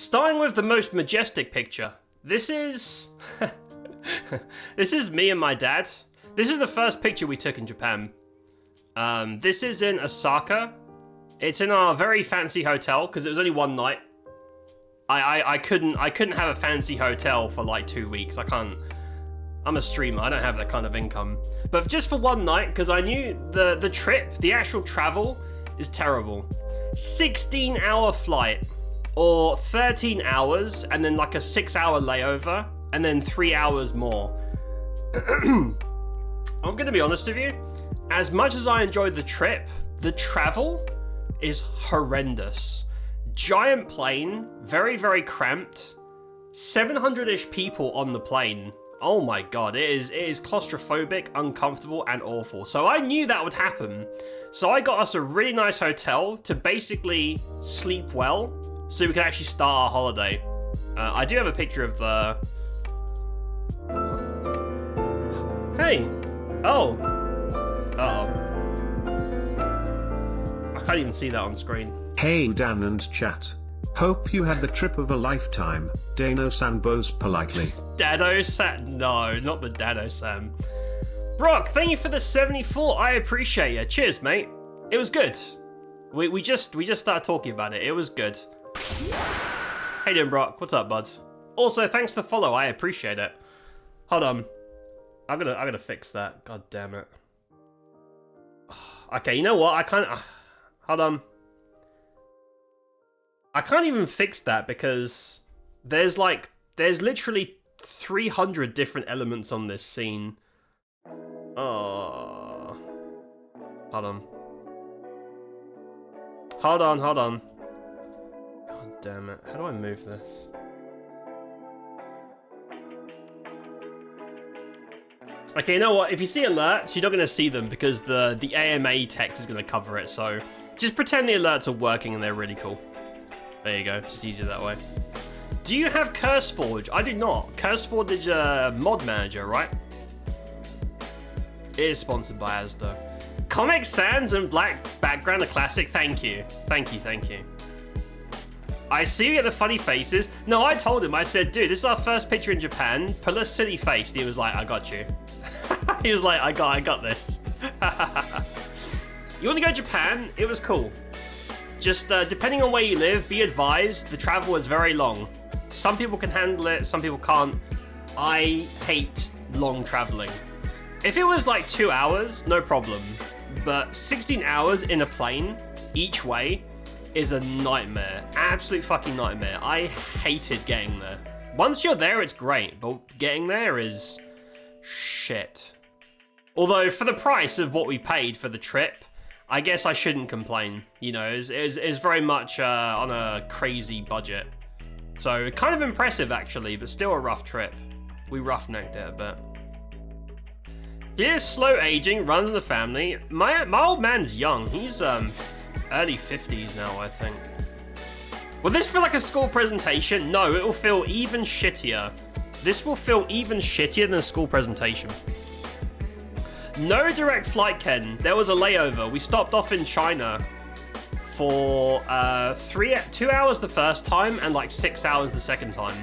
Starting with the most majestic picture. This is... this is me and my dad. This is the first picture we took in Japan. This is in Osaka. It's in our very fancy hotel, because it was only one night. I couldn't have a fancy hotel for like 2 weeks. I can't. I'm a streamer. I don't have that kind of income. But just for one night, because I knew the trip, the actual travel, is terrible. 16-hour flight, or 13 hours, and then like a 6-hour layover, and then 3 hours more. I'm gonna be honest with you. As much as I enjoyed the trip, the travel is horrendous. Giant plane, very, very cramped. 700-ish people on the plane. Oh my god, it is claustrophobic, uncomfortable, and awful. So I knew that would happen. So I got us a really nice hotel to basically sleep well, so we could actually start our holiday. I do have a picture of the... Hey! Oh! Uh-oh. I can't even see that on screen. Hey Dan and chat. Hope you had the trip of a lifetime. Dano-san bows politely. Dado-san? No, not the Dado-san. Brock, thank you for the 74. I appreciate you. Cheers, mate. It was good. We just started talking about it. It was good. Hey doing, Brock? What's up, bud? Also, thanks for the follow. I appreciate it. Hold on. I'm gonna fix that. God damn it. Okay, you know what? I can't. Hold on. I can't even fix that because there's literally 300 different elements on this scene. Oh. Hold on. Hold on. God damn it. How do I move this? Okay, you know what? If you see alerts, you're not going to see them because the AMA text is going to cover it. So just pretend the alerts are working and they're really cool. There you go. It's just easier that way. Do you have CurseForge? I do not. CurseForge is a mod manager, right? It is sponsored by Asda. Comic Sans and black background are classic. Thank you. Thank you. I see you get the funny faces. No, I told him. I said, dude, this is our first picture in Japan. Pull a silly face. And he was like, I got you. He was like, I got this. You want to go to Japan? It was cool. Just depending on where you live, be advised, the travel is very long. Some people can handle it, some people can't. I hate long traveling. If it was like 2 hours, no problem. But 16 hours in a plane, each way, is a nightmare. Absolute fucking nightmare. I hated getting there. Once you're there, it's great, but getting there is shit. Although, for the price of what we paid for the trip, I guess I shouldn't complain. You know, it's very much on a crazy budget. So, kind of impressive, actually, but still a rough trip. We rough-necked it a bit. Here's slow aging, runs in the family. My old man's young. He's early 50s now, I think. Will this feel like a school presentation? No, it will feel even shittier. This will feel even shittier than a school presentation. No direct flight, Ken. There was a layover. We stopped off in China for 2 hours the first time and like 6 hours the second time.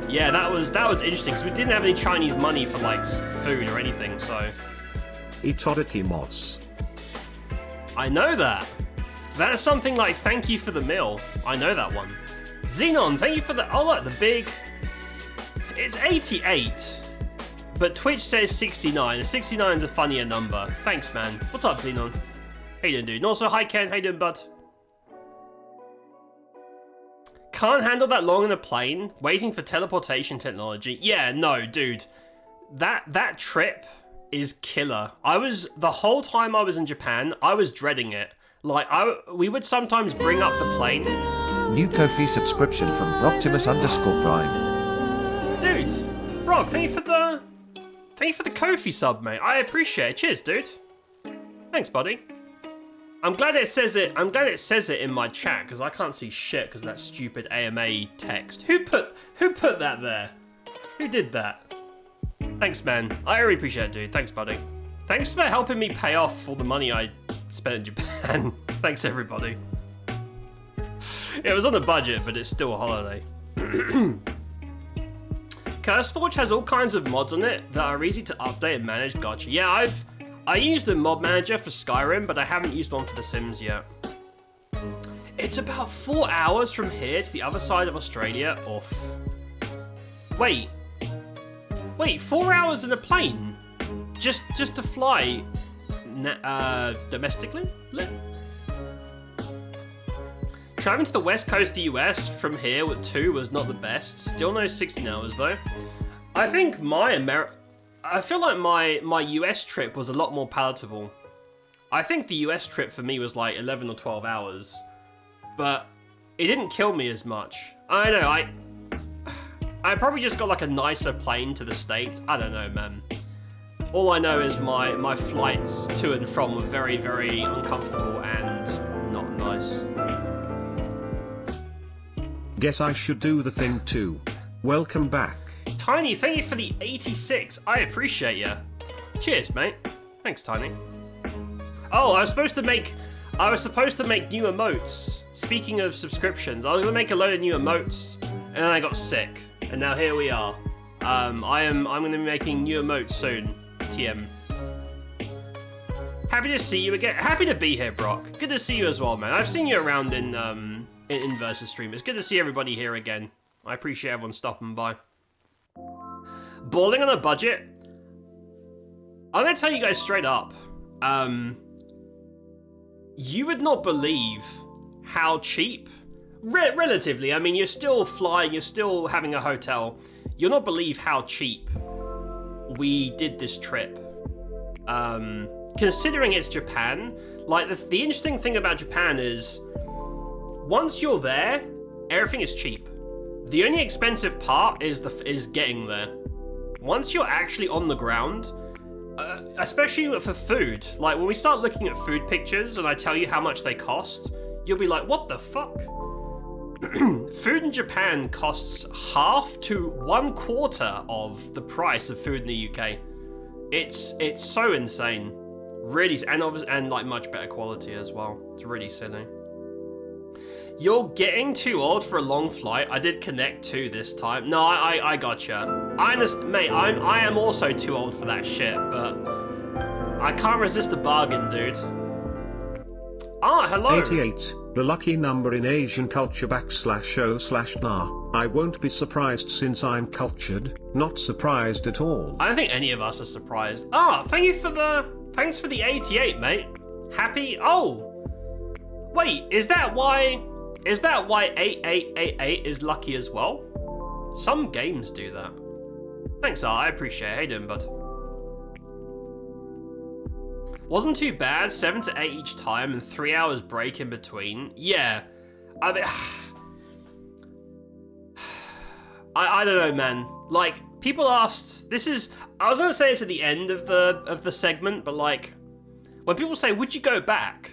Yeah, that was interesting because we didn't have any Chinese money for like food or anything, so. Itadakimasu. I know that. That's something like thank you for the meal. I know that one. Xenon, thank you for the, oh look, the big, it's 88. But Twitch says 69. 69 is a funnier number. Thanks, man. What's up, Xenon? How you doing, dude? And also, hi, Ken. How you doing, bud? Can't handle that long in a plane. Waiting for teleportation technology. Yeah, no, dude. That trip is killer. The whole time I was in Japan, I was dreading it. Like, we would sometimes bring up the plane. New Ko-fi subscription from Broctimus_Prime. Dude, Brock, thank you for the Ko-fi sub, mate. I appreciate it. Cheers, dude. Thanks, buddy. I'm glad it says it in my chat because I can't see shit because of that stupid AMA text. Who put that there? Who did that? Thanks, man. I really appreciate it, dude. Thanks, buddy. Thanks for helping me pay off all the money I spent in Japan. Thanks, everybody. It was on a budget, but it's still a holiday. CurseForge has all kinds of mods on it that are easy to update and manage. Gotcha. Yeah, I used a mod manager for Skyrim, but I haven't used one for The Sims yet. It's about 4 hours from here to the other side of Australia. Oof. Wait, 4 hours in a plane? Just to fly domestically? Traveling to the west coast of the US from here with 2 was not the best. Still no 16 hours though. I think I feel like my US trip was a lot more palatable. I think the US trip for me was like 11 or 12 hours. But it didn't kill me as much. I don't know, I probably just got like a nicer plane to the States. I don't know, man. All I know is my flights to and from were very, very uncomfortable and not nice. Guess I should do the thing too. Welcome back. Tiny, thank you for the 86. I appreciate you. Cheers, mate. Thanks, Tiny. Oh, I was supposed to make new emotes. Speaking of subscriptions, I was gonna make a load of new emotes, and then I got sick, and now here we are. I'm gonna be making new emotes soon. TM. Happy to see you again. Happy to be here, Brock. Good to see you as well, man. I've seen you around in Versus stream. It's good to see everybody here again. I appreciate everyone stopping by. Balling on a budget. I'm gonna tell you guys straight up. You would not believe how cheap, relatively. I mean, you're still flying, you're still having a hotel. You'll not believe how cheap we did this trip. Considering it's Japan, like the interesting thing about Japan is, once you're there, everything is cheap. The only expensive part is getting there. Once you're actually on the ground, especially for food, like when we start looking at food pictures and I tell you how much they cost, you'll be like, what the fuck? Food in Japan costs half to 1/4 of the price of food in the UK. It's so insane. Really, and like much better quality as well. It's really silly. You're getting too old for a long flight. I did Connect 2 this time. No, I gotcha. I understand, mate. I am also too old for that shit, but I can't resist a bargain, dude. Ah, hello. 88, the lucky number in Asian culture /o/nah. I won't be surprised since I'm cultured. Not surprised at all. I don't think any of us are surprised. Ah, thanks for the 88, mate. Happy. Oh, wait, is that why 8888 is lucky as well? Some games do that. Thanks, I appreciate it. How you doing, bud? Wasn't too bad, 7 to 8 each time and 3 hours break in between. Yeah, I mean, I don't know, man. Like, people asked, I was gonna say this at the end of the segment, but like, when people say, would you go back?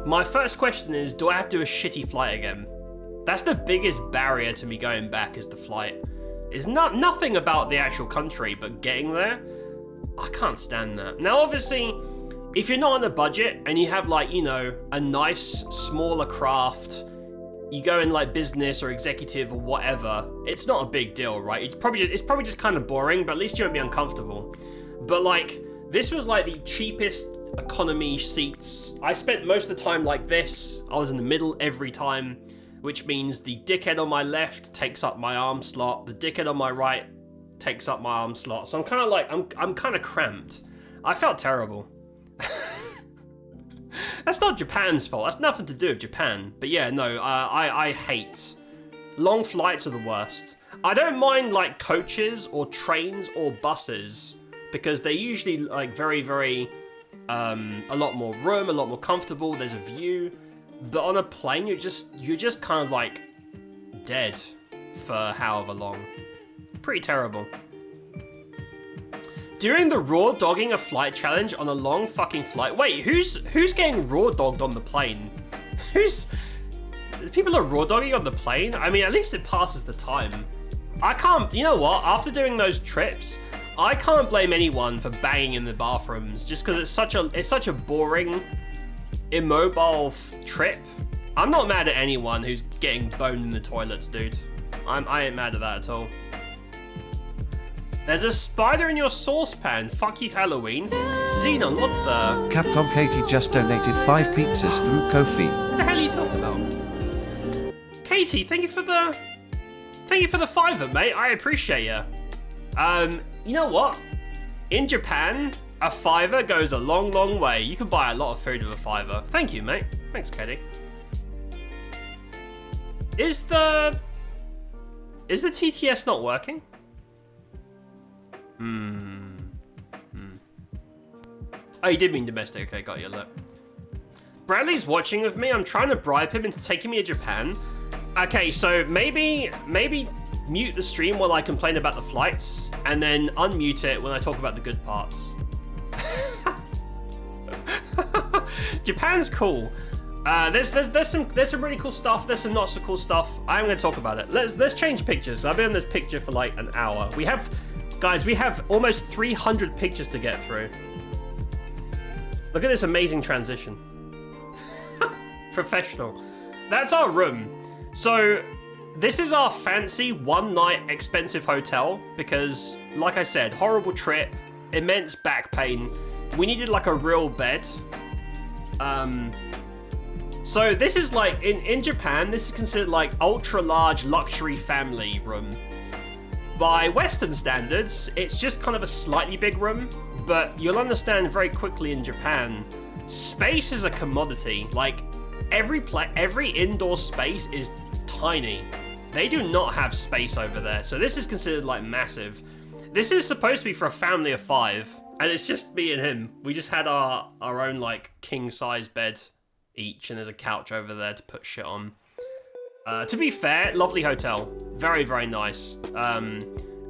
My first question is, do I have to do a shitty flight again? That's the biggest barrier to me going back, is the flight. It's nothing about the actual country, but getting there, I can't stand that. Now, obviously, if you're not on a budget and you have like, you know, a nice, smaller craft, you go in like business or executive or whatever, it's not a big deal, right? It's probably just kind of boring, but at least you won't be uncomfortable. But like, this was like the cheapest economy seats. I spent most of the time like this. I was in the middle every time, which means the dickhead on my left takes up my arm slot. The dickhead on my right takes up my arm slot. So I'm kind of like, I'm kind of cramped. I felt terrible. That's not Japan's fault. That's nothing to do with Japan. But yeah, no, I hate. Long flights are the worst. I don't mind like coaches or trains or buses because they're usually like very, very, a lot more room, a lot more comfortable. There's a view. But on a plane, you're just kind of like dead for however long. Pretty terrible. During the raw dogging a flight challenge on a long fucking flight. Wait, who's getting raw dogged on the plane? People are raw dogging on the plane? I mean, at least it passes the time. I can't, you know what? After doing those trips, I can't blame anyone for banging in the bathrooms just because it's such a boring, immobile trip. I'm not mad at anyone who's getting boned in the toilets, dude. I ain't mad at that at all. There's a spider in your saucepan. Fuck you, Halloween. Xenon, what the? Capcom Katie just donated 5 pizzas through Ko-fi. What the hell are you talking about? Katie, thank you for the $5, mate. I appreciate you. You know what? In Japan, a $5 goes a long, long way. You can buy a lot of food with a $5. Thank you, mate. Thanks, Katie. Is the TTS not working? Oh, you did mean domestic. Okay, got you. Look. Bradley's watching with me. I'm trying to bribe him into taking me to Japan. Okay, so maybe mute the stream while I complain about the flights, and then unmute it when I talk about the good parts. Japan's cool. There's some really cool stuff. There's some not so cool stuff. I'm gonna talk about it. Let's change pictures. I've been on this picture for like an hour. We have almost 300 pictures to get through. Look at this amazing transition. Professional. That's our room. So this is our fancy one-night expensive hotel because, like I said, horrible trip, immense back pain. We needed like a real bed. So this is like, in Japan, this is considered like ultra large luxury family room. By Western standards, it's just kind of a slightly big room, but you'll understand very quickly in Japan, space is a commodity. Like every indoor space is tiny. They do not have space over there. So this is considered like massive. This is supposed to be for a family of 5, and it's just me and him. We just had our own like king size bed each, and there's a couch over there to put shit on. To be fair, lovely hotel. Very, very nice.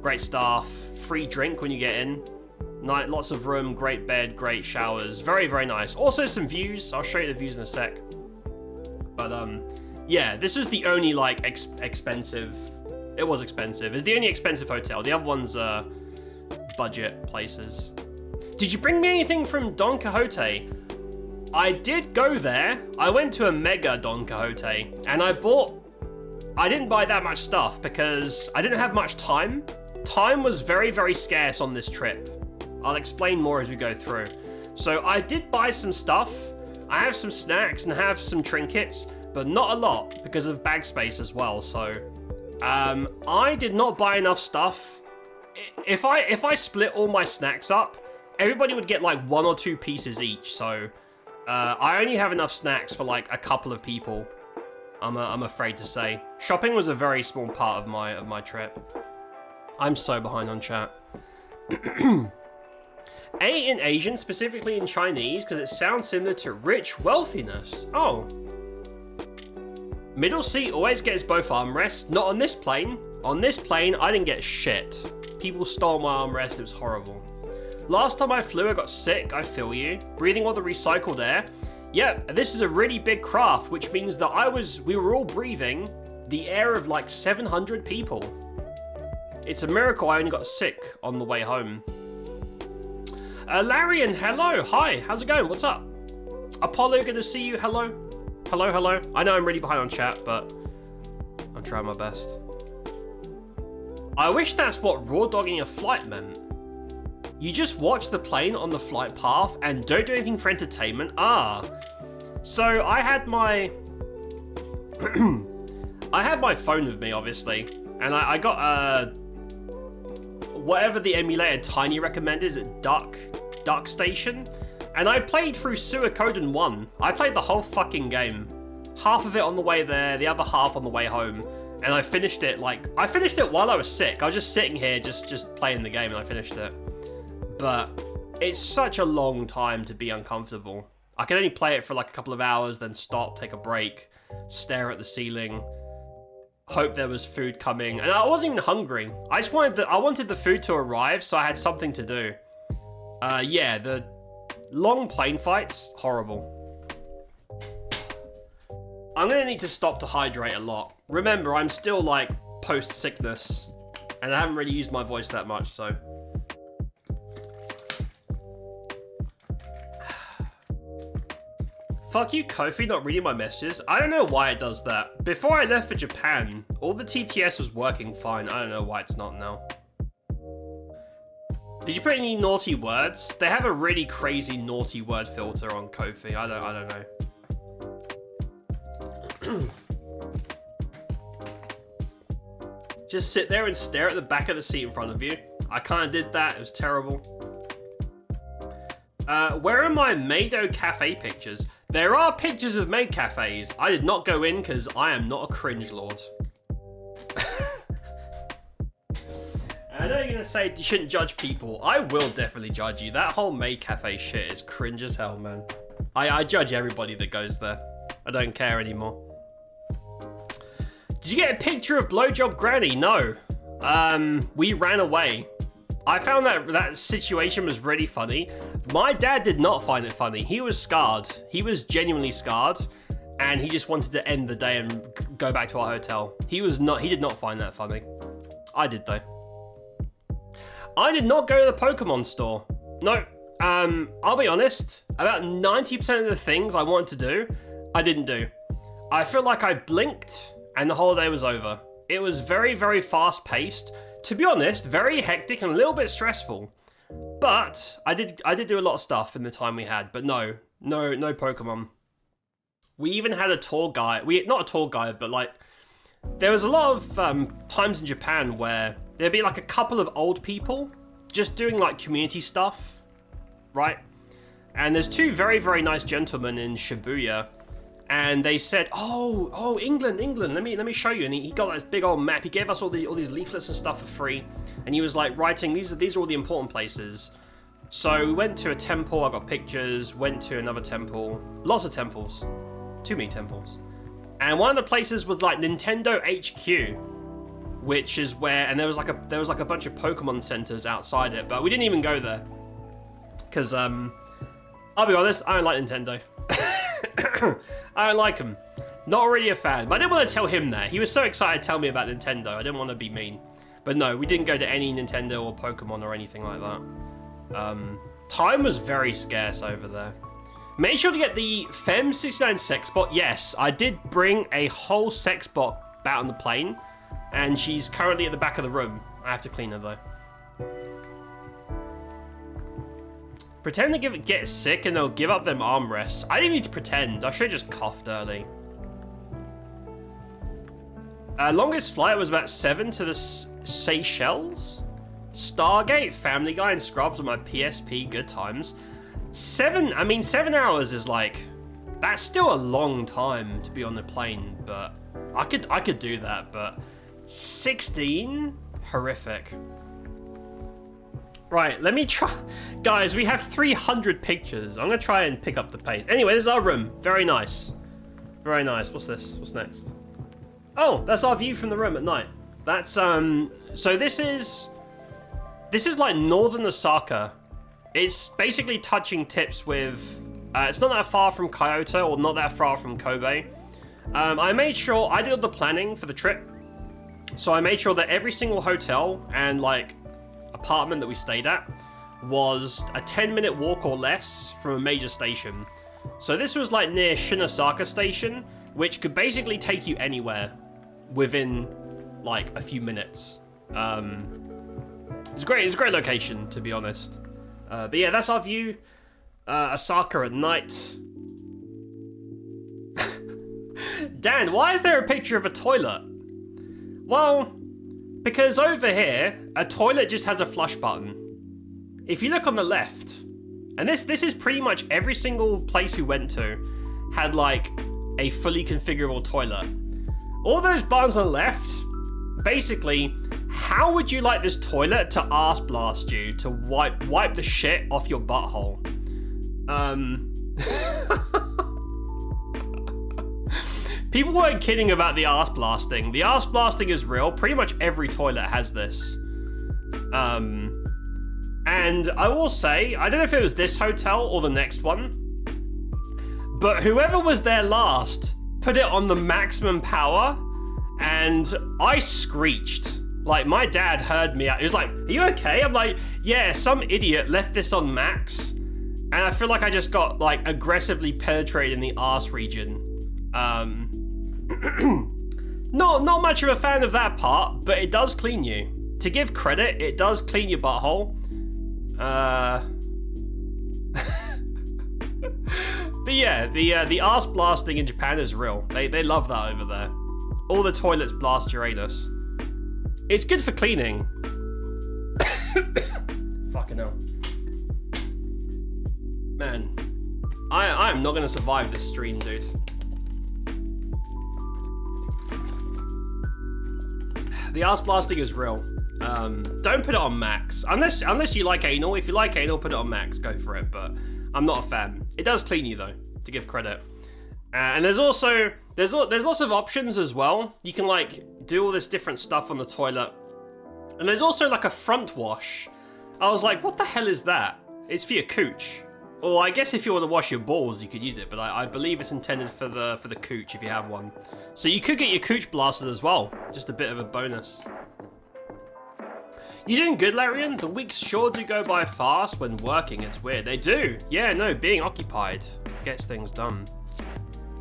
Great staff, free drink when you get in. Lots of room, great bed, great showers. Very, very nice. Also some views. I'll show you the views in a sec. But yeah, this was the only like expensive. It was expensive. It's the only expensive hotel. The other ones are budget places. Did you bring me anything from Don Quixote? I did go there. I went to a mega Don Quixote and I didn't buy that much stuff because I didn't have much time. Time was very, very scarce on this trip. I'll explain more as we go through. So I did buy some stuff. I have some snacks and have some trinkets, but not a lot because of bag space as well. So I did not buy enough stuff. If I split all my snacks up, everybody would get like 1 or 2 pieces each. So I only have enough snacks for like a couple of people. I'm afraid to say. Shopping was a very small part of my trip. I'm so behind on chat. A in Asian, specifically in Chinese, because it sounds similar to rich wealthiness. Oh. Middle seat always gets both armrests. Not on this plane. On this plane, I didn't get shit. People stole my armrest. It was horrible. Last time I flew, I got sick. I feel you. Breathing all the recycled air. Yep, this is a really big craft, which means that we were all breathing the air of like 700 people. It's a miracle I only got sick on the way home. Larian, hello, hi, how's it going? What's up? Apollo, good to see you. Hello, hello, hello. I know I'm really behind on chat, but I'm trying my best. I wish that's what raw dogging a flight meant. You just watch the plane on the flight path and don't do anything for entertainment. So I had my I had my phone with me, obviously, and I got whatever the emulator Tiny recommended, Duck Station, and I played through Suikoden 1. I played the whole fucking game, half of it on the way there, the other half on the way home, and I finished it while I was sick. I was just sitting here, just playing the game, and I finished it. But it's such a long time to be uncomfortable. I could only play it for like a couple of hours, then stop, take a break, stare at the ceiling, hope there was food coming, and I wasn't even hungry. I wanted the food to arrive, so I had something to do. Yeah, the long plane fights, horrible. I'm gonna need to stop to hydrate a lot. Remember, I'm still like post-sickness, and I haven't really used my voice that much, so. Fuck you, Kofi, not reading my messages. I don't know why it does that. Before I left for Japan, all the TTS was working fine. I don't know why it's not now. Did you put any naughty words? They have a really crazy naughty word filter on Kofi. I don't know. Just sit there and stare at the back of the seat in front of you. I kind of did that. It was terrible. Where are my Mado Cafe pictures? There are pictures of maid cafes. I did not go in because I am not a cringe lord. I know you're going to say you shouldn't judge people. I will definitely judge you. That whole maid cafe shit is cringe as hell, man. I judge everybody that goes there. I don't care anymore. Did you get a picture of Blowjob Granny? No. We ran away. I found that situation was really funny. My dad did not find it funny. He was scarred. He was genuinely scarred. And he just wanted to end the day and go back to our hotel. He did not find that funny. I did though. I did not go to the Pokemon store. No. I'll be honest. About 90% of the things I wanted to do, I didn't do. I feel like I blinked and the holiday was over. It was very, very fast paced. To be honest, very hectic and a little bit stressful. But I did do a lot of stuff in the time we had, but no Pokemon. We even had a tour guide. Not a tour guide, but like there was a lot of times in Japan where there'd be like a couple of old people just doing like community stuff, right? And there's two very, very nice gentlemen in Shibuya. And they said, oh, England, let me show you. And he got this big old map. He gave us all these leaflets and stuff for free. And he was like writing, these are all the important places. So we went to a temple, I got pictures, went to another temple, lots of temples, too many temples. And one of the places was like Nintendo HQ, which is where, and there was like a bunch of Pokemon centers outside it, but we didn't even go there. Cause I'll be honest, I don't like Nintendo. I don't like him. Not really a fan. But I didn't want to tell him that. He was so excited to tell me about Nintendo. I didn't want to be mean. But no, we didn't go to any Nintendo or Pokemon or anything like that. Time was very scarce over there. Make sure to get the Fem69 sex bot. Yes, I did bring a whole sex bot out on the plane. And she's currently at the back of the room. I have to clean her though. Pretend to get sick and they'll give up them armrests. I didn't need to pretend. I should have just coughed early. Longest flight was about 7 to the Seychelles. Stargate, Family Guy, and Scrubs on my PSP. Good times. 7 hours is like, that's still a long time to be on the plane, but I could do that, but 16? Horrific. Right, let me try. Guys, we have 300 pictures. I'm gonna try and pick up the pace. Anyway, this is our room. Very nice. Very nice. What's this? What's next? Oh, that's our view from the room at night. That's, so this is like northern Osaka. It's basically touching tips with, it's not that far from Kyoto or not that far from Kobe. I made sure, I did all the planning for the trip. So I made sure that every single hotel and like apartment that we stayed at was a 10-minute walk or less from a major station. So this was like near Shinosaka Station, which could basically take you anywhere within like a few minutes. It's a great location, to be honest. But yeah, that's our view. Osaka at night. Dan, why is there a picture of a toilet? Well, because over here, a toilet just has a flush button. If you look on the left, and this is pretty much every single place we went to had like a fully configurable toilet. All those buttons on the left, basically, how would you like this toilet to ass blast you, to wipe the shit off your butthole? People weren't kidding about the arse blasting. The arse blasting is real. Pretty much every toilet has this. And I will say, I don't know if it was this hotel or the next one, but whoever was there last put it on the maximum power, and I screeched. Like, my dad heard me out. He was like, "Are you okay?" I'm like, "Yeah, some idiot left this on max, And I feel like I just got like aggressively penetrated in the arse region. Not much of a fan of that part, but it does clean you. To give credit, it does clean your butthole. But yeah, the arse blasting in Japan is real. They love that over there. All the toilets blast your anus. It's good for cleaning. Fucking hell. Man, I am not gonna survive this stream, dude. The arse blasting is real. Don't put it on max unless you like anal. If you like anal, put it on max. Go for it. But I'm not a fan. It does clean you though, to give credit. And there's lots of options as well. You can like do all this different stuff on the toilet. And there's also like a front wash. I was like, what the hell is that? It's for your cooch. Or I guess if you want to wash your balls, you could use it, but I believe it's intended for the cooch if you have one. So you could get your cooch blasted as well. Just a bit of a bonus. You doing good, Larian? The weeks sure do go by fast when working. It's weird. They do. Yeah, no, being occupied gets things done.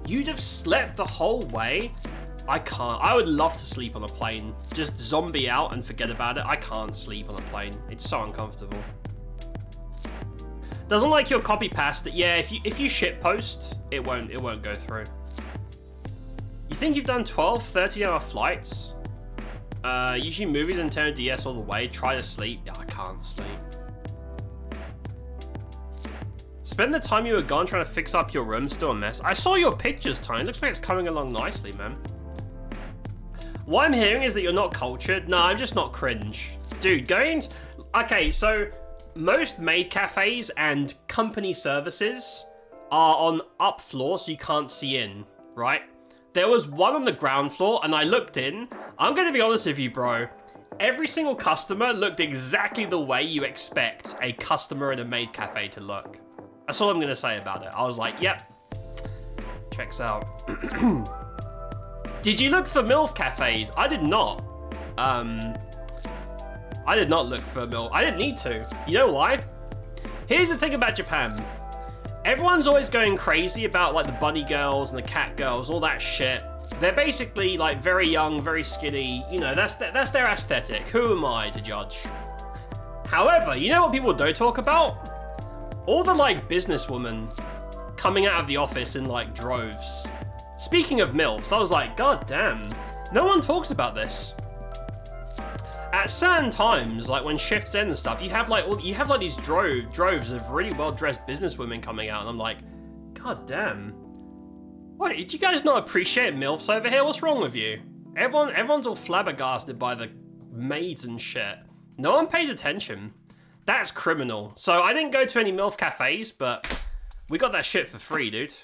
You'd have slept the whole way? I can't. I would love to sleep on a plane. Just zombie out and forget about it. I can't sleep on a plane. It's so uncomfortable. Doesn't like your copy pasta. Yeah, if you shitpost, it won't go through. You think you've done 12, 13-hour flights? Usually movies and turn DS all the way. Try to sleep. Yeah, I can't sleep. Spend the time you were gone trying to fix up your room. Still a mess. I saw your pictures, Tony. Looks like it's coming along nicely, man. What I'm hearing is that you're not cultured. No, I'm just not cringe. Dude, okay, so most maid cafes and company services are on up floor, so you can't see in, right? There was one on the ground floor, and I looked in. I'm going to be honest with you, bro. Every single customer looked exactly the way you expect a customer in a maid cafe to look. That's all I'm going to say about it. I was like, yep. Checks out. Did you look for MILF cafes? I did not. I did not look for MILF. I didn't need to. You know why? Here's the thing about Japan. Everyone's always going crazy about like the bunny girls and the cat girls, all that shit. They're basically like very young, very skinny. You know, that's their aesthetic. Who am I to judge? However, you know what people don't talk about? All the like businesswomen coming out of the office in like droves. Speaking of MILFs, I was like, God damn, no one talks about this. At certain times, like when shifts end and stuff, you have like these droves of really well-dressed businesswomen coming out, and I'm like, God damn. What, did you guys not appreciate MILFs over here? What's wrong with you? Everyone's all flabbergasted by the maids and shit. No one pays attention. That's criminal. So I didn't go to any MILF cafes, but we got that shit for free, dude.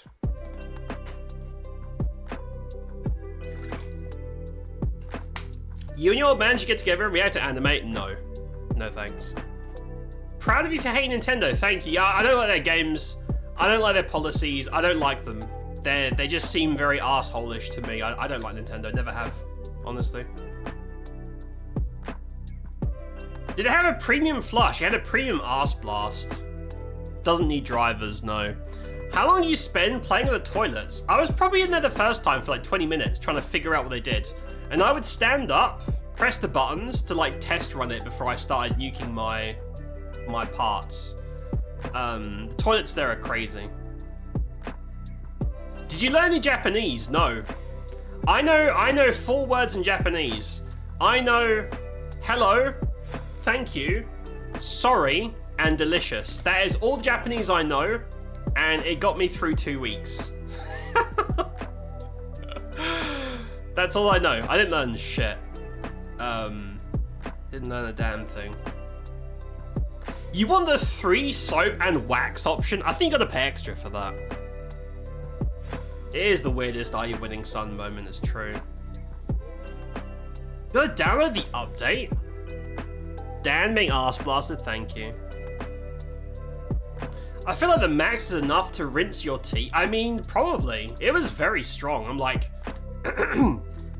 You and your old man should get together and react to anime? No. No thanks. Proud of you for hating Nintendo, thank you. Yeah, I don't like their games. I don't like their policies. I don't like them. They just seem very arsehole-ish to me. I don't like Nintendo, never have, honestly. Did it have a premium flush? It had a premium arse blast. Doesn't need drivers, no. How long do you spend playing with the toilets? I was probably in there the first time for like 20 minutes trying to figure out what they did. And I would stand up, press the buttons to like test run it before I started nuking my parts. The toilets there are crazy. Did you learn any Japanese? No. I know 4 words in Japanese. I know hello, thank you, sorry, and delicious. That is all the Japanese I know, and it got me through 2 weeks. That's all I know. I didn't learn shit. Didn't learn a damn thing. You want the 3 soap and wax option? I think you gotta pay extra for that. It is the weirdest Are You Winning Son moment, it's true. Gotta download the update? Dan being arse blasted, thank you. I feel like the max is enough to rinse your teeth. I mean, probably. It was very strong. I'm like,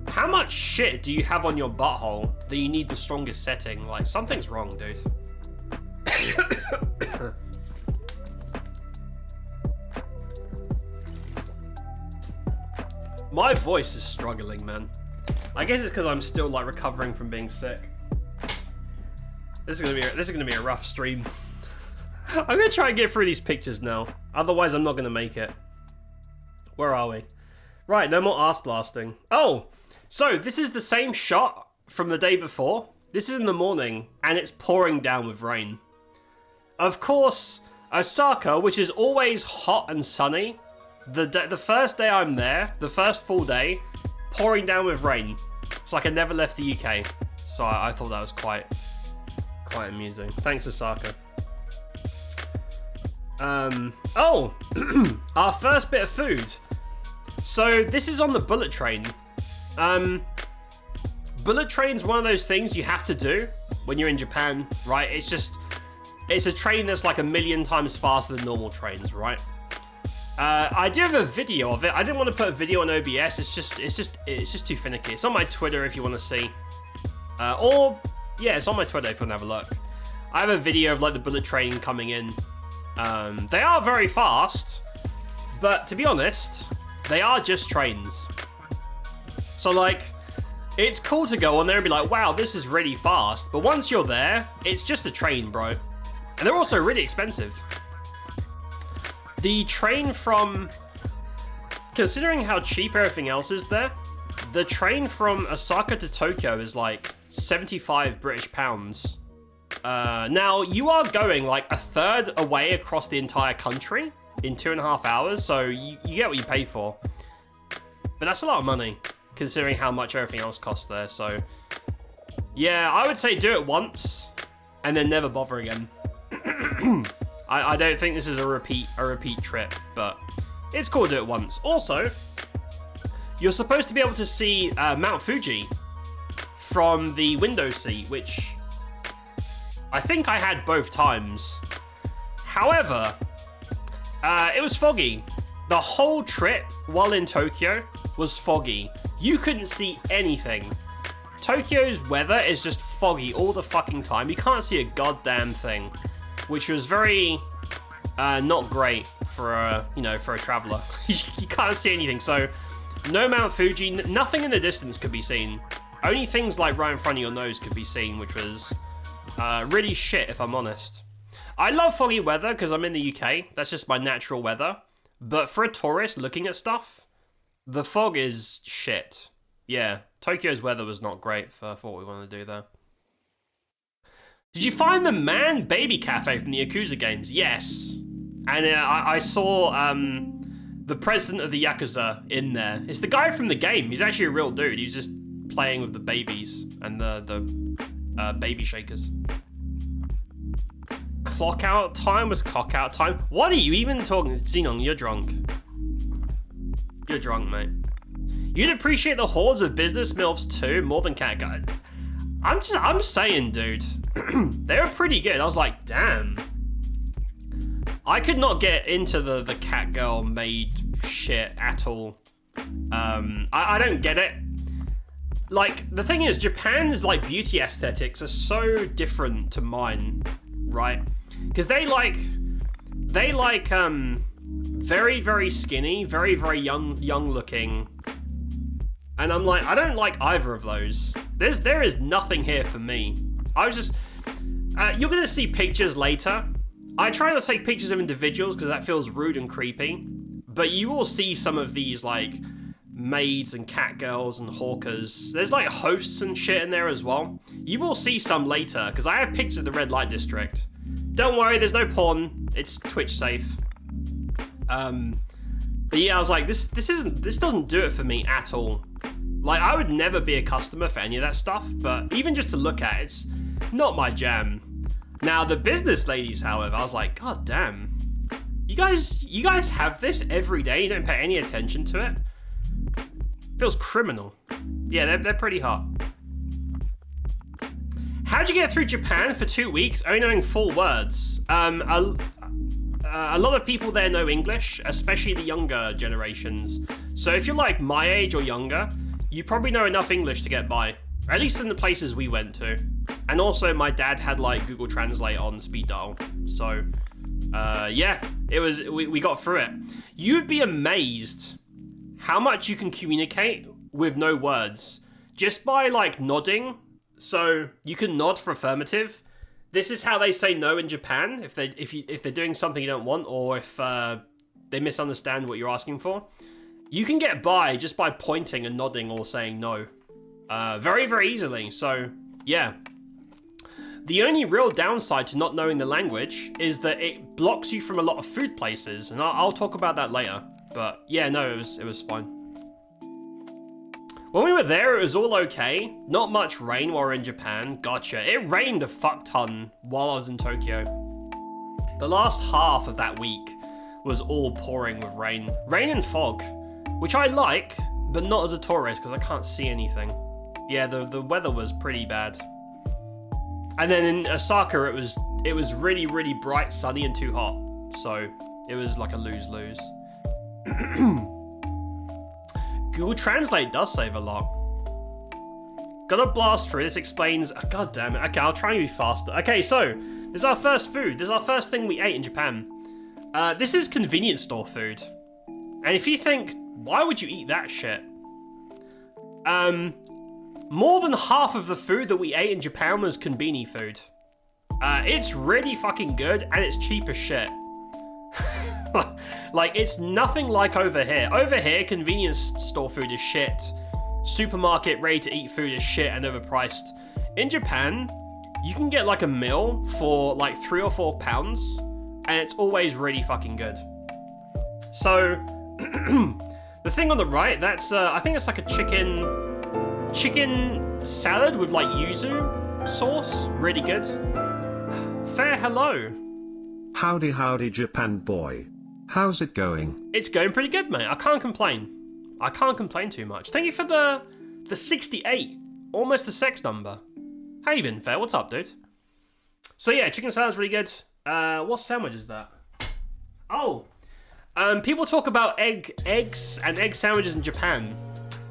how much shit do you have on your butthole that you need the strongest setting? Like, something's wrong, dude. My voice is struggling, man. I guess it's because I'm still like recovering from being sick. This is gonna be a rough stream. I'm gonna try and get through these pictures now. Otherwise, I'm not gonna make it. Where are we? Right, no more arse blasting. Oh, so this is the same shot from the day before. This is in the morning, and it's pouring down with rain. Of course, Osaka, which is always hot and sunny, the first day I'm there, the first full day, pouring down with rain. It's like I never left the UK. So I thought that was quite amusing. Thanks, Osaka. Oh, our first bit of food. So this is on the bullet train. Bullet train's one of those things you have to do when you're in Japan, right? It's a train that's like 1,000,000 times faster than normal trains, right? I do have a video of it. I didn't want to put a video on OBS. It's just too finicky. It's on my Twitter if you want to see. Yeah, it's on my Twitter if you want to have a look. I have a video of like the bullet train coming in. They are very fast, but to be honest, they are just trains. So like, it's cool to go on there and be like, wow, this is really fast. But once you're there, it's just a train, bro. And they're also really expensive. The train from, considering how cheap everything else is there, the train from Osaka to Tokyo is like 75 British pounds. Now, you are going like a third away across the entire country in 2.5 hours, so you get what you pay for. But that's a lot of money, considering how much everything else costs there, so... Yeah, I would say do it once, and then never bother again. I don't think this is a repeat trip, but it's cool to do it once. Also, you're supposed to be able to see Mount Fuji from the window seat, which I think I had both times. However, it was foggy. The whole trip while in Tokyo was foggy. You couldn't see anything. Tokyo's weather is just foggy all the fucking time. You can't see a goddamn thing, which was very not great for a traveler. You can't see anything. So no Mount Fuji, nothing in the distance could be seen. Only things like right in front of your nose could be seen, which was really shit, if I'm honest. I love foggy weather because I'm in the UK. That's just my natural weather. But for a tourist looking at stuff, the fog is shit. Yeah, Tokyo's weather was not great for what we wanted to do there. Did you find the man-baby cafe from the Yakuza games? Yes. And I saw the president of the Yakuza in there. It's the guy from the game. He's actually a real dude. He's just playing with the babies and the baby shakers. Clock out time was cock out time. What are you even talking? Xenon, you're drunk. You're drunk, mate. You'd appreciate the hordes of business MILFs too, more than cat guys. I'm saying, dude. They were pretty good. I was like, damn. I could not get into the cat girl maid shit at all. I don't get it. Like, the thing is, Japan's like beauty aesthetics are so different to mine, right? Because they like very, very skinny, very, very young looking. And I'm like, I don't like either of those. There is nothing here for me. I was just, you're gonna see pictures later. I try not to take pictures of individuals because that feels rude and creepy. But you will see some of these like maids and cat girls and hawkers. There's like hosts and shit in there as well. You will see some later because I have pictures of the red light district. Don't worry, there's no porn. It's Twitch safe. But yeah, I was like, this doesn't do it for me at all. Like, I would never be a customer for any of that stuff, but even just to look at, it's not my jam. Now, the business ladies, however, I was like, god damn. You guys have this every day, you don't pay any attention to it? Feels criminal. Yeah, they're pretty hot. How'd you get through Japan for 2 weeks, only knowing 4 words? A lot of people there know English, especially the younger generations. So if you're like my age or younger, you probably know enough English to get by. At least in the places we went to. And also my dad had like Google Translate on speed dial. So, yeah, we got through it. You'd be amazed how much you can communicate with no words just by like nodding. So you can nod for affirmative. This is how they say no in Japan if they're doing something you don't want, or if they misunderstand what you're asking for. You can get by just by pointing and nodding or saying no, very, very easily. So yeah, the only real downside to not knowing the language is that it blocks you from a lot of food places, and I'll talk about that later. But yeah, no, it was fine. When we were there, it was all okay. Not much rain while we were in Japan. Gotcha. It rained a fuck ton while I was in Tokyo. The last half of that week was all pouring with rain. Rain and fog, which I like, but not as a tourist because I can't see anything. Yeah, the weather was pretty bad. And then in Osaka, it was really, really bright, sunny, and too hot. So it was like a lose-lose. Google Translate does save a lot. Gotta blast through. This explains... Oh, God damn it. Okay, I'll try and be faster. Okay, so this is our first food. This is our first thing we ate in Japan. This is convenience store food. And if you think, why would you eat that shit? More than half of the food that we ate in Japan was konbini food. It's really fucking good, and it's cheap as shit. Like, it's nothing like over here. Over here, convenience store food is shit. Supermarket ready-to-eat food is shit and overpriced. In Japan, you can get like a meal for like £3 or £4, and it's always really fucking good. So, the thing on the right, that's I think it's like a chicken salad with like yuzu sauce. Really good. Fair hello. Howdy Japan boy. How's it going? It's going pretty good, mate. I can't complain. I can't complain too much. Thank you for the 68. Almost the sex number. How you been, Fair? What's up, dude? So yeah, chicken salad's really good. What sandwich is that? Oh. People talk about eggs and egg sandwiches in Japan.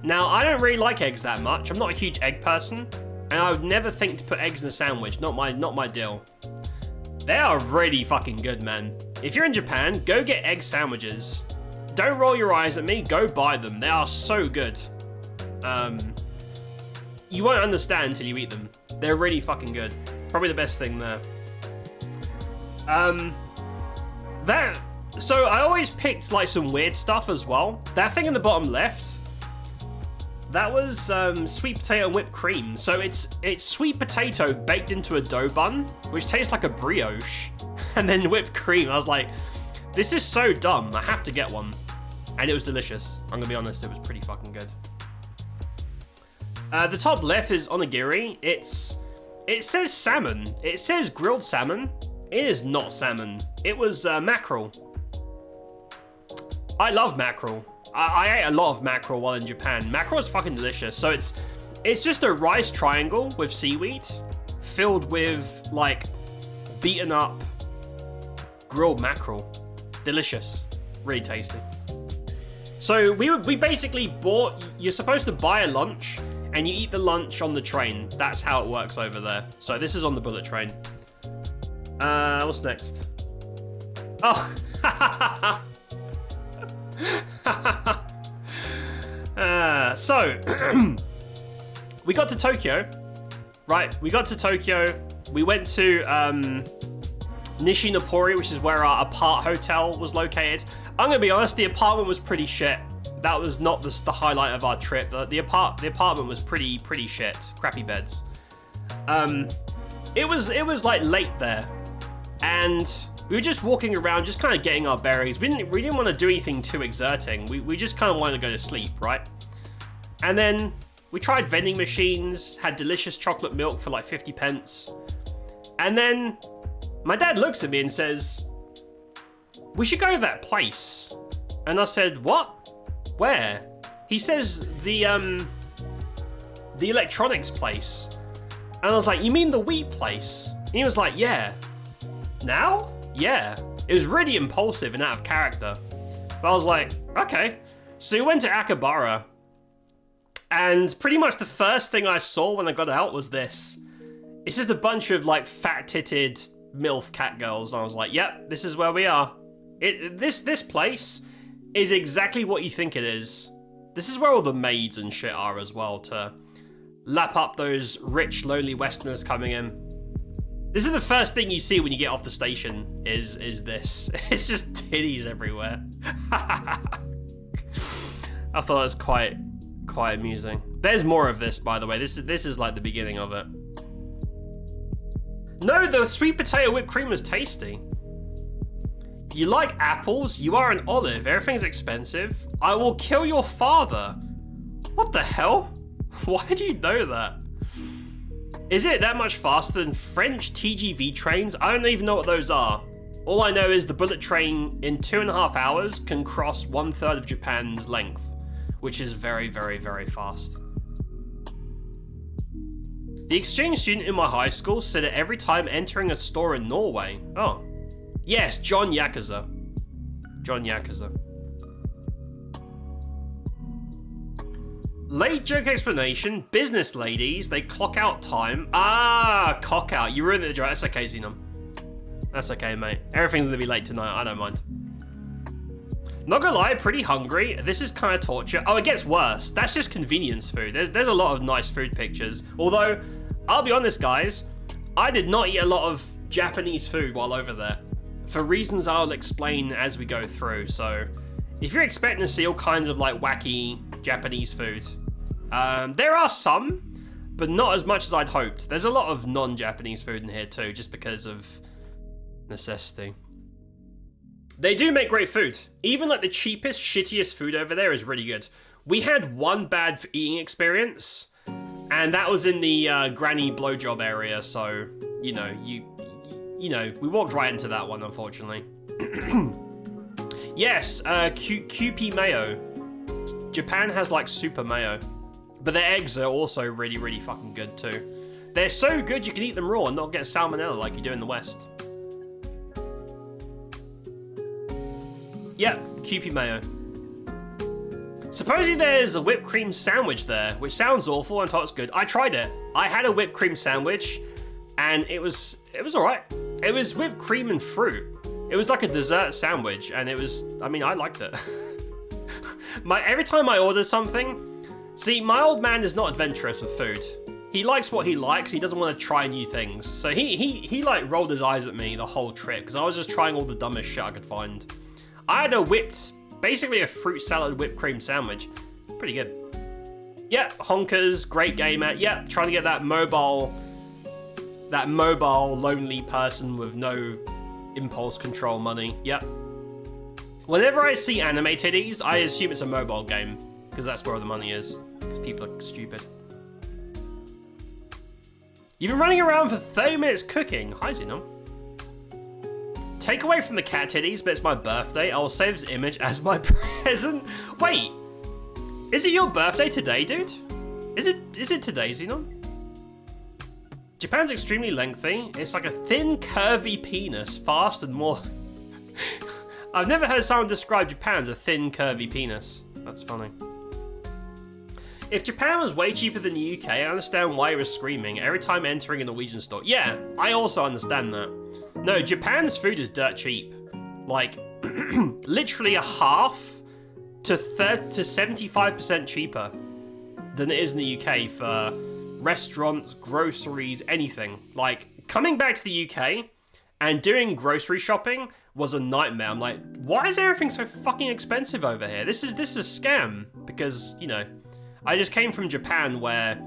Now, I don't really like eggs that much. I'm not a huge egg person, and I would never think to put eggs in a sandwich. Not my deal. They are really fucking good, man. If you're in Japan, go get egg sandwiches. Don't roll your eyes at me, go buy them. They are so good. You won't understand until you eat them. They're really fucking good. Probably the best thing there. So I always picked like some weird stuff as well. That thing in the bottom left, that was sweet potato and whipped cream. So it's sweet potato baked into a dough bun, which tastes like a brioche, and then whipped cream. I was like, this is so dumb. I have to get one. And it was delicious. I'm gonna be honest, it was pretty fucking good. The top left is onigiri. It says salmon. It says grilled salmon. It is not salmon. It was mackerel. I love mackerel. I ate a lot of mackerel while in Japan. Mackerel is fucking delicious. So it's just a rice triangle with seaweed filled with like beaten up grilled mackerel. Delicious. Really tasty. So we basically bought, you're supposed to buy a lunch and you eat the lunch on the train. That's how it works over there. So this is on the bullet train. What's next? Oh. So we got to Tokyo, right? We got to Tokyo. We went to Nishinopori, which is where our apart hotel was located. I'm gonna be honest, the apartment was pretty shit. That was not the highlight of our trip. The apartment was pretty shit. Crappy beds. It was like late there, and we were just walking around, just kind of getting our bearings. We didn't want to do anything too exerting. We just kind of wanted to go to sleep, right? And then we tried vending machines, had delicious chocolate milk for like 50 pence. And then my dad looks at me and says, "We should go to that place." And I said, "What? Where?" He says, the electronics place. And I was like, "You mean the Wii place?" And he was like, "Yeah." Now? Yeah. It was really impulsive and out of character. But I was like, okay. So we went to Akihabara. And pretty much the first thing I saw when I got out was this. It's just a bunch of like fat-titted MILF cat girls. And I was like, yep, this is where we are. This place is exactly what you think it is. This is where all the maids and shit are as well, to lap up those rich, lonely Westerners coming in. This is the first thing you see when you get off the station, is this. It's just titties everywhere. I thought it was quite amusing. There's more of this, by the way. This is like the beginning of it. No, the sweet potato whipped cream was tasty. You like apples? You are an olive. Everything's expensive. I will kill your father. What the hell? Why do you know that? Is it that much faster than French TGV trains? I don't even know what those are. All I know is the bullet train in 2.5 hours can cross 1/3 of Japan's length, which is very, very, very fast. The exchange student in my high school said it every time entering a store in Norway. Oh. Yes, John Yakuza. John Yakuza. Late joke explanation. Business ladies, they clock out time. Ah, cock out. You ruined the joke. That's okay, Xenon. That's okay, mate. Everything's gonna be late tonight. I don't mind. Not gonna lie, pretty hungry. This is kind of torture. Oh, it gets worse. That's just convenience food. There's a lot of nice food pictures. Although, I'll be honest, guys, I did not eat a lot of Japanese food while over there, for reasons I'll explain as we go through. So, if you're expecting to see all kinds of like wacky Japanese food, there are some, but not as much as I'd hoped. There's a lot of non-Japanese food in here too, just because of necessity. They do make great food. Even like the cheapest, shittiest food over there is really good. We had one bad eating experience, and that was in the granny blowjob area. So you know, we walked right into that one, unfortunately. Yes, QP mayo. Japan has like super mayo, but their eggs are also really, really fucking good too. They're so good you can eat them raw and not get salmonella like you do in the West. Yep, QP mayo. Supposedly there's a whipped cream sandwich there, which sounds awful and it's good. I tried it. I had a whipped cream sandwich, and it was alright. It was whipped cream and fruit. It was like a dessert sandwich, and I liked it. Every time I order something, see, my old man is not adventurous with food. He likes what he likes. He doesn't want to try new things. So he like rolled his eyes at me the whole trip because I was just trying all the dumbest shit I could find. I had basically a fruit salad whipped cream sandwich. Pretty good. Yep, Honkers, great game at. Yep, trying to get that mobile lonely person with no impulse control money. Yep. Whenever I see anime titties, I assume it's a mobile game, because that's where all the money is, because people are stupid. You've been running around for 30 minutes cooking. Hi, Xenon. Take away from the cat titties, but it's my birthday. I will save this image as my present. Wait, is it your birthday today, dude? Is it today, Xenon? Japan's extremely lengthy. It's like a thin, curvy penis, fast and more... I've never heard someone describe Japan as a thin, curvy penis. That's funny. If Japan was way cheaper than the UK, I understand why he was screaming every time entering a Norwegian store. Yeah, I also understand that. No, Japan's food is dirt cheap. Like, literally a half to 75% cheaper than it is in the UK for restaurants, groceries, anything. Like, coming back to the UK and doing grocery shopping was a nightmare. I'm like, why is everything so fucking expensive over here? This is a scam, because, you know, I just came from Japan where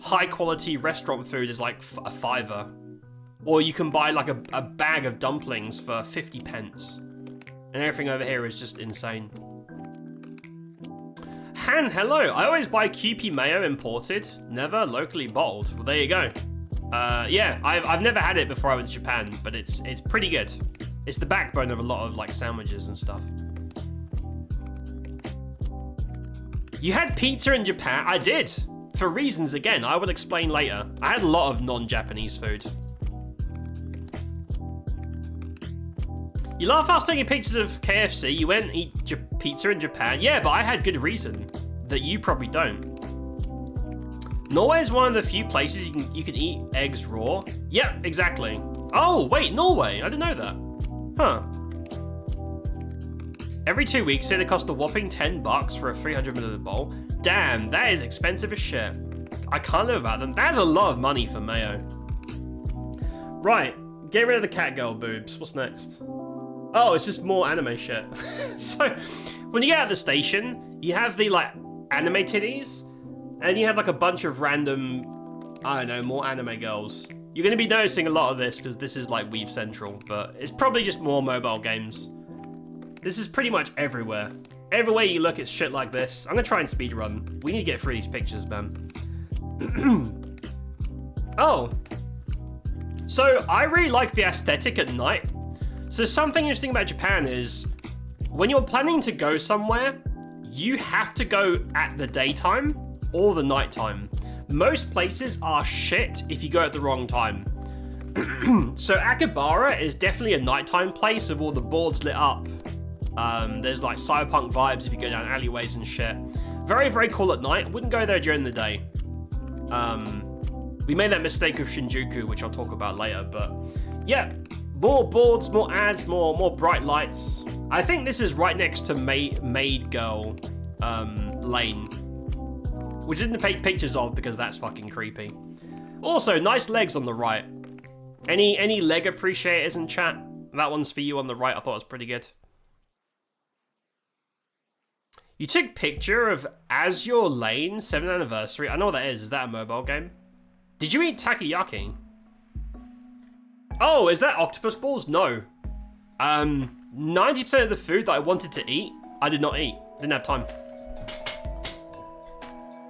high quality restaurant food is like a $5, or you can buy like a bag of dumplings for 50 pence, and everything over here is just insane. Han, hello. I always buy QP mayo imported, never locally bottled. Well, there you go. Yeah, I've never had it before I went to Japan, but it's pretty good. It's the backbone of a lot of like sandwiches and stuff. You had pizza in Japan? I did. For reasons, again, I will explain later. I had a lot of non-Japanese food. You laugh I was taking pictures of KFC. You went and eat pizza in Japan. Yeah, but I had good reason that you probably don't. Norway is one of the few places you can eat eggs raw. Yep, exactly. Oh, wait, Norway. I didn't know that. Huh. Every 2 weeks, it cost a whopping $10 for a 300ml bowl. Damn, that is expensive as shit. I can't live without them. That's a lot of money for mayo. Right, get rid of the cat girl boobs. What's next? Oh, it's just more anime shit. So, when you get out of the station, you have the, like, anime titties, and you have, like, a bunch of random, I don't know, more anime girls. You're going to be noticing a lot of this, because this is, like, Weeb Central, but it's probably just more mobile games. This is pretty much everywhere. Everywhere you look, it's shit like this. I'm going to try and speedrun. We need to get through these pictures, man. Oh. So, I really like the aesthetic at night. So something interesting about Japan is, when you're planning to go somewhere, you have to go at the daytime or the nighttime. Most places are shit if you go at the wrong time. So Akihabara is definitely a nighttime place with all the boards lit up. There's like cyberpunk vibes if you go down alleyways and shit. Very, very cool at night. Wouldn't go there during the day. We made that mistake with Shinjuku, which I'll talk about later, but yeah. More boards, more ads, more bright lights. I think this is right next to Maid Girl Lane, which I didn't take pictures of because that's fucking creepy. Also, nice legs on the right. Any leg appreciators in chat? That one's for you on the right. I thought it was pretty good. You took picture of Azure Lane 7th anniversary. I know what that is. Is that a mobile game? Did you eat takoyaki? Oh, is that octopus balls? No. 90% of the food that I wanted to eat, I did not eat. Didn't have time.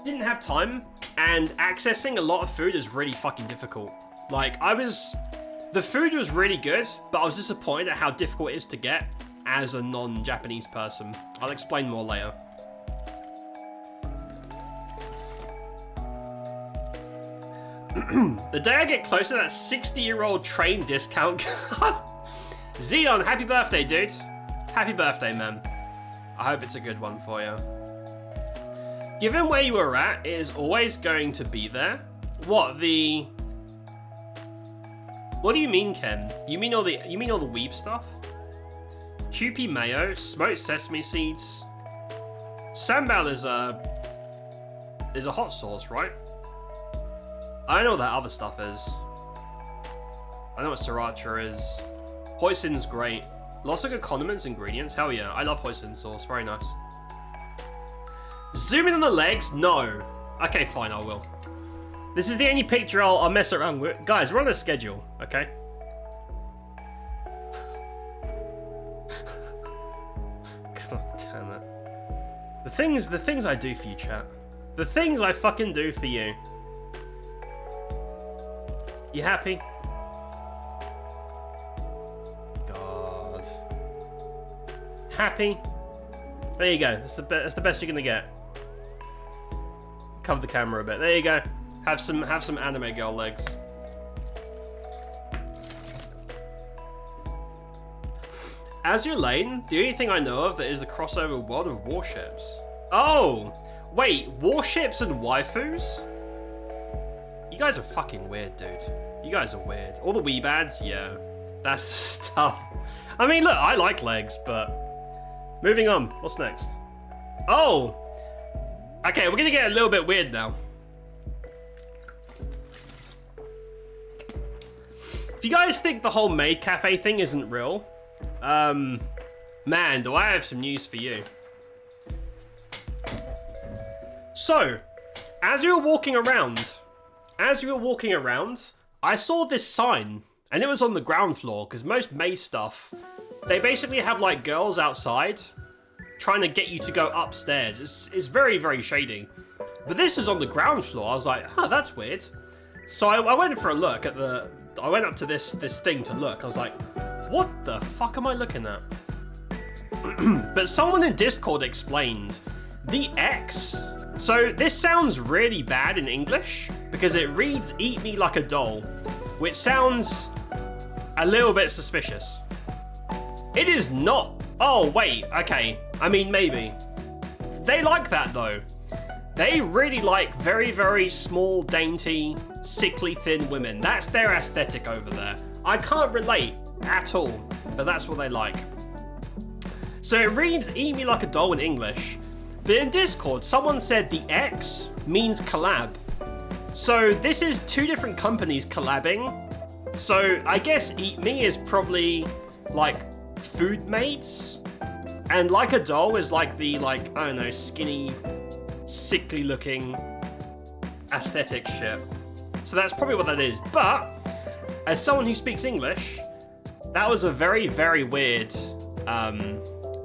Didn't have time, and accessing a lot of food is really fucking difficult. Like, the food was really good, but I was disappointed at how difficult it is to get as a non-Japanese person. I'll explain more later. The day I get closer to that 60-year-old train discount card. Xeon, happy birthday, dude. Happy birthday, man. I hope it's a good one for you. Given where you were at, it is always going to be there. What do you mean, Ken? You mean all the weeb stuff? Kewpie mayo, smoked sesame seeds. Sambal is a hot sauce, right? I don't know what that other stuff is. I know what sriracha is. Hoisin's great. Lots of good condiments, ingredients. Hell yeah, I love hoisin sauce. Very nice. Zoom in on the legs? No. Okay, fine, I will. This is the only picture I'll mess around with. Guys, we're on a schedule, okay? God damn it. The things I do for you, chat. The things I fucking do for you. You happy? God. Happy? There you go. That's the best you're gonna get. Cover the camera a bit. There you go. Have some anime girl legs. Azure Lane, the only thing I know of that is a crossover world of warships. Oh! Wait, warships and waifus? You guys are fucking weird, dude. You guys are weird. All the weeb ads, yeah. That's the stuff. I mean, look, I like legs, but... Moving on. What's next? Oh! Okay, we're gonna get a little bit weird now. If you guys think the whole maid cafe thing isn't real, man, do I have some news for you. So, as we were walking around, I saw this sign, and it was on the ground floor, because most maid stuff, they basically have like girls outside trying to get you to go upstairs. It's very, very shady. But this is on the ground floor. I was like, huh, that's weird. So I went for a look at I went up to this thing to look. I was like, what the fuck am I looking at? But someone in Discord explained the X. So this sounds really bad in English because it reads "eat me like a doll," which sounds a little bit suspicious. It is not. Oh, wait, okay. I mean, maybe. They like that, though. They really like very, very small, dainty, sickly thin women. That's their aesthetic over there. I can't relate at all, but that's what they like. So it reads Eat Me Like a Doll in English, but in Discord, someone said the X means collab. So this is two different companies collabing. So I guess Eat Me is probably like food mates, and Like a Doll is like the, like, I don't know, skinny, sickly looking aesthetic shit. So that's probably what that is. But as someone who speaks English, that was a very, very weird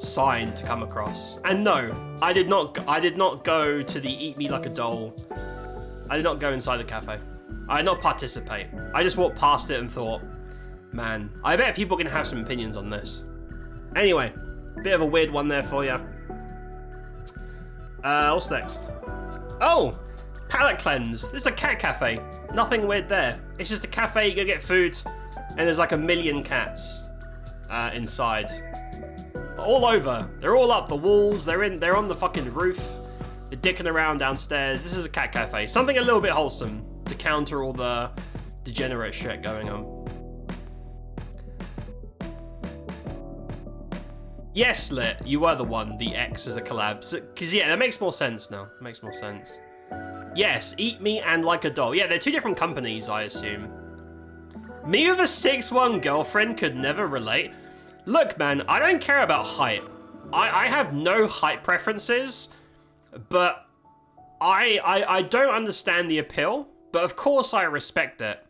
sign to come across. And no, I did not go to the Eat Me Like a Doll. I did not go inside the cafe. I did not participate. I just walked past it and thought, man, I bet people are gonna have some opinions on this. Anyway, bit of a weird one there for you. What's next? Oh, palate cleanse. This is a cat cafe. Nothing weird there. It's just a cafe, you go get food, and there's like a million cats inside. All over. They're all up the walls. They're on the fucking roof. They're dicking around downstairs. This is a cat cafe. Something a little bit wholesome to counter all the degenerate shit going on. Yes, Lit, you were the one. The X is a collab. Because, yeah, that makes more sense now. It makes more sense. Yes, Eat Me and Like a Doll. Yeah, they're two different companies, I assume. Me with a 6'1" girlfriend could never relate. Look, man, I don't care about height. I have no height preferences, but I don't understand the appeal. But of course I respect it.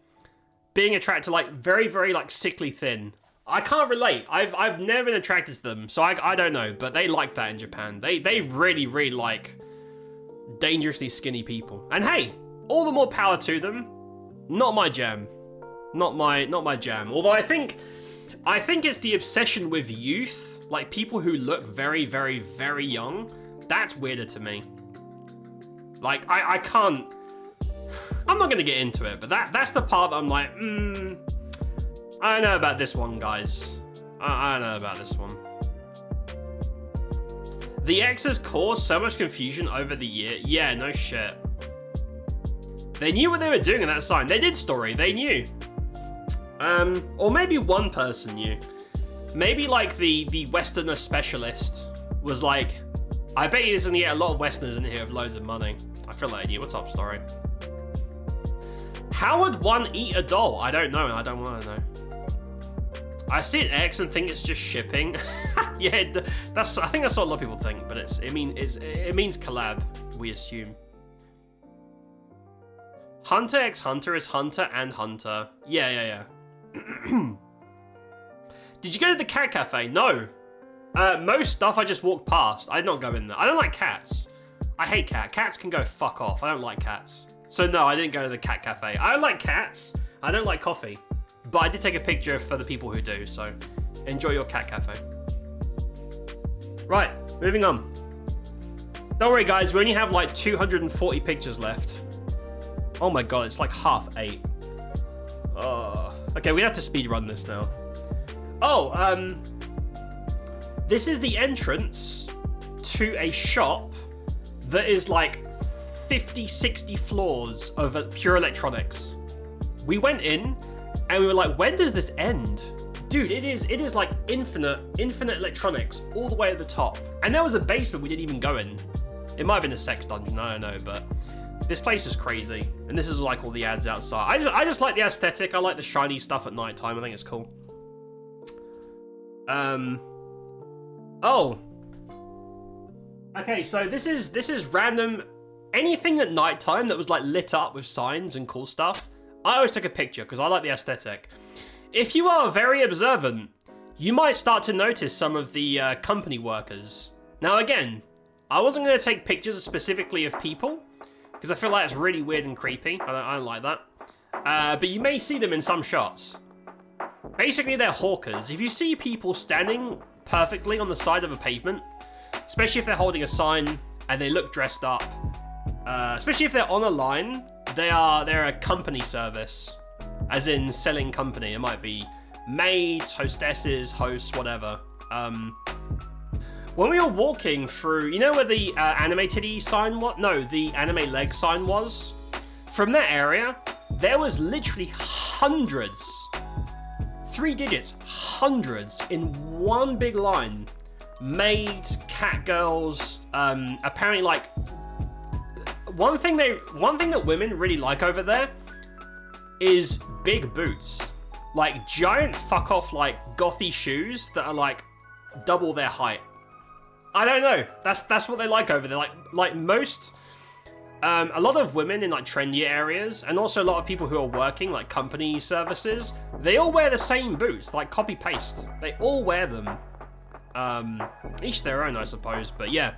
Being attracted to, like, very, very, like, sickly thin. I can't relate. I've never been attracted to them, so I don't know. But they like that in Japan. They really, really like dangerously skinny people. And hey, all the more power to them. Not my jam. Not my jam. Although I think it's the obsession with youth, like people who look very, very, very young. That's weirder to me. Like I can't. I'm not gonna get into it, but that's the part that I'm like, I don't know about this one, guys. I don't know about this one. The X has caused so much confusion over the year. Yeah, no shit. They knew what they were doing in that sign. They did story. They knew. Or maybe one person knew. Maybe like the Westerner specialist was like, I bet he doesn't get a lot of Westerners in here with loads of money. I feel like I knew. What's up, story? How would one eat a doll? I don't know, and I don't want to know. I see an X and think it's just shipping. Yeah, I think that's what a lot of people think, but it means collab, we assume. Hunter x Hunter is Hunter and Hunter. Yeah. Did you go to the cat cafe? No. Most stuff I just walked past. I did not go in there. I don't like cats. I hate cats. Cats can go fuck off. I don't like cats. So no, I didn't go to the cat cafe. I don't like cats. I don't like coffee. But I did take a picture for the people who do, so enjoy your cat cafe. Right, moving on. Don't worry, guys, we only have like 240 pictures left. Oh my god, it's like 8:30. Oh. Okay, we have to speed run this now. Oh, this is the entrance to a shop that is like 50, 60 floors of pure electronics. We went in, and we were like, when does this end? Dude, it is like infinite electronics all the way at the top. And there was a basement we didn't even go in. It might have been a sex dungeon, I don't know, but this place is crazy. And this is like all the ads outside. I just like the aesthetic. I like the shiny stuff at nighttime. I think it's cool. Oh. Okay, so this is random. Anything at nighttime that was like lit up with signs and cool stuff, I always took a picture because I like the aesthetic. If you are very observant, you might start to notice some of the company workers. Now again, I wasn't going to take pictures specifically of people because I feel like it's really weird and creepy. I don't like that. But you may see them in some shots. Basically, they're hawkers. If you see people standing perfectly on the side of a pavement, especially if they're holding a sign and they look dressed up, especially if they're on a line, they're a company service, as in selling company. It might be maids, hostesses, hosts, whatever. When we were walking through, you know where the anime titty sign was? No, the anime leg sign was? From that area, there was literally hundreds, 3 digits, hundreds in one big line maids, cat girls. Apparently, like one thing that women really like over there is big boots, like giant fuck off like gothy shoes that are like double their height. I don't know. That's what they like over there. Like most. A lot of women in like trendy areas, and also a lot of people who are working like company services, they all wear the same boots, like copy paste. They all wear them. Each their own, I suppose, but yeah.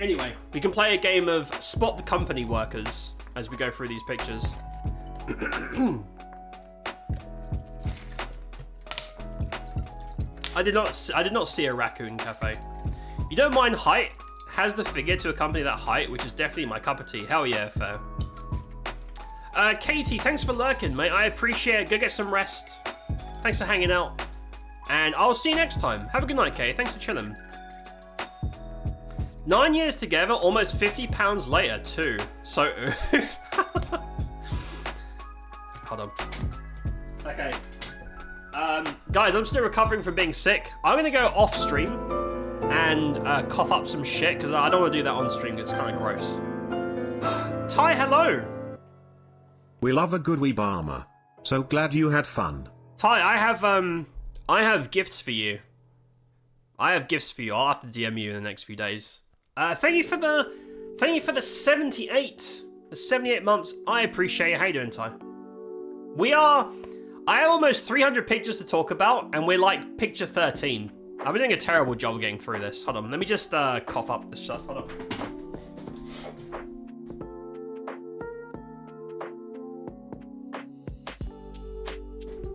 Anyway, we can play a game of spot the company workers as we go through these pictures. I did not see a raccoon cafe. You don't mind height? Has the figure to accompany that height, which is definitely my cup of tea. Hell yeah, fair. Katie, thanks for lurking, mate. I appreciate it. Go get some rest. Thanks for hanging out. And I'll see you next time. Have a good night, Katie. Thanks for chilling. 9 years together, almost 50 pounds later, too. So, hold on. Okay. Guys, I'm still recovering from being sick. I'm gonna go off stream and cough up some shit, because I don't want to do that on stream. It's kind of gross. Ty, hello. We love a good Weebama. So glad you had fun. Ty, I have gifts for you. I'll have to DM you in the next few days. Thank you for the 78 months. I appreciate it. How you doing, Ty? I have almost 300 pictures to talk about, and we're like picture 13. I've been doing a terrible job getting through this. Hold on, let me just cough up this stuff. Hold on.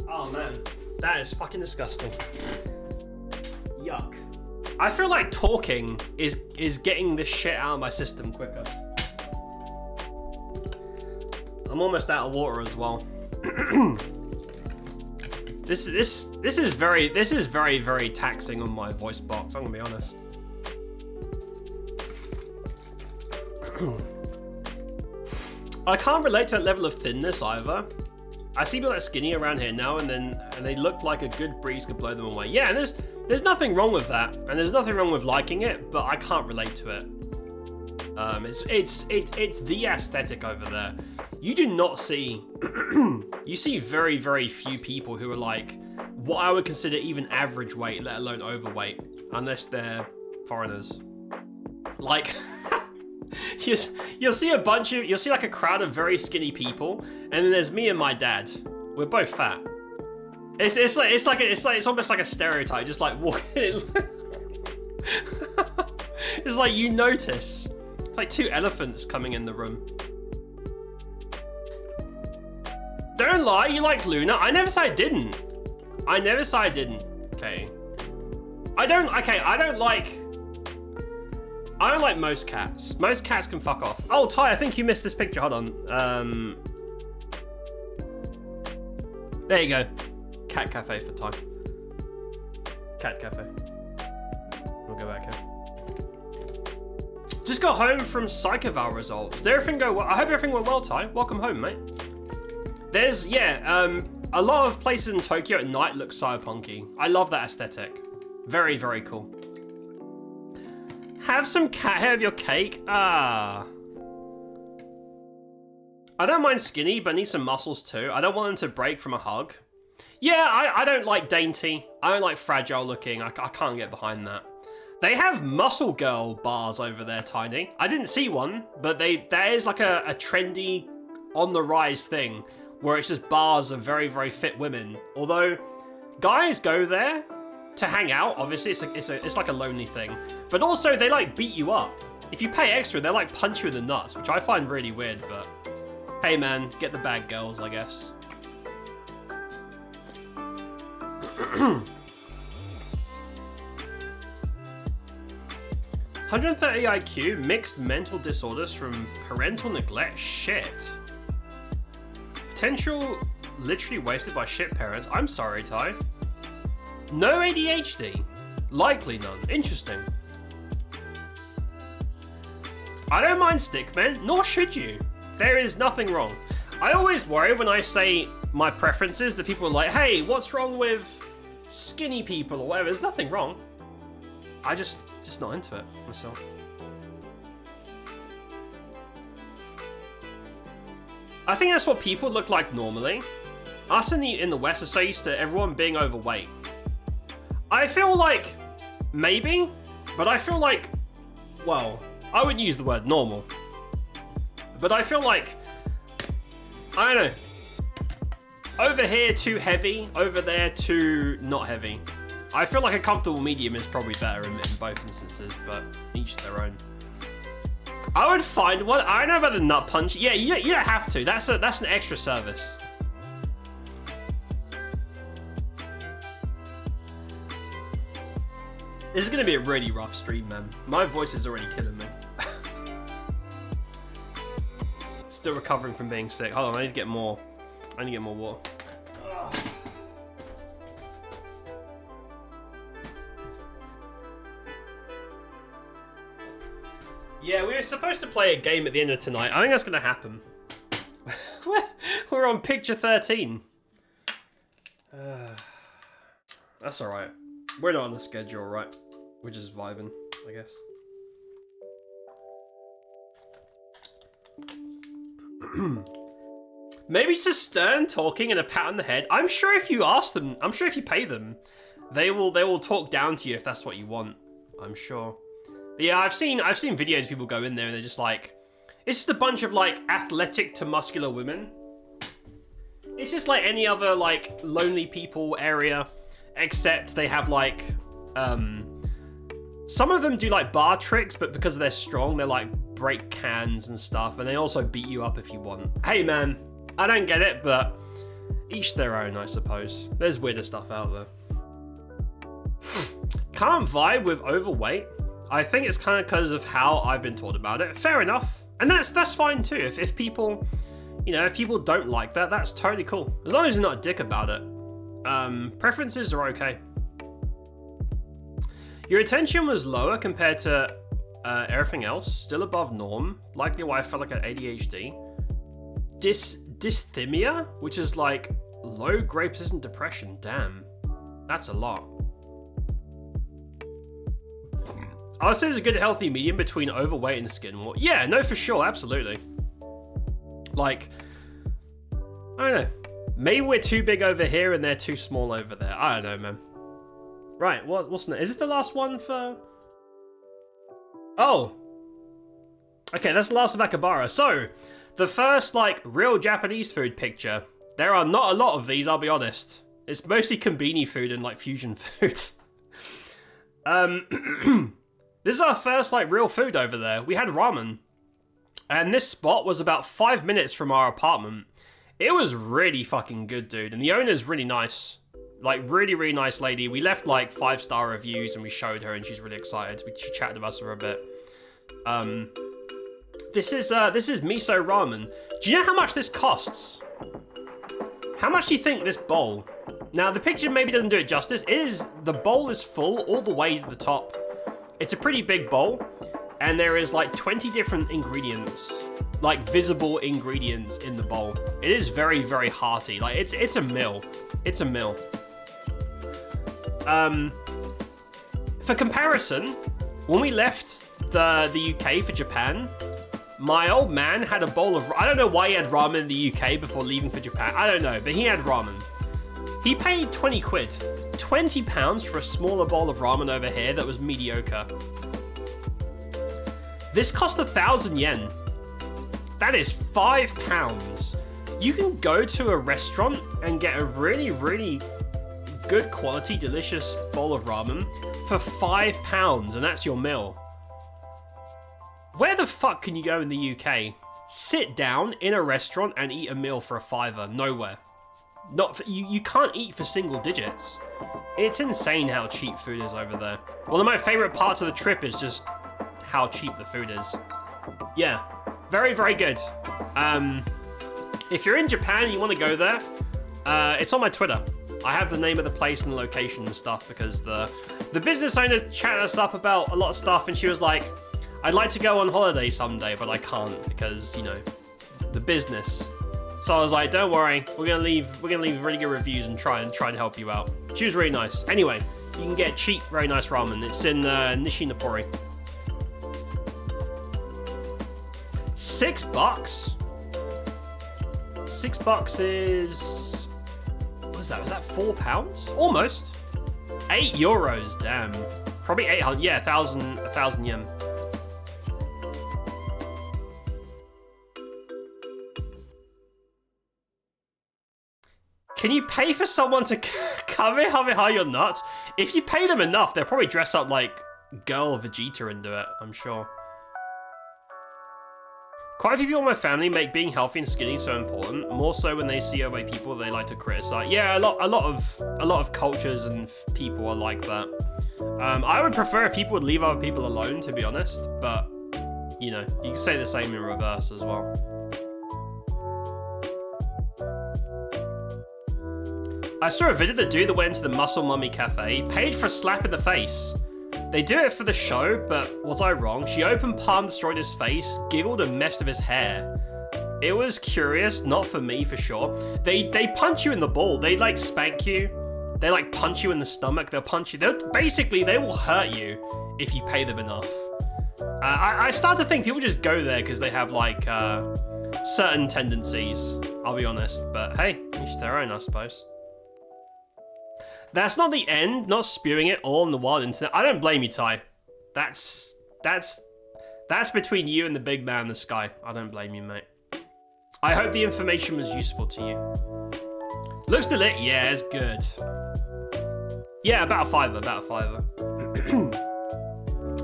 Oh man, that is fucking disgusting. Yuck. I feel like talking is getting this shit out of my system quicker. I'm almost out of water as well. This is very, very taxing on my voice box, I'm gonna be honest. I can't relate to that level of thinness either. I see people that are skinny around here now and they look like a good breeze could blow them away. Yeah, and there's nothing wrong with that, and there's nothing wrong with liking it, but I can't relate to it. It's the aesthetic over there. You do not see, you see very, very few people who are like what I would consider even average weight, let alone overweight, unless they're foreigners. Like, you'll see like a crowd of very skinny people, and then there's me and my dad. We're both fat. It's almost like a stereotype, just like walking. It's like you notice. It's like two elephants coming in the room. Don't lie, you like Luna. I never said I didn't. Okay. I don't like most cats. Most cats can fuck off. Oh, Ty, I think you missed this picture. Hold on. There you go. Cat cafe for Ty. Cat cafe. We'll go back here. Just got home from Psychoval results. Did everything go well? I hope everything went well, Ty. Welcome home, mate. There's, a lot of places in Tokyo at night look cyberpunky. I love that aesthetic. Very, very cool. Have some cat hair of your cake. I don't mind skinny, but need some muscles too. I don't want them to break from a hug. Yeah, I don't like dainty. I don't like fragile looking. I can't get behind that. They have muscle girl bars over there, Tiny. I didn't see one, but there is like a trendy on the rise thing where it's just bars of very, very fit women. Although guys go there to hang out. Obviously, it's like a lonely thing, but also they like beat you up. If you pay extra, they like punch you in the nuts, which I find really weird. But hey, man, get the bag, girls, I guess. 130 IQ, mixed mental disorders from parental neglect. Shit. Potential literally wasted by shit parents. I'm sorry, Ty. No ADHD. Likely none. Interesting. I don't mind stickmen, nor should you. There is nothing wrong. I always worry when I say my preferences that people are like, hey, what's wrong with skinny people or whatever? There's nothing wrong. I just not into it myself. I think that's what people look like normally. Us in the West are so used to everyone being overweight. I feel like, maybe, but I feel like, well, I wouldn't use the word normal. But I feel like, I don't know. Over here, too heavy. Over there, too not heavy. I feel like a comfortable medium is probably better in both instances, but each their own. I would find one. I don't know about the nut punch. Yeah, you don't have to. That's an extra service. This is gonna be a really rough stream, man. My voice is already killing me. Still recovering from being sick. Hold on, I need to get more. I need to get more water. Ugh. Yeah, we were supposed to play a game at the end of tonight. I think that's gonna happen. We're on picture 13. That's alright. We're not on the schedule, right? We're just vibing, I guess. Maybe it's just stern talking and a pat on the head. I'm sure if you ask them, I'm sure if you pay them, they will talk down to you if that's what you want. I'm sure. But yeah, I've seen videos of people go in there and they're just like, it's just a bunch of like athletic to muscular women. It's just like any other like lonely people area, except they have like, some of them do like bar tricks, but because they're strong, they like break cans and stuff, and they also beat you up if you want. Hey man, I don't get it, but each their own, I suppose. There's weirder stuff out there. Can't vibe with overweight. I think it's kind of because of how I've been taught about it. Fair enough. And that's fine too. If people, you know, if people don't like that, that's totally cool. As long as you're not a dick about it. Preferences are okay. Your attention was lower compared to everything else. Still above norm. Likely why I felt like I had ADHD. Dysthymia, which is like low grade persistent depression. Damn. That's a lot. I would say there's a good healthy medium between overweight and skin wart. Yeah, no, for sure, absolutely. Like, I don't know. Maybe we're too big over here and they're too small over there. I don't know, man. Right, what's next? Is it the last one for... Oh. Okay, that's the last of Akihabara. So, the first, like, real Japanese food picture. There are not a lot of these, I'll be honest. It's mostly konbini food and, like, fusion food. This is our first, like, real food over there. We had ramen. And this spot was about 5 minutes from our apartment. It was really fucking good, dude. And the owner's really nice. Like, really, really nice lady. We left, like, 5-star reviews and we showed her and she's really excited. She chatted with us for a bit. This is miso ramen. Do you know how much this costs? How much do you think this bowl? Now, the picture maybe doesn't do it justice. The bowl is full all the way to the top. It's a pretty big bowl, and there is like 20 different ingredients, like visible ingredients in the bowl. It is very, very hearty. Like it's a meal. It's a meal. For comparison, when we left the UK for Japan, my old man had a bowl of, I don't know why he had ramen in the UK before leaving for Japan. I don't know, but he had ramen. He paid 20 quid. £20 for a smaller bowl of ramen over here that was mediocre. This cost 1,000 yen. That is £5. You can go to a restaurant and get a really, really good quality, delicious bowl of ramen for £5, and that's your meal. Where the fuck can you go in the UK? Sit down in a restaurant and eat a meal for a £5? Nowhere. Not for, you can't eat for single digits. It's insane how cheap food is over there. One of my favorite parts of the trip is just how cheap the food is. Yeah, very, very good. If you're in Japan and you want to go there, it's on my Twitter. I have the name of the place and the location and stuff because the business owner chatted us up about a lot of stuff and she was like, I'd like to go on holiday someday, but I can't because, you know, the business. So I was like, don't worry, we're gonna leave really good reviews and try and help you out. She was really nice. Anyway, You can get cheap, very nice ramen. It's in Nishinapori. $6? $6 is... What is that? Is that £4? Almost. €8, damn. Probably 800, yeah, 1,000 yen. Can you pay for someone to Kamehameha your nuts? If you pay them enough, they'll probably dress up like Girl Vegeta and do it, I'm sure. Quite a few people in my family make being healthy and skinny so important, more so when they see overweight people they like to criticize. Yeah, a lot of cultures and people are like that. I would prefer if people would leave other people alone, to be honest, but you know, you can say the same in reverse as well. I saw a video of the dude that went into the Muscle Mummy Cafe, paid for a slap in the face. They do it for the show, but was I wrong? She open palm destroyed his face, giggled and messed with his hair. It was curious, not for me for sure. They punch you in the ball, they like spank you. They like punch you in the stomach, they'll punch you. Basically, they will hurt you if you pay them enough. I start to think people just go there because they have like certain tendencies, I'll be honest. But hey, each their own, I suppose. That's not the end, not spewing it all on the wild internet. I don't blame you, Ty. That's between you and the big man in the sky. I don't blame you, mate. I hope the information was useful to you. Looks lit, yeah, it's good. Yeah, about a fiver.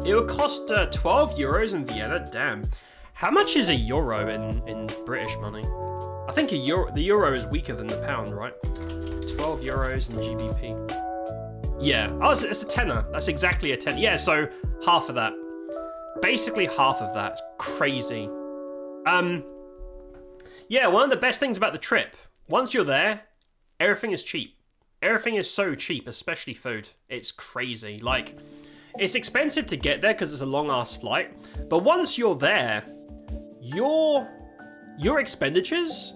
It would cost €12 in Vienna, damn. How much is a euro in British money? I think the euro is weaker than the pound, right? €12 in GBP. Yeah, oh, it's a tenner. That's exactly a tenner. Yeah, so half of that. Basically half of that. Crazy. Yeah, one of the best things about the trip, once you're there, everything is cheap. Everything is so cheap, especially food. It's crazy. Like, it's expensive to get there because it's a long-ass flight, but once you're there, your expenditures,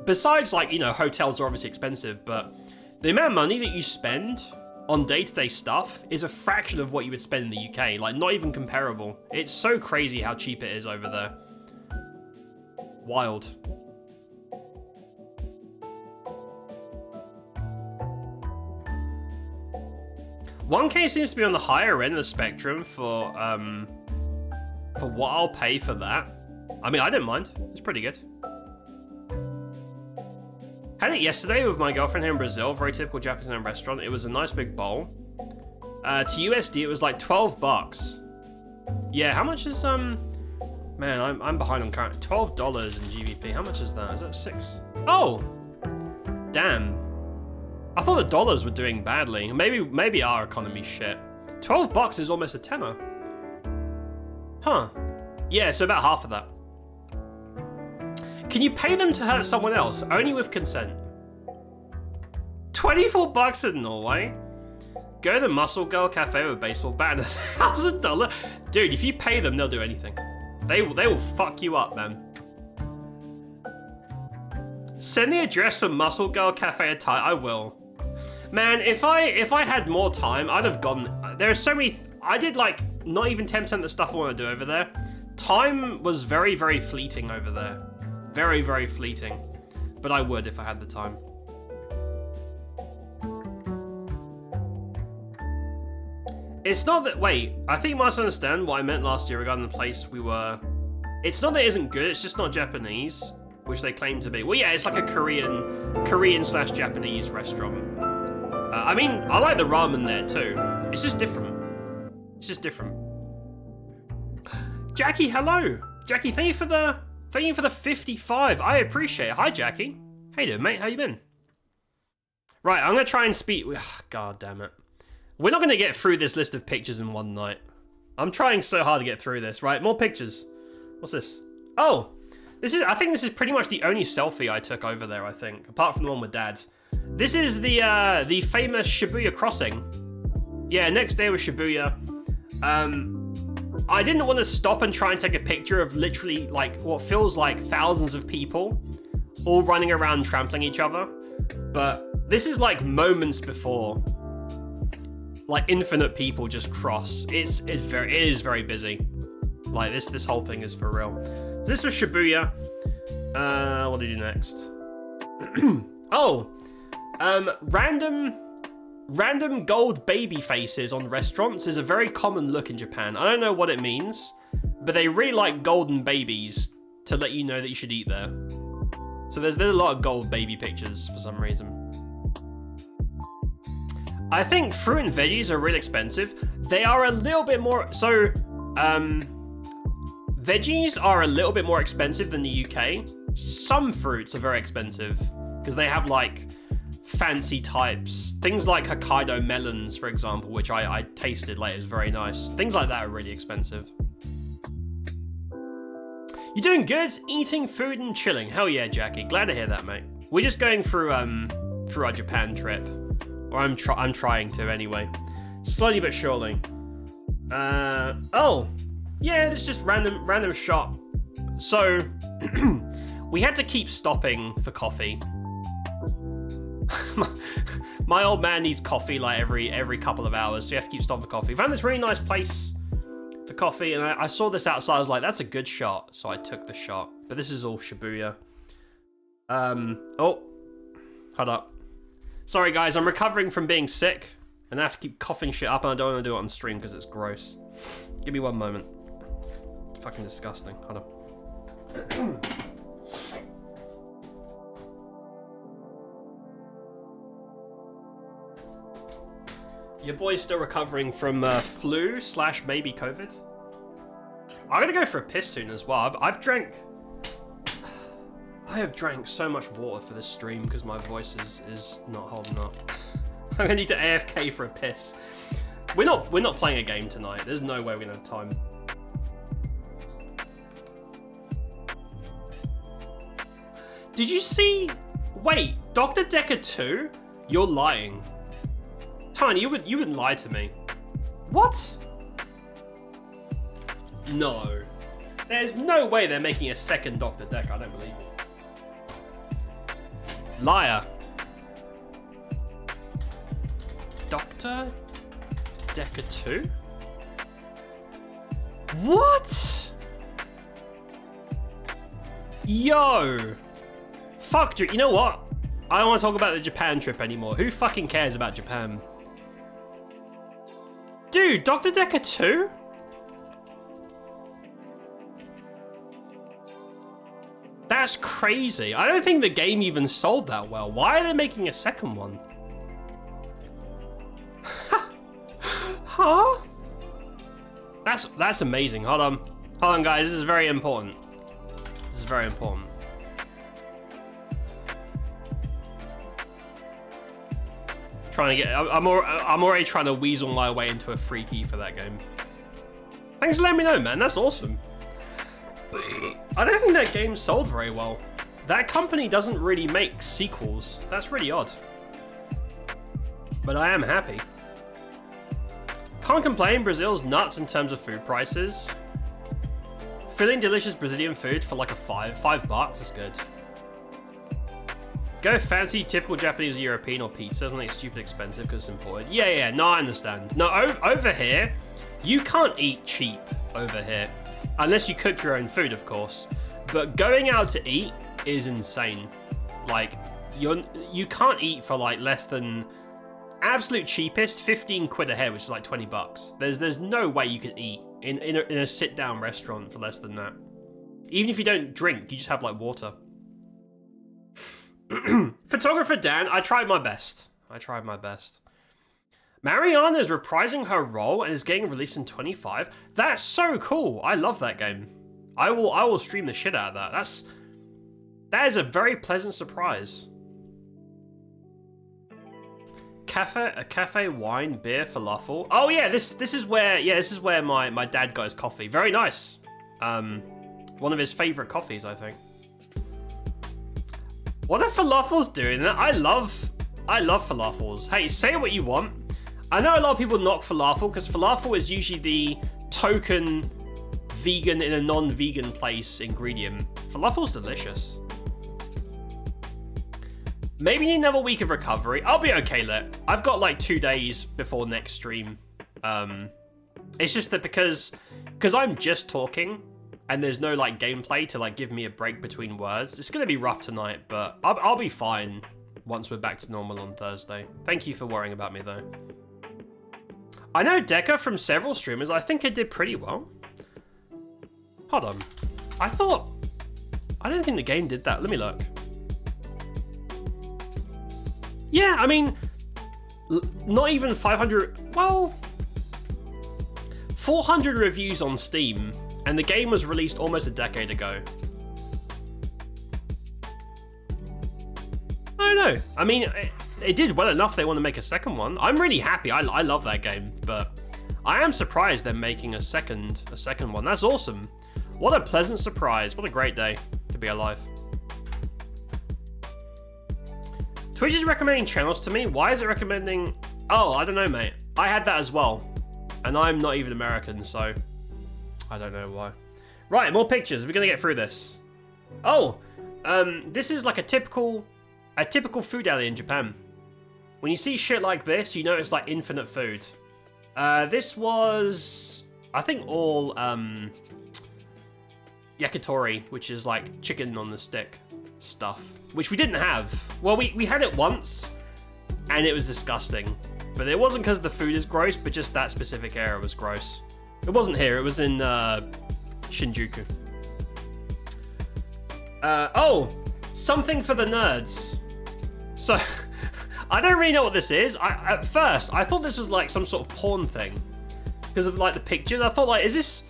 besides, like, you know, hotels are obviously expensive, but the amount of money that you spend on day-to-day stuff is a fraction of what you would spend in the UK. Like, not even comparable. It's so crazy how cheap it is over there. Wild. $1K seems to be on the higher end of the spectrum for what I'll pay for that. I mean, I didn't mind. It's pretty good. Had it yesterday with my girlfriend here in Brazil, very typical Japanese restaurant. It was a nice big bowl. To USD, it was like $12. Yeah, how much is, man, I'm behind on current. $12 in GBP. How much is that? Is that 6? Oh! Damn. I thought the dollars were doing badly. Maybe our economy's shit. $12 is almost a tenner. Huh. Yeah, so about half of that. Can you pay them to hurt someone else? Only with consent. $24 in Norway? Go to the Muscle Girl Cafe with a baseball bat and $1,000. Dude, if you pay them, they'll do anything. They will fuck you up, man. Send the address for Muscle Girl Cafe at Thai. I will. Man, if I had more time, I'd have gone. There are so many. I did like not even 10% of the stuff I want to do over there. Time was very, very fleeting over there. Very, very fleeting. But I would if I had the time. It's not that. Wait, I think you must understand what I meant last year regarding the place we were. It's not that it isn't good. It's just not Japanese, which they claim to be. Well, yeah, it's like a Korean/Japanese restaurant. I mean, I like the ramen there too. It's just different. It's just different. Jackie, hello. Jackie, thank you for the 55. I appreciate it. Hi, Jackie. How you doing, mate? How you been? Right, I'm gonna try and speak. God damn it. We're not gonna get through this list of pictures in one night. I'm trying so hard to get through this. Right, more pictures. What's this? Oh, I think this is pretty much the only selfie I took over there, I think, apart from the one with Dad. This is the famous Shibuya crossing. Yeah, next day was Shibuya. I didn't want to stop and try and take a picture of literally like what feels like thousands of people all running around trampling each other. But this is like moments before like infinite people just cross. It is very busy. Like this whole thing is for real. This was Shibuya. What do we do next? Oh, random gold baby faces on restaurants is a very common look in Japan. I don't know what it means, but they really like golden babies to let you know that you should eat there. So there's a lot of gold baby pictures for some reason. I think fruit and veggies are really expensive. They are a little bit more, so, veggies are a little bit more expensive than the UK. Some fruits are very expensive because they have like fancy types. Things like Hokkaido melons, for example, which I tasted later, is very nice. Things like that are really expensive. You doing good? Eating food and chilling. Hell yeah, Jackie. Glad to hear that, mate. We're just going through our Japan trip. Or I'm trying to anyway. Slowly but surely. Oh. Yeah, this is just random shop. So, we had to keep stopping for coffee. My old man needs coffee like every couple of hours, so you have to keep stopping for coffee. Found this really nice place for coffee, and I saw this outside. I was like, that's a good shot, so I took the shot. But this is all Shibuya. Oh, hold up. Sorry guys, I'm recovering from being sick, and I have to keep coughing shit up, and I don't want to do it on stream because it's gross. Give me one moment. It's fucking disgusting. Hold up. Your boy's still recovering from flu / maybe COVID. I'm gonna go for a piss soon as well. I have drank so much water for this stream because my voice is not holding up. I'm gonna need to AFK for a piss. We're not playing a game tonight. There's no way we're gonna have time. Did you see? Wait, Dr. Decker 2? You're lying. Tiny, you wouldn't lie to me. What? No. There's no way they're making a second Dr. Decker. I don't believe it. Liar. Dr. Decker 2? What? Yo. Fuck, you know what? I don't want to talk about the Japan trip anymore. Who fucking cares about Japan? Dude, Dr. Decker 2? That's crazy. I don't think the game even sold that well. Why are they making a second one? Huh? That's amazing. Hold on guys, this is very important. This is very important. Trying to get, I'm already trying to weasel my way into a free key for that game. Thanks for letting me know, man. That's awesome. I don't think that game sold very well. That company doesn't really make sequels. That's really odd. But I am happy. Can't complain, Brazil's nuts in terms of food prices. Filling delicious Brazilian food for like a $5 bucks is good. Go fancy typical Japanese or European or pizza, something stupid expensive because it's imported. Yeah, no, I understand. No, over here, you can't eat cheap over here. Unless you cook your own food, of course. But going out to eat is insane. Like, you can't eat for like less than absolute cheapest 15 quid a head, which is like 20 bucks. There's no way you can eat in a sit-down restaurant for less than that. Even if you don't drink, you just have like water. Photographer Dan, I tried my best. Mariana is reprising her role and is getting released in 25. That's so cool. I love that game. I will stream the shit out of that. That is a very pleasant surprise. Cafe, wine, beer, falafel. Oh yeah, this is where my dad got his coffee. Very nice. One of his favorite coffees, I think. What are falafels doing? I love falafels. Hey, say what you want. I know a lot of people knock falafel because falafel is usually the token vegan in a non-vegan place ingredient. Falafel's delicious. Maybe need another week of recovery. I'll be okay, Lit. I've got like 2 days before next stream. It's just that because I'm just talking and there's no like gameplay to like give me a break between words, it's gonna be rough tonight, but I'll be fine once we're back to normal on Thursday. Thank you for worrying about me though. I know Deca from several streamers. I think it did pretty well. Hold on. I don't think the game did that. Let me look. Yeah, I mean, not even 500, well, 400 reviews on Steam, and the game was released almost a decade ago. I don't know. I mean, it did well enough they want to make a second one. I'm really happy. I love that game, but I am surprised they're making a second one. That's awesome. What a pleasant surprise. What a great day to be alive. Twitch is recommending channels to me. Why is it recommending... Oh, I don't know, mate. I had that as well. And I'm not even American, so... I don't know why. Right, more pictures. We're going to get through this. Oh, this is like a typical food alley in Japan. When you see shit like this, you know it's like infinite food. This was... I think all... yakitori, which is like chicken on the stick stuff, which we didn't have. Well, we had it once, and it was disgusting. But it wasn't because the food is gross, but just that specific area was gross. It wasn't here, it was in Shinjuku. Oh, something for the nerds. So, I don't really know what this is. At first, I thought this was like some sort of porn thing. Because of like the pictures, I thought like, is this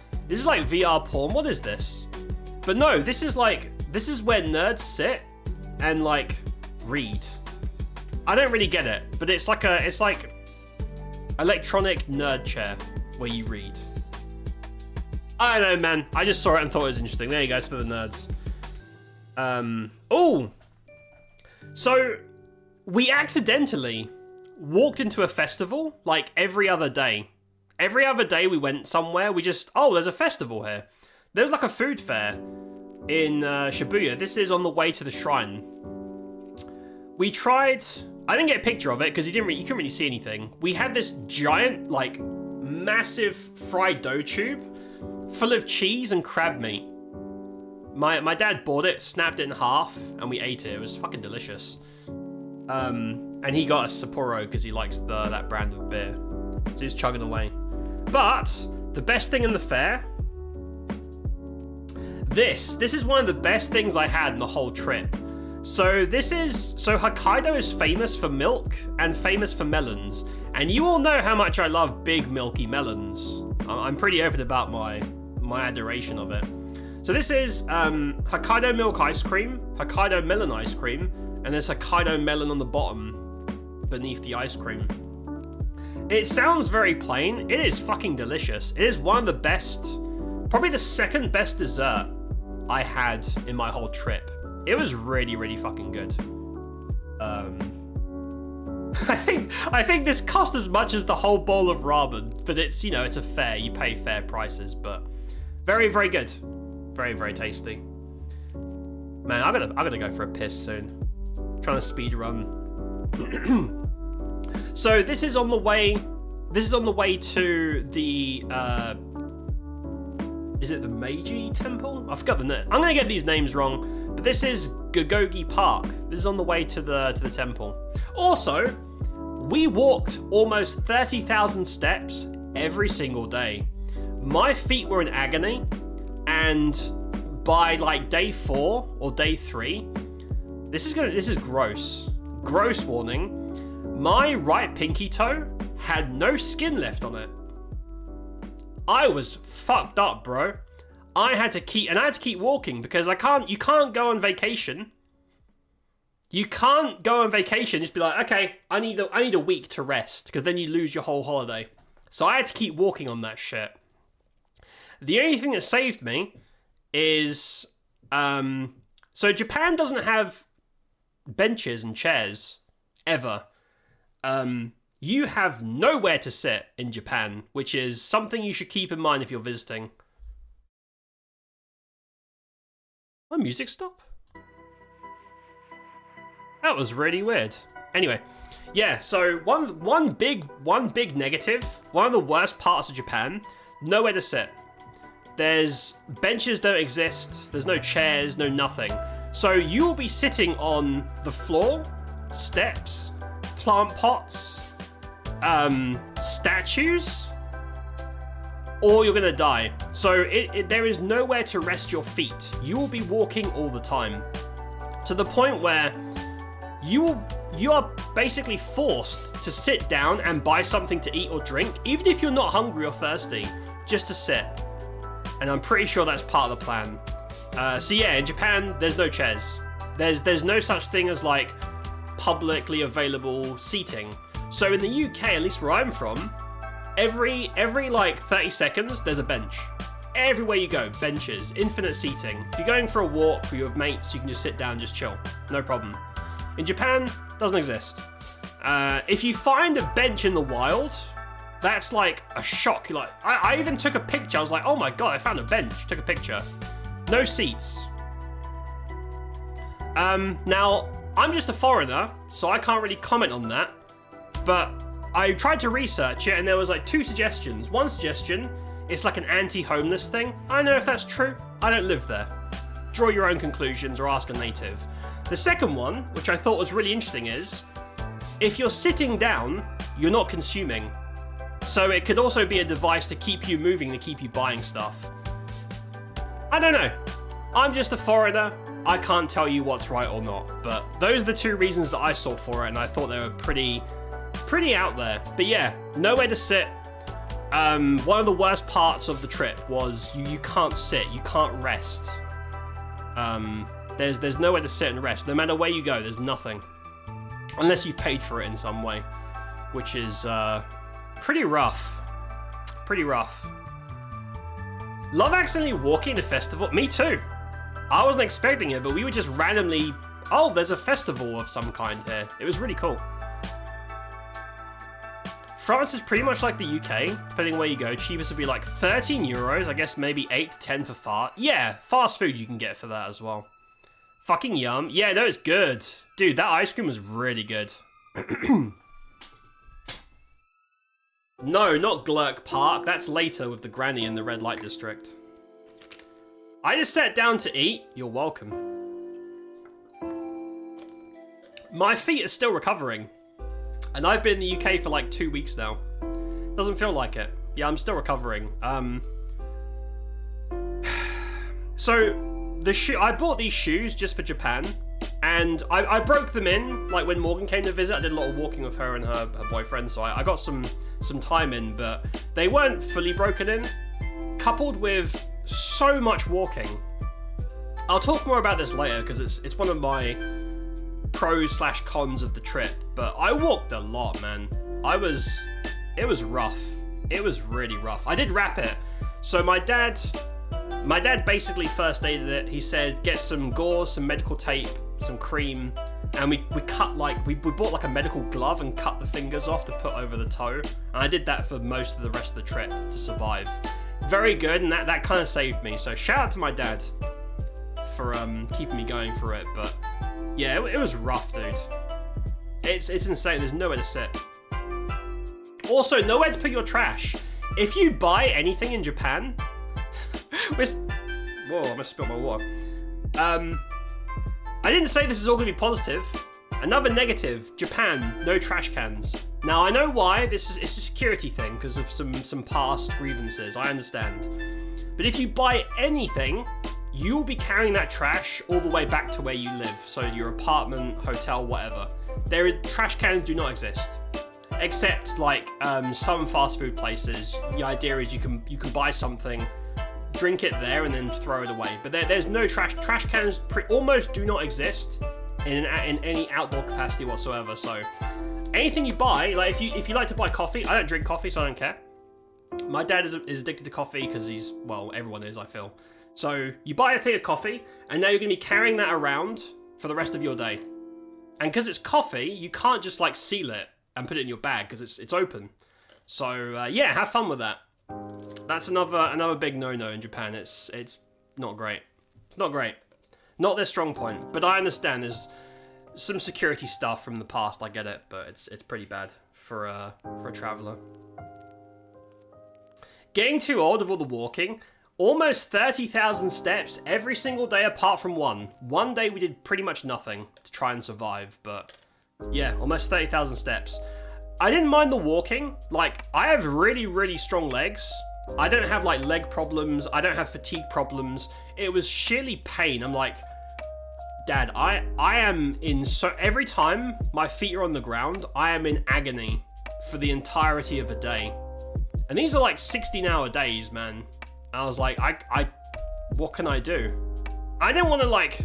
like VR porn? What is this? But no, this is where nerds sit and like read. I don't really get it, but it's like electronic nerd chair where you read. I don't know, man. I just saw it and thought it was interesting. There you go, it's for the nerds. Oh, so we accidentally walked into a festival like every other day. Every other day we went somewhere, oh, there's a festival here. There's like a food fair in Shibuya. This is on the way to the shrine. We tried, I didn't get a picture of it because you couldn't really see anything. We had this giant, like, massive fried dough tube full of cheese and crab meat. My dad bought it, snapped it in half, and we ate it. It was fucking delicious. And he got a Sapporo because he likes that brand of beer. So he's chugging away. But the best thing in the fair, this is one of the best things I had in the whole trip. So Hokkaido is famous for milk and famous for melons. And you all know how much I love big milky melons. I'm pretty open about my adoration of it. So this is Hokkaido milk ice cream, Hokkaido melon ice cream, and there's Hokkaido melon on the bottom beneath the ice cream. It sounds very plain. It is fucking delicious. It is one of the best, probably the second best dessert I had in my whole trip. It was really, really fucking good. I think this cost as much as the whole bowl of ramen, but it's, you know, it's a fair, you pay fair prices, but very, very good. Very, very tasty. Man, I'm gonna go for a piss soon. I'm trying to speed run. So this is on the way to the is it the Meiji Temple? I forgot the name. I'm gonna get these names wrong, but this is Gogogi Park. This is on the way to the temple. Also, we walked almost 30,000 steps every single day. My feet were in agony, and by like day 4 or day 3, this is gross. Gross warning. My right pinky toe had no skin left on it. I was fucked up, bro. I had to keep walking because you can't go on vacation. You can't go on vacation, just be like, okay, I need a week to rest, because then you lose your whole holiday. So I had to keep walking on that shit. The only thing that saved me is, so Japan doesn't have benches and chairs, ever. You have nowhere to sit in Japan, which is something you should keep in mind if you're visiting. My music stop? That was really weird. Anyway, yeah, so one big negative, one of the worst parts of Japan, nowhere to sit. There's benches don't exist, there's no chairs, no nothing. So you will be sitting on the floor, steps, plant pots, statues, or you're gonna die. So there is nowhere to rest your feet. You will be walking all the time, to the point where you are basically forced to sit down and buy something to eat or drink, even if you're not hungry or thirsty, just to sit. And I'm pretty sure that's part of the plan. So yeah, in Japan, there's no chairs. There's no such thing as like publicly available seating. So in the UK, at least where I'm from, every like 30 seconds, there's a bench. Everywhere you go, benches, infinite seating. If you're going for a walk with your mates, you can just sit down, just chill, no problem. In Japan, doesn't exist. If you find a bench in the wild, that's like a shock. You're like, I even took a picture. I was like, oh my god, I found a bench. Took a picture. No seats. Now, I'm just a foreigner, so I can't really comment on that. But I tried to research it, and there was like 2 suggestions. One suggestion, it's like an anti-homeless thing. I don't know if that's true. I don't live there. Draw your own conclusions or ask a native. The second one, which I thought was really interesting, is if you're sitting down, you're not consuming. So it could also be a device to keep you moving, to keep you buying stuff. I don't know. I'm just a foreigner. I can't tell you what's right or not. But those are the 2 reasons that I saw for it, and I thought they were pretty out there. But yeah, nowhere to sit. One of the worst parts of the trip was you can't sit, you can't rest. There's nowhere to sit and rest. No matter where you go, there's nothing. Unless you've paid for it in some way, which is pretty rough. Pretty rough. Love accidentally walking the festival. Me too. I wasn't expecting it, but we were just randomly, oh, there's a festival of some kind here. It was really cool. France is pretty much like the UK, depending where you go. Cheapest would be like 13 euros, I guess maybe 8 to 10 for fast. Yeah, fast food you can get for that as well. Fucking yum. Yeah, no, it's good. Dude, that ice cream was really good. No, not Glurk Park. That's later with the granny in the red light district. I just sat down to eat. You're welcome. My feet are still recovering. And I've been in the UK for like 2 weeks now. Doesn't feel like it. Yeah, I'm still recovering. So, I bought these shoes just for Japan. And I broke them in, like when Morgan came to visit. I did a lot of walking with her and her boyfriend, so I got some time in, but they weren't fully broken in, coupled with so much walking. I'll talk more about this later, because it's one of my pros/cons of the trip, but I walked a lot, man. It was rough. It was really rough. I did wrap it. So my dad basically first aided it. He said, get some gauze, some medical tape, some cream, and we cut we bought like a medical glove and cut the fingers off to put over the toe. And I did that for most of the rest of the trip to survive. Very good, and that kind of saved me. So shout out to my dad for keeping me going through it. But yeah, it was rough, dude. It's insane. There's nowhere to sit. Also, nowhere to put your trash. If you buy anything in Japan, whoa, I must spill my water. I didn't say this is all going to be positive. Another negative, Japan, no trash cans. Now, I know why. It's a security thing because of some past grievances. I understand. But if you buy anything, you'll be carrying that trash all the way back to where you live. So your apartment, hotel, whatever. Trash cans do not exist. Except like some fast food places. The idea is you can buy something, drink it there, and then throw it away. But there's no trash cans. Almost do not exist in any outdoor capacity whatsoever. So anything you buy, like if you like to buy coffee, I don't drink coffee, so I don't care. My dad is addicted to coffee because everyone is, I feel. So you buy a thing of coffee, and now you're gonna be carrying that around for the rest of your day. And because it's coffee, you can't just like seal it and put it in your bag because it's open. So yeah, have fun with that. That's another big no-no in Japan. It's not great. It's not great. Not their strong point. But I understand there's some security stuff from the past. I get it, but it's pretty bad for a traveler. Getting too old of all the walking. Almost 30,000 steps every single day apart from one. One day we did pretty much nothing to try and survive, but yeah, almost 30,000 steps. I didn't mind the walking. Like, I have really, really strong legs. I don't have like leg problems. I don't have fatigue problems. It was sheerly pain. I'm like, Dad, I am in every time my feet are on the ground, I am in agony for the entirety of a day. And these are like 16-hour days, man. I was like, what can I do? I didn't want to like,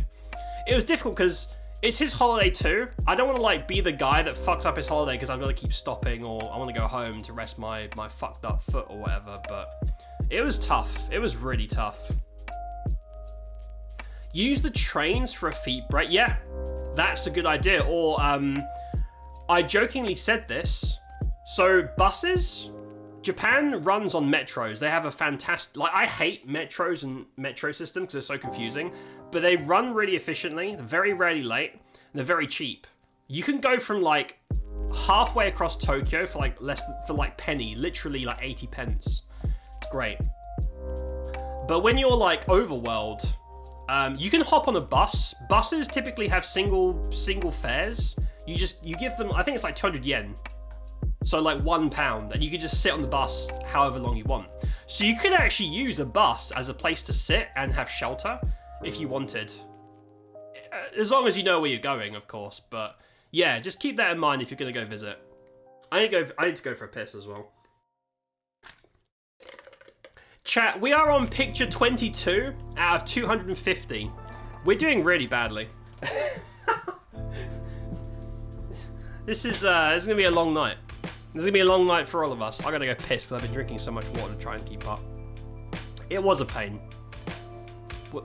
it was difficult because it's his holiday too. I don't want to like be the guy that fucks up his holiday because I've got to keep stopping, or I want to go home to rest my fucked up foot or whatever. But it was tough. It was really tough. Use the trains for a feet break. Yeah, that's a good idea. Or I jokingly said this. So buses, Japan runs on metros. They have a fantastic, like, I hate metros and metro systems because they're so confusing, but they run really efficiently, very rarely late, and they're very cheap. You can go from like halfway across Tokyo for like penny, literally like 80 pence. It's great. But when you're like overworld, you can hop on a bus. Buses typically have single fares. You give them, I think it's like 200 yen. So like £1, and you can just sit on the bus however long you want. So you could actually use a bus as a place to sit and have shelter if you wanted. As long as you know where you're going, of course. But yeah, just keep that in mind if you're going to go visit. I need to go for a piss as well. Chat, we are on picture 22 out of 250. We're doing really badly. This is going to be a long night. This is going to be a long night for all of us. I got to go piss because I've been drinking so much water to try and keep up. It was a pain.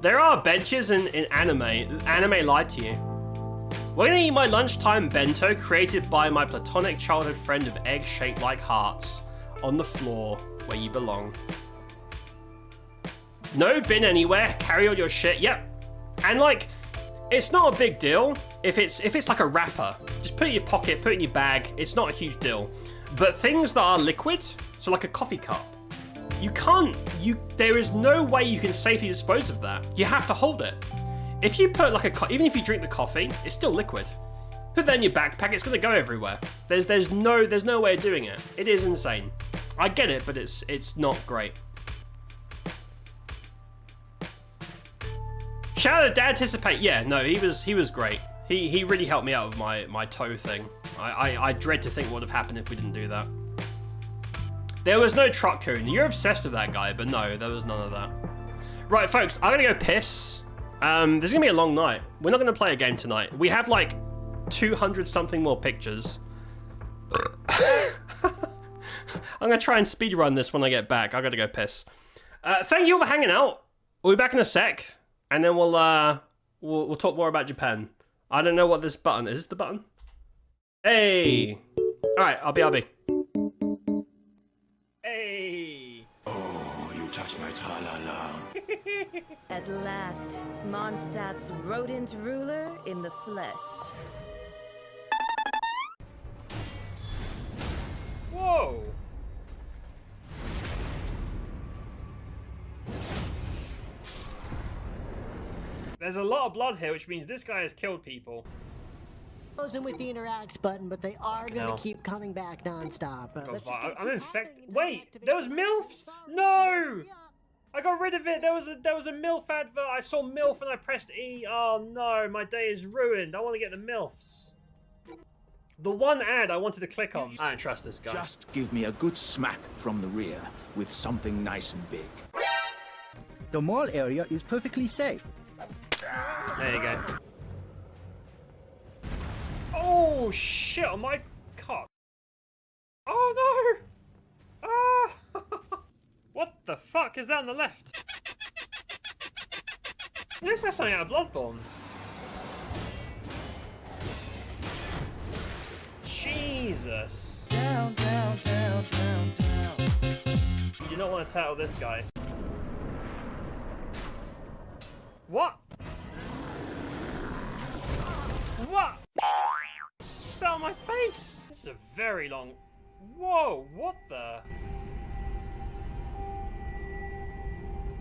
There are benches in anime. Anime lied to you. We're going to eat my lunchtime bento created by my platonic childhood friend of egg-shaped like hearts on the floor where you belong. No bin anywhere. Carry all your shit. Yep. And like, it's not a big deal if it's like a wrapper. Just put it in your pocket, put it in your bag. It's not a huge deal. But things that are liquid, so like a coffee cup, there is no way you can safely dispose of that. You have to hold it. If you put like even if you drink the coffee, it's still liquid. Put that in your backpack, it's gonna go everywhere. There's no way of doing it. It is insane. I get it, but it's not great. Shout out to Dad Anticipate. Yeah, no, he was great. He really helped me out with my toe thing. I dread to think what would have happened if we didn't do that. There was no truck coon. You're obsessed with that guy, but no, there was none of that. Right, folks, I'm gonna go piss. This is gonna be a long night. We're not gonna play a game tonight. We have like 200 something more pictures. I'm gonna try and speedrun this when I get back. I gotta go piss. Thank you all for hanging out. We'll be back in a sec, and then we'll talk more about Japan. I don't know what this button is. This the button? Hey. All right, I'll be. Hey. Oh, you touch my tra-la-la. At last, Mondstadt's rodent ruler in the flesh. Whoa. There's a lot of blood here, which means this guy has killed people. Closing with the interact button, but they are going to keep coming back non-stop. I'm infected. Wait, there was MILFs? No! I got rid of it. There was a MILF advert. I saw MILF and I pressed E. Oh no, my day is ruined. I want to get the MILFs. The one ad I wanted to click on. I don't trust this guy. Just give me a good smack from the rear with something nice and big. The mall area is perfectly safe. There you go. Oh shit on my cock. Oh no! Ah! What the fuck is that on the left? It looks like something out of Bloodborne. Jesus. Down, down, down, down, down. You do not want to tackle this guy. What? What? out of my face! This is a very long... Whoa, what the...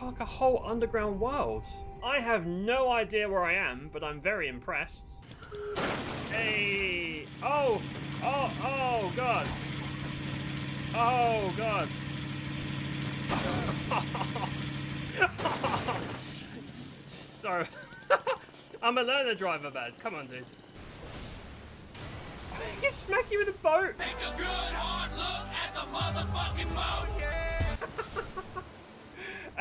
Like a whole underground world. I have no idea where I am, but I'm very impressed. Hey! Oh! Oh! Oh, God! Oh, God! Sorry. I'm a learner driver, man. Come on, dude. He smack you with a boat! Take a good hard look at the motherfucking boat!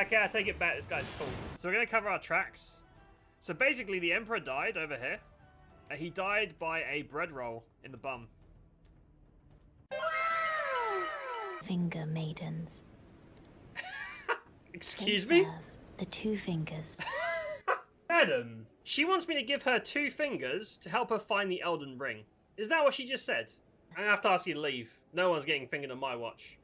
Okay, I take it back. This guy's cool. So we're gonna cover our tracks. So basically, the Emperor died over here. He died by a bread roll in the bum. Finger maidens. Excuse They me? serve the 2 fingers. Madam, she wants me to give her 2 fingers to help her find the Elden Ring. Is that what she just said? I'm gonna have to ask you to leave. No one's getting fingered on my watch.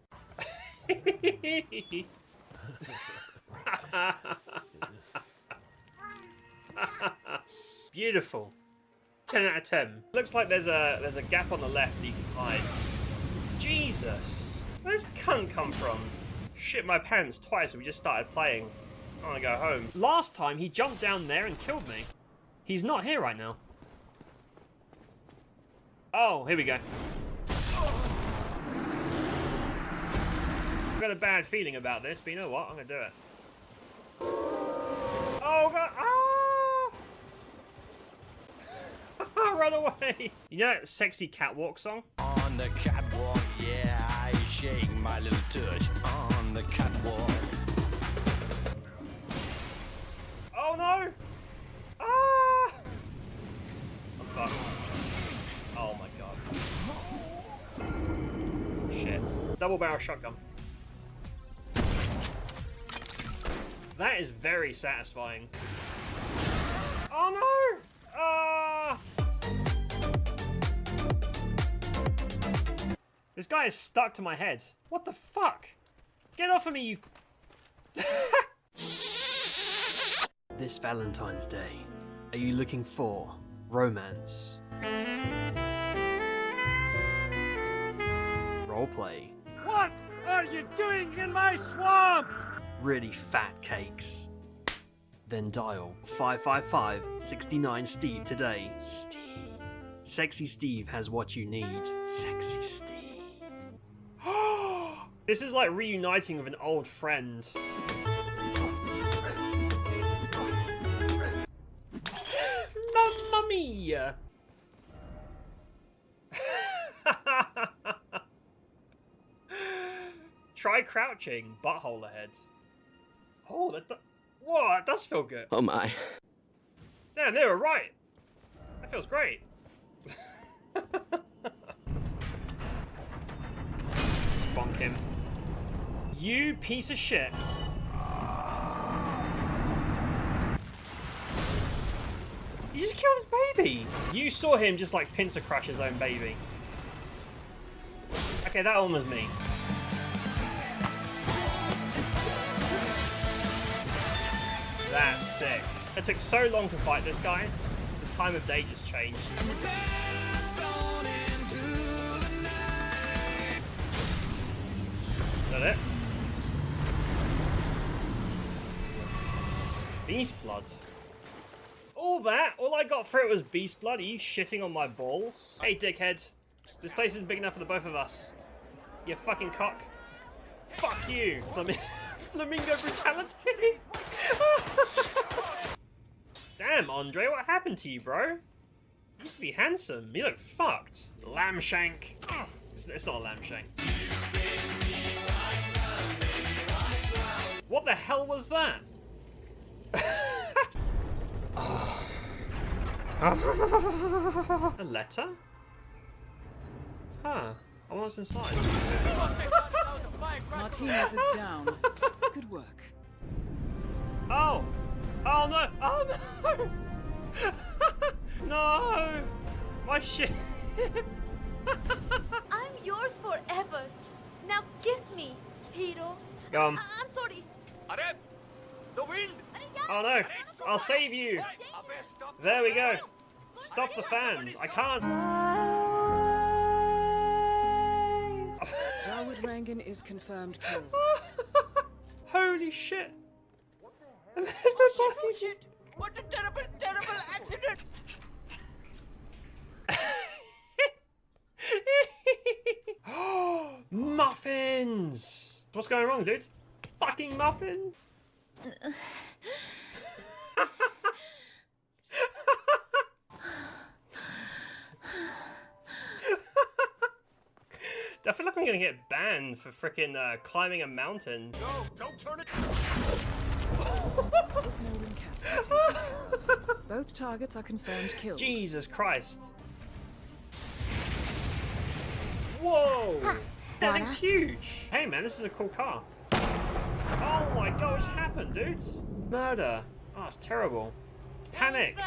Beautiful. 10 out of 10. Looks like there's a gap on the left that you can hide. Jesus. Where's cunt come from? Shit my pants twice and we just started playing. I wanna go home. Last time he jumped down there and killed me. He's not here right now. Oh, here we go. I've got a bad feeling about this, but you know what? I'm gonna do it. Oh god! Ah! Run away! You know that sexy catwalk song? On the catwalk, yeah, I shake my little tush. On the catwalk. Oh no! Ah! I'm fucked. Oh my god. Shit. Double barrel shotgun. That is very satisfying. Oh no! Ah! This guy is stuck to my head. What the fuck? Get off of me, you... This Valentine's Day, are you looking for romance? Roleplay. What are you doing in my swamp? Really fat cakes. Then dial 555-69-STEVE today. Steve. Sexy Steve has what you need. Sexy Steve. This is like reuniting with an old friend. Mamma mia! Try crouching, butthole ahead. Oh, whoa, that does feel good. Oh my. Damn, they were right. That feels great. Bonk him. You piece of shit. You just killed his baby. You saw him just like pincer crush his own baby. Okay, that one was me. That's sick. It took so long to fight this guy. The time of day just changed. Is that it? Beast blood. All that? All I got for it was beast blood? Are you shitting on my balls? Hey, dickhead. This place isn't big enough for the both of us. You fucking cock. Fuck you. Flamingo brutality. Damn, Andre, what happened to you, bro? You used to be handsome. You look fucked. Lamb shank. It's not a lamb shank. What the hell was that? A letter? Huh. I wonder what's inside. Martinez is down. Good work. Oh! Oh no! Oh no! No! My shit! I'm yours forever. Now kiss me, hero. Go on. I'm sorry. Arep! The wind! Oh no! I'll save you! There we go! Stop the fans! I can't! Rangan is confirmed killed. Holy shit! And there's the body. shit! What a terrible, terrible accident! Muffins! What's going wrong, dude? Fucking muffins! I feel like I'm gonna get banned for freaking climbing a mountain. No, don't turn it! Snowden Castle taken care of. Both targets are confirmed killed. Jesus Christ. Whoa! That thing's huge! Hey man, this is a cool car. Oh my god, what's happened, dude? Murder. Oh, it's terrible. Panic!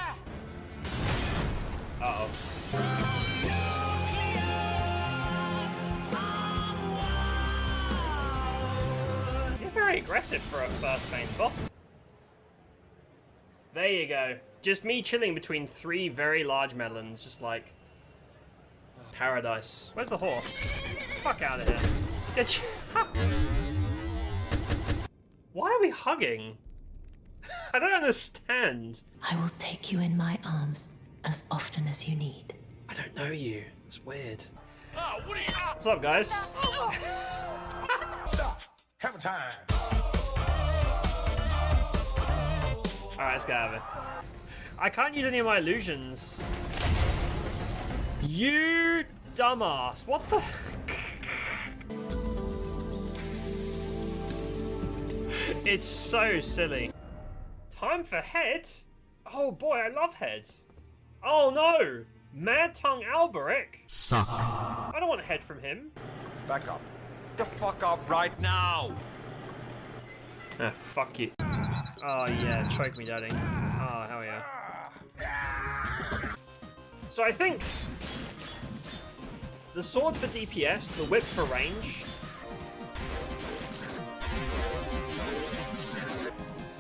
Uh-oh. You're very aggressive for a first main boss. There you go. Just me chilling between three very large melons, just like paradise. Where's the horse? Fuck out of here. Get Why are we hugging? I don't understand. I will take you in my arms as often as you need. I don't know you. It's weird. Oh, what's up, guys? Stop! Have a time! Alright, let's go have it. I can't use any of my illusions. You dumbass. What the? It's so silly. Time for head? Oh boy, I love head. Oh no! Mad Tongue Alberic? Suck. I don't want a head from him. Back up. The fuck up right now! Ah, fuck you. Oh yeah, choke me, daddy. Oh, hell yeah. So I think the sword for DPS, the whip for range.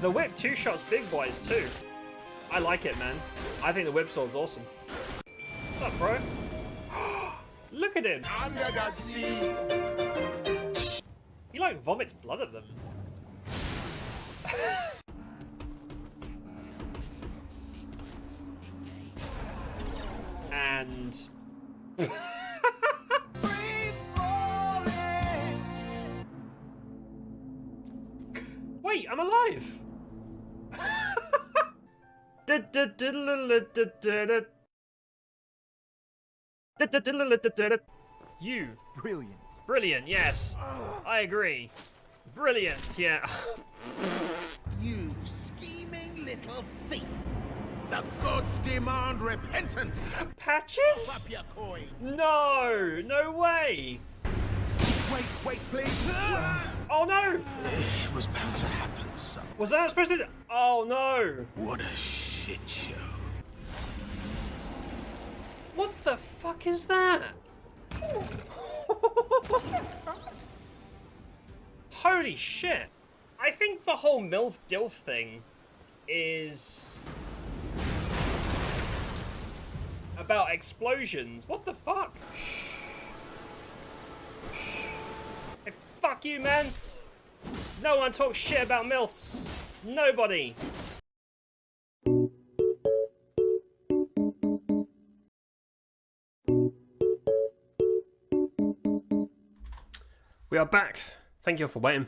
The whip two-shots big boys too. I like it, man. I think the whip sword's awesome. What's up, bro? Look at him. Under the sea. He like vomits blood at them. And wait, I'm alive. You. Brilliant. Brilliant, yes. I agree. Brilliant, yeah. You scheming little thief! The gods demand repentance! Patches? Up your coin! No, no way. Wait, please! Oh no! It was bound to happen, son. Was that supposed to? Oh no! What a shit show. What the fuck is that? Holy shit! I think the whole MILF DILF thing is about explosions. What the fuck? Hey, fuck you, man! No one talks shit about MILFs. Nobody. We are back. Thank you all for waiting.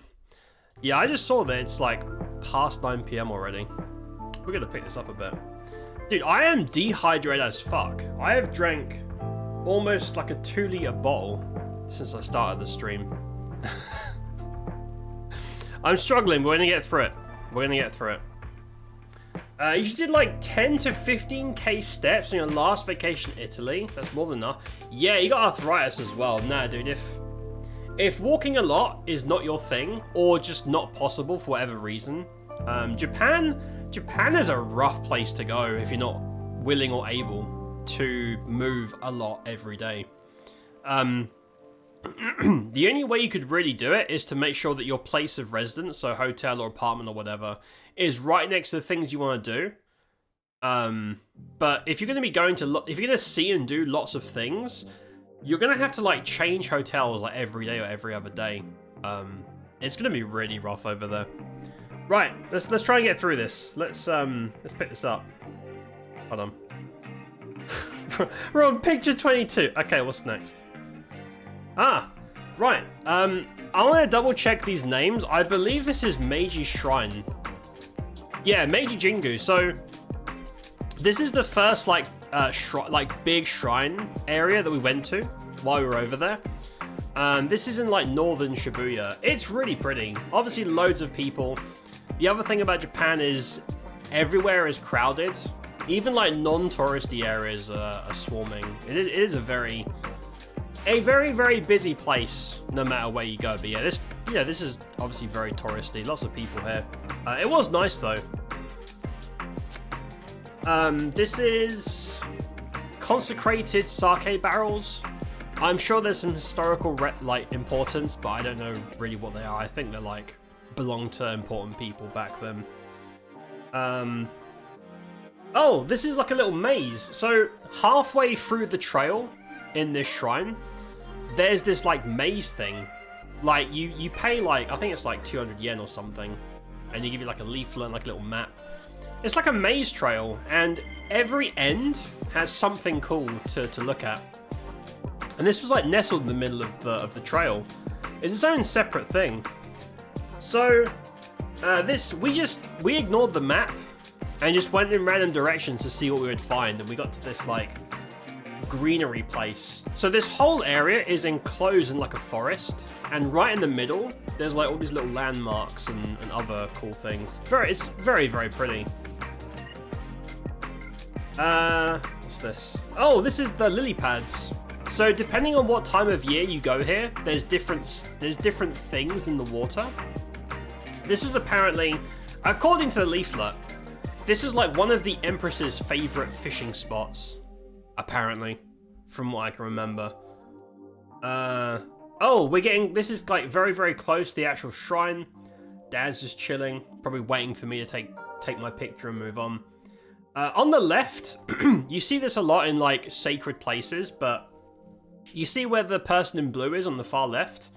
Yeah, I just saw that it's like past 9 PM already. We're gonna pick this up a bit. Dude, I am dehydrated as fuck. I have drank almost like a 2-liter bottle since I started the stream. I'm struggling, but we're gonna get through it. We're gonna get through it. You just did like 10 to 15k steps on your last vacation in Italy. That's more than enough. Yeah, you got arthritis as well. Nah, dude, if walking a lot is not your thing, or just not possible for whatever reason, Japan is a rough place to go if you're not willing or able to move a lot every day. The only way you could really do it is to make sure that your place of residence, so hotel or apartment or whatever, is right next to the things you want to do. But if you're going to be going to if you're going to see and do lots of things, you're gonna have to like change hotels like every day or every other day. It's gonna be really rough over there. Right, let's try and get through this. Let's pick this up. Hold on. We're on picture 22. Okay, what's next? Ah, right. I want to double check these names. I believe this is Meiji Shrine. Yeah, Meiji Jingu. So this is the first like big shrine area that we went to while we were over there. This is in like northern Shibuya. It's really pretty. Obviously, loads of people. The other thing about Japan is everywhere is crowded. Even like non-touristy areas are swarming. It is a very, very busy place no matter where you go. But yeah, this is obviously very touristy. Lots of people here. It was nice though. This is consecrated sake barrels. I'm sure there's some historical like importance, but I don't know really what they are. I think they're like belonged to important people back then. Oh, this is like a little maze. So halfway through the trail in this shrine, there's this like maze thing. Like you pay like, I think it's like 200 yen or something, and they give you like a leaflet and like a little map. It's like a maze trail, and every end has something cool to look at. And this was like nestled in the middle of the trail. It's its own separate thing. So we ignored the map and just went in random directions to see what we would find, and we got to this like greenery place. So this whole area is enclosed in like a forest, and right in the middle there's like all these little landmarks and other cool things. It's very pretty. What's this? Oh, this is the lily pads. So depending on what time of year you go here, there's different things in the water. This was apparently, according to the leaflet, this is like one of the Empress's favorite fishing spots, apparently, from what I can remember. Oh, this is like very close to the actual shrine. Dad's just chilling, probably waiting for me to take my picture and move on. On the left, you see this a lot in like sacred places, but you see where the person in blue is on the far left?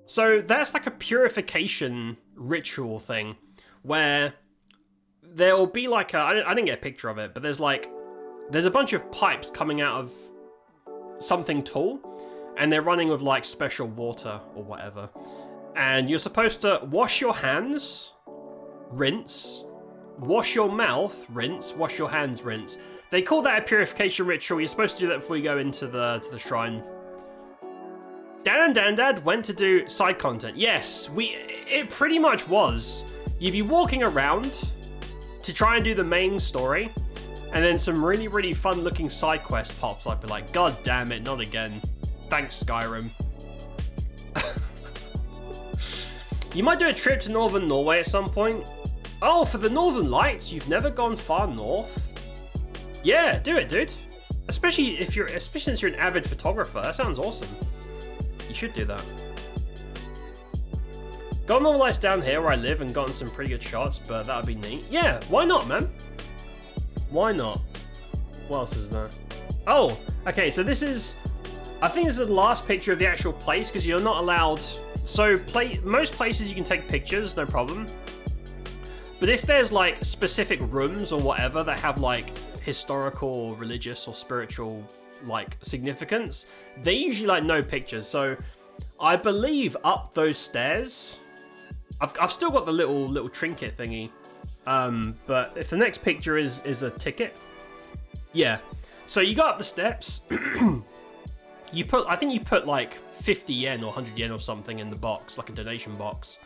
So that's like a purification ritual thing where there will be like I didn't get a picture of it, but there's a bunch of pipes coming out of something tall, and they're running with like special water or whatever. And you're supposed to wash your hands, rinse, wash your mouth, rinse, wash your hands, rinse. They call that a purification ritual. You're supposed to do that before you go into the shrine. Dan and Dad went to do side content. Yes, it pretty much was. You'd be walking around to try and do the main story, and then some really fun looking side quest pops up. You're like, God damn it, not again. Thanks, Skyrim. You might do a trip to northern Norway at some point. Oh, for the Northern Lights, you've never gone far north? Yeah, do it, dude. Especially since you're an avid photographer. That sounds awesome. You should do that. Got Northern Lights down here where I live and gotten some pretty good shots, but that would be neat. Yeah, why not, man? Why not? What else is there? Oh, okay, so this is... I think this is the last picture of the actual place, because you're not allowed... So, most places you can take pictures, no problem. But if there's, like, specific rooms or whatever that have, like, historical or religious or spiritual, like, significance, they usually, like, no pictures. So, I believe up those stairs... I've still got the little trinket thingy. But if the next picture is a ticket... Yeah. So, you go up the steps... I think you put like 50 yen or 100 yen or something in the box, like a donation box.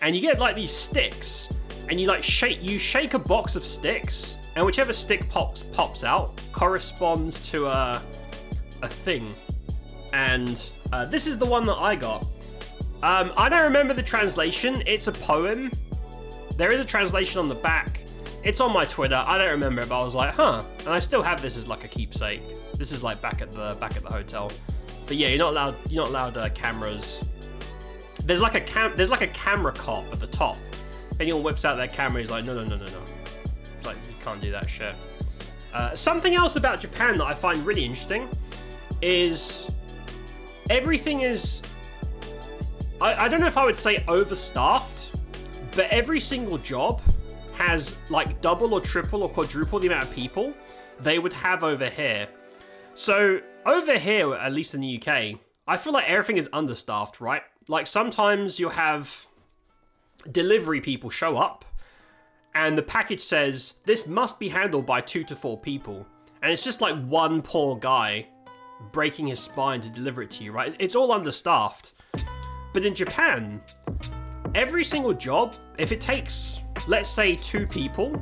And you get like these sticks, and you like shake a box of sticks, and whichever stick pops out corresponds to a thing. And this is the one that I got. I don't remember the translation. It's a poem. There is a translation on the back. It's on my Twitter. I don't remember it, but I was like, huh. And I still have this as like a keepsake. This is like back at the hotel. But yeah, you're not allowed cameras. There's like a camera cop at the top. Anyone whips out their camera, he's like, no. It's like, you can't do that shit. Something else about Japan that I find really interesting is everything is, I don't know if I would say overstaffed, but every single job has like double or triple or quadruple the amount of people they would have over here. So over here, at least in the UK, I feel like everything is understaffed, right? Like sometimes you'll have delivery people show up and the package says this must be handled by 2 to 4 people. And it's just like one poor guy breaking his spine to deliver it to you, right? It's all understaffed. But in Japan, every single job, if it takes, let's say 2 people,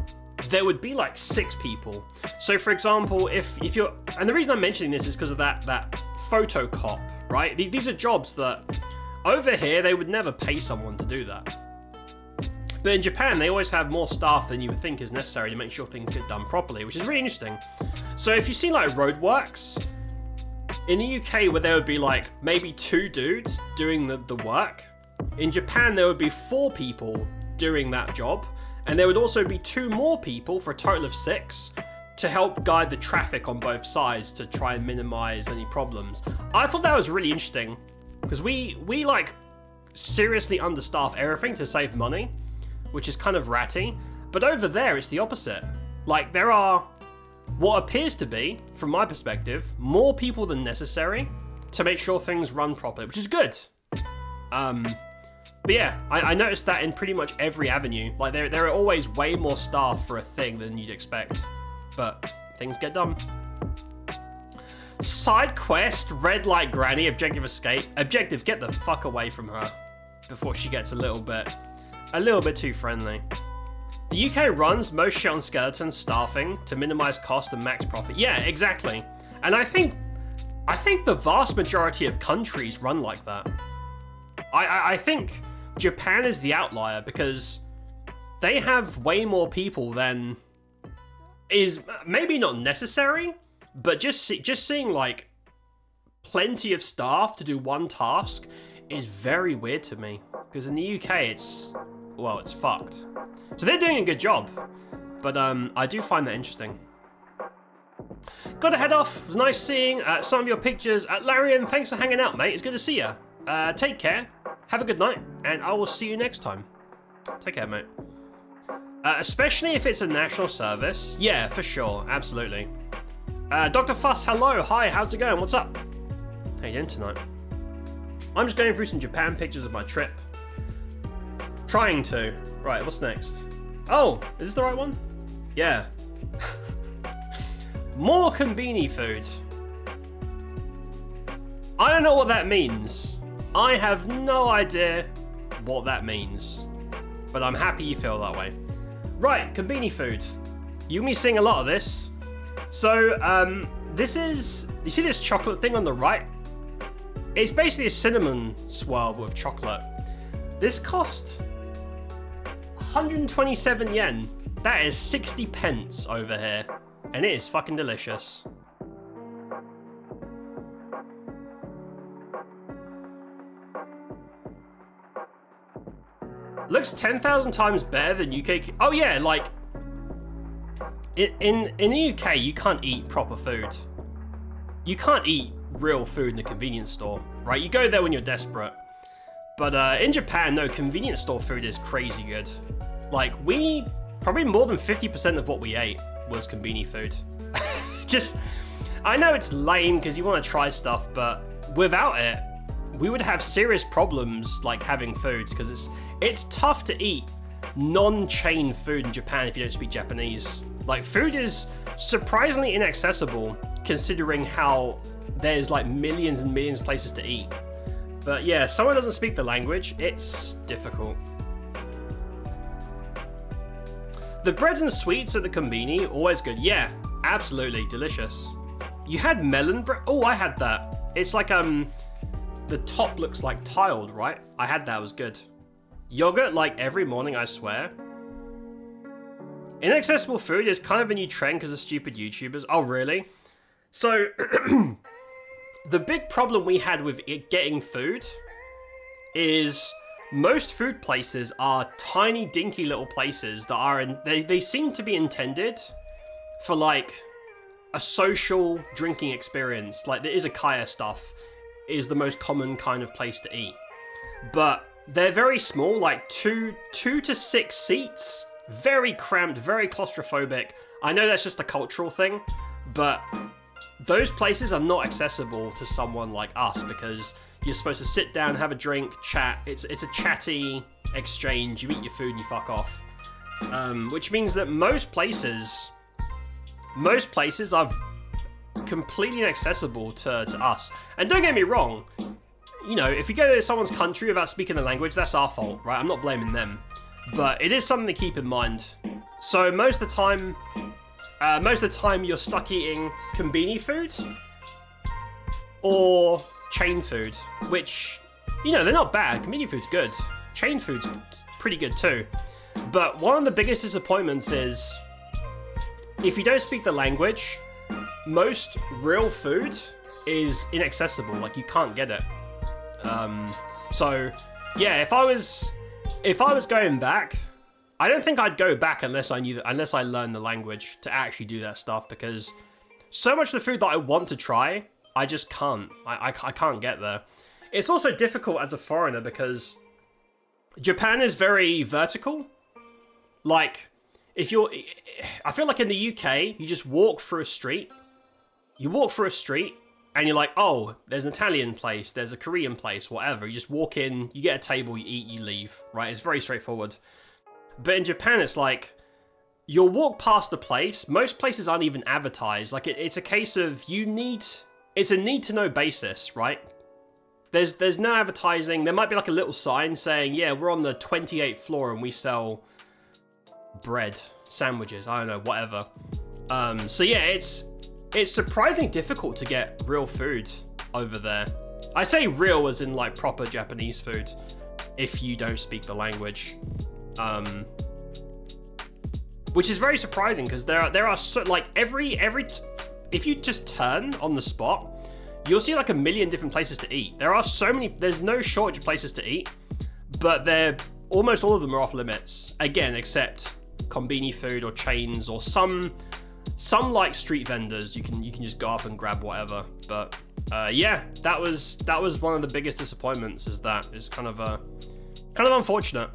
there would be like 6 people. So for example, if you're, and the reason I'm mentioning this is because of that photo cop, right? These are jobs that over here, they would never pay someone to do that. But in Japan, they always have more staff than you would think is necessary to make sure things get done properly, which is really interesting. So if you see like roadworks, in the UK where there would be like maybe 2 dudes doing the work, in Japan there would be 4 people doing that job, and there would also be 2 more people for a total of 6 to help guide the traffic on both sides to try and minimize any problems. I thought that was really interesting because we like seriously understaff everything to save money, which is kind of ratty. But over there, it's the opposite. Like, there are what appears to be, from my perspective, more people than necessary to make sure things run properly, which is good. But yeah, I noticed that in pretty much every avenue. Like, there are always way more staff for a thing than you'd expect. But things get done. Side quest, red light granny, objective escape. Objective, get the fuck away from her before she gets a little bit too friendly. The UK runs most shit on skeletons staffing to minimize cost and max profit. Yeah, exactly. And I think the vast majority of countries run like that. I think Japan is the outlier because they have way more people than is maybe not necessary, but just seeing like plenty of staff to do one task is very weird to me. Because in the UK, it's fucked. So they're doing a good job, but I do find that interesting. Gotta head off. It was nice seeing some of your pictures. Larian, thanks for hanging out, mate. It's good to see you. Take care. Have a good night, and I will see you next time. Take care, mate. Especially if it's a national service. Yeah, for sure. Absolutely. Dr. Fuss, hello. Hi, how's it going? What's up? How you doing tonight? I'm just going through some Japan pictures of my trip. Trying to. Right, what's next? Oh, is this the right one? Yeah. More konbini food. I don't know what that means. I have no idea what that means. But I'm happy you feel that way. Right, konbini food. You'll be seeing a lot of this. So, this is... You see this chocolate thing on the right? It's basically a cinnamon swirl with chocolate. This cost 127 yen. That is 60 pence over here. And it is fucking delicious. Looks 10,000 times better than UK. Oh yeah, like in the UK, you can't eat proper food. You can't eat real food in the convenience store, right? You go there when you're desperate. But in Japan, no, convenience store food is crazy good. Like, probably more than 50% of what we ate was konbini food. Just, I know it's lame because you want to try stuff, but without it, we would have serious problems like having foods because it's tough to eat non-chain food in Japan if you don't speak Japanese. Like, food is surprisingly inaccessible considering how there's like millions and millions of places to eat. But yeah, someone doesn't speak the language, it's difficult. The breads and sweets at the konbini, always good. Yeah, absolutely, delicious. You had melon bread? Oh, I had that. It's like, the top looks like tiled, right? I had that, it was good. Yogurt like every morning, I swear. Inaccessible food is kind of a new trend because of stupid YouTubers. Oh, really? So, the big problem we had with getting food is most food places are tiny, dinky little places that are they seem to be intended for like a social drinking experience, like the izakaya stuff, is the most common kind of place to eat. But they're very small, like two to 6 seats, very cramped, very claustrophobic. I know that's just a cultural thing, but those places are not accessible to someone like us because you're supposed to sit down, have a drink, chat. It's a chatty exchange. You eat your food and you fuck off. Which means that most places are completely inaccessible to us. And don't get me wrong, you know, if you go to someone's country without speaking the language, that's our fault, right? I'm not blaming them. But it is something to keep in mind. So most of the time you're stuck eating konbini food or chain food, which, you know, they're not bad. Konbini food's good. Chain food's pretty good too. But one of the biggest disappointments is if you don't speak the language, most real food is inaccessible. Like, you can't get it. So yeah, if I was going back, I don't think I'd go back unless I learned the language to actually do that stuff, because so much of the food that I want to try, I just can't. I can't get there. It's also difficult as a foreigner because Japan is very vertical. Like, I feel like in the UK, you just walk through a street. You walk through a street, and you're like, oh, there's an Italian place, there's a Korean place, whatever. You just walk in, you get a table, you eat, you leave, right? It's very straightforward. But in Japan, it's like, you'll walk past the place. Most places aren't even advertised. Like, it's a case of it's a need-to-know basis, right? There's no advertising. There might be like a little sign saying, yeah, we're on the 28th floor and we sell bread, sandwiches, I don't know, whatever. So yeah, it's surprisingly difficult to get real food over there. I say real as in like proper Japanese food if you don't speak the language. Which is very surprising because there are so, like if you just turn on the spot, you'll see like a million different places to eat. There's no shortage of places to eat, but almost all of them are off limits. Again, except konbini food or chains or some like street vendors. You can just go up and grab whatever. But yeah, that was one of the biggest disappointments. Is that it's kind of unfortunate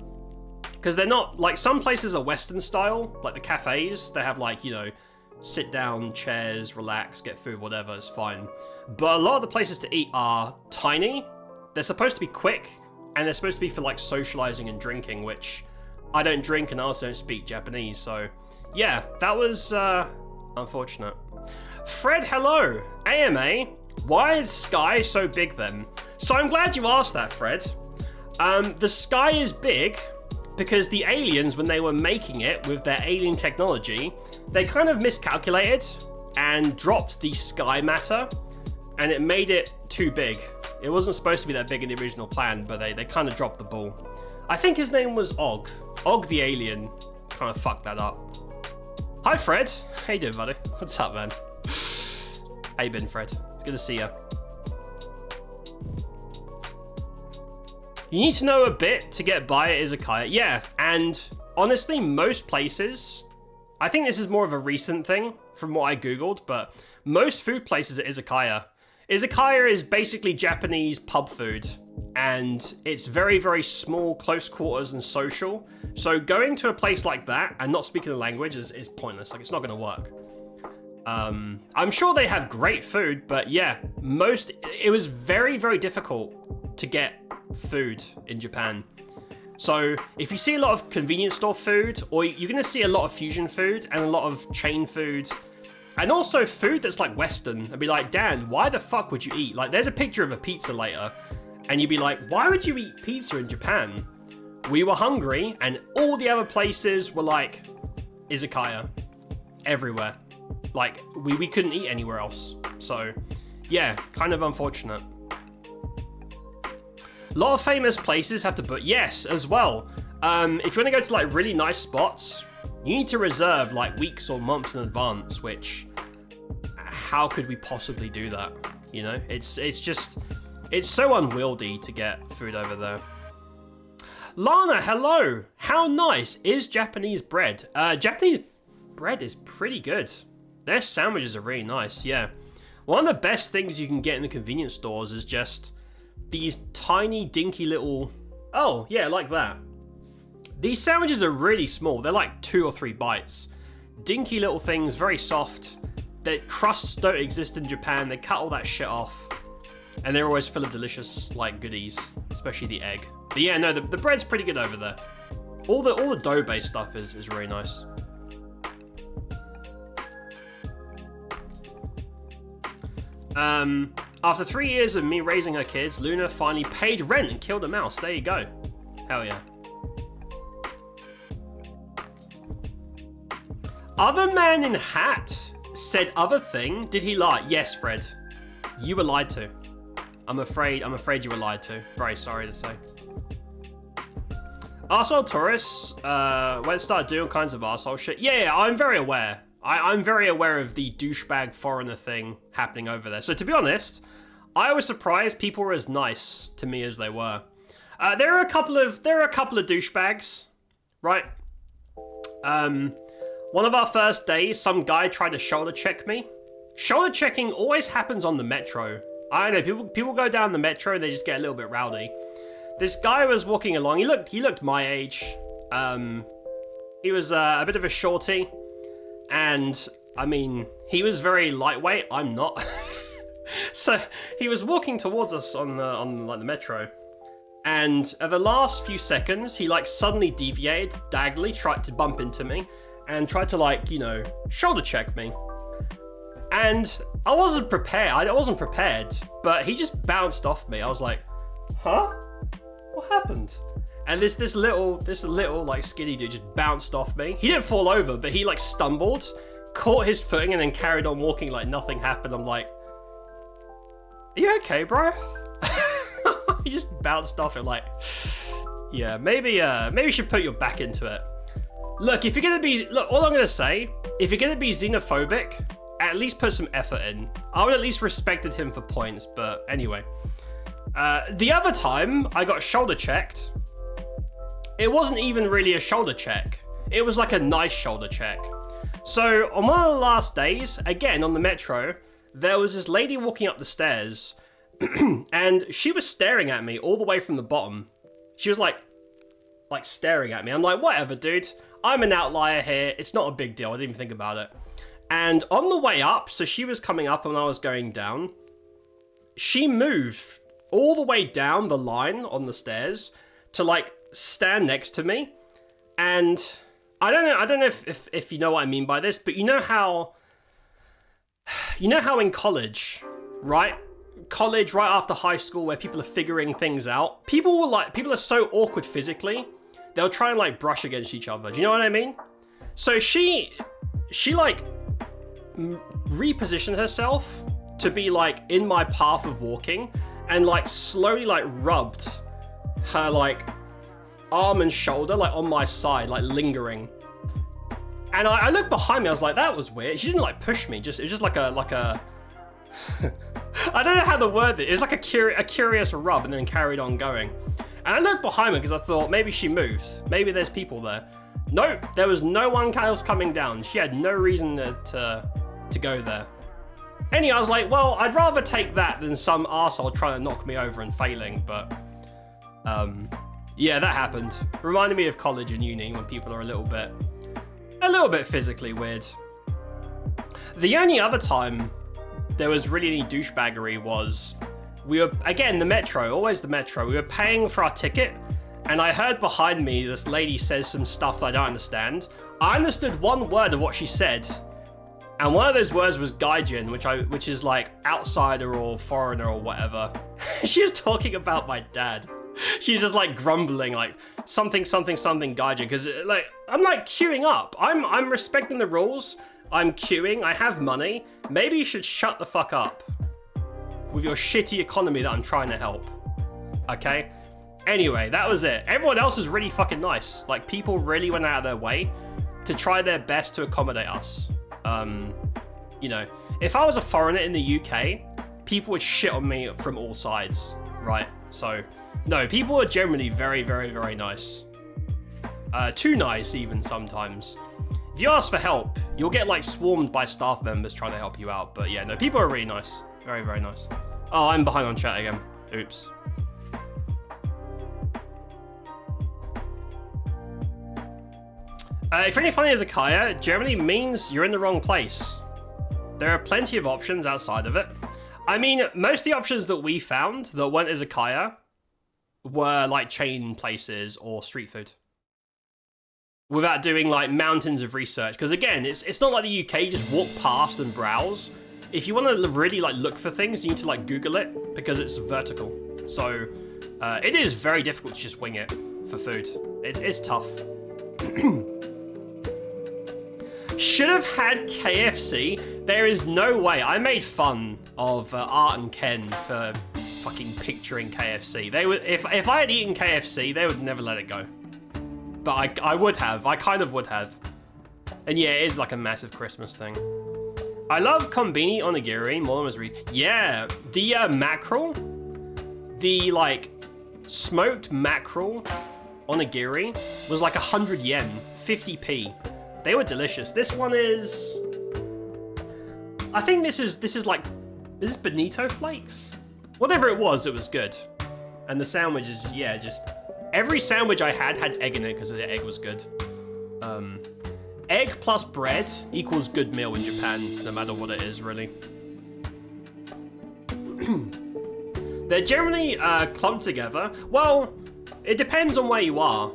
because they're not like, some places are Western style, like the cafes. They have like, you know, sit down chairs, relax, get food, whatever. It's fine. But a lot of the places to eat are tiny. They're supposed to be quick, and they're supposed to be for like socializing and drinking, which I don't drink and I also don't speak Japanese. So yeah, that was unfortunate. Fred, hello. AMA, why is Sky so big then? So I'm glad you asked that, Fred. The Sky is big because the aliens, when they were making it with their alien technology, they kind of miscalculated and dropped the sky matter, and it made it too big. It wasn't supposed to be that big in the original plan, but they kind of dropped the ball. I think his name was Og. Og the alien kind of fucked that up. Hi, Fred. How you doing, buddy? What's up, man? How you been, Fred? Good to see you. You need to know a bit to get by at izakaya. Yeah, and honestly, most places, I think this is more of a recent thing from what I googled, but most food places at izakaya. Izakaya is basically Japanese pub food, and it's very, very small, close quarters and social. So going to a place like that and not speaking the language is pointless. Like, it's not going to work. I'm sure they have great food, but yeah, it was very, very difficult to get food in Japan. So if you see a lot of convenience store food, or you're going to see a lot of fusion food and a lot of chain food, and also food that's like Western, I'd be like, Dan, why the fuck would you eat? Like, there's a picture of a pizza later, and you'd be like, why would you eat pizza in Japan? We were hungry, and all the other places were like izakaya everywhere. Like, we couldn't eat anywhere else. So yeah, kind of unfortunate. A lot of famous places have to book. Yes, as well. If you want to go to like really nice spots, you need to reserve like weeks or months in advance, which, how could we possibly do that? You know, it's so unwieldy to get food over there. Lana, hello. How nice is Japanese bread? Japanese bread is pretty good. Their sandwiches are really nice, yeah. One of the best things you can get in the convenience stores is just these tiny, dinky little... Oh, yeah, like that. These sandwiches are really small. They're like 2 or 3 bites. Dinky little things, very soft. Their crusts don't exist in Japan. They cut all that shit off. And they're always full of delicious, like, goodies. Especially the egg. But yeah, no, the bread's pretty good over there. All the dough-based stuff is really nice. After 3 years of me raising her kids, Luna finally paid rent and killed a mouse. There you go. Hell yeah. Other man in hat said other thing. Did he lie? Yes, Fred. You were lied to. I'm afraid you were lied to. Very sorry to say. Arsehole tourists went start doing kinds of arsehole shit. Yeah, I'm very aware. I'm very aware of the douchebag foreigner thing happening over there. So to be honest, I was surprised people were as nice to me as they were. There are a couple of douchebags, right? One of our first days, some guy tried to shoulder check me. Shoulder checking always happens on the metro. I don't know, people go down the metro and they just get a little bit rowdy. This guy was walking along. He looked my age. He was a bit of a shorty. And, I mean, he was very lightweight. I'm not. So, he was walking towards us on the metro. And at the last few seconds, he, like, suddenly deviated, diagonally, tried to bump into me. And tried to, like, you know, shoulder check me. And I wasn't prepared. I wasn't prepared. But he just bounced off me. I was like, huh? What happened? And this little like skinny dude just bounced off me. He didn't fall over, but he like stumbled, caught his footing, and then carried on walking like nothing happened. I'm like, are you okay, bro? He just bounced off it like, yeah, maybe you should put your back into it. Look, if you're gonna be, all I'm gonna say, if you're gonna be xenophobic, at least put some effort in. I would at least respected him for points, but anyway. The other time I got shoulder checked, it wasn't even really a shoulder check. It was like a nice shoulder check. So on one of the last days, again on the metro, there was this lady walking up the stairs and she was staring at me all the way from the bottom. She was like staring at me. I'm like, whatever, dude. I'm an outlier here. It's not a big deal. I didn't even think about it. And on the way up, so she was coming up and I was going down, she moved all the way down the line on the stairs to like stand next to me. And I don't know if you know what I mean by this, but you know how in college, right? College right after high school where people are figuring things out, people are so awkward physically, they'll try and like brush against each other. Do you know what I mean? So she like repositioned herself to be like in my path of walking and like slowly like rubbed her like arm and shoulder like on my side, like lingering. And I looked behind me, I was like, that was weird. She didn't like push me, it was just like a I don't know how to word it. It was like a curious rub and then carried on going. And I looked behind me because I thought maybe she moved. Maybe there's people there. Nope, there was no one else coming down. She had no reason to go there. Anyway, I was like, well, I'd rather take that than some arsehole trying to knock me over and failing, but yeah, that happened. Reminded me of college and uni when people are a little bit physically weird. The only other time there was really any douchebaggery was we were, again, the metro, always the metro. We were paying for our ticket and I heard behind me this lady says some stuff that I don't understand. I understood one word of what she said. And one of those words was gaijin, which is like outsider or foreigner or whatever. She was talking about my dad. She was just like grumbling like something gaijin, because like I'm like queuing up. I'm respecting the rules. I'm queuing. I have money. Maybe you should shut the fuck up with your shitty economy that I'm trying to help. Okay? Anyway, that was it. Everyone else is really fucking nice. Like people really went out of their way to try their best to accommodate us. You know, if I was a foreigner in the UK, people would shit on me from all sides, right? So, no, people are generally very, very, very nice. Too nice even sometimes. If you ask for help, you'll get like swarmed by staff members trying to help you out. But yeah, no, people are really nice. Very, very nice. Oh, I'm behind on chat again. Oops. If you're only finding Izakaya, generally means you're in the wrong place. There are plenty of options outside of it. I mean, most of the options that we found that weren't Izakaya were like chain places or street food. Without doing like mountains of research. Because again, it's not like the UK, you just walk past and browse. If you want to really like look for things, you need to like Google it because it's vertical. So it is very difficult to just wing it for food. It's tough. Should have had KFC. There is no way. I made fun of Art and Ken for fucking picturing KFC. They would, if I had eaten KFC, they would never let it go. But I would have. I kind of would have. And yeah, it is like a massive Christmas thing. I love Konbini onigiri more than Mazuri. Yeah, the mackerel, the like smoked mackerel onigiri was like 100 yen, 50p. They were delicious. This one is, I think this is Bonito flakes? Whatever it was good. And the sandwich is, yeah, just, every sandwich I had egg in it because the egg was good. Egg plus bread equals good meal in Japan, no matter what it is, really. They're generally clumped together. Well, it depends on where you are.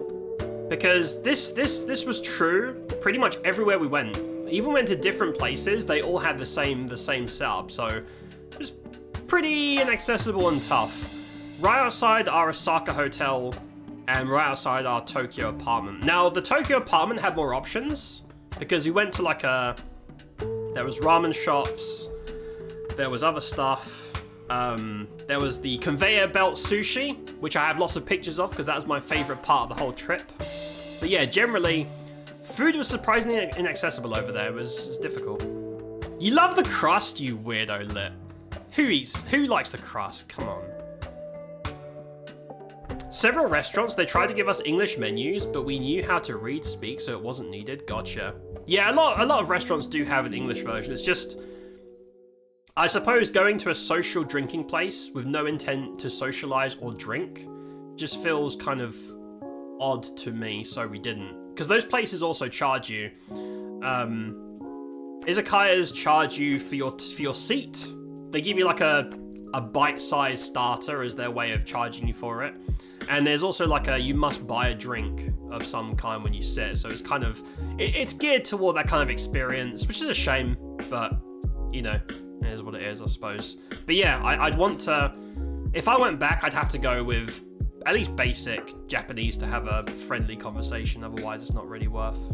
Because this was true pretty much everywhere we went. Even went to different places, they all had the same setup, so it was pretty inaccessible and tough. Right outside our Osaka hotel and right outside our Tokyo apartment. Now, the Tokyo apartment had more options because we went to like there was ramen shops, there was other stuff. There was the conveyor belt sushi, which I have lots of pictures of because that was my favorite part of the whole trip. But yeah, generally, food was surprisingly inaccessible over there. It was difficult. You love the crust, you weirdo lit. Who likes the crust? Come on. Several restaurants, they tried to give us English menus, but we knew how to read, speak, so it wasn't needed. Gotcha. Yeah, a lot of restaurants do have an English version. It's just, I suppose going to a social drinking place with no intent to socialize or drink just feels kind of odd to me, so we didn't. Because those places also charge you. Izakayas charge you for your seat. They give you like a bite-sized starter as their way of charging you for it. And there's also like you must buy a drink of some kind when you sit. So it's kind of, it's geared toward that kind of experience, which is a shame, but you know, it is what it is, I suppose. But yeah, I'd want to, if I went back, I'd have to go with at least basic Japanese to have a friendly conversation. Otherwise, it's not really worth.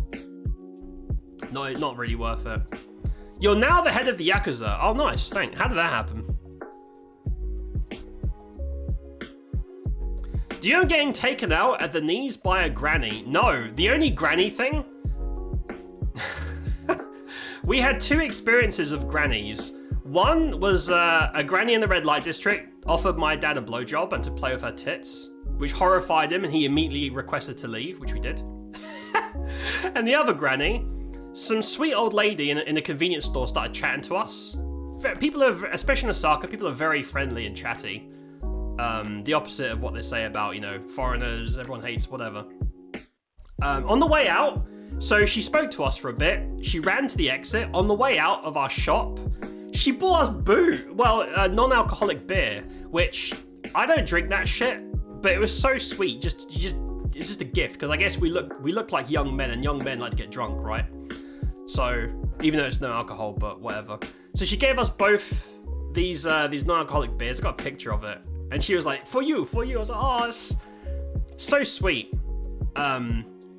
No, not really worth it. You're now the head of the Yakuza. Oh, nice. Thanks. How did that happen? Do you know getting taken out at the knees by a granny? No, the only granny thing. We had two experiences of grannies. One was a granny in the red light district offered my dad a blowjob and to play with her tits, which horrified him and he immediately requested to leave, which we did. And the other granny, some sweet old lady in a convenience store started chatting to us. People are, especially in Osaka, people are very friendly and chatty. The opposite of what they say about, you know, foreigners, everyone hates, whatever. On the way out, so she spoke to us for a bit. She ran to the exit. On the way out of our shop, she bought us non-alcoholic beer, which I don't drink that shit, but it was so sweet. It's just a gift, because I guess we look like young men, and young men like to get drunk, right? So even though it's no alcohol, but whatever. So she gave us both these non-alcoholic beers. I got a picture of it, and she was like, "For you." I was like, "Oh, it's so sweet."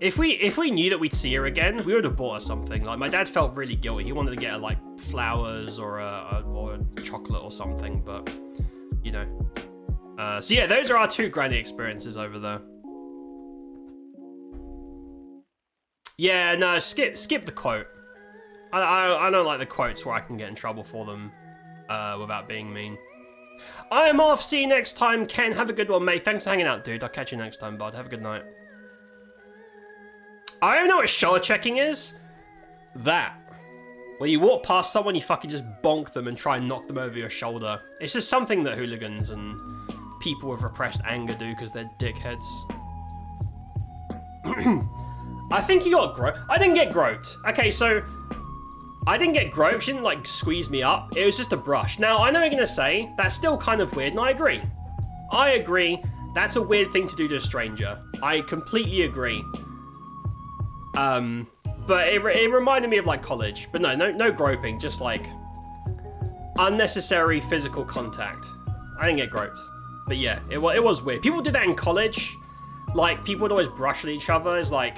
If we knew that we'd see her again, we would have bought her something. Like, my dad felt really guilty. He wanted to get her like flowers or a chocolate or something, but you know. So yeah, those are our two granny experiences over there. Yeah, no, skip the quote. I don't like the quotes where I can get in trouble for them without being mean. I'm off. See you next time, Ken. Have a good one, mate. Thanks for hanging out, dude. I'll catch you next time, bud. Have a good night. I don't know what shower checking is. that. When you walk past someone, you fucking just bonk them and try and knock them over your shoulder. It's just something that hooligans and people with repressed anger do because they're dickheads. I think you got groped. I didn't get groped. Okay, so I didn't get groped. She didn't like squeeze me up. It was just a brush. Now, I know you're gonna say that's still kind of weird, and I agree. I agree. That's a weird thing to do to a stranger. I completely agree. But it reminded me of like college. But no groping. Just like unnecessary physical contact. I didn't get groped. But yeah, it was weird. People did that in college. Like, people would always brush at each other. It's like,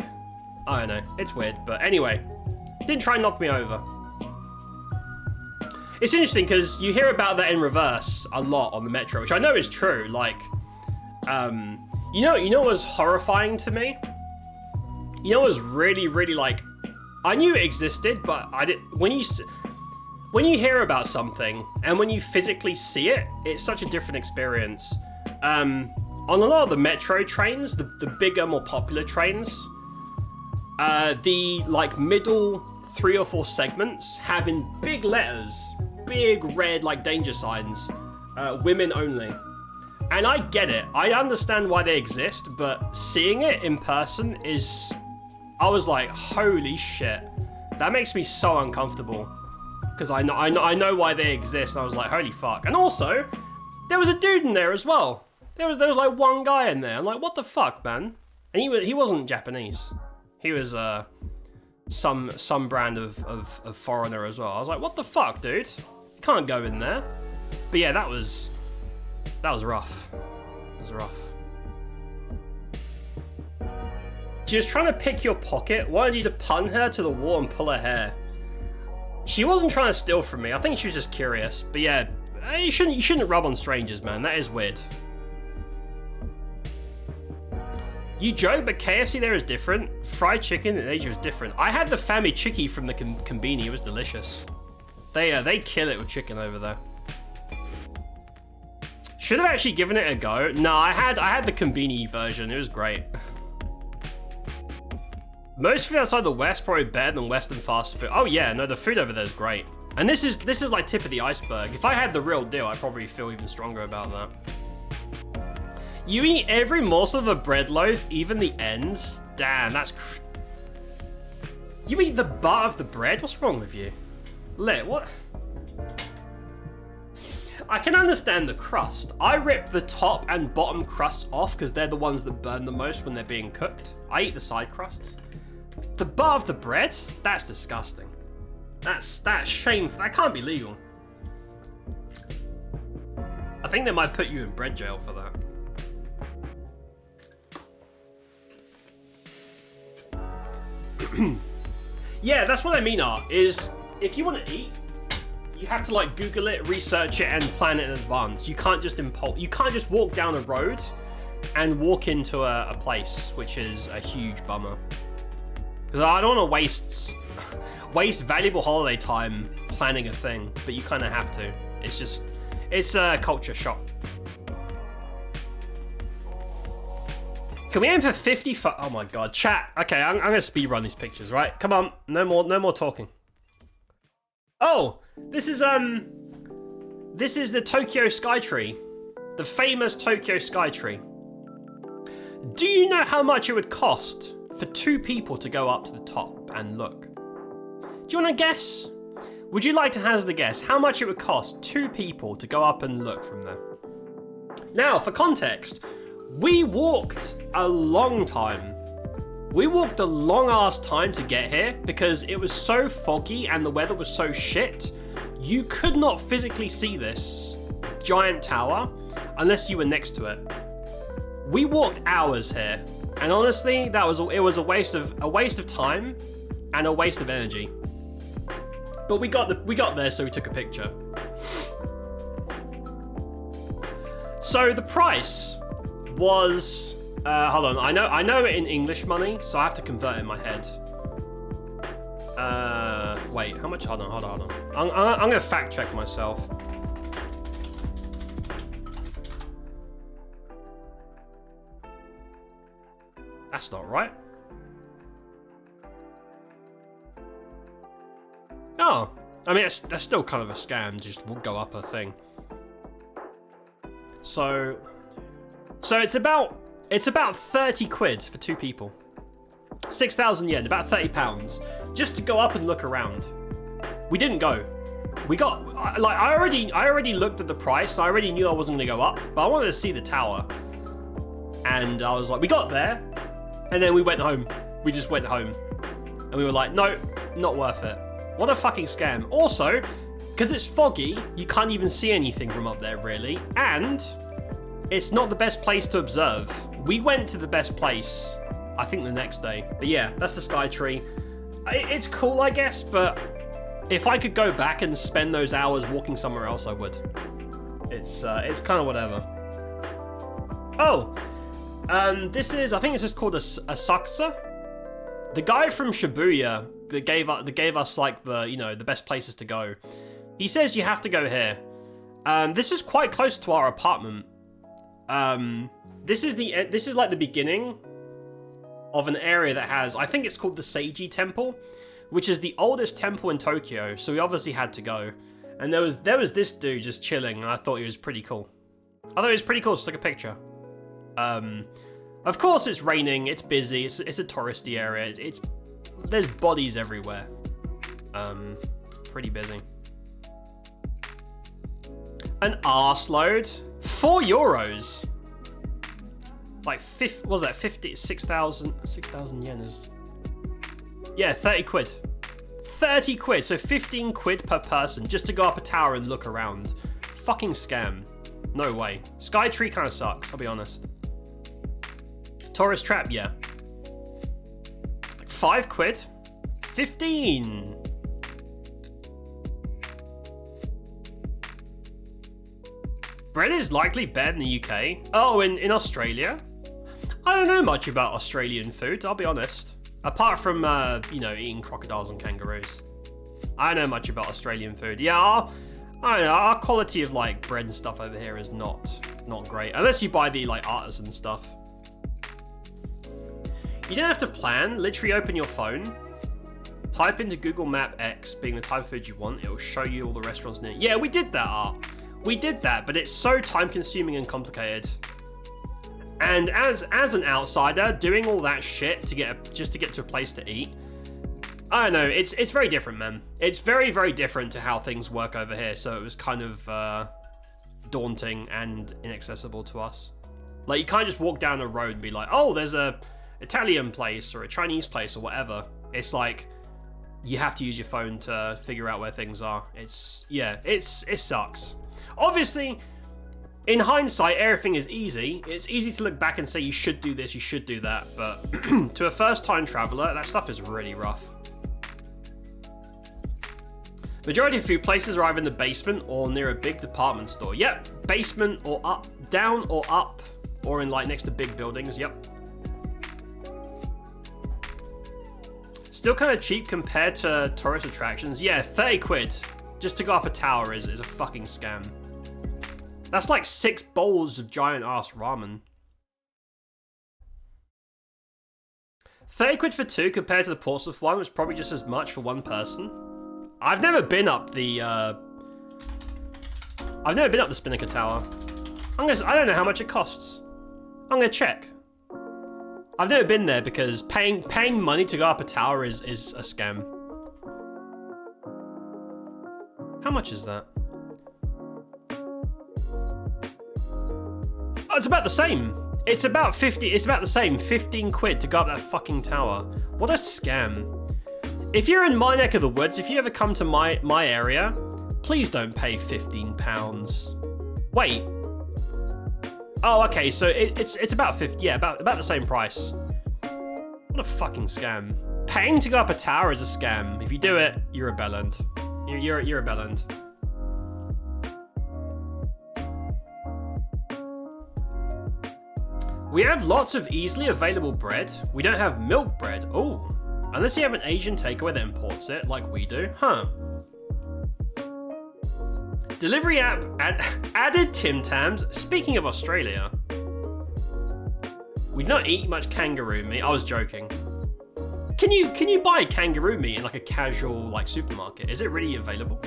I don't know. It's weird. But anyway, didn't try and knock me over. It's interesting because you hear about that in reverse a lot on the metro, which I know is true. Like, you know what was horrifying to me? You know what was really, really like, I knew it existed, but I didn't. When you hear about something and when you physically see it, it's such a different experience. On a lot of the metro trains, the bigger, more popular trains, the like middle 3 or 4 segments have in big letters, big red like danger signs, women only. And I get it. I understand why they exist, but seeing it in person is, I was like, holy shit. That makes me so uncomfortable. Because I know why they exist. I was like, holy fuck. And also, there was a dude in there as well. There was like one guy in there. I'm like, what the fuck, man? And he wasn't Japanese. He was some brand of foreigner as well. I was like, what the fuck, dude? You can't go in there. But yeah, that was rough. That was rough. She was trying to pick your pocket, wanted you to pun her to the wall and pull her hair. She wasn't trying to steal from me. I think she was just curious. But yeah, you shouldn't rub on strangers, man. That is weird. You joke, but KFC there is different. Fried chicken in Asia is different. I had the Fami Chiki from the Konbini. It was delicious. They kill it with chicken over there. Should have actually given it a go. No, I had the Konbini version. It was great. Most food outside the West probably better than Western fast food. Oh yeah, no, the food over there is great. And this is like tip of the iceberg. If I had the real deal, I'd probably feel even stronger about that. You eat every morsel of a bread loaf, even the ends? Damn, that's... You eat the butt of the bread? What's wrong with you? Lit, what? I can understand the crust. I rip the top and bottom crusts off because they're the ones that burn the most when they're being cooked. I eat the side crusts. The butt of the bread? That's disgusting. That's shameful. That can't be legal. I think they might put you in bread jail for that. Yeah, that's what I mean, Art, is if you want to eat, you have to like Google it, research it, and plan it in advance. You can't just you can't just walk down a road and walk into a place, which is a huge bummer. Because I don't want to waste valuable holiday time planning a thing, but you kind of have to. It's a culture shock. Can we aim for 50? Oh my god, chat. Okay, I'm gonna speedrun these pictures, right? Come on, no more talking. Oh, this is the Tokyo Skytree, the famous Tokyo Skytree. Do you know how much it would cost for 2 people to go up to the top and look? Do you want to guess? Would you like to hazard a guess how much it would cost 2 people to go up and look from there? Now, for context, we walked a long time. We walked a long ass time to get here because it was so foggy and the weather was so shit. You could not physically see this giant tower unless you were next to it. We walked hours here, and honestly, it was a waste of time and a waste of energy. But we got there, so we took a picture. So the price was hold on, I know it in English money, so I have to convert it in my head. Wait, how much? Hold on. I'm gonna fact check myself. That's not right. I mean, that's still kind of a scam. Just go up a thing. So it's about 30 quid for 2 people. 6,000 yen, about 30 pounds, just to go up and look around. We didn't go. We got like I already looked at the price. I already knew I wasn't gonna go up, but I wanted to see the tower. And I was like, we got there, and then we went home. We just went home, and we were like, no, not worth it. What a fucking scam. Also, because it's foggy, you can't even see anything from up there really, and it's not the best place to observe. We went to the best place, I think, the next day. But yeah, that's the Sky Tree. It's cool, I guess, but if I could go back and spend those hours walking somewhere else, I would. It's kind of whatever. Oh, this is, I think it's just called a Asakusa. The guy from Shibuya that gave us like the best places to go. He says you have to go here. This is quite close to our apartment. This is like the beginning of an area that has, I think it's called the Seiji Temple, which is the oldest temple in Tokyo. So we obviously had to go. And there was this dude just chilling, and I thought he was pretty cool. I thought it was pretty cool. Just took a picture. Of course it's raining. It's busy. It's a touristy area. There's bodies everywhere. Pretty busy. An arse load. €4. Like 6,000 yen is. Yeah, 30 quid. 30 quid, so 15 quid per person just to go up a tower and look around. Fucking scam. No way. Sky Tree kind of sucks, I'll be honest. Tourist Trap, yeah. 5 quid. 15. Bread is likely better in the UK. Oh, in Australia? I don't know much about Australian food, I'll be honest. Apart from, eating crocodiles and kangaroos. I don't know much about Australian food. Yeah, I don't know, our quality of, like, bread and stuff over here is not great. Unless you buy the, like, artisan stuff. You don't have to plan. Literally open your phone. Type into Google Map X, being the type of food you want. It'll show you all the restaurants near. Yeah, we did that, Art. We did that, but it's so time-consuming and complicated. And as an outsider, doing all that shit just to get to a place to eat, I don't know. It's very different, man. It's very, very different to how things work over here. So it was kind of daunting and inaccessible to us. Like, you can't just walk down a road and be like, oh, there's a Italian place or a Chinese place or whatever. It's like you have to use your phone to figure out where things are. It sucks. Obviously, in hindsight, everything is easy. It's easy to look back and say you should do this, you should do that, but to a first-time traveler, that stuff is really rough. Majority of food places are either in the basement or near a big department store. Yep, basement or up, down or up, or in like next to big buildings. Yep. Still kind of cheap compared to tourist attractions. Yeah, 30 quid just to go up a tower is a fucking scam. That's like 6 bowls of giant ass ramen. 30 quid for 2 compared to the Portsmouth one, was probably just as much for 1 person. I've never been up the Spinnaker Tower. I don't know how much it costs. I'm gonna check. I've never been there because paying money to go up a tower is a scam. How much is that? Oh, it's about the same. It's about the same. 15 quid to go up that fucking tower. What a scam. If you're in my neck of the woods, if you ever come to my area, please don't pay £15. Wait. Oh, okay, so it's about 50, yeah, about the same price. What a fucking scam. Paying to go up a tower is a scam. If you do it, you're a bellend. You're a bellend. We have lots of easily available bread. We don't have milk bread. Oh, unless you have an Asian takeaway that imports it, like we do. Huh. Delivery app added Tim Tams. Speaking of We not eat much kangaroo meat. I was joking. Can you buy kangaroo meat in like a casual like supermarket? Is it really available?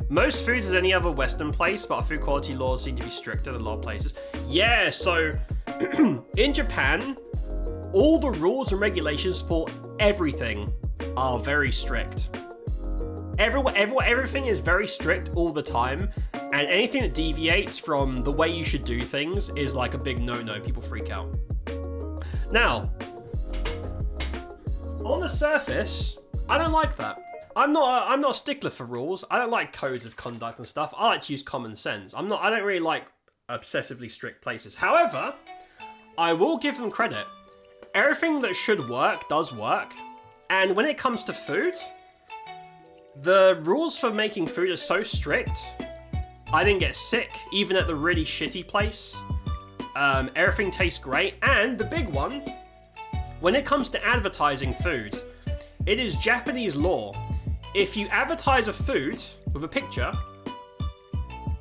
Most foods is any other Western place, but our food quality laws seem to be stricter than a lot of places. Yeah, so in Japan, all the rules and regulations for everything are very strict. Everything is very strict all the time, and anything that deviates from the way you should do things is like a big no-no. People freak out. Now, on the surface, I don't like that. I'm not a stickler for rules. I don't like codes of conduct and stuff. I like to use common sense. I don't really like obsessively strict places. However, I will give them credit. Everything that should work does work. And when it comes to food, the rules for making food are so strict, I didn't get sick, even at the really shitty place. Everything tastes great. And the big one, when it comes to advertising food, it is Japanese law. If you advertise a food with a picture,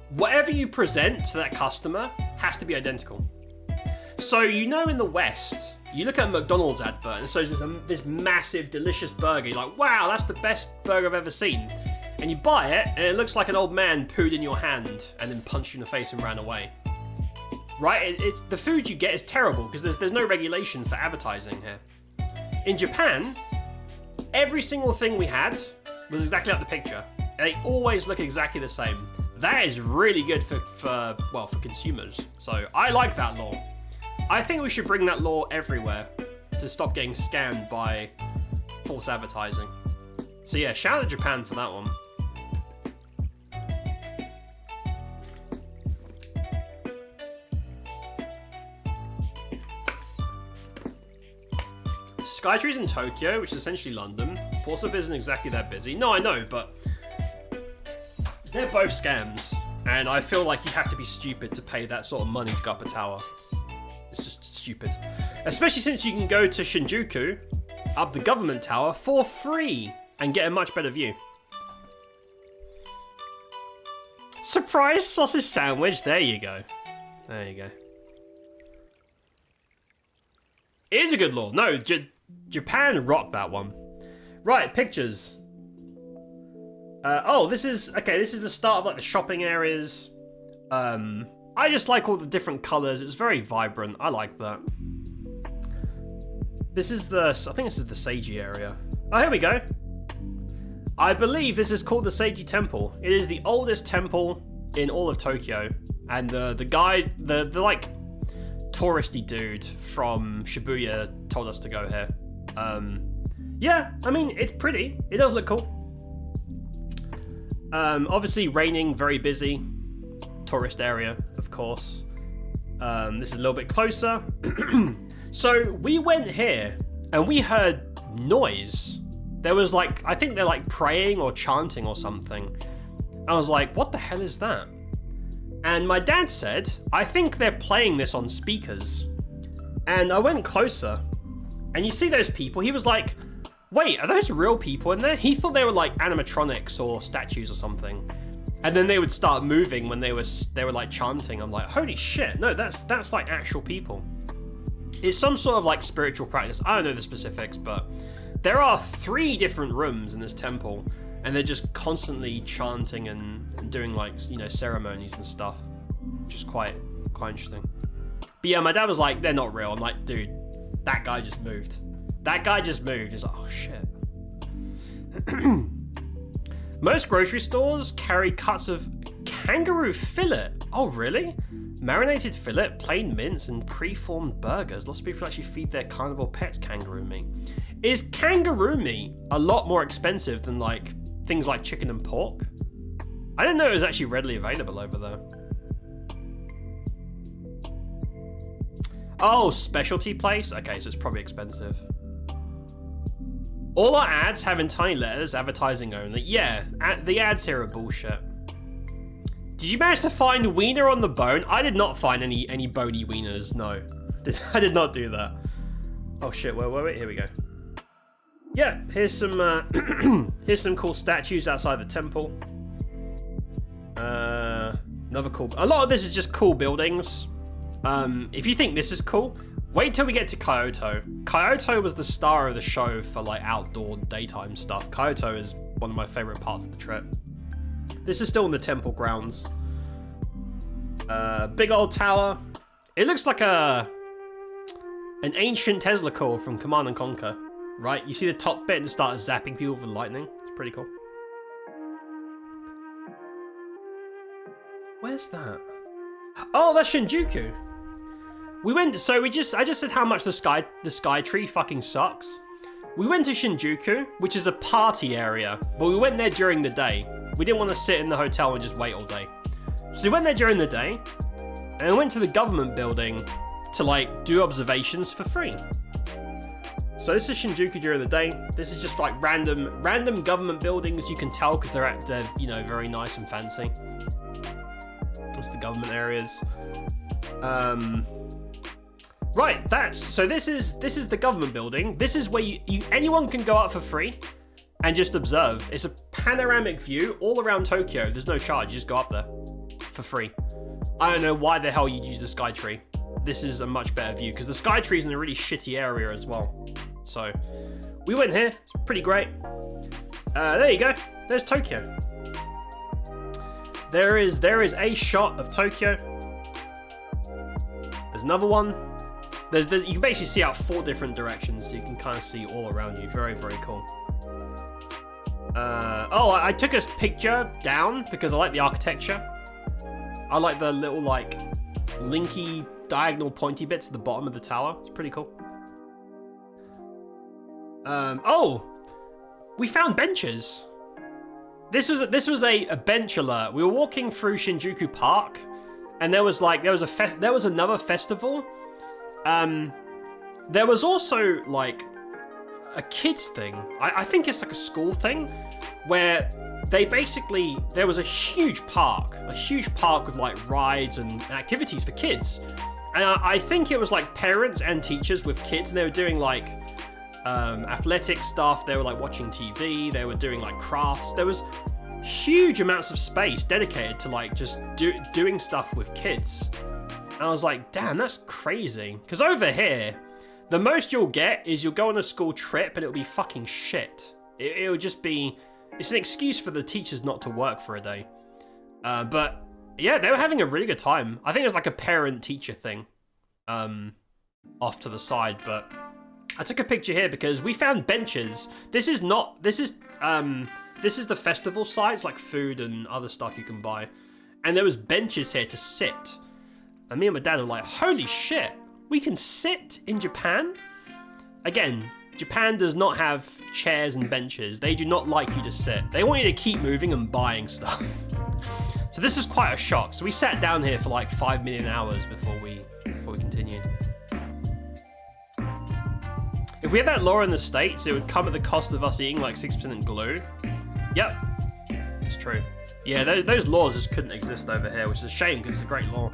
whatever you present to that customer has to be identical. So you know in the West, you look at a McDonald's advert and so there's this massive, delicious burger. You're like, wow, that's the best burger I've ever seen. And you buy it and it looks like an old man pooed in your hand and then punched you in the face and ran away. Right? The food you get is terrible because there's no regulation for advertising here. In Japan, every single thing we had was exactly like the picture. And they always look exactly the same. That is really good for consumers. So I like that law. I think we should bring that law everywhere to stop getting scammed by false advertising. So yeah, shout out to Japan for that one. Skytree's in Tokyo, which is essentially London. Portsmouth isn't exactly that busy. No, I know, but they're both scams. And I feel like you have to be stupid to pay that sort of money to go up a tower. It's just stupid. Especially since you can go to Shinjuku, up the government tower, for free and get a much better view. Surprise sausage sandwich. There you go. There you go. It is a good law. No, Japan rocked that one. Right, pictures. This is the start of like the shopping areas. I just like all the different colors. It's very vibrant. I like that. I think this is the Seiji area. Oh, here we go. I believe this is called the Seiji Temple. It is the oldest temple in all of Tokyo. And the guy, the like touristy dude from Shibuya told us to go here. Yeah, I mean, it's pretty. It does look cool. Obviously raining, very busy. Tourist area, of course. This is a little bit closer. So we went here and we heard noise. There was like, I think they're like praying or chanting or something. I was like, what the hell is that? And my dad said, I think they're playing this on speakers. And I went closer and you see those people. He was like, wait, are those real people in there? He thought they were like animatronics or statues or something. And then they would start moving when they were like chanting. I'm like, holy shit, no, that's like actual people. It's some sort of like spiritual practice. I don't know the specifics, but there are 3 different rooms in this temple, and they're just constantly chanting and doing like, you know, ceremonies and stuff, which is quite interesting. But yeah, my dad was like, they're not real. I'm like, dude, that guy just moved. That guy just moved. He's like, oh shit. Most grocery stores carry cuts of kangaroo fillet. Oh, really? Marinated fillet, plain mince, and pre-formed burgers. Lots of people actually feed their carnivore pets kangaroo meat. Is kangaroo meat a lot more expensive than like things like chicken and pork? I didn't know it was actually readily available over there. Oh, specialty place? Okay, so it's probably expensive. All our ads have in tiny letters, advertising only. Yeah, the ads here are bullshit. Did you manage to find wiener on the bone? I did not find any bony wieners, no. I did not do that. Oh shit, wait, here we go. Yeah, here's some here's some cool statues outside the temple. Another cool, a lot of this is just cool buildings. If you think this is cool, wait till we get to Kyoto. Kyoto was the star of the show for like outdoor daytime stuff. Kyoto is one of my favorite parts of the trip. This is still in the temple grounds. Big old tower. It looks like an ancient Tesla coil from Command & Conquer, right? You see the top bit and start zapping people with lightning. It's pretty cool. Where's that? Oh, that's Shinjuku. We went, so I just said how much the sky tree fucking sucks. We went to Shinjuku, which is a party area, but we went there during the day. We didn't want to sit in the hotel and just wait all day. So we went there during the day, and we went to the government building to like do observations for free. So this is Shinjuku during the day. This is just like random government buildings. You can tell because they're you know, very nice and fancy. It's the government areas. Right, this is the government building. This is where anyone can go up for free and just observe. It's a panoramic view all around Tokyo. There's no charge, you just go up there for free. I don't know why the hell you'd use the Skytree. This is a much better view because the Skytree's in a really shitty area as well. So we went here, it's pretty great. There you go, there's Tokyo. There is a shot of Tokyo. There's another one. You can basically see out 4 different directions, so you can kind of see all around you. Very, very cool. I took a picture down because I like the architecture. I like the little like linky diagonal pointy bits at the bottom of the tower. It's pretty cool. We found benches. This was a bench alert. We were walking through Shinjuku Park, and there was another festival. There was also like a kids thing. I think it's like a school thing where there was a huge park with like rides and activities for kids. And I think it was like parents and teachers with kids, and they were doing like athletic stuff. They were like watching TV. They were doing like crafts. There was huge amounts of space dedicated to like just doing stuff with kids. And I was like, damn, that's crazy. Because over here, the most you'll get is you'll go on a school trip and it'll be fucking shit. It'll just be, it's an excuse for the teachers not to work for a day. But yeah, they were having a really good time. I think it was like a parent-teacher thing off to the side. But I took a picture here because we found benches. This is the festival sites, like food and other stuff you can buy. And there was benches here to sit. And me and my dad are like, holy shit, we can sit in Japan? Again, Japan does not have chairs and benches. They do not like you to sit. They want you to keep moving and buying stuff. So this is quite a shock. So we sat down here for like 5 million hours before we continued. If we had that law in the States, it would come at the cost of us eating like 6% glue. Yep, it's true. Yeah, those laws just couldn't exist over here, which is a shame because it's a great law.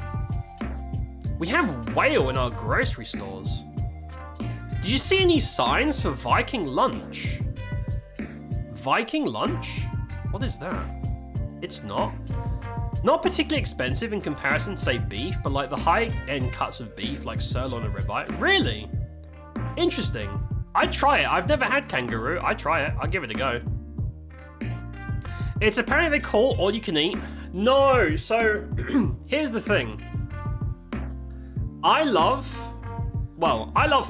We have whale in our grocery stores. Did you see any signs for Viking lunch? Viking lunch? What is that? It's not particularly expensive in comparison to say beef, but like the high-end cuts of beef, like sirloin and ribeye. Really? Interesting. I'd try it. I've never had kangaroo. I'd try it. I'll give it a go. It's apparently they call all you can eat. No, so here's the thing. I love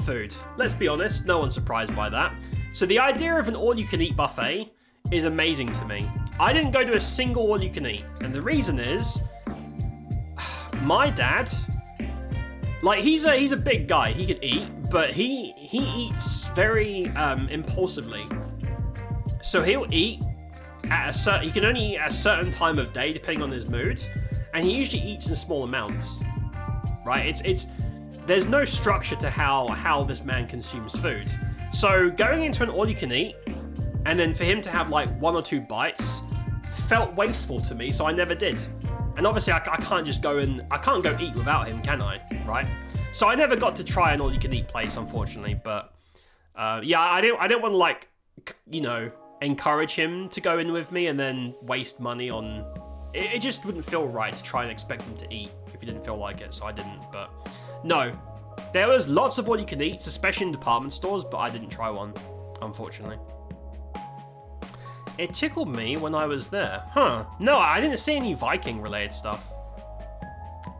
food. Let's be honest, no one's surprised by that. So the idea of an all-you-can-eat buffet is amazing to me. I didn't go to a single all-you-can-eat, and the reason is, my dad, like he's a big guy, he can eat, but he eats very impulsively. So he'll eat he can only eat at a certain time of day depending on his mood, and he usually eats in small amounts. Right? There's no structure to how this man consumes food. So going into an all-you-can-eat, and then for him to have like 1 or 2 bites, felt wasteful to me, so I never did. And obviously I can't just I can't go eat without him, can I? Right? So I never got to try an all-you-can-eat place, unfortunately. But yeah, I didn't want to like, you know, encourage him to go in with me and then waste money on It just wouldn't feel right to try and expect them to eat if you didn't feel like it, so I didn't. But no, there was lots of all you can eat, especially in department stores, but I didn't try one, unfortunately. It tickled me when I was there. Huh. No, I didn't see any Viking related stuff.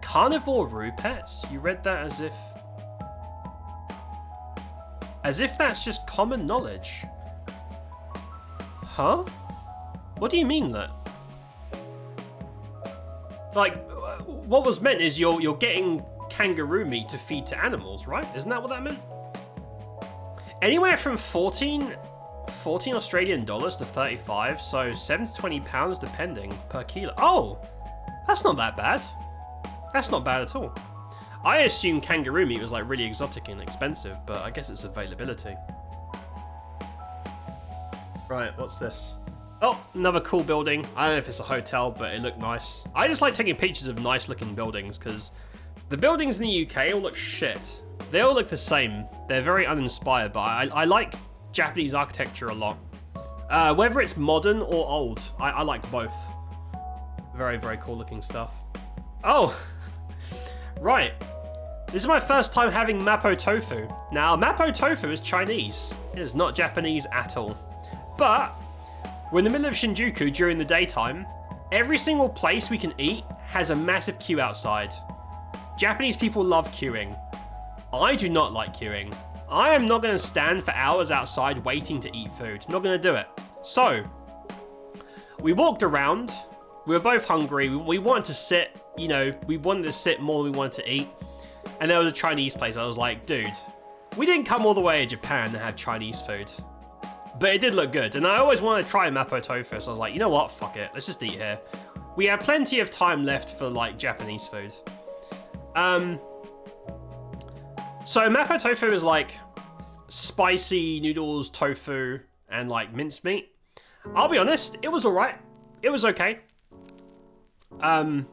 Carnivore rupets? You read that as if that's just common knowledge. Huh? What do you mean that? Like, what was meant is you're getting kangaroo meat to feed to animals, right? Isn't that what that meant? Anywhere from 14 Australian dollars to 35, so 7 to 20 pounds depending per kilo. Oh, that's not that bad. That's not bad at all. I assumed kangaroo meat was like really exotic and expensive, but I guess it's availability. Right, what's this? Oh, another cool building. I don't know if it's a hotel, but it looked nice. I just like taking pictures of nice looking buildings because the buildings in the UK all look shit. They all look the same. They're very uninspired, but I like Japanese architecture a lot. Whether it's modern or old, I like both. Very, very cool looking stuff. Oh, right. This is my first time having Mapo Tofu. Now, Mapo Tofu is Chinese. It is not Japanese at all. But we're in the middle of Shinjuku during the daytime. Every single place we can eat has a massive queue outside. Japanese people love queuing. I do not like queuing. I am not going to stand for hours outside waiting to eat food. Not going to do it. So, we walked around. We were both hungry. We wanted to sit, you know, we wanted to sit more than we wanted to eat. And there was a Chinese place. I was like, dude, we didn't come all the way to Japan to have Chinese food. But it did look good. And I always wanted to try Mapo Tofu. So I was like, you know what? Fuck it. Let's just eat here. We have plenty of time left for, like, Japanese food. So Mapo Tofu is, like, spicy noodles, tofu, and, like, mincemeat. I'll be honest. It was alright. It was okay. The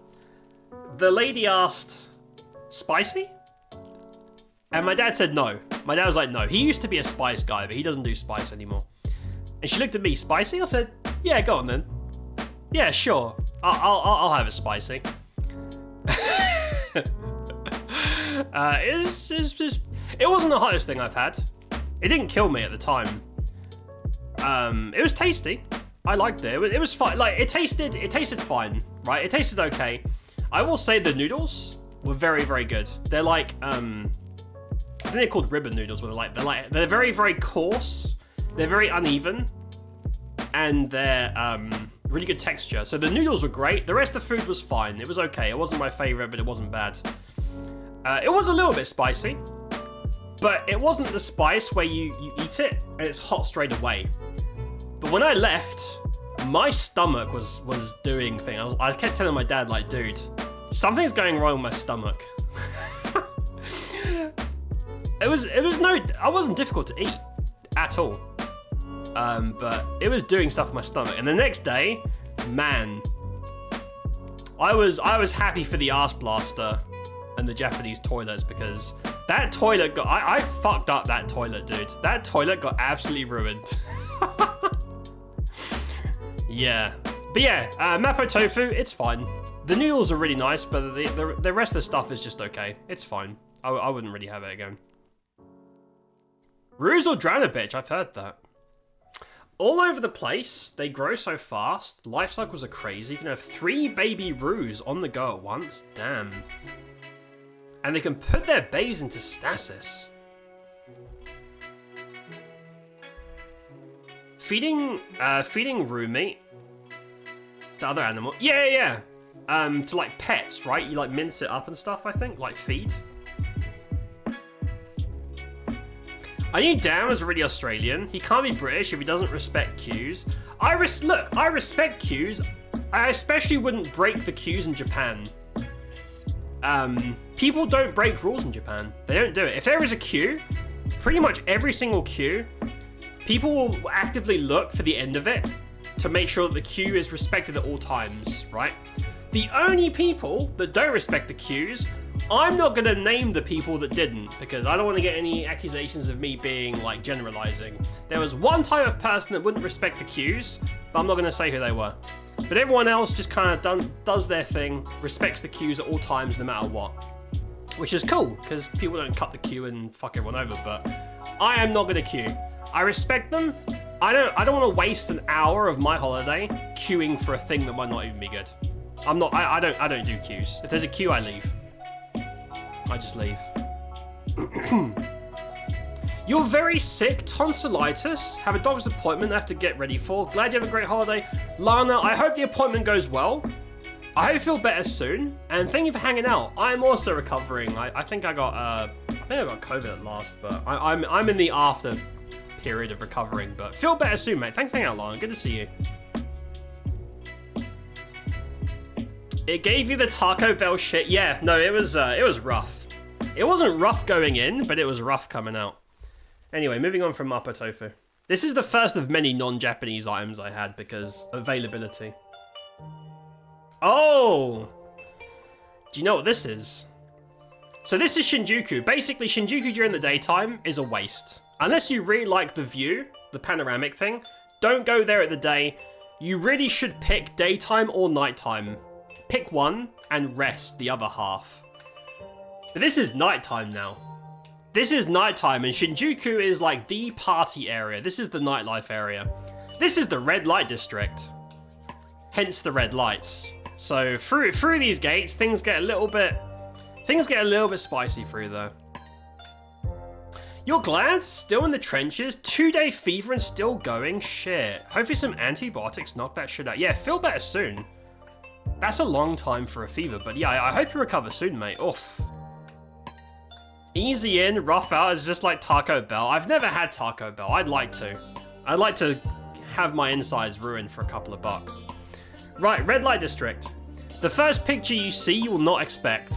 lady asked, spicy? And my dad said no. My dad was like, no. He used to be a spice guy, but he doesn't do spice anymore. And she looked at me, spicy? I said, yeah, go on then. Yeah, sure. I'll have it spicy. It wasn't the hottest thing I've had. It didn't kill me at the time. It was tasty. I liked it. It was fine. Like, it tasted fine, right? It tasted okay. I will say the noodles were very, very good. They're like, I think they're called ribbon noodles, where they're very, very coarse. They're very uneven, and they're really good texture. So the noodles were great. The rest of the food was fine. It was okay. It wasn't my favorite, but it wasn't bad. It was a little bit spicy, but it wasn't the spice where you eat it and it's hot straight away. But when I left, my stomach was doing things. I kept telling my dad, like, dude, something's going wrong with my stomach. I wasn't difficult to eat at all. But it was doing stuff with my stomach. And the next day, man, I was happy for the arse blaster and the Japanese toilets, because that toilet got, I fucked up that toilet, dude. That toilet got absolutely ruined. Yeah. But yeah, Mapo Tofu, it's fine. The noodles are really nice, but the rest of the stuff is just okay. It's fine. I wouldn't really have it again. Roos will drown a bitch, I've heard that. All over the place, they grow so fast. Life cycles are crazy. You can have 3 baby roos on the go at once. Damn. And they can put their babies into stasis. Feeding roo meat to other animals. Yeah. To like pets, right? You like mince it up and stuff, I think. Like feed. I knew Dan was really Australian. He can't be British if he doesn't respect queues. I respect queues. I especially wouldn't break the queues in Japan. People don't break rules in Japan. They don't do it. If there is a queue, pretty much every single queue, people will actively look for the end of it to make sure that the queue is respected at all times, right? The only people that don't respect the queues, I'm not going to name the people that didn't, because I don't want to get any accusations of me being, like, generalizing. There was one type of person that wouldn't respect the queues, but I'm not going to say who they were. But everyone else just kind of does their thing, respects the queues at all times, no matter what. Which is cool, because people don't cut the queue and fuck everyone over, but I am not going to queue. I respect them. I don't want to waste an hour of my holiday queuing for a thing that might not even be good. I don't do queues. If there's a queue, I leave. I just leave. You're very sick, tonsillitis, have a doctor's appointment I have to get ready for. Glad you have a great holiday. Lana, I hope the appointment goes well. I hope you feel better soon, and thank you for hanging out. I'm also recovering. I think I got COVID at last, but I'm in the after period of recovering. But feel better soon, mate. Thanks for hanging out, Lana. Good to see you. It gave you the Taco Bell shit. Yeah, no, it was rough. It wasn't rough going in, but it was rough coming out. Anyway, moving on from Mapo Tofu. This is the first of many non-Japanese items I had because availability. Oh! Do you know what this is? So this is Shinjuku. Basically, Shinjuku during the daytime is a waste. Unless you really like the view, the panoramic thing, don't go there at the day. You really should pick daytime or nighttime. Pick one and rest the other half. But this is nighttime now. This is nighttime, and Shinjuku is like the party area. This is the nightlife area. This is the red light district. Hence the red lights. So through these gates, things get a little bit spicy through there. You're glad? Still in the trenches? 2-day fever and still going? Shit. Hopefully some antibiotics knock that shit out. Yeah, feel better soon. That's a long time for a fever, but yeah, I hope you recover soon, mate. Oof. Easy in, rough out is just like Taco Bell. I've never had Taco Bell. I'd like to. I'd like to have my insides ruined for a couple of bucks. Right, red light district. The first picture you see, you will not expect.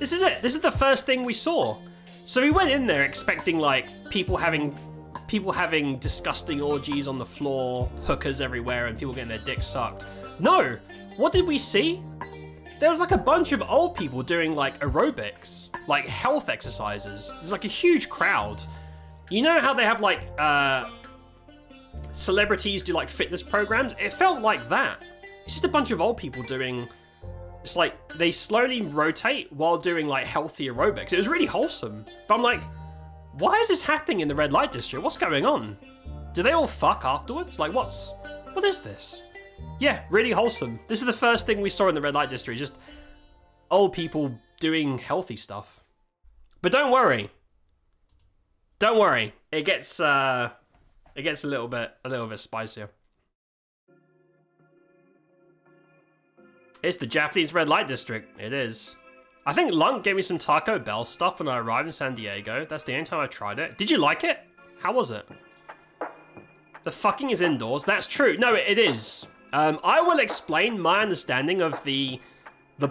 This is it. This is the first thing we saw. So we went in there expecting like people having disgusting orgies on the floor, hookers everywhere, and people getting their dicks sucked. No. What did we see? There was like a bunch of old people doing like aerobics, like health exercises. There's like a huge crowd. You know how they have like celebrities do like fitness programs? It felt like that. It's just a bunch of old people doing, it's like they slowly rotate while doing like healthy aerobics. It was really wholesome. But I'm like, why is this happening in the red light district? What's going on? Do they all fuck afterwards? Like what is this? Yeah, really wholesome. This is the first thing we saw in the red light district, just old people doing healthy stuff. But don't worry. Don't worry. It gets a little bit spicier. It's the Japanese red light district. It is. I think Lunk gave me some Taco Bell stuff when I arrived in San Diego. That's the only time I tried it. Did you like it? How was it? The fucking is indoors. That's true. No, it is. I will explain my understanding of the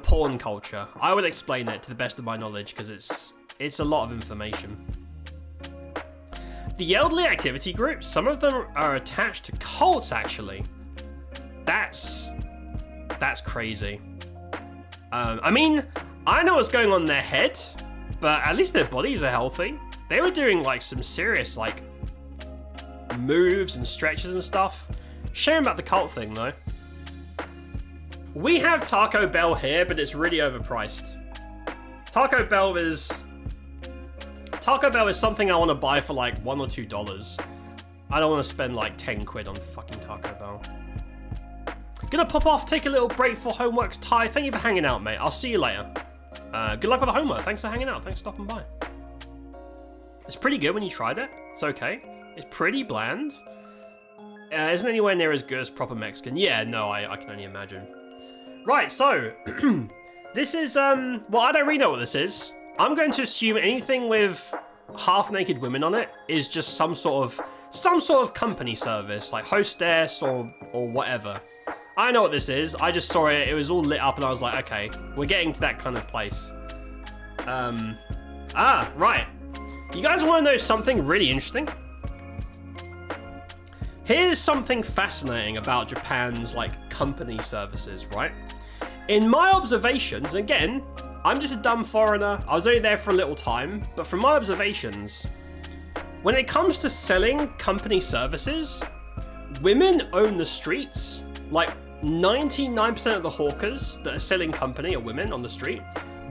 porn culture. I will explain it to the best of my knowledge because it's a lot of information. The elderly activity groups, some of them are attached to cults actually. That's crazy. I mean, I know what's going on in their head, but at least their bodies are healthy. They were doing like some serious like moves and stretches and stuff. Shame about the cult thing though. We have Taco Bell here, but it's really overpriced. Taco Bell is something I want to buy for like $1 or $2. I don't want to spend like 10 quid on fucking Taco Bell. Gonna pop off, take a little break for homeworks. Ty, thank you for hanging out, mate. I'll see you later. Good luck with the homework. Thanks for hanging out. Thanks for stopping by. It's pretty good when you tried it. It's okay. It's pretty bland. Isn't anywhere near as good as proper Mexican. Yeah, no, I can only imagine. Right, so this is well, I don't really know what this is. I'm going to assume anything with half-naked women on it is just some sort of company service, like hostess or whatever. I know what this is. I just saw it. It was all lit up, and I was like, okay, we're getting to that kind of place. Right. You guys want to know something really interesting? Here's something fascinating about Japan's like company services, right? In my observations, again, I'm just a dumb foreigner. I was only there for a little time, but from my observations, when it comes to selling company services, women own the streets. Like 99% of the hawkers that are selling company are women on the street.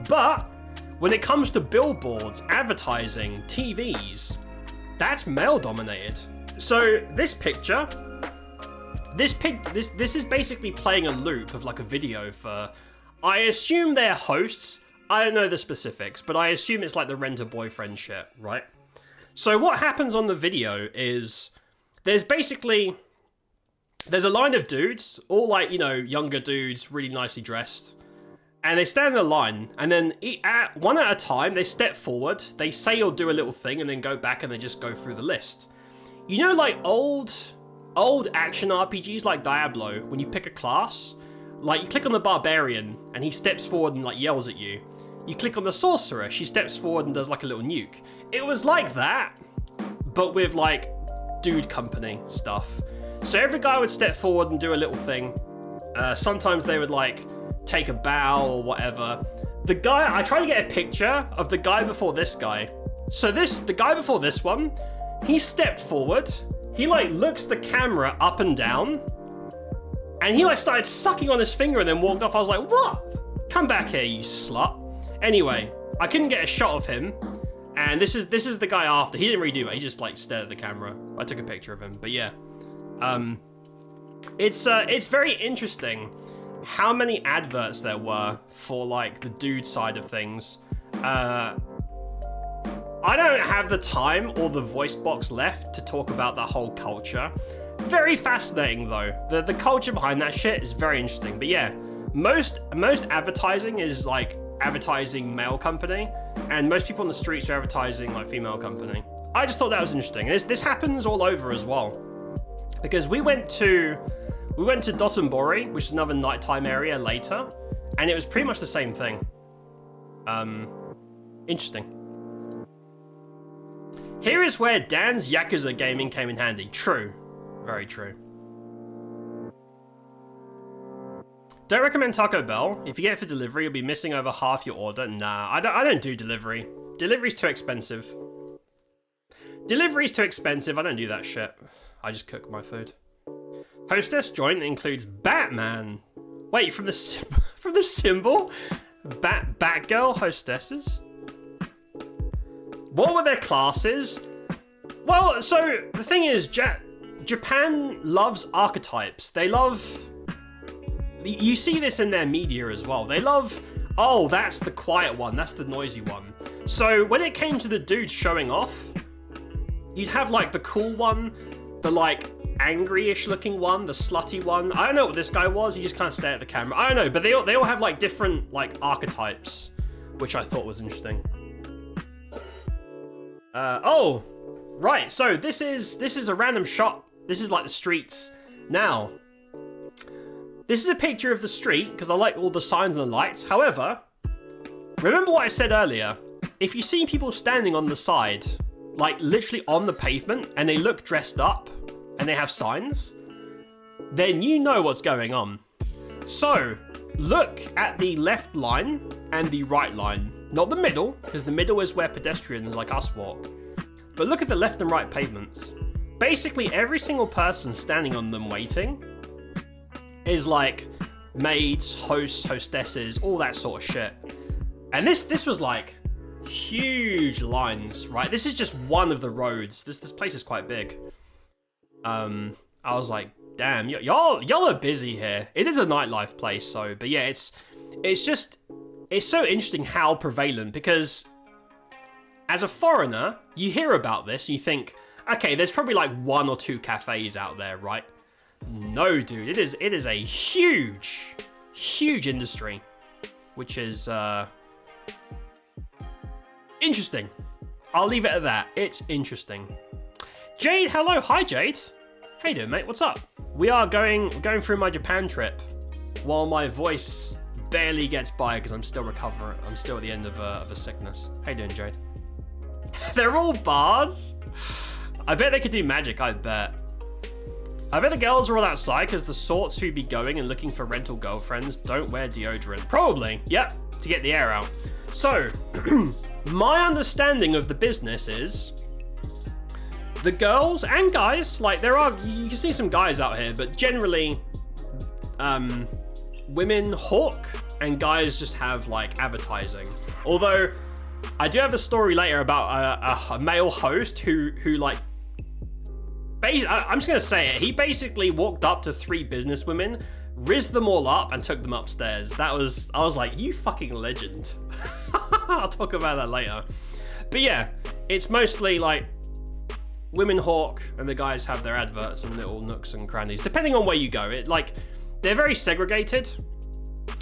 But when it comes to billboards, advertising, TVs, that's male dominated. So this picture, this is basically playing a loop of like a video for, I assume they're hosts. I don't know the specifics, but I assume it's like the rent-a-boyfriend shit, right? So what happens on the video is there's a line of dudes, all like, you know, younger dudes, really nicely dressed. And they stand in a line, and then one at a time, they step forward, they say or do a little thing, and then go back and they just go through the list. You know, like old action RPGs like Diablo, when you pick a class, like you click on the barbarian, and he steps forward and like yells at you. You click on the sorcerer, she steps forward and does like a little nuke. It was like that, but with like dude company stuff. So every guy would step forward and do a little thing. Sometimes they would like take a bow or whatever. The guy, I tried to get a picture of the guy before this guy. So the guy before this one, he stepped forward. He like looks the camera up and down. And he like started sucking on his finger and then walked off. I was like, what? Come back here, you slut. Anyway, I couldn't get a shot of him. And this is the guy after. He didn't really do it. He just like stared at the camera. I took a picture of him, but yeah. It's very interesting how many adverts there were for like the dude side of things. I don't have the time or the voice box left to talk about that whole culture. Very fascinating though. The culture behind that shit is very interesting. But yeah, most advertising is like advertising male company, and most people on the streets are advertising like female company. I just thought that was interesting. This happens all over as well. Because we went to Dotonbori, which is another nighttime area later, and it was pretty much the same thing. Interesting. Here is where Dan's Yakuza gaming came in handy. True. Very true. Don't recommend Taco Bell. If you get it for delivery, you'll be missing over half your order. Nah, I don't do delivery. Delivery's too expensive. Delivery's too expensive. I don't do that shit. I just cook my food. Hostess joint includes Batman. Wait, from the symbol? Batgirl hostesses? What were their classes? Well, so the thing is, Japan loves archetypes. They love... You see this in their media as well. They love, oh, that's the quiet one. That's the noisy one. So when it came to the dudes showing off, you'd have like the cool one, the like angry-ish looking one, the slutty one. I don't know what this guy was. He just kind of stared at the camera. I don't know, but they all have like different like archetypes, which I thought was interesting. Oh, right. So this is a random shot. This is like the streets. Now, this is a picture of the street because I like all the signs and the lights. However, remember what I said earlier? If you see people standing on the side, like literally on the pavement, and they look dressed up and they have signs, then you know what's going on. So look at the left line and the right line, not the middle, because the middle is where pedestrians like us walk. But look at the left and right pavements. Basically every single person standing on them waiting is like maids, hosts, hostesses, all that sort of shit. And this was like huge lines, right? This is just one of the roads. This place is quite big. I was like, damn, y'all are busy here. It is a nightlife place, so, but yeah, it's so interesting how prevalent, because as a foreigner, you hear about this and you think, okay, there's probably like 1 or 2 cafes out there, right? No, dude, it is a huge industry, which is interesting. I'll leave it at that. It's interesting. Jade, hello. Hi, Jade. How you doing, mate? What's up? We are going through my Japan trip while my voice barely gets by because I'm still recovering. I'm still at the end of a sickness. How you doing, Jade? They're all bards? I bet they could do magic, I bet. I bet the girls are all outside because the sorts who be going and looking for rental girlfriends don't wear deodorant. Probably, yep, to get the air out. So, my understanding of the business is the girls and guys, like you can see some guys out here, but generally, women hawk and guys just have like advertising. Although I do have a story later about a male host who like, I'm just gonna say it. He basically walked up to 3 businesswomen, rizzed them all up, and took them upstairs. I was like, you fucking legend. I'll talk about that later. But yeah, it's mostly like women hawk and the guys have their adverts and little nooks and crannies, depending on where you go. They're very segregated.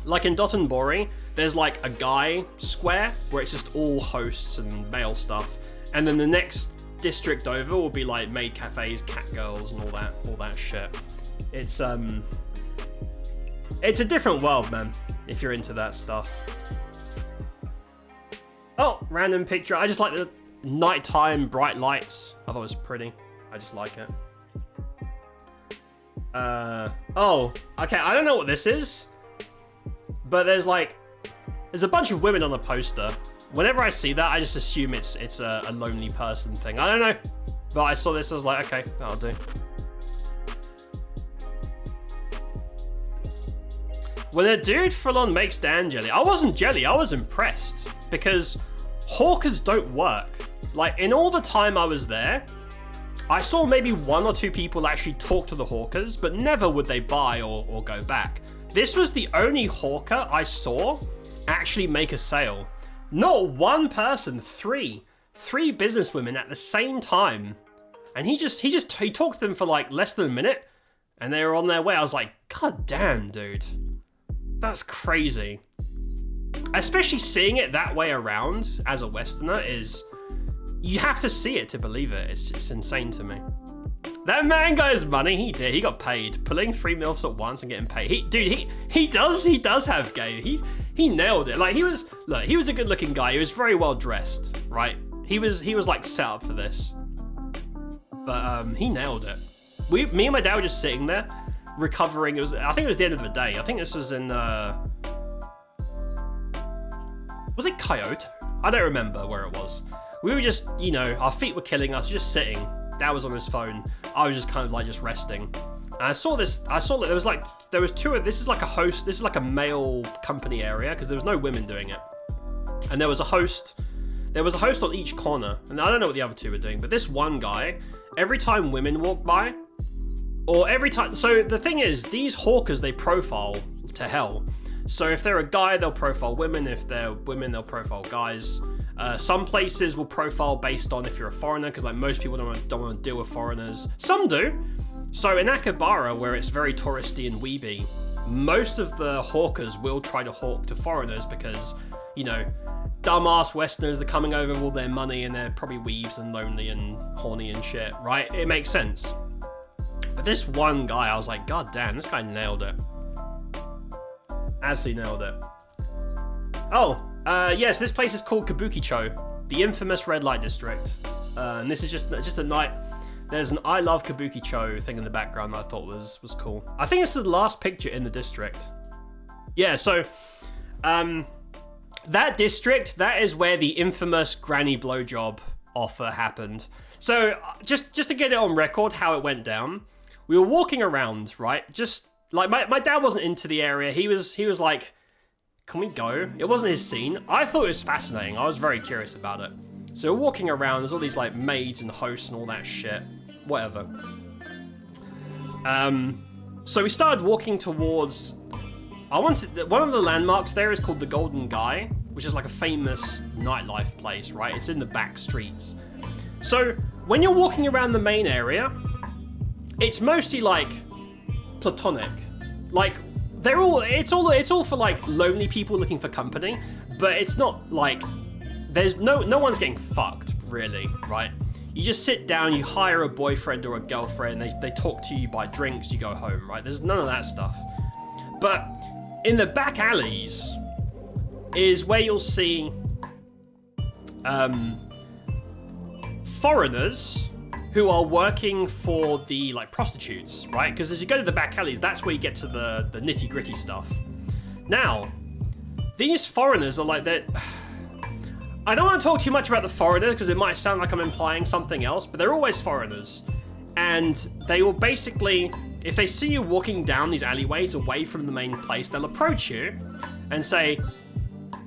Like in Dotonbori, there's like a guy square where it's just all hosts and male stuff, and then the next district over will be like maid cafes, cat girls, and all that shit. It's a different world, man, if you're into that stuff. Oh, random picture. I just like the nighttime bright lights. I thought it was pretty. I just like it. Oh, okay, I don't know what this is, but there's a bunch of women on the poster. Whenever I see that, I just assume it's a lonely person thing. I don't know, but I saw this, I was like, okay, that'll do. When a dude full on makes Dan jelly, I wasn't jelly, I was impressed, because hawkers don't work. Like, in all the time I was there, I saw maybe 1 or 2 people actually talk to the hawkers, but never would they buy or go back. This was the only hawker I saw actually make a sale. Not one person, 3 businesswomen at the same time. And he talked to them for like less than a minute, and they were on their way. I was like, God damn, dude. That's crazy. Especially seeing it that way around as a Westerner is, you have to see it to believe it. It's insane to me. That man got his money. He did. He got paid. Pulling 3 MILFs at once and getting paid. He does have game. He nailed it. Like, he was a good looking guy. He was very well dressed, right? He was like set up for this. But he nailed it. Me and my dad were just sitting there recovering. I think it was the end of the day. I think this was in was it Kyoto? I don't remember where it was. We were just, our feet were killing us, just sitting. Dad was on his phone. I was just kind of like just resting. And I saw that there was 2 of, this is like a host, this is like a male company area, because there was no women doing it. And there was a host on each corner, and I don't know what the other 2 were doing, but this one guy, every time women walk by, so the thing is, these hawkers, they profile to hell. So if they're a guy, they'll profile women. If they're women, they'll profile guys. Some places will profile based on if you're a foreigner, because like most people don't want to deal with foreigners. Some do. So in Akihabara, where it's very touristy and weeby, most of the hawkers will try to hawk to foreigners because, dumbass Westerners are coming over with all their money and they're probably weebs and lonely and horny and shit, right? It makes sense. But this one guy, I was like, God damn, this guy nailed it. Absolutely nailed it. Oh, yes, this place is called Kabukicho, the infamous red light district. And this is just a night. There's an I love Kabukicho thing in the background that I thought was cool. I think this is the last picture in the district. Yeah, so that district, that is where the infamous granny blowjob offer happened. So just to get it on record how it went down, we were walking around, right? Just like my dad wasn't into the area. He was like, can we go? It wasn't his scene. I thought it was fascinating. I was very curious about it. So we're walking around, there's all these like maids and hosts and all that shit. Whatever. So we started walking towards, one of the landmarks there is called the Golden Guy, which is like a famous nightlife place, right? It's in the back streets. So when you're walking around the main area, it's mostly like platonic. Like it's all for like lonely people looking for company, but it's not like there's no one's getting fucked really, right? You just sit down, you hire a boyfriend or a girlfriend, they talk to you, buy drinks, you go home, right? There's none of that stuff. But in the back alleys is where you'll see foreigners who are working for the like prostitutes, right? Because as you go to the back alleys, that's where you get to the nitty gritty stuff. Now, these foreigners are like that. I don't want to talk too much about the foreigners because it might sound like I'm implying something else, but they're always foreigners. And they will basically, if they see you walking down these alleyways away from the main place, they'll approach you and say,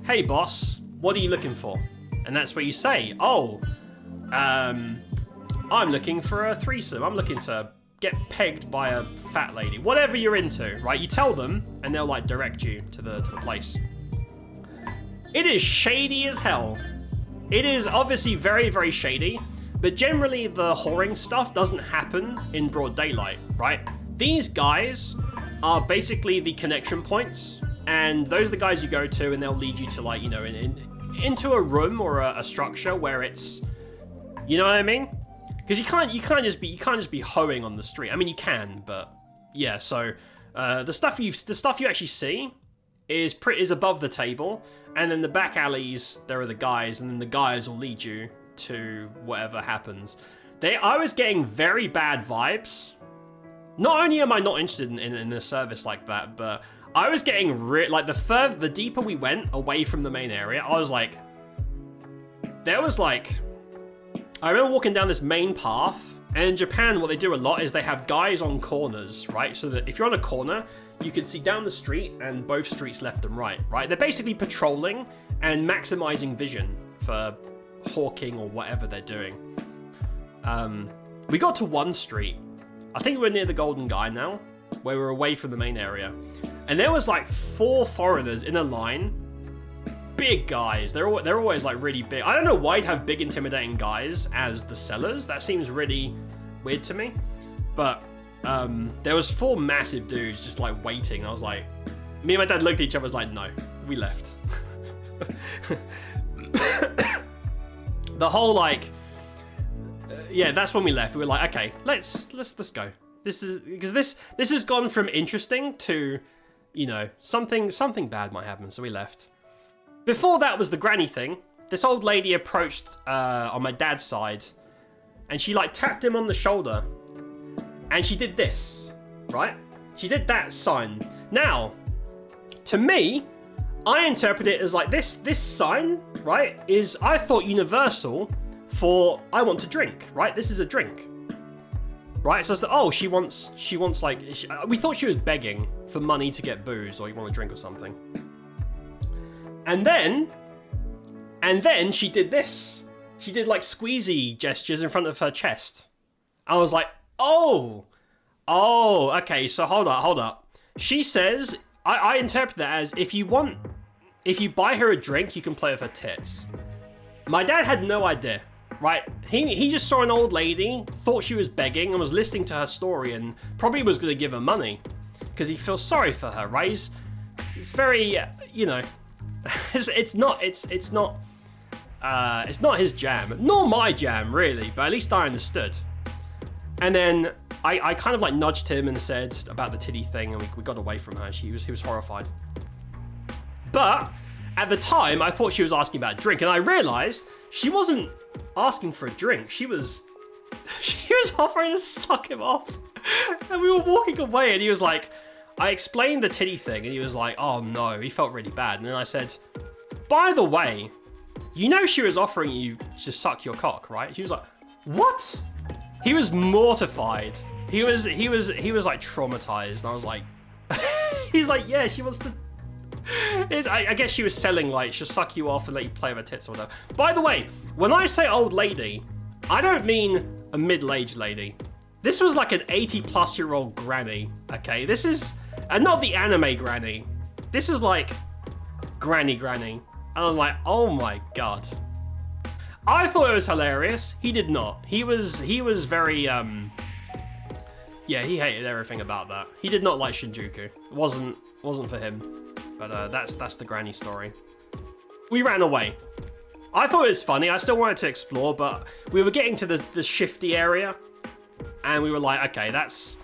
"Hey boss, what are you looking for?" And that's where you say, "Oh, I'm looking for a threesome. I'm looking to get pegged by a fat lady." Whatever you're into, right? You tell them and they'll like direct you to the place. It is shady as hell. It is obviously very, very shady, but generally the whoring stuff doesn't happen in broad daylight, right? These guys are basically the connection points, and those are the guys you go to, and they'll lead you to, like, you know, into a room or a structure where it's, you know what I mean? Because you can't just be hoeing on the street. I mean, you can, but yeah. So the stuff you actually see is above the table, and in the back alleys there are the guys, and then the guys will lead you to whatever happens. I was getting very bad vibes. Not only am I not interested in a service like that, but I was getting like the deeper we went away from the main area, I was like, I remember walking down this main path, and in Japan what they do a lot is they have guys on corners, right? So that if you're on a corner, you can see down the street and both streets left and right? They're basically patrolling and maximizing vision for hawking or whatever they're doing. We got to one street. I think we're near the Golden Guy now, where we're away from the main area. And there was like 4 foreigners in a line. Big guys. They're always like really big. I don't know why you'd have big intimidating guys as the sellers. That seems really weird to me. But there was 4 massive dudes just like waiting. I was like, me and my dad looked at each other, was like, no, we left. The whole like, yeah, that's when we left. We were like, okay, let's go. This is because this has gone from interesting to, you know, something bad might happen. So we left. Before that was the granny thing. This old lady approached on my dad's side, and she like tapped him on the shoulder, and she did this, right? She did that sign. Now, to me, I interpret it as like this sign, right, is I thought universal for I want to drink, right? This is a drink, right? So it's like, oh, she wants like, we thought she was begging for money to get booze, or you want a drink or something. And then she did this. She did like squeezy gestures in front of her chest. I was like, oh, okay, so hold up. She says, I interpret that as if you buy her a drink, you can play with her tits. My dad had no idea, right? He just saw an old lady, thought she was begging, and was listening to her story, and probably was going to give her money because he feels sorry for her, right? He's very, you know, it's not his jam, nor my jam really, but at least I understood. And then I kind of like nudged him and said about the titty thing, and we got away from her. He was horrified. But at the time, I thought she was asking about a drink, and I realized she wasn't asking for a drink. She was offering to suck him off. And we were walking away, and he was like, I explained the titty thing, and he was like, oh no, he felt really bad. And then I said, by the way, you know she was offering you to suck your cock, right? She was like, what? He was mortified. He was like traumatized, and I was like, he's like, yeah, she wants to. I guess she was selling like she'll suck you off and let you play with her tits or whatever. By the way, when I say old lady, I don't mean a middle-aged lady. This was like an 80-plus-year-old granny. Okay, this is, and not the anime granny. This is like granny. And I'm like, oh my god. I thought it was hilarious. He did not. He was very yeah, he hated everything about that. He did not like Shinjuku. It wasn't for him. But that's the granny story. We ran away. I thought it was funny. I still wanted to explore, but we were getting to the shifty area, and we were like, okay, let's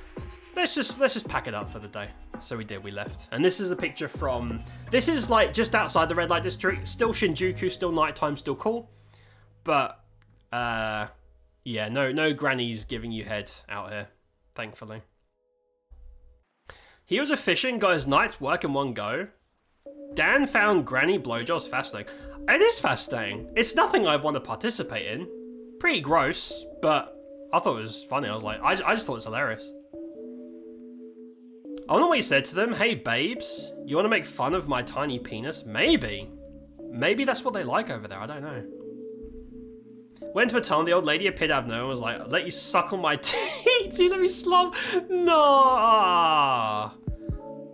just pack it up for the day. So we did. We left. And this is a picture from. This is like just outside the red light district. Still Shinjuku. Still nighttime. Still cool. But yeah, no grannies giving you head out here, thankfully. He was efficient, got his night's work in one go. Dan found granny blowjobs fascinating. It is fascinating. It's nothing I want to participate in. Pretty gross, but I thought it was funny. I was like, I just thought it was hilarious. I wonder what he said to them. Hey, babes, you want to make fun of my tiny penis? Maybe. Maybe that's what they like over there. I don't know. Went to a tunnel. The old lady appeared out of nowhere and was like, let you suck on my teeth. You let me slump. No.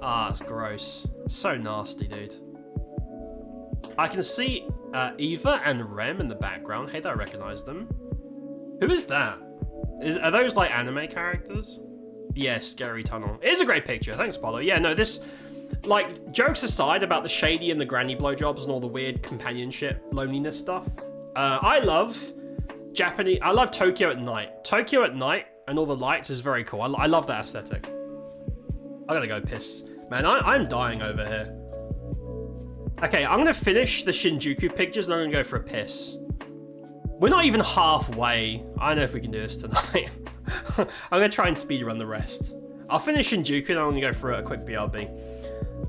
Ah, it's gross. So nasty, dude. I can see Eva and Rem in the background. Hey, I recognize them. Who is that? Are those like anime characters? Yeah, Scary Tunnel. It is a great picture. Thanks, Paulo. Yeah, no, this, like, jokes aside about the shady and the granny blowjobs and all the weird companionship, loneliness stuff. I love Japanese. I love Tokyo at night. Tokyo at night and all the lights is very cool. I love that aesthetic. I gotta go piss. Man, I'm dying over here. Okay, I'm gonna finish the Shinjuku pictures and I'm gonna go for a piss. We're not even halfway. I don't know if we can do this tonight. I'm gonna try and speedrun the rest. I'll finish Shinjuku and I'm gonna go for a quick BRB.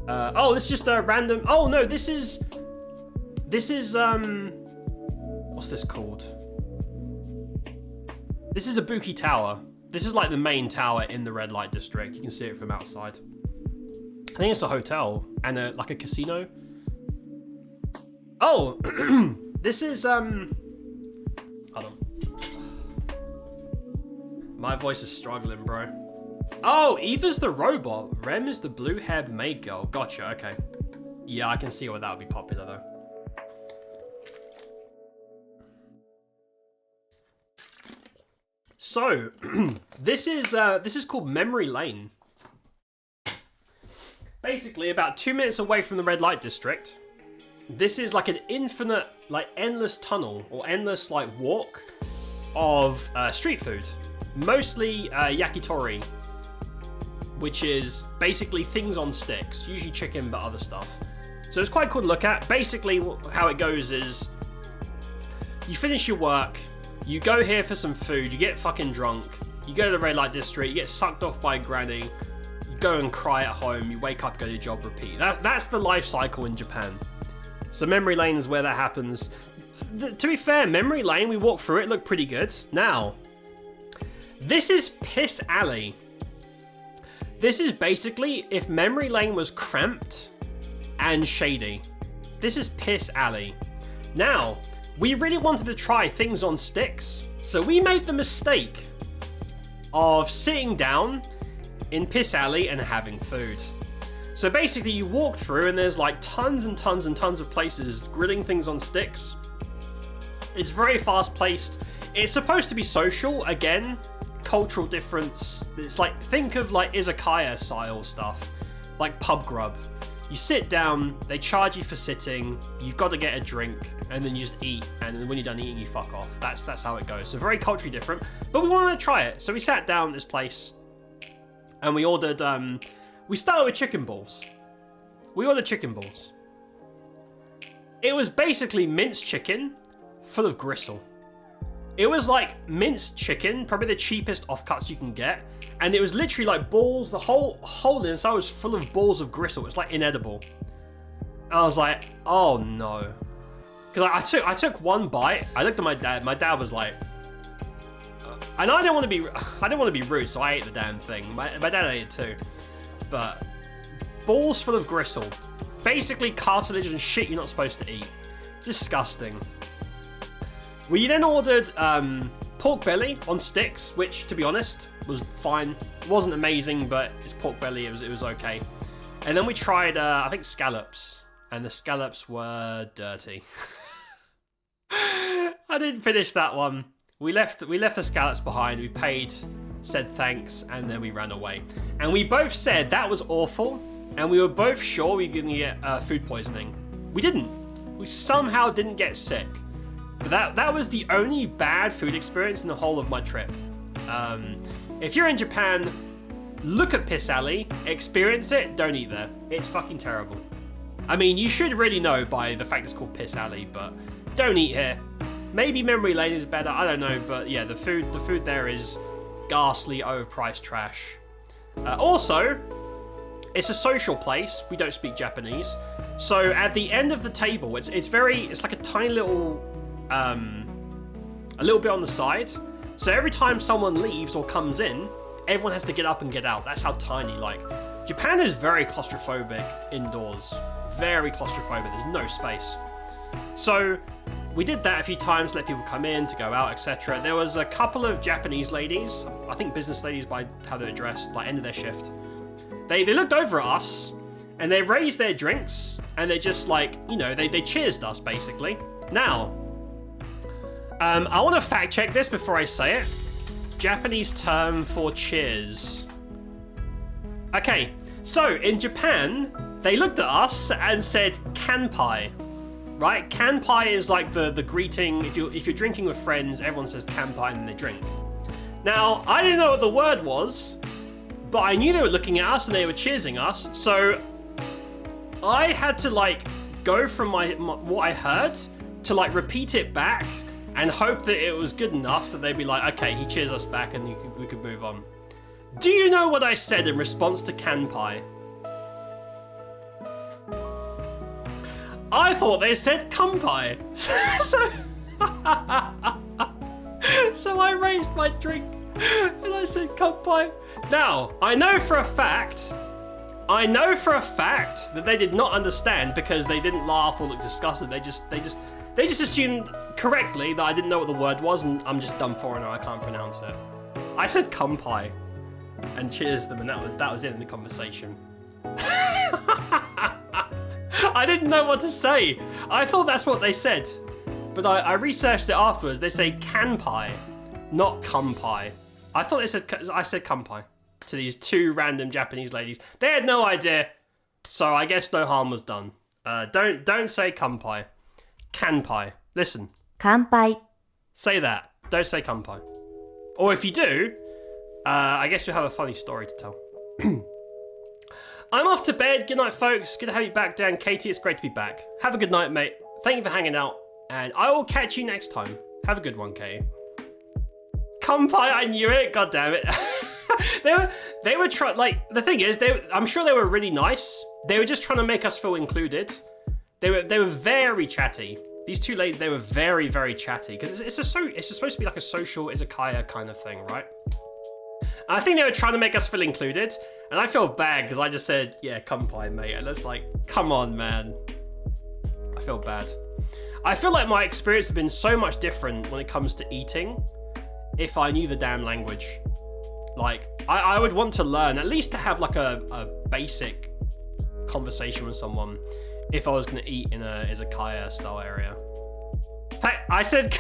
Oh, this is just a random. Oh no, this is what's this called? This is Ibuki Tower. This is like the main tower in the red light district. You can see it from outside. I think it's a hotel and like a casino. Oh, this is hold on. My voice is struggling, bro. Oh, Eva's the robot. Rem is the blue-haired maid girl. Gotcha, okay. Yeah, I can see why that would be popular, though. So, this is called Memory Lane. Basically, about 2 minutes away from the red light district. This is like an infinite, like endless tunnel or endless like walk of street food. Mostly yakitori, which is basically things on sticks, usually chicken but other stuff. So it's quite cool to look at. Basically how it goes is you finish your work, you go here for some food, you get fucking drunk, you go to the red light district, you get sucked off by granny, you go and cry at home, you wake up, go to your job, repeat. That's the life cycle in Japan. So Memory Lane is where that happens. To be fair, Memory Lane, we walked through it, looked pretty good. Now, this is Piss Alley. This is basically if Memory Lane was cramped and shady. This is Piss Alley. Now, we really wanted to try things on sticks, so we made the mistake of sitting down in Piss Alley and having food. So basically you walk through and there's like tons and tons and tons of places grilling things on sticks. It's very fast paced. It's supposed to be social, again, cultural difference. It's like, think of like izakaya style stuff, like pub grub. You sit down, they charge you for sitting, you've got to get a drink, and then you just eat, and when you're done eating, you fuck off. That's how it goes. So very culturally different, but we wanted to try it. So we sat down at this place, and we ordered, we started with chicken balls. We ordered chicken balls. It was basically minced chicken full of gristle. It was like minced chicken, probably the cheapest offcuts you can get. And it was literally like balls, the whole inside was full of balls of gristle. It's like inedible. And I was like, oh no. Because I took one bite. I looked at my dad. My dad was like, and I didn't want to be rude, so I ate the damn thing. My dad ate it too. But balls full of gristle. Basically cartilage and shit you're not supposed to eat. Disgusting. We then ordered pork belly on sticks, which, to be honest, was fine. It wasn't amazing, but it's pork belly. It was okay. And then we tried, I think, scallops, and the scallops were dirty. I didn't finish that one. We left the scallops behind. We paid, said thanks, and then we ran away. And we both said that was awful, and we were both sure we were going to get food poisoning. We didn't. We somehow didn't get sick. But that was the only bad food experience in the whole of my trip. If you're in Japan, look at Piss Alley, experience it, don't eat there. It's fucking terrible. I mean, you should really know by the fact it's called Piss Alley, but don't eat here. Maybe Memory Lane is better, I don't know, but yeah, the food there is ghastly, overpriced trash. Also, it's a social place. We don't speak Japanese. So at the end of the table, it's like a tiny little, a little bit on the side. So every time someone leaves or comes in, everyone has to get up and get out. That's how tiny, like, Japan is very claustrophobic indoors. Very claustrophobic, there's no space. So we did that a few times, let people come in, to go out, etc. There was a couple of Japanese ladies, I think business ladies by how they're dressed, like end of their shift. They looked over at us, and they raised their drinks, and they just like, you know, they cheersed us, basically. Now, I want to fact check this before I say it. Japanese term for cheers. Okay, so in Japan, they looked at us and said kanpai, right? Kanpai is like the greeting. If you're drinking with friends, everyone says kanpai and then they drink. Now, I didn't know what the word was, but I knew they were looking at us and they were cheersing us, so I had to like go from my what I heard to like repeat it back and hope that it was good enough that they'd be like, okay, he cheers us back and we could move on. Do you know what I said in response to kanpai? I thought they said kampai. So I raised my drink and I said kampai. Now, I know for a fact that they did not understand because they didn't laugh or look disgusted. They just assumed correctly that I didn't know what the word was and I'm just dumb foreigner, I can't pronounce it. I said kampai and cheers them and that was it in the conversation. I didn't know what to say. I thought that's what they said. But I researched it afterwards. They say kanpai, not kampai. I thought I said kampai to these two random Japanese ladies. They had no idea. So I guess no harm was done. Don't say kampai. Kanpai. Listen. Kanpai. Say that. Don't say kanpai. Or if you do, I guess you'll have a funny story to tell. I'm off to bed. Good night, folks. Good to have you back, Dan. Katie, it's great to be back. Have a good night, mate. Thank you for hanging out. And I will catch you next time. Have a good one, Katie. Kanpai, I knew it. God damn it. They were trying, like, the thing is, I'm sure they were really nice. They were just trying to make us feel included. They were very chatty. These two ladies, they were very, very chatty. Because it's supposed to be like a social izakaya kind of thing, right? I think they were trying to make us feel included. And I feel bad because I just said, yeah, kanpai, mate. And it's like, come on, man. I feel bad. I feel like my experience has been so much different when it comes to eating if I knew the damn language. Like, I would want to learn, at least to have like a basic conversation with someone if I was going to eat in a izakaya style area. I said,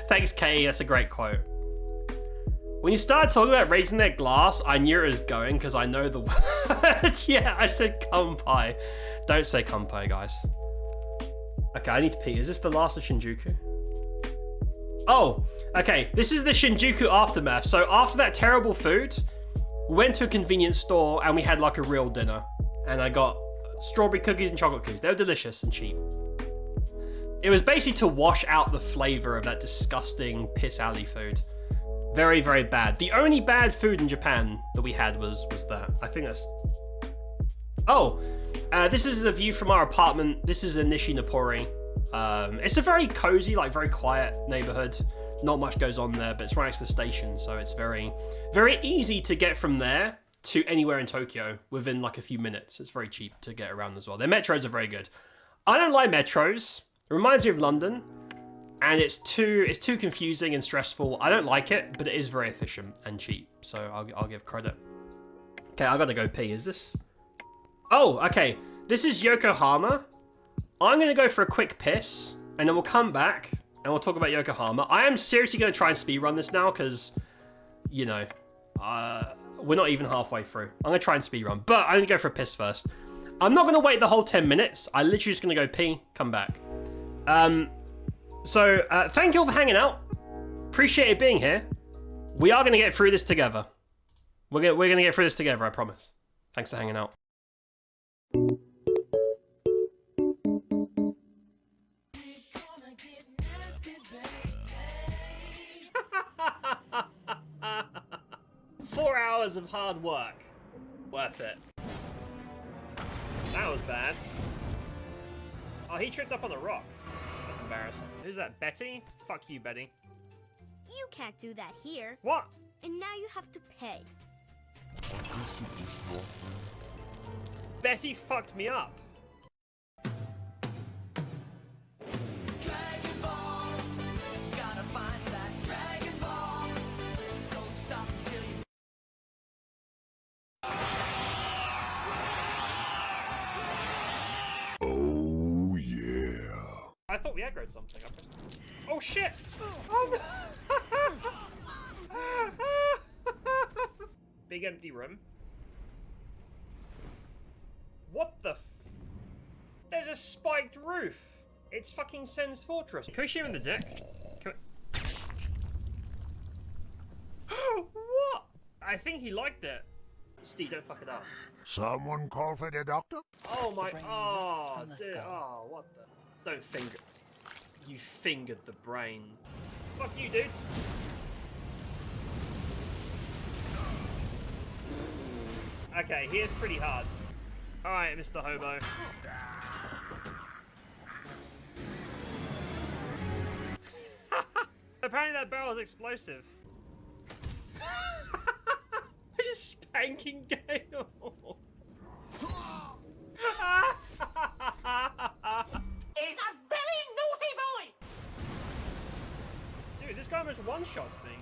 thanks, Kay. That's a great quote. When you started talking about raising their glass, I knew it was going because I know the word. Yeah, I said kanpai. Don't say kanpai, guys. Okay, I need to pee. Is this the last of Shinjuku? Oh, okay. This is the Shinjuku aftermath. So after that terrible food, we went to a convenience store and we had like a real dinner. And I got strawberry cookies and chocolate cookies. They were delicious and cheap. It was basically to wash out the flavor of that disgusting piss alley food. Very, very bad. The only bad food in Japan that we had was that. I think that's... Oh, this is a view from our apartment. This is in Nishinapori. It's a very cozy, like very quiet neighborhood. Not much goes on there, but it's right next to the station. So it's very, very easy to get from there to anywhere in Tokyo within like a few minutes. It's very cheap to get around as well. Their metros are very good. I don't like metros. It reminds me of London. And it's too confusing and stressful. I don't like it, but it is very efficient and cheap. So I'll give credit. Okay, I gotta go pee. Is this? Oh, okay. This is Yokohama. I'm gonna go for a quick piss, and then we'll come back and we'll talk about Yokohama. I am seriously gonna try and speedrun this now because, you know, we're not even halfway through. I'm gonna try and speedrun, but I'm gonna go for a piss first. I'm not gonna wait the whole 10 minutes. I literally just gonna go pee, come back. So, thank you all for hanging out. Appreciate it being here. We are going to get through this together. We're going to get through this together, I promise. Thanks for hanging out. 4 hours of hard work. Worth it. That was bad. Oh, he tripped up on the rock. That's embarrassing. Who's that, Betty? Fuck you, Betty. You can't do that here. What? And now you have to pay. Betty fucked me up. Dragon Ball, gotta find that Dragon Ball. Don't stop until you. Oh yeah. I thought we aggroed something. I pressed... Oh shit! Oh no! Big empty room. What the f... There's a spiked roof! It's fucking Sen's Fortress. Can we shoot him in the dick? Can we... What? I think he liked it. Steve, don't fuck it up. Someone call for the doctor? Oh my... brain Oh, lifts from the dude. skull. Oh, what the... Don't finger... You fingered the brain. Fuck you, dude. Okay, he is pretty hard. Alright, Mr. Hobo. Apparently that barrel is explosive. We're just spanking Gale. He's a very naughty boy! Dude, this guy almost one-shots me.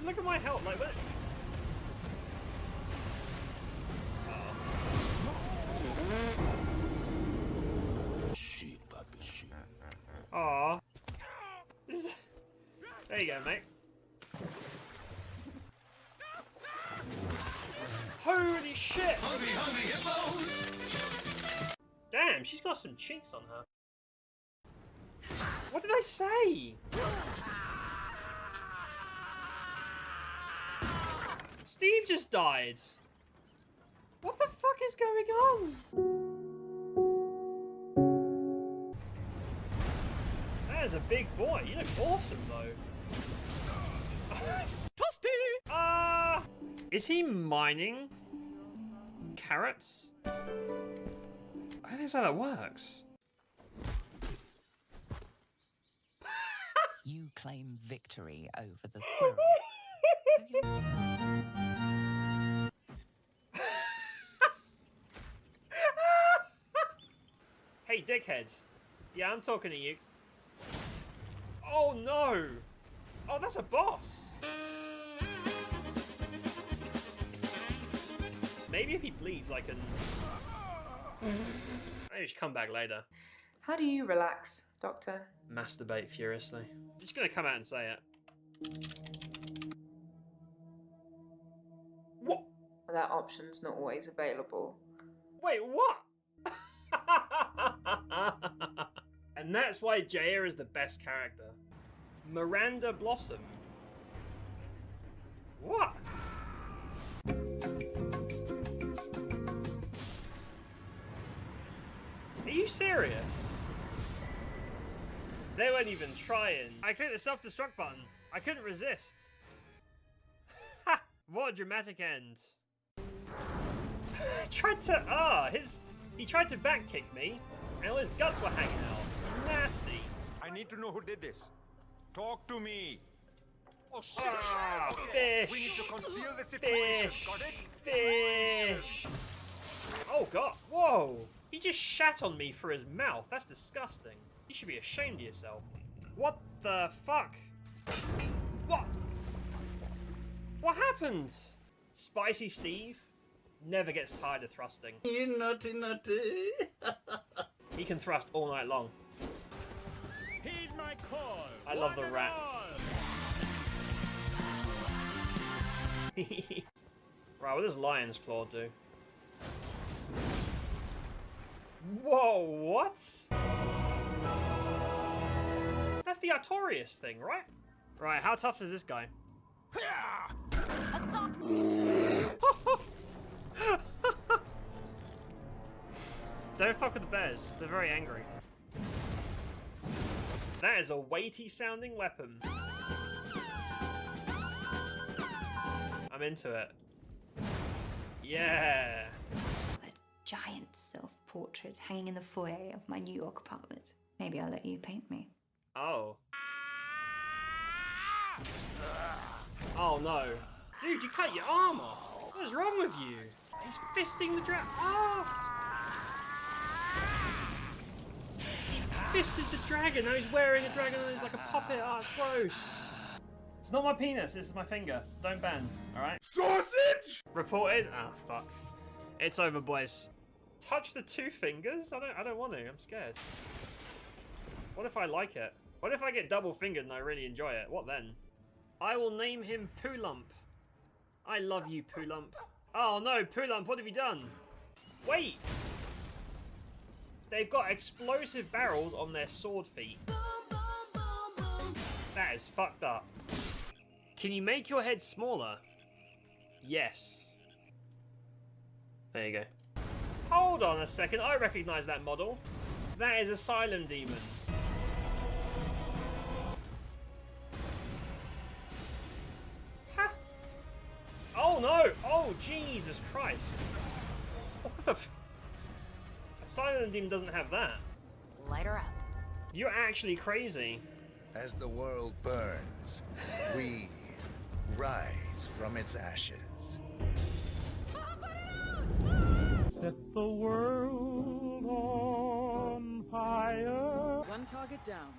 Look at my health, like what? See, puppy, see. Aww. This is... There you go, mate. Holy shit! Damn, she's got some cheeks on her. What did I say? Steve just died. What the fuck is going on? That is a big boy. You look awesome though. Toasty! Is he mining carrots? I don't think that's how that works. You claim victory over the squirrel. Hey, dickhead. Yeah, I'm talking to you. Oh no! Oh, that's a boss. Maybe if he bleeds, I can... Maybe we should come back later. How do you relax, Doctor? Masturbate furiously. I'm just gonna come out and say it. What? That option's not always available. Wait, what? And that's why Jair is the best character. Miranda Blossom. What? Are you serious? They weren't even trying. I clicked the self-destruct button. I couldn't resist. Ha! What a dramatic end. Tried to he tried to back kick me, and all his guts were hanging out. Nasty. I need to know who did this. Talk to me. Oh, shit! Fish. We need to conceal the situation. Fish. Got it? Fish. Oh god. Whoa. He just shat on me for his mouth. That's disgusting. You should be ashamed of yourself. What the fuck? What? What happened? Spicy Steve never gets tired of thrusting. You naughty naughty. He can thrust all night long. Heed my call. I love the rats. Right, what does Lion's Claw do? Whoa, what? That's the Artorias thing, right? Right, how tough is this guy? Don't fuck with the bears, they're very angry. That is a weighty sounding weapon. I'm into it. Yeah. giant self-portrait hanging in the foyer of my New York apartment. Maybe I'll let you paint me. Oh. Oh no. Dude, you cut your arm off. What is wrong with you? He's fisting the dragon. Oh! He fisted the dragon. Now he's wearing a dragon and he's like a puppet. Oh, it's gross. It's not my penis. This is my finger. Don't ban. All right. Sausage. Reported. Ah, fuck. It's over, boys. Touch the 2 fingers? I don't want to. I'm scared. What if I like it? What if I get double fingered and I really enjoy it? What then? I will name him Poolump. I love you, Poolump. Oh no, Poolump, what have you done? Wait! They've got explosive barrels on their sword feet. That is fucked up. Can you make your head smaller? Yes. There you go. Hold on a second, I recognize that model. That is Asylum Demon. Oh no! Oh Jesus Christ! What the f— Asylum Demon doesn't have that. Light her up. You're actually crazy. As the world burns, we rise from its ashes. Set the world on fire. One target down.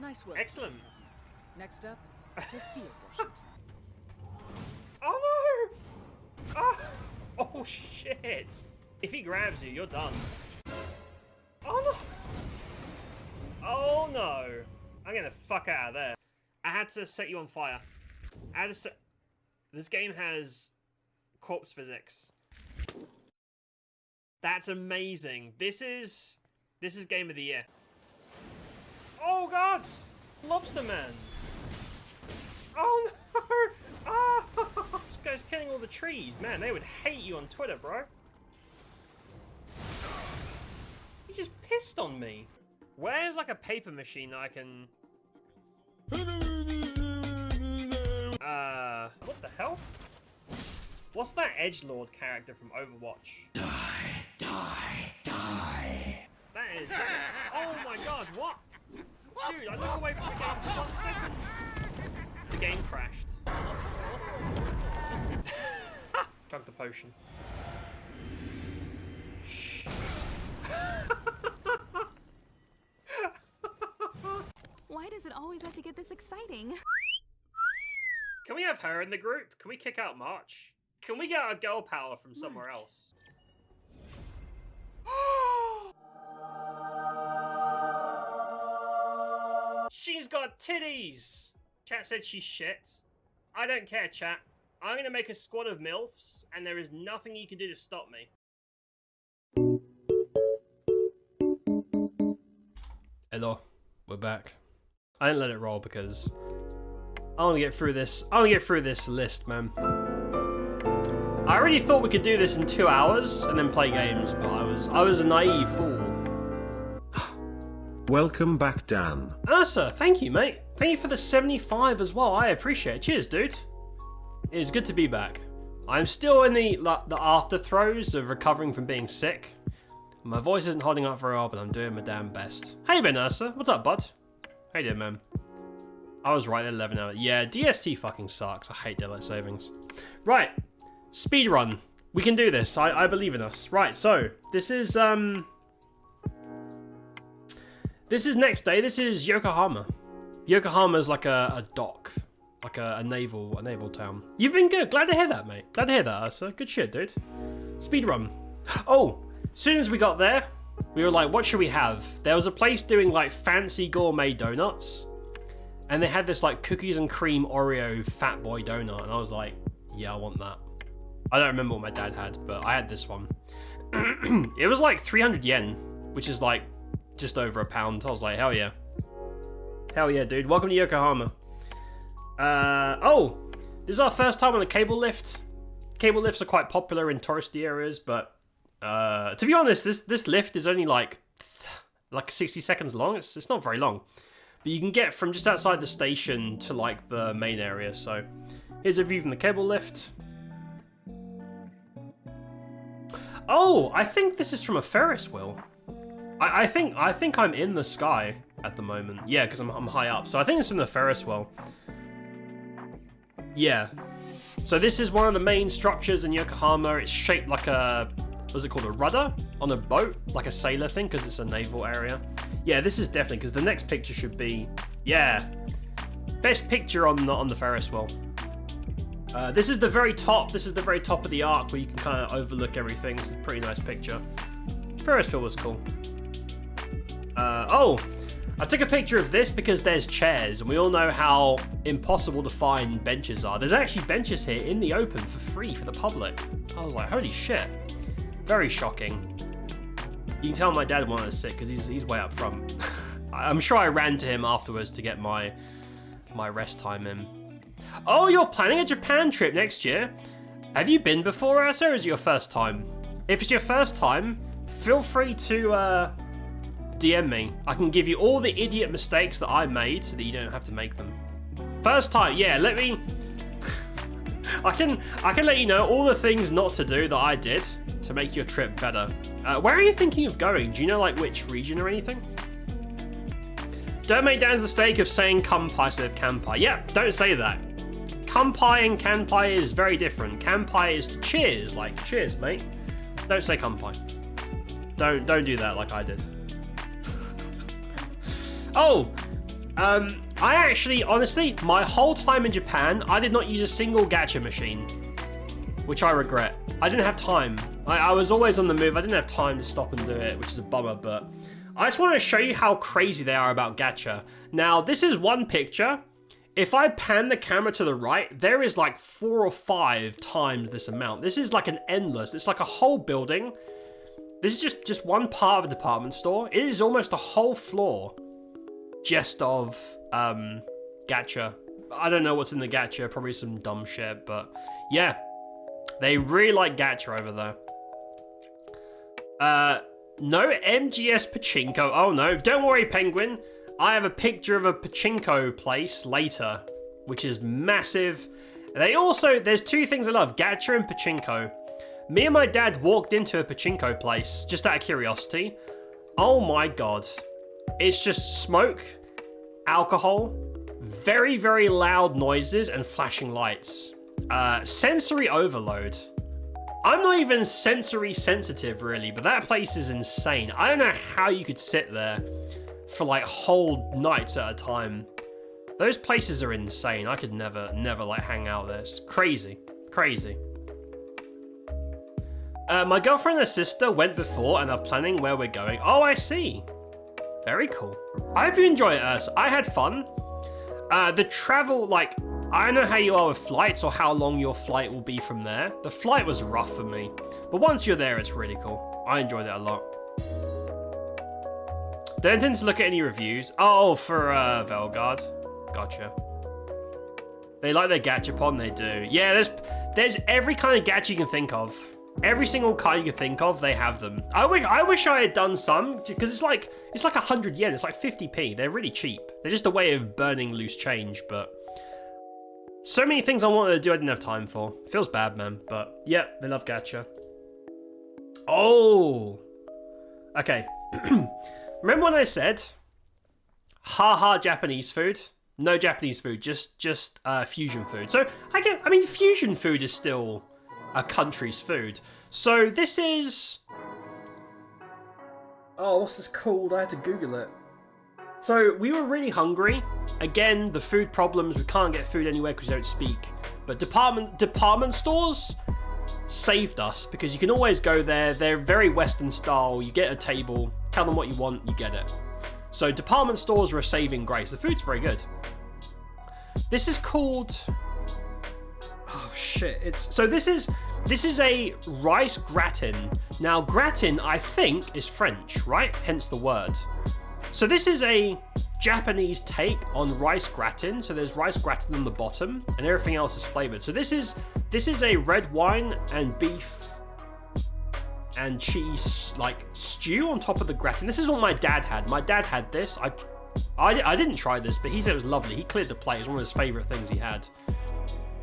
Nice work. Excellent. Next up, Sophia Washington. Oh no! Oh, oh shit! If he grabs you, you're done. Oh no! Oh no! I'm getting the fuck out of there. I had to set you on fire. I had to set— This game has corpse physics. That's amazing. This is game of the year. Oh god! Lobster Man! Oh no! Oh! This guy's killing all the trees. Man, they would hate you on Twitter, bro. He just pissed on me. Where's like a paper machine that I can... what the hell? What's that edgelord character from Overwatch? Die, die, die. That is... Oh my god, what? Dude, I look away from the game for 1 second. The game crashed. Drunk the potion. Shh. Why does it always have to get this exciting? Can we have her in the group? Can we kick out March? Can we get our girl power from somewhere else? She's got titties! Chat said she's shit. I don't care, chat. I'm gonna make a squad of MILFs, and there is nothing you can do to stop me. Hello, we're back. I didn't let it roll because I want to get through this. I want to get through this list, man. I already thought we could do this in 2 hours and then play games, but I was a naive fool. Welcome back, Dan. Ursa, thank you, mate. Thank you for the 75 as well. I appreciate it. Cheers, dude. It is good to be back. I'm still in the after throes of recovering from being sick. My voice isn't holding up very well, but I'm doing my damn best. How you been, Ursa? What's up, bud? How you doing, man? I was right at 11 hours. Yeah, DST fucking sucks. I hate daylight savings. Right. Speedrun. We can do this. I believe in us. Right, so this is next day. This is Yokohama. Yokohama is like a dock. Like a naval town. You've been good. Glad to hear that, mate. Glad to hear that, Ursa. Good shit, dude. Speedrun. Oh, as soon as we got there, we were like, what should we have? There was a place doing like fancy gourmet donuts. And they had this like cookies and cream Oreo fat boy donut. And I was like, yeah, I want that. I don't remember what my dad had, but I had this one. It was like 300 yen, which is like just over £1. I was like, hell yeah. Hell yeah, dude. Welcome to Yokohama. Oh, this is our first time on a cable lift. Cable lifts are quite popular in touristy areas, but to be honest, this lift is only like 60 seconds long. It's not very long. But you can get from just outside the station to like the main area. So here's a view from the cable lift. Oh, I think this is from a Ferris wheel. I think I'm in the sky at the moment. Yeah, because I'm high up. So I think it's from the Ferris wheel. Yeah. So this is one of the main structures in Yokohama. It's shaped like a, what's it called, a rudder on a boat, like a sailor thing, because it's a naval area. Yeah, this is definitely, because the next picture should be, yeah, best picture on the Ferris wheel. This is the very top. This is the very top of the arc where you can kind of overlook everything. It's a pretty nice picture. Ferris wheel was cool. Oh, I took a picture of this because there's chairs, and we all know how impossible to find benches are. There's actually benches here in the open for free for the public. I was like, holy shit. Very shocking. You can tell my dad wanted to sit because he's way up front. I'm sure I ran to him afterwards to get my rest time in. Oh, you're planning a Japan trip next year? Have you been before, Ursa, or is it your first time? If it's your first time, feel free to DM me. I can give you all the idiot mistakes that I made so that you don't have to make them. First time, yeah, let me... I can let you know all the things not to do that I did to make your trip better. Where are you thinking of going? Do you know, like, which region or anything? Don't make Dan's mistake of saying kanpai instead of kanpai. Yeah, don't say that. Kanpai and kanpai is very different. Kanpai is to cheers, like, cheers, mate. Don't say kanpai. Don't do that like I did. Oh, I actually, honestly, my whole time in Japan, I did not use a single gacha machine, which I regret. I didn't have time. I was always on the move. I didn't have time to stop and do it, which is a bummer, but I just want to show you how crazy they are about gacha. Now, this is one picture. If I pan the camera to the right, there is like 4 or 5 times this amount. This is like an endless, it's like a whole building. This is just one part of a department store. It is almost a whole floor just of gacha. I don't know what's in the gacha, probably some dumb shit, but yeah, they really like gacha over there. No MGS Pachinko. Oh no, don't worry, Penguin. I have a picture of a pachinko place later, which is massive. They also, there's 2 things I love, gacha and pachinko. Me and my dad walked into a pachinko place, just out of curiosity. Oh my god. It's just smoke, alcohol, very, very loud noises, and flashing lights. Sensory overload. I'm not even sensory sensitive, really, but that place is insane. I don't know how you could sit there for like whole nights at a time. Those places are insane. I could never like hang out there. It's crazy, crazy. My girlfriend and her sister went before and are planning where we're going. Oh, I see. Very cool. I hope you enjoy it, Urs. I had fun. The travel, like, I don't know how you are with flights or how long your flight will be from there. The flight was rough for me, but once you're there, it's really cool. I enjoyed it a lot. Don't intend to look at any reviews. Oh, for Velgard. Gotcha. They like their gachapon, they do. Yeah, there's every kind of gacha you can think of. Every single kind you can think of, they have them. I wish I had done some, because it's like 100 yen. It's like 50p. They're really cheap. They're just a way of burning loose change, but so many things I wanted to do I didn't have time for. Feels bad, man, but yeah, they love gacha. Oh, okay. Remember when I said, haha, Japanese food? No Japanese food, just fusion food. So I mean, fusion food is still a country's food. So this is, oh, what's this called? I had to Google it. So we were really hungry. Again, the food problems. We can't get food anywhere because we don't speak. But department stores saved us because you can always go there. They're very Western style. You get a table, tell them what you want, you get it. So department stores are a saving grace. The food's very good. This is called, oh shit, this is a rice gratin. Now gratin, I think, is French, right? Hence the word. So this is a Japanese take on rice gratin. So there's rice gratin on the bottom and everything else is flavored. So this is a red wine and beef and cheese like stew on top of the gratin. This is what my dad had. My dad had this. I didn't try this, but he said it was lovely. He cleared the plate. It was one of his favorite things he had.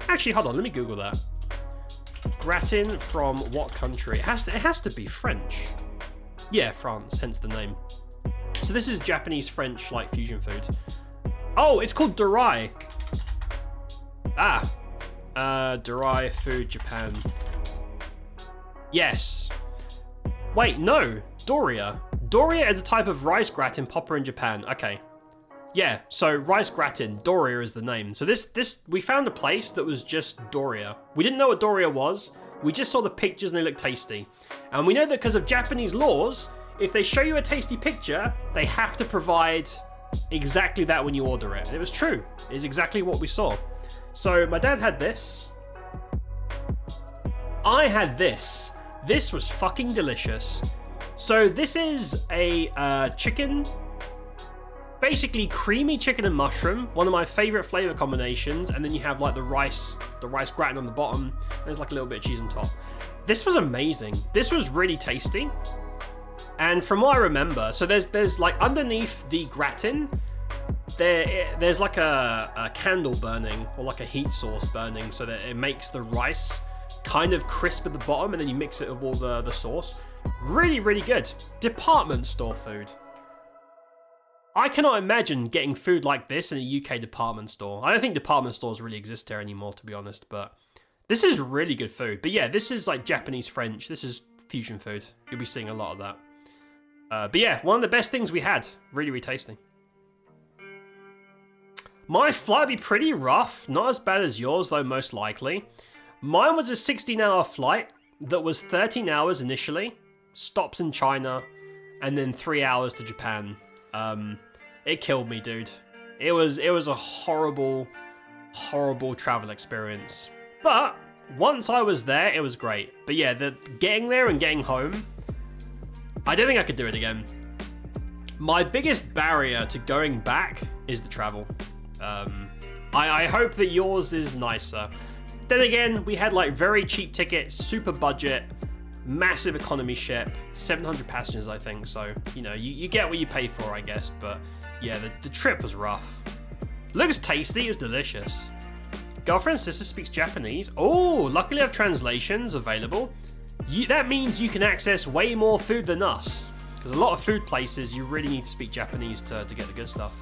Actually, hold on. Let me Google that. gratin from what country? It has to be French. Yeah, France, hence the name. So this is Japanese-French, like, fusion food. Oh, it's called Dorai. Ah. Dorai food, Japan. Yes. Wait, no. Doria. Doria is a type of rice gratin popular in Japan. Okay. Yeah, so rice gratin, Doria is the name. So we found a place that was just Doria. We didn't know what Doria was. We just saw the pictures and they looked tasty. And we know that because of Japanese laws, if they show you a tasty picture, they have to provide exactly that when you order it. And it was true. It is exactly what we saw. So my dad had this. I had this. This was fucking delicious. So this is a chicken, basically creamy chicken and mushroom, one of my favorite flavor combinations, and then you have like the rice gratin on the bottom, and there's like a little bit of cheese on top. This was amazing. This was really tasty. And from what I remember, so there's like underneath the gratin, there's like a candle burning, or like a heat source burning, so that it makes the rice kind of crisp at the bottom, and then you mix it with all the sauce. Really, really good. Department store food. I cannot imagine getting food like this in a UK department store. I don't think department stores really exist here anymore, to be honest, but this is really good food. But yeah, this is like Japanese French. This is fusion food. You'll be seeing a lot of that. But yeah, one of the best things we had. Really, really tasty. My flight would be pretty rough. Not as bad as yours, though, most likely. Mine was a 16-hour flight that was 13 hours initially, stops in China, and then 3 hours to Japan. It killed me, dude. It was a horrible, horrible travel experience. But once I was there, it was great. But yeah, getting there and getting home, I don't think I could do it again. My biggest barrier to going back is the travel. I hope that yours is nicer. Then again, we had like very cheap tickets, super budget, massive economy ship, 700 passengers, I think. So, you know, you get what you pay for, I guess. But yeah, the trip was rough. Looks tasty, it was delicious. Girlfriend sister speaks Japanese. Oh, luckily I have translations available. That means you can access way more food than us. Because a lot of food places, you really need to speak Japanese to get the good stuff.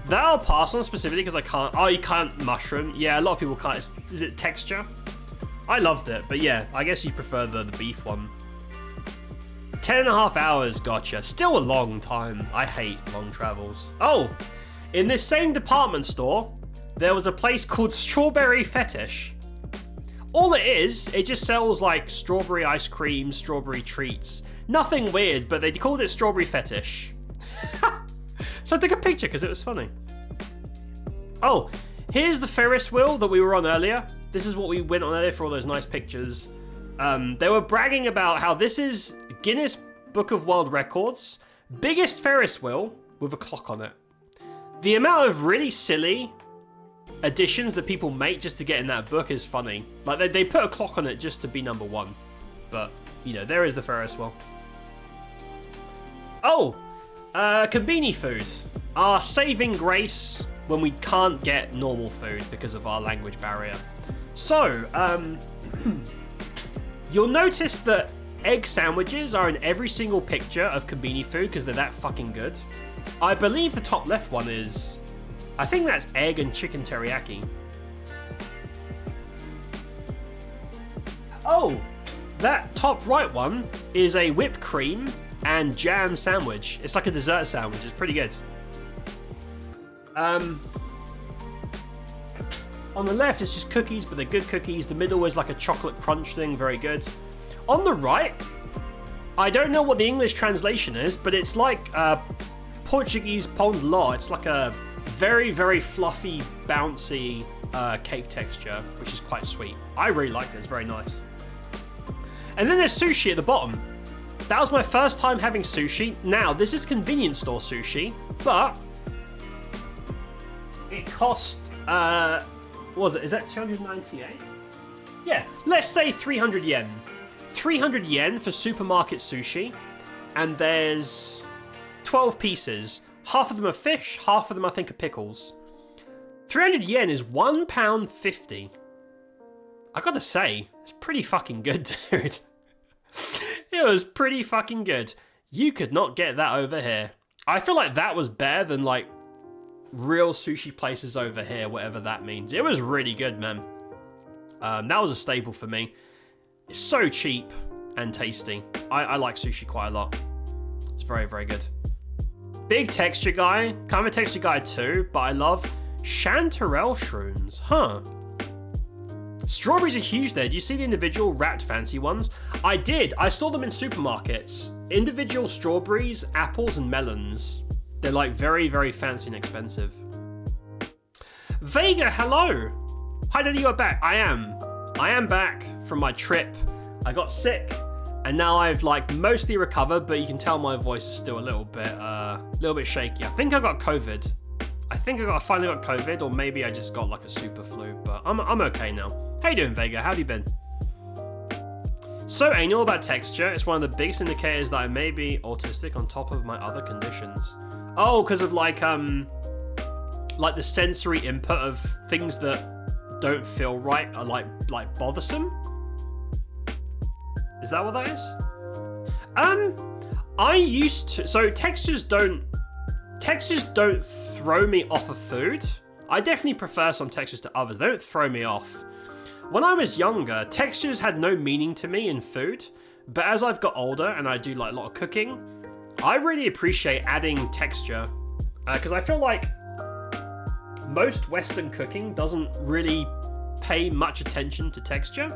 That I'll pass on specifically because I can't. Oh, you can't mushroom. Yeah, a lot of people can't. Is it texture? I loved it, but yeah, I guess you prefer the beef one. 10.5 hours, gotcha. Still a long time. I hate long travels. Oh, in this same department store, there was a place called Strawberry Fetish. All it is, it just sells like strawberry ice cream, strawberry treats. Nothing weird, but they called it Strawberry Fetish. So I took a picture because it was funny. Oh, here's the Ferris wheel that we were on earlier. This is what we went on earlier for all those nice pictures. They were bragging about how this is Guinness Book of World Records biggest Ferris wheel with a clock on it. The amount of really silly additions that people make just to get in that book is funny. Like they put a clock on it just to be number one. But, you know, there is the Ferris wheel. Oh! Conveni food. Our saving grace when we can't get normal food because of our language barrier. So, you'll notice that egg sandwiches are in every single picture of Conveni food because they're that fucking good. I believe the top left one is... I think that's egg and chicken teriyaki. Oh! That top right one is a whipped cream and jam sandwich. It's like a dessert sandwich. It's pretty good. On the left, it's just cookies, but they're good cookies. The middle is like a chocolate crunch thing. Very good. On the right, I don't know what the English translation is, but it's like Portuguese pão de ló. It's like a very, very fluffy, bouncy cake texture, which is quite sweet. I really like it. It's very nice. And then there's sushi at the bottom. That was my first time having sushi. Now, this is convenience store sushi, but it cost, what was it? Is that 298? Yeah, let's say 300 yen. 300 yen for supermarket sushi, and there's 12 pieces. Half of them are fish, half of them I think are pickles. 300 yen is £1.50. I gotta say, it's pretty fucking good, dude. It was pretty fucking good. You could not get that over here. I feel like that was better than like real sushi places over here, whatever that means. It was really good, man. That was a staple for me. It's so cheap and tasty. I like sushi quite a lot. It's very, very good. Big texture guy. Kind of a texture guy too, but I love chanterelle shrooms. Huh. Strawberries are huge there. Do you see the individual wrapped fancy ones? I did. I saw them in supermarkets. Individual strawberries, apples, and melons. They're like very, very fancy and expensive. Vega, hello. Hi, Daddy, you're back. I am back from my trip. I got sick, and now I've like mostly recovered, but you can tell my voice is still a little bit shaky. I think I got COVID. I finally got COVID, or maybe I just got like a super flu, but I'm okay now. How you doing, Vega? How have you been? So anal about texture. It's one of the biggest indicators that I may be autistic on top of my other conditions. Oh, because of like the sensory input of things that don't feel right are like bothersome. Is that what that is? I used to. So textures don't throw me off of food. I definitely prefer some textures to others. They don't throw me off. When I was younger, textures had no meaning to me in food, but as I've got older and I do like a lot of cooking, I really appreciate adding texture, because I feel like most Western cooking doesn't really pay much attention to texture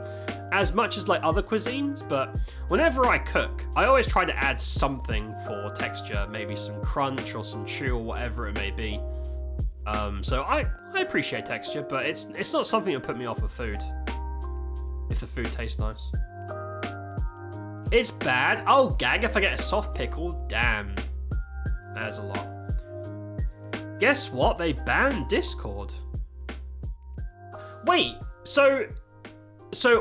as much as like other cuisines, but whenever I cook, I always try to add something for texture, maybe some crunch or some chew or whatever it may be. So I appreciate texture, but it's not something that put me off of food if the food tastes nice. It's bad. Oh, gag if I get a soft pickle. Damn. That is a lot. Guess what? They banned Discord. Wait, so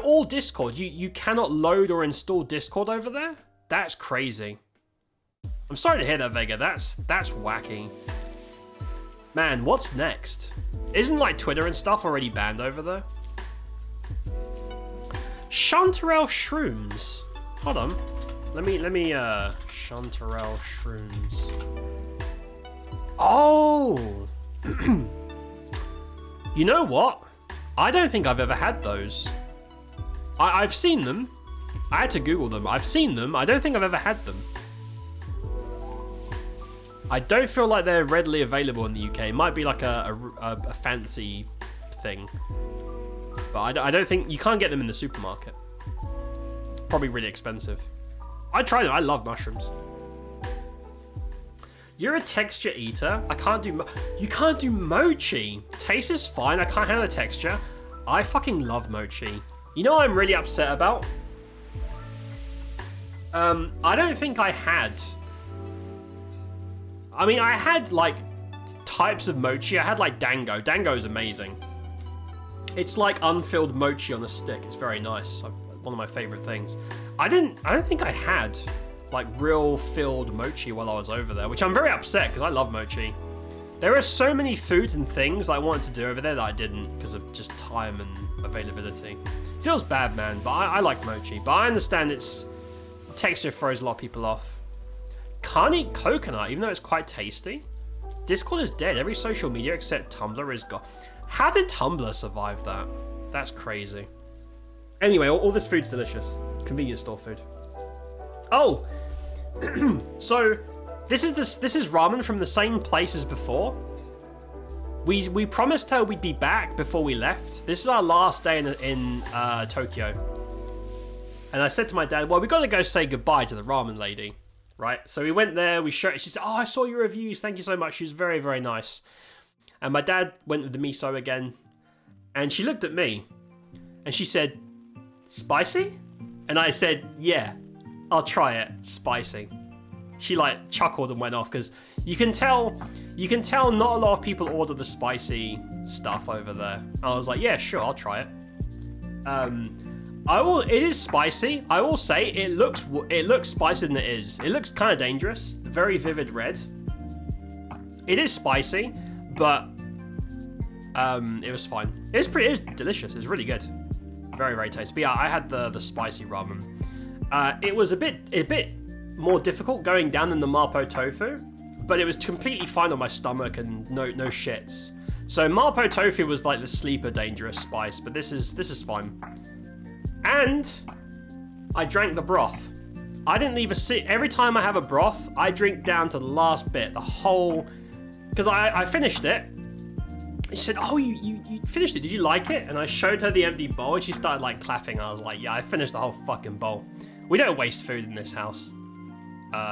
all Discord, you cannot load or install Discord over there? That's crazy. I'm sorry to hear that, Vega. That's wacky. Man, what's next? Isn't like Twitter and stuff already banned over there? Chanterelle shrooms. Hold on. Let me chanterelle shrooms. Oh. You know what? I don't think I've ever had those. I've seen them. I had to Google them. I've seen them. I don't think I've ever had them. I don't feel like they're readily available in the UK. It might be like a fancy thing. But I don't think... You can't get them in the supermarket. Probably really expensive. I tried them. I love mushrooms. You're a texture eater. I can't do... You can't do mochi. Taste is fine. I can't handle the texture. I fucking love mochi. You know what I'm really upset about? I don't think I had... I mean, I had, like, types of mochi. I had, like, dango. Dango is amazing. It's like unfilled mochi on a stick. It's very nice. One of my favorite things. I don't think I had, like, real filled mochi while I was over there, which I'm very upset because I love mochi. There are so many foods and things I wanted to do over there that I didn't because of just time and availability. Feels bad, man, but I like mochi. But I understand its texture throws a lot of people off. Can't eat coconut, even though it's quite tasty. Discord is dead. Every social media except Tumblr is gone. How did Tumblr survive that? That's crazy. Anyway, all this food's delicious. Convenience store food. Oh, so this is ramen from the same place as before. We promised her we'd be back before we left. This is our last day in Tokyo. And I said to my dad, well, we got to go say goodbye to the ramen lady. Right, so we went there, we showed, she said, oh, I saw your reviews, thank you so much, she was very, very nice. And my dad went with the miso again, and she looked at me, and she said, spicy? And I said, yeah, I'll try it, spicy. She like chuckled and went off, because you can tell not a lot of people order the spicy stuff over there. I was like, yeah, sure, I'll try it. It is spicy. I will say it looks spicier than it is. It looks kind of dangerous. Very vivid red. It is spicy, but it was fine. It was delicious. It was really good. Very, very tasty. But yeah, I had the spicy ramen. It was a bit more difficult going down than the Mapo tofu, but it was completely fine on my stomach and no shits. So Mapo tofu was like the sleeper dangerous spice, but this is fine. And I drank the broth. I didn't leave a sip. Every time I have a broth, I drink down to the last bit, the whole, because I finished it. She said, oh, you finished it, did you like it? And I showed her the empty bowl and she started like clapping. I was like, yeah, I finished the whole fucking bowl. We don't waste food in this house.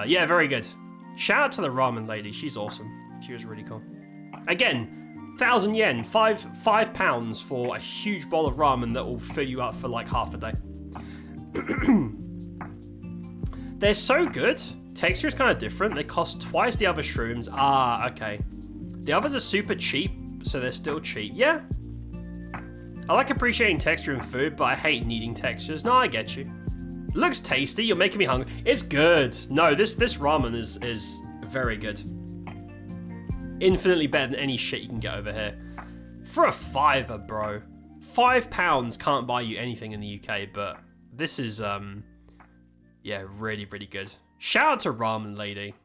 Yeah, very good. Shout out to the ramen lady, she's awesome. She was really cool. Again, 1,000 yen, five pounds for a huge bowl of ramen that will fill you up for like half a day. They're so good. Texture is kind of different. They cost twice the other shrooms. Ah, okay. The others are super cheap, so they're still cheap. Yeah. I like appreciating texture in food, but I hate needing textures. No, I get you. Looks tasty. You're making me hungry. It's good. No, this ramen is very good. Infinitely better than any shit you can get over here. For a $5, bro. £5 can't buy you anything in the UK, but this is yeah, really, really good. Shout out to Ramen Lady.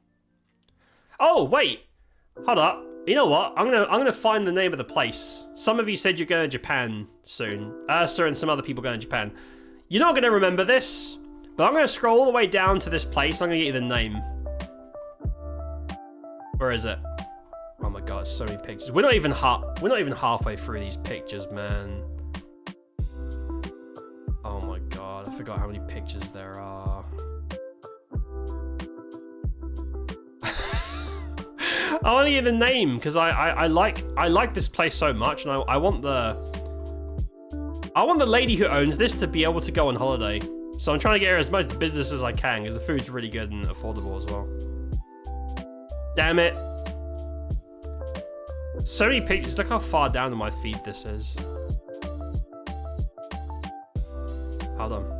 Oh, wait. Hold up. You know what? I'm gonna find the name of the place. Some of you said you're going to Japan soon. Sir and some other people going to Japan. You're not gonna remember this, but I'm gonna scroll all the way down to this place. I'm gonna get you the name. Where is it? Oh my god, so many pictures. We're not even halfway through these pictures, man. Oh my god, I forgot how many pictures there are. I want to get the name because I like this place so much, and I want the lady who owns this to be able to go on holiday. So I'm trying to get her as much business as I can because the food's really good and affordable as well. Damn it. So many pictures. Look how far down in my feed this is. Hold on.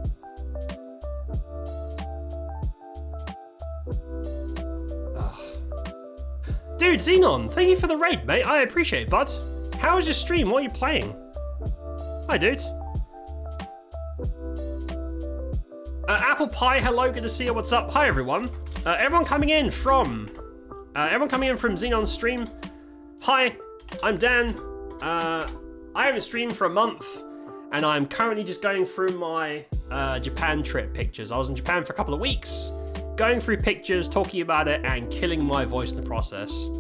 Dude, Xenon, thank you for the raid, mate. I appreciate it, bud. How was your stream? What are you playing? Hi, dude. Apple Pie, hello, good to see you. What's up? Hi, everyone. Everyone coming in from Xenon's stream. Hi, I'm Dan. I haven't streamed for a month, and I'm currently just going through my Japan trip pictures. I was in Japan for a couple of weeks, going through pictures, talking about it, and killing my voice in the process.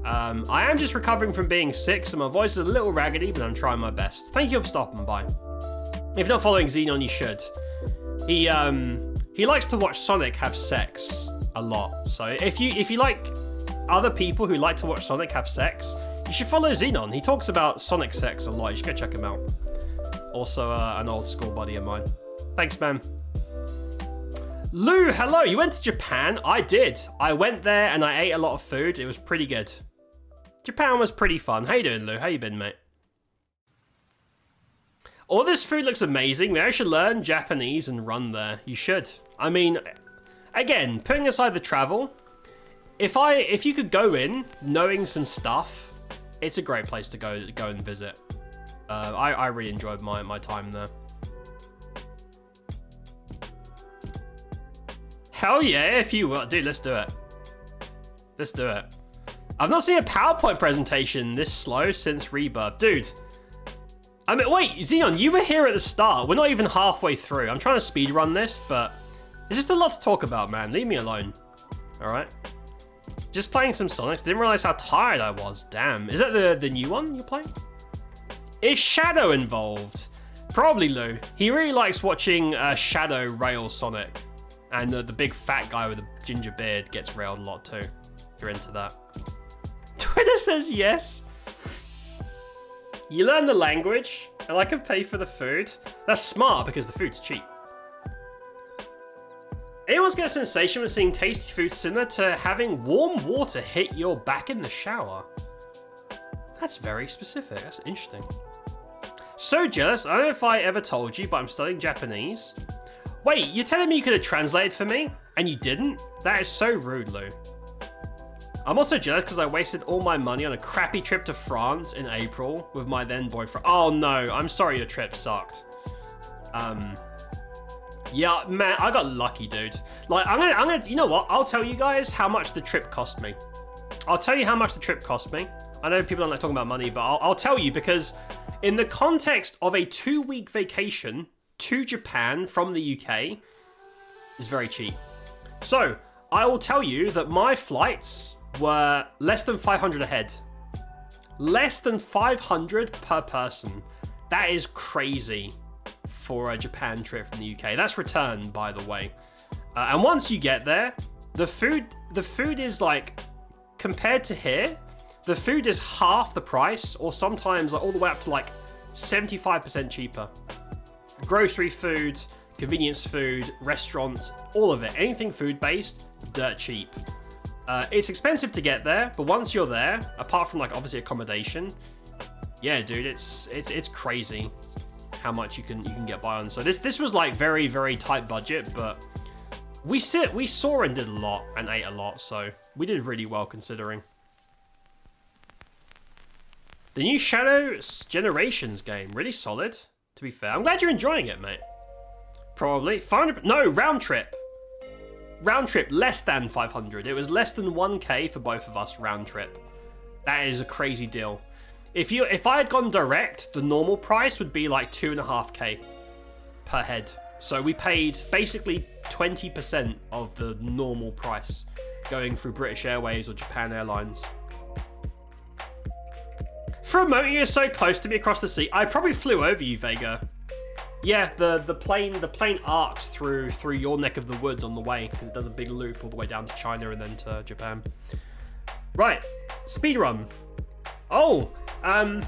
I am just recovering from being sick, so my voice is a little raggedy, but I'm trying my best. Thank you for stopping by. If you're not following Xenon, you should. He likes to watch Sonic have sex a lot. So if you like other people who like to watch Sonic have sex, you should follow Xenon. He talks about Sonic sex a lot. You should go check him out. Also, an old school buddy of mine. Thanks, man. Lou, hello. You went to Japan? I did. I went there and I ate a lot of food. It was pretty good. Japan was pretty fun. How you doing, Lou? How you been, mate? All this food looks amazing. Maybe I should learn Japanese and run there. You should. I mean, again, putting aside the travel, if you could go in knowing some stuff, it's a great place to go and visit. I really enjoyed my time there. Hell yeah, if you will. Dude, let's do it. Let's do it. I've not seen a PowerPoint presentation this slow since Rebirth. Dude. I mean, wait, Xenon, you were here at the start. We're not even halfway through. I'm trying to speedrun this, but there's just a lot to talk about, man. Leave me alone. All right. Just playing some Sonics. Didn't realize how tired I was. Damn. Is that the new one you're playing? Is Shadow involved? Probably, Lou. He really likes watching Shadow rail Sonic. And the big fat guy with the ginger beard gets railed a lot too. If you're into that. Twitter says yes. You learn the language, and I can pay for the food. That's smart because the food's cheap. Anyone's got a sensation when seeing tasty food similar to having warm water hit your back in the shower? That's very specific. That's interesting. So jealous. I don't know if I ever told you, but I'm studying Japanese. Wait, you're telling me you could have translated for me, and you didn't? That is so rude, Lou. I'm also jealous because I wasted all my money on a crappy trip to France in April with my then boyfriend. Oh no, I'm sorry your trip sucked. Yeah, man, I got lucky, dude. Like, I'm gonna, you know what? I'll tell you guys how much the trip cost me. I'll tell you how much the trip cost me. I know people don't like talking about money, but I'll tell you, because in the context of a 2-week vacation to Japan from the UK is very cheap. So I will tell you that my flights were less than 500 a head. Less than 500 per person. That is crazy for a Japan trip from the UK. That's return, by the way. And once you get there, the food is like, compared to here, the food is half the price, or sometimes like all the way up to like 75% cheaper. Grocery food, convenience food, restaurants, all of it. Anything food-based, dirt cheap. It's expensive to get there, but once you're there, apart from like obviously accommodation, yeah, dude, it's crazy how much you can get by on. So this was like very, very tight budget, but we saw and did a lot and ate a lot, so we did really well considering. The new Shadow Generations game, really solid, to be fair. I'm glad you're enjoying it, mate. Probably 500. No, round trip. Round trip, less than 500. It was less than 1k for both of us round trip. That is a crazy deal. If I had gone direct, the normal price would be like 2.5k per head. So we paid basically 20% of the normal price going through British Airways or Japan Airlines. For a moment, you're so close to me across the sea. I probably flew over you, Vega. Yeah, the plane arcs through your neck of the woods on the way, because it does a big loop all the way down to China and then to Japan. Right, speedrun. Oh, I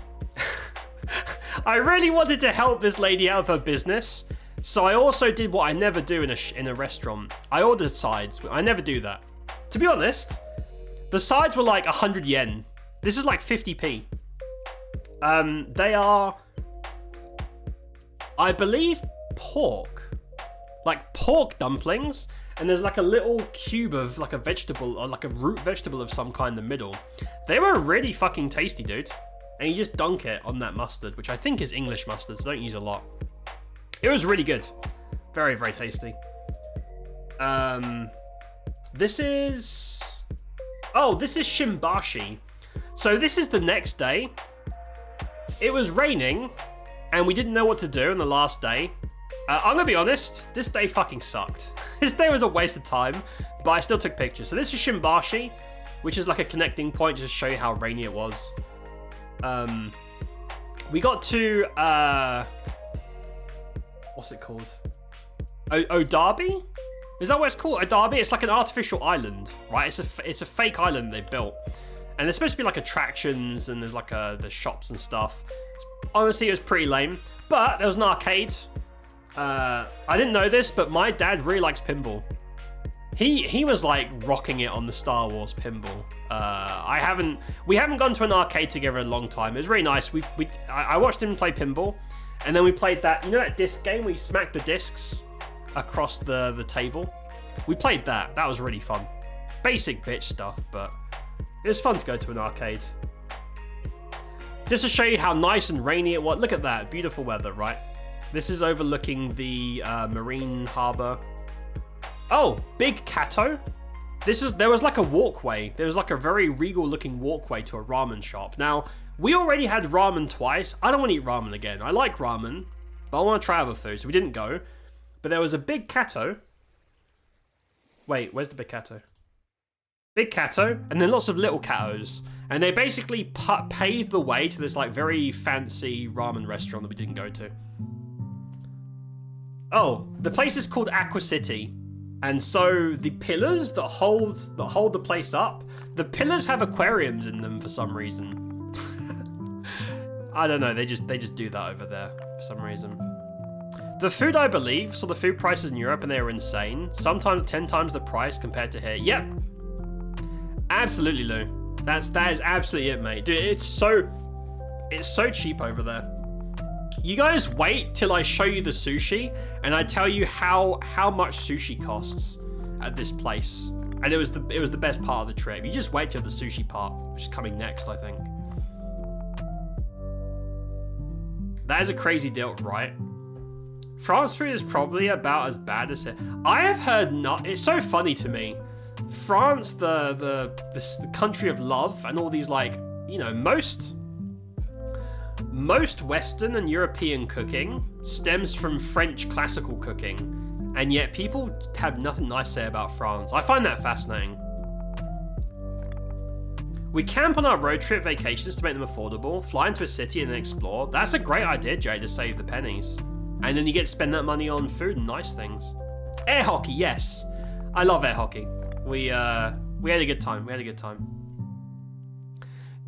really wanted to help this lady out of her business, so I also did what I never do in a restaurant. I ordered sides. I never do that. To be honest, the sides were like 100 yen. This is like 50p. They are, I believe, pork. Like pork dumplings, and there's like a little cube of like a vegetable, or like a root vegetable of some kind in the middle. They were really fucking tasty, dude. And you just dunk it on that mustard, which I think is English mustard, so don't use a lot. It was really good. Very, very tasty. This is Shimbashi. So this is the next day. It was raining, and we didn't know what to do on the last day. I'm gonna be honest, this day fucking sucked. This day was a waste of time, but I still took pictures. So this is Shimbashi, which is like a connecting point just to show you how rainy it was. We got to, what's it called? Odabi? Is that what it's called? Odabi? It's like an artificial island, right? It's a fake island they built. And there's supposed to be like attractions, and there's like the shops and stuff. Honestly, it was pretty lame, but there was an arcade. I didn't know this, but my dad really likes pinball. He was like rocking it on the Star Wars pinball. We haven't gone to an arcade together in a long time. It was really nice. I watched him play pinball, and then we played that, you know, that disc game where you smack the discs across the table. We played that. That was really fun. Basic bitch stuff, but it was fun to go to an arcade. Just to show you how nice and rainy it was. Look at that. Beautiful weather, right? This is overlooking the marine harbor. Oh, Big Kato. There was like a walkway. There was like a very regal looking walkway to a ramen shop. Now, we already had ramen twice. I don't want to eat ramen again. I like ramen, but I want to try other food, so we didn't go. But there was a Big Kato. Wait, where's the Big Kato? Big Kato, and then lots of little katos. And they basically paved the way to this like very fancy ramen restaurant that we didn't go to. Oh, the place is called Aqua City. And so the pillars that hold the place up, the pillars have aquariums in them for some reason. I don't know, they just do that over there for some reason. The food, I believe, so the food prices in Europe, and they were insane. Sometimes 10 times the price compared to here. Yep. Absolutely, Lou. That is absolutely it, mate. Dude, it's so cheap over there. You guys wait till I show you the sushi, and I tell you how much sushi costs at this place. And it was the best part of the trip. You just wait till the sushi part, which is coming next, I think. That is a crazy deal, right? France food is probably about as bad as it. I have heard not. It's so funny to me. France, the country of love, and all these, like, you know, most Western and European cooking stems from French classical cooking, and yet people have nothing nice to say about France. I find that fascinating. We camp on our road trip vacations to make them affordable, fly into a city and then explore. That's a great idea, Jay, to save the pennies. And then you get to spend that money on food and nice things. Air hockey, yes. I love air hockey. We had a good time.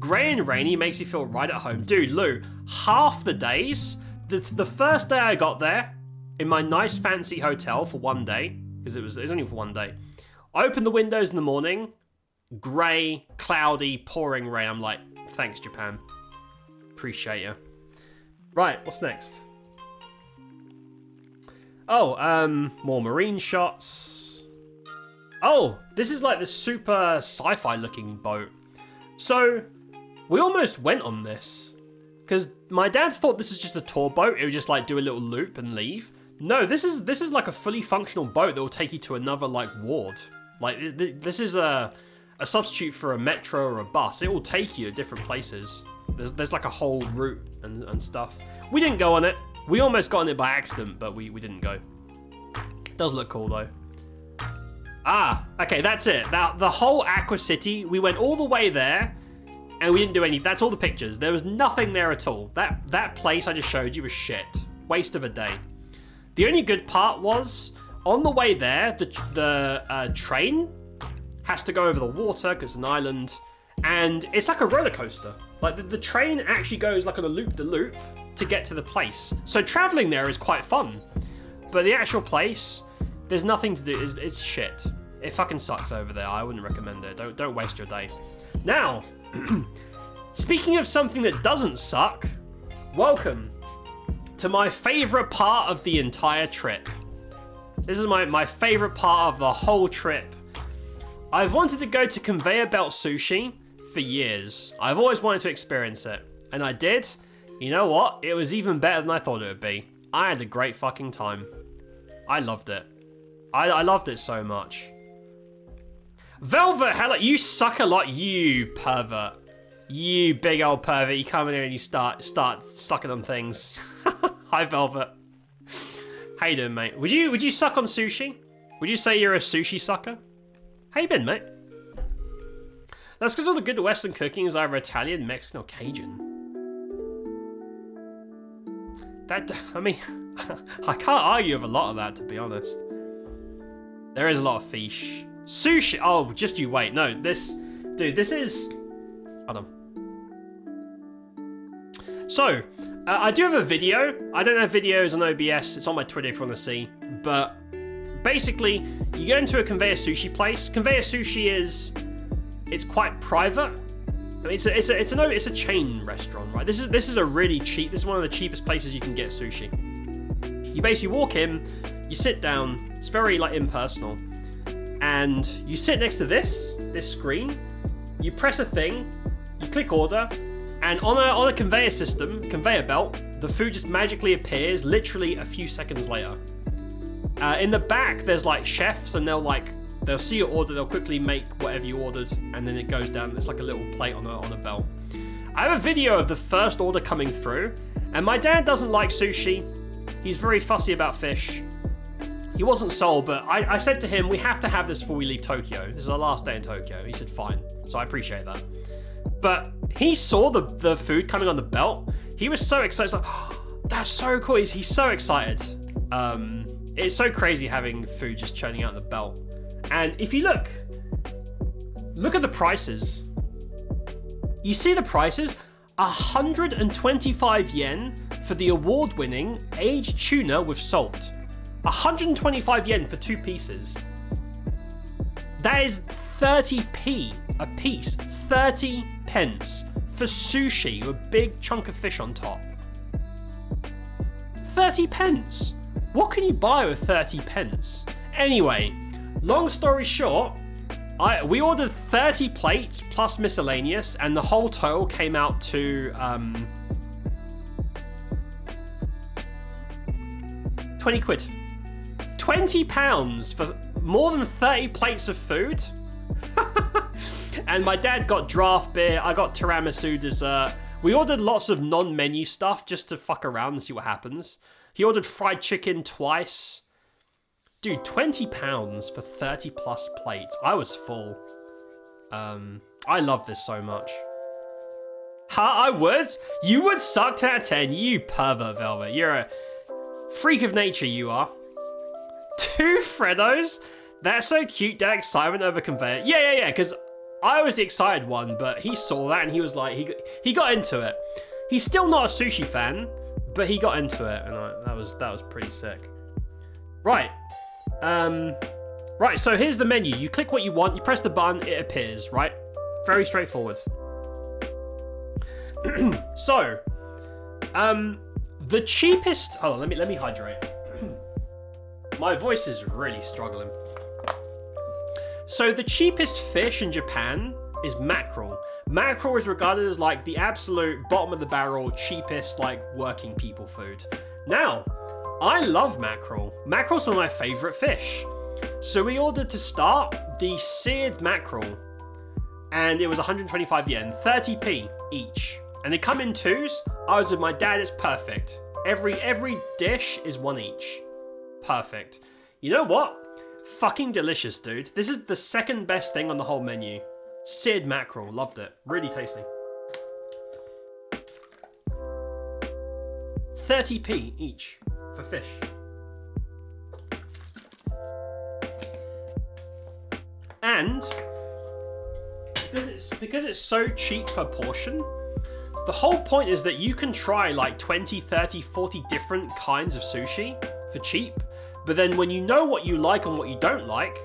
Grey and rainy makes you feel right at home. Dude, Lou, half the days, the first day I got there, in my nice fancy hotel for one day, because it was only for one day, I opened the windows in the morning, grey, cloudy, pouring rain. I'm like, thanks, Japan. Appreciate you. Right, what's next? Oh, more marine shots. Oh, this is like the super sci-fi looking boat. So, we almost went on this. Because my dad thought this is just a tour boat. It would just like do a little loop and leave. No, this is like a fully functional boat that will take you to another like ward. Like, this is a substitute for a metro or a bus. It will take you to different places. There's like a whole route and stuff. We didn't go on it. We almost got on it by accident, but we didn't go. It does look cool though. Ah, okay, that's it. Now, the whole Aqua City, we went all the way there, and we didn't do any. That's all the pictures. There was nothing there at all. That place I just showed you was shit. Waste of a day. The only good part was, on the way there, the train has to go over the water, because it's an island, and it's like a roller coaster. Like, the train actually goes like on a loop-de-loop to get to the place. So traveling there is quite fun. But the actual place, there's nothing to do. It's shit. It fucking sucks over there. I wouldn't recommend it. Don't waste your day. Now, speaking of something that doesn't suck, welcome to my favorite part of the entire trip. This is my favorite part of the whole trip. I've wanted to go to Conveyor Belt Sushi for years. I've always wanted to experience it. And I did. You know what? It was even better than I thought it would be. I had a great fucking time. I loved it. I loved it so much. Velvet, hello, you suck a lot, you pervert. You big old pervert. You come in here and you start sucking on things. Hi, Velvet. How you doing, mate? Would you suck on sushi? Would you say you're a sushi sucker? How you been, mate? That's because all the good Western cooking is either Italian, Mexican, or Cajun. I mean, I can't argue with a lot of that, to be honest. There is a lot of fish. Sushi, oh, just you wait. No, this is, hold on. So, I do have a video. I don't have videos on OBS. It's on my Twitter if you want to see. But basically, you go into a Conveyor Sushi place. Conveyor Sushi it's quite private. I mean, it's a chain restaurant, right? This is a really cheap. This is one of the cheapest places you can get sushi. You basically walk in, you sit down. It's very like impersonal, and you sit next to this screen. You press a thing, you click order, and on a conveyor belt, the food just magically appears literally a few seconds later. In the back, there's like chefs, and they'll see your order, they'll quickly make whatever you ordered, and then it goes down. It's like a little plate on a belt. I have a video of the first order coming through, and my dad doesn't like sushi. He's very fussy about fish. He wasn't sold, but I said to him, we have to have this before we leave Tokyo. This is our last day in Tokyo. He said, fine. So I appreciate that. But he saw the food coming on the belt. He was so excited. He's like, oh, that's so cool. He's so excited. It's so crazy having food just churning out the belt. And if you look at the prices. You see the prices? 125 yen for the award-winning aged tuna with salt. 125 yen for 2 pieces. That is 30p a piece. 30 pence for sushi with a big chunk of fish on top. 30 pence. What can you buy with 30 pence? Anyway, long story short, we ordered 30 plates plus miscellaneous, and the whole total came out to 20 quid. £20 for more than 30 plates of food? And my dad got draft beer, I got tiramisu dessert. We ordered lots of non-menu stuff just to fuck around and see what happens. He ordered fried chicken twice. Dude, £20 for 30 plus plates. I was full. I love this so much. I would? You would suck 10 out of 10. You pervert, Velvet. You're a freak of nature, you are. 2 Freddos? That's so cute, that excitement over conveyor. Yeah, because I was the excited one, but he saw that and he was like, he got into it. He's still not a sushi fan, but he got into it, and that was pretty sick. Right. Right, so here's the menu. You click what you want, you press the button, it appears, right? Very straightforward. So, the cheapest... Hold on, let me hydrate. My voice is really struggling. So the cheapest fish in Japan is mackerel. Mackerel is regarded as like the absolute bottom of the barrel, cheapest like working people food. Now, I love mackerel. Mackerel's one of my favorite fish. So we ordered to start the seared mackerel, and it was 125 yen, 30p each. And they come in 2s. I was with my dad, it's perfect. Every dish is 1 each. Perfect. You know what? Fucking delicious, dude. This is the second best thing on the whole menu. Seared mackerel, loved it. Really tasty. 30p each for fish. And because it's so cheap per portion, the whole point is that you can try like 20, 30, 40 different kinds of sushi for cheap. But then when you know what you like and what you don't like,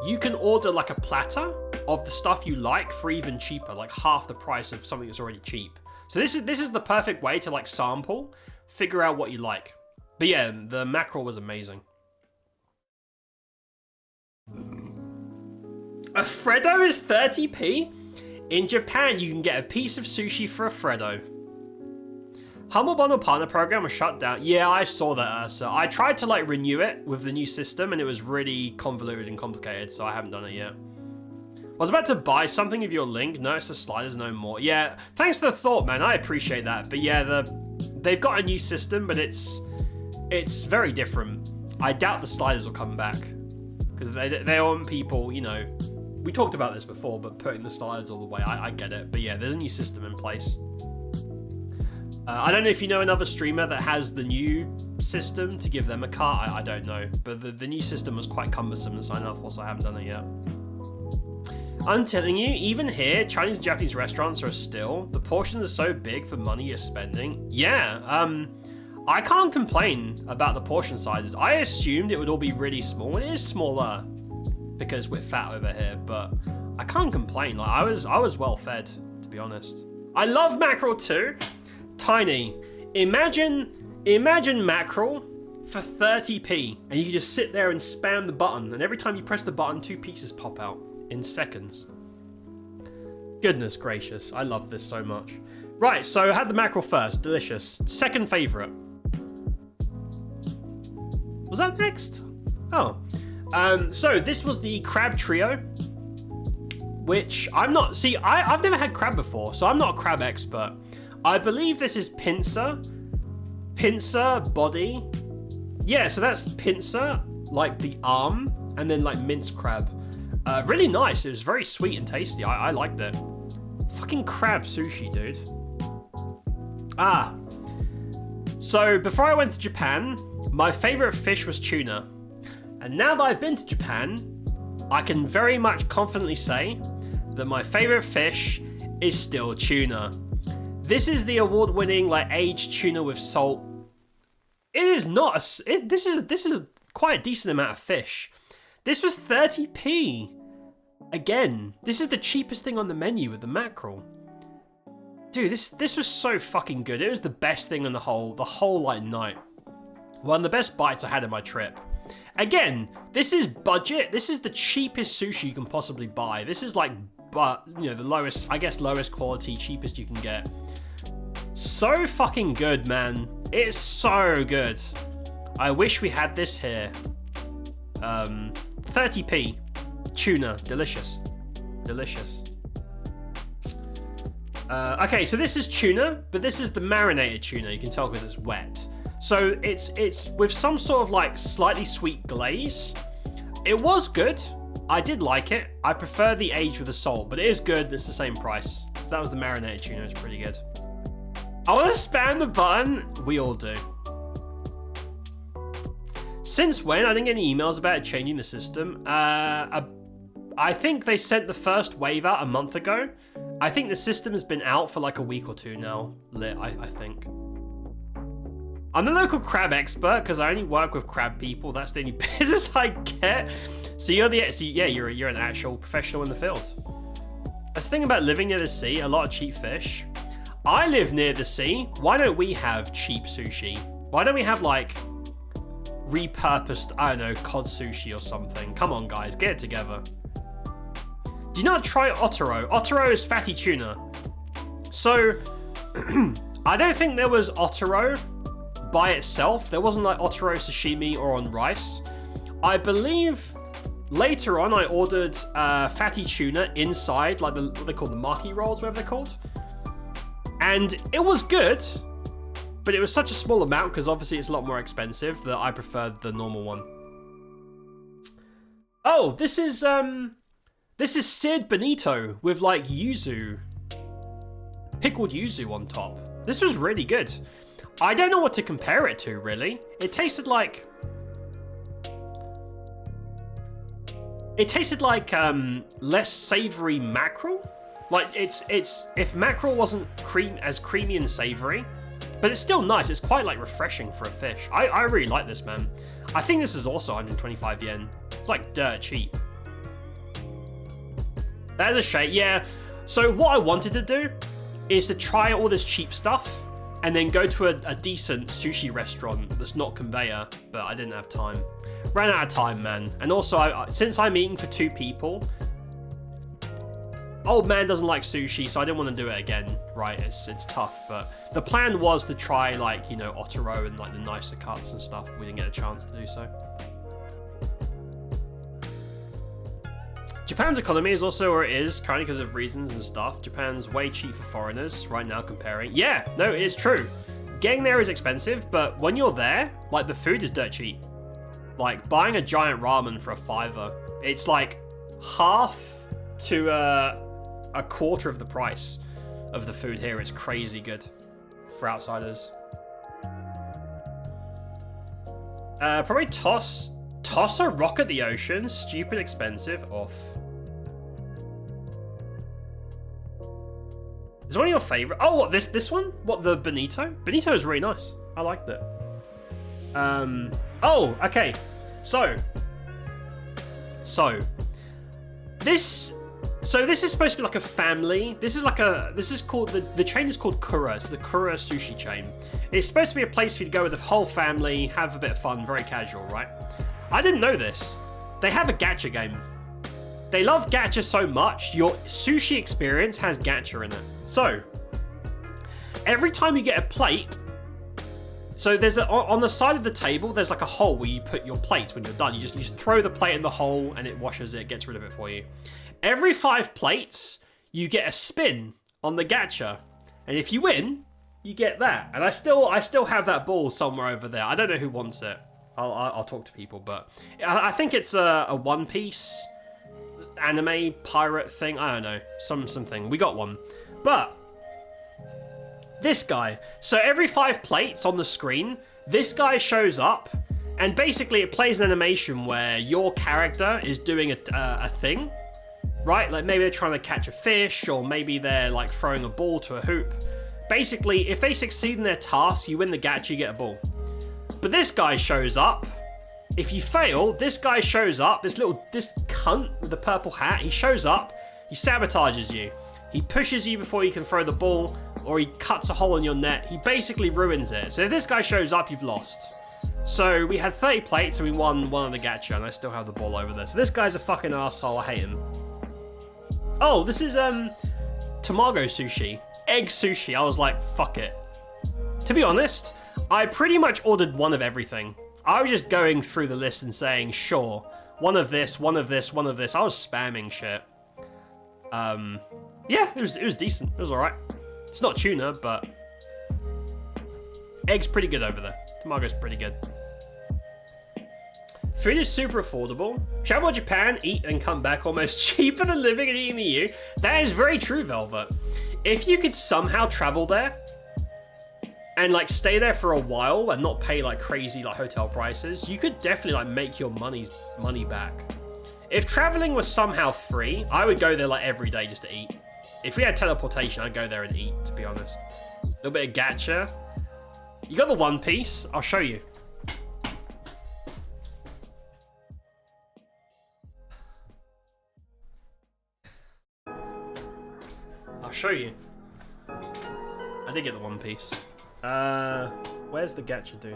you can order like a platter of the stuff you like for even cheaper, like half the price of something that's already cheap. So this is the perfect way to like sample, figure out what you like. But yeah, the mackerel was amazing. A Freddo is 30p? In Japan, you can get a piece of sushi for a Freddo. Humble Bundle Partner Program was shut down. Yeah, I saw that, Ursa. I tried to like renew it with the new system and it was really convoluted and complicated, so I haven't done it yet. I was about to buy something of your link. Notice the sliders no more. Yeah, thanks for the thought, man. I appreciate that. But yeah, they've got a new system, but it's very different. I doubt the sliders will come back. Because they want people, you know... We talked about this before, but putting the sliders all the way, I get it. But yeah, there's a new system in place. I don't know if you know another streamer that has the new system to give them a cut. I don't know. But the new system was quite cumbersome to sign up for, so I haven't done it yet. I'm telling you, even here, Chinese and Japanese restaurants are still, the portions are so big for money you're spending. Yeah, I can't complain about the portion sizes. I assumed it would all be really small. It is smaller because we're fat over here, but I can't complain. Like I was well fed, to be honest. I love mackerel too. Tiny. Imagine mackerel for 30p, and you can just sit there and spam the button, and every time you press the button, 2 pieces pop out in seconds. Goodness gracious, I love this so much. Right, so I had the mackerel first, delicious. Second favorite. Was that next? Oh. So this was the crab trio, which I'm not, see, I've never had crab before, so I'm not a crab expert. I believe this is pincer, body. Yeah, so that's pincer, like the arm, and then like minced crab. Really nice, it was very sweet and tasty, I liked it. Fucking crab sushi, dude. So before I went to Japan, my favorite fish was tuna. And now that I've been to Japan, I can very much confidently say that my favorite fish is still tuna. This is the award-winning like aged tuna with salt. It is not this is quite a decent amount of fish. This was 30p. Again, this is the cheapest thing on the menu with the mackerel. Dude, this was so fucking good. It was the best thing on the whole like night. One of the best bites I had in my trip. Again, this is budget. This is the cheapest sushi you can possibly buy. This is like, you know, the lowest, I guess, lowest quality, cheapest you can get. So fucking good, man. It's so good. I wish we had this here. 30p. Tuna. Delicious. Delicious. Okay, so this is tuna, but this is the marinated tuna. You can tell because it's wet. So it's with some sort of like slightly sweet glaze. It was good. I did like it. I prefer the aged with the salt, but it is good. It's the same price. So that was the marinated tuna. It's pretty good. I want to spam the button. We all do. Since when? I didn't get any emails about it changing the system. I think they sent the first wave out a month ago. I think the system has been out for like a week or two now. Lit, I think. I'm the local crab expert because I only work with crab people. That's the only business I get. So you're an actual professional in the field. That's the thing about living near the sea. A lot of cheap fish. I live near the sea. Why don't we have cheap sushi? Why don't we have like repurposed, I don't know, cod sushi or something? Come on, guys, get it together. Do you not try Otoro? Otoro is fatty tuna. So I don't think there was Otoro by itself. There wasn't like Otoro sashimi or on rice. I believe later on I ordered fatty tuna inside like what they call the maki rolls, whatever they're called. And it was good, but it was such a small amount because obviously it's a lot more expensive that I preferred the normal one. Oh, this is seared bonito with like yuzu. Pickled yuzu on top. This was really good. I don't know what to compare it to, really. It tasted like less savory mackerel. Like it's if mackerel wasn't as creamy and savory, but it's still nice. It's quite like refreshing for a fish. I really like this, man. I think this is also 125 yen. It's like dirt cheap. That is a shame. Yeah. So what I wanted to do is to try all this cheap stuff and then go to a decent sushi restaurant that's not conveyor, but I didn't have time. Ran out of time, man. And also, since I'm eating for 2 people, old man doesn't like sushi, so I didn't want to do it again. Right, it's tough, but the plan was to try like, you know, Otoro and like the nicer cuts and stuff. We didn't get a chance to do so. Japan's economy is also where it is currently because of reasons and stuff. Japan's way cheap for foreigners right now comparing. Yeah, no, it is true. Getting there is expensive, but when you're there, like the food is dirt cheap. Like buying a giant ramen for $5, it's like half to a quarter of the price of the food here. It's crazy good for outsiders. Probably toss a rock at the ocean. Stupid expensive. Off. Is one of your favorite? Oh, what this one? What, the Bonito? Bonito is really nice. I liked it. Oh, okay. So this is supposed to be like a family. This is called the chain is called Kura. It's the Kura sushi chain. It's supposed to be a place for you to go with the whole family, have a bit of fun, very casual, right? I didn't know this. They have a gacha game. They love gacha so much, your sushi experience has gacha in it. So every time you get a plate, so there's on the side of the table, there's like a hole where you put your plate when you're done. You just throw the plate in the hole and it washes it, gets rid of it for you. Every 5 plates, you get a spin on the gacha. And if you win, you get that. And I still have that ball somewhere over there. I don't know who wants it. I'll talk to people, but I think it's a One Piece anime pirate thing. I don't know, something. We got one. But this guy. So every 5 plates on the screen, this guy shows up, and basically it plays an animation where your character is doing a thing, right? Like maybe they're trying to catch a fish, or maybe they're like throwing a ball to a hoop. Basically, if they succeed in their task, you win the gacha, you get a ball. But this guy shows up. If you fail, this guy shows up. This cunt with the purple hat, he shows up. He sabotages you. He pushes you before you can throw the ball, or he cuts a hole in your net. He basically ruins it. So if this guy shows up, you've lost. So we had 30 plates and we won one of the gacha, and I still have the ball over there. So this guy's a fucking asshole. I hate him. Oh, this is tamago sushi. Egg sushi. I was like, fuck it. To be honest, I pretty much ordered one of everything I was just going through the list and saying, sure, one of this, one of this, one of this. I was spamming shit. Yeah, it was decent. It was alright. It's not tuna, but egg's pretty good over there. Tamago's pretty good. Food is super affordable. Travel to Japan, eat and come back almost cheaper than living and eating in the EU. That is very true, Velvet. If you could somehow travel there and like stay there for a while and not pay like crazy like hotel prices, you could definitely like make your money back. If traveling was somehow free, I would go there like every day just to eat. If we had teleportation, I'd go there and eat, to be honest. A little bit of gacha. You got the One Piece? I'll show you. I'll show you. I did get the One Piece. Where's the gacha, dude?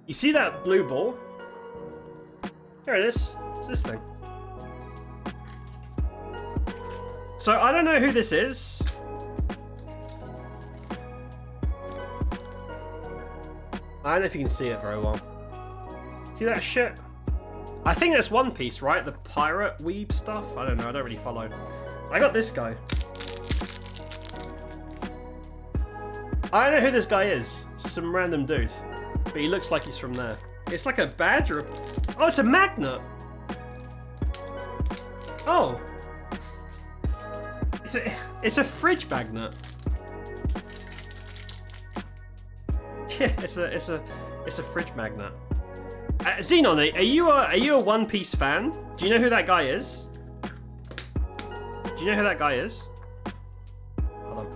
You see that blue ball? Here it is. It's this thing. So I don't know who this is. I don't know if you can see it very well. See that shit? I think that's One Piece, right? The pirate weeb stuff? I don't know, I don't really follow. I got this guy. I don't know who this guy is. Some random dude. But he looks like he's from there. It's like a badge or a... Oh, it's a magnet! Oh! It's a fridge magnet. Yeah, it's a fridge magnet. Xenon, are you a One Piece fan? Do you know who that guy is? Do you know who that guy is? Hold on.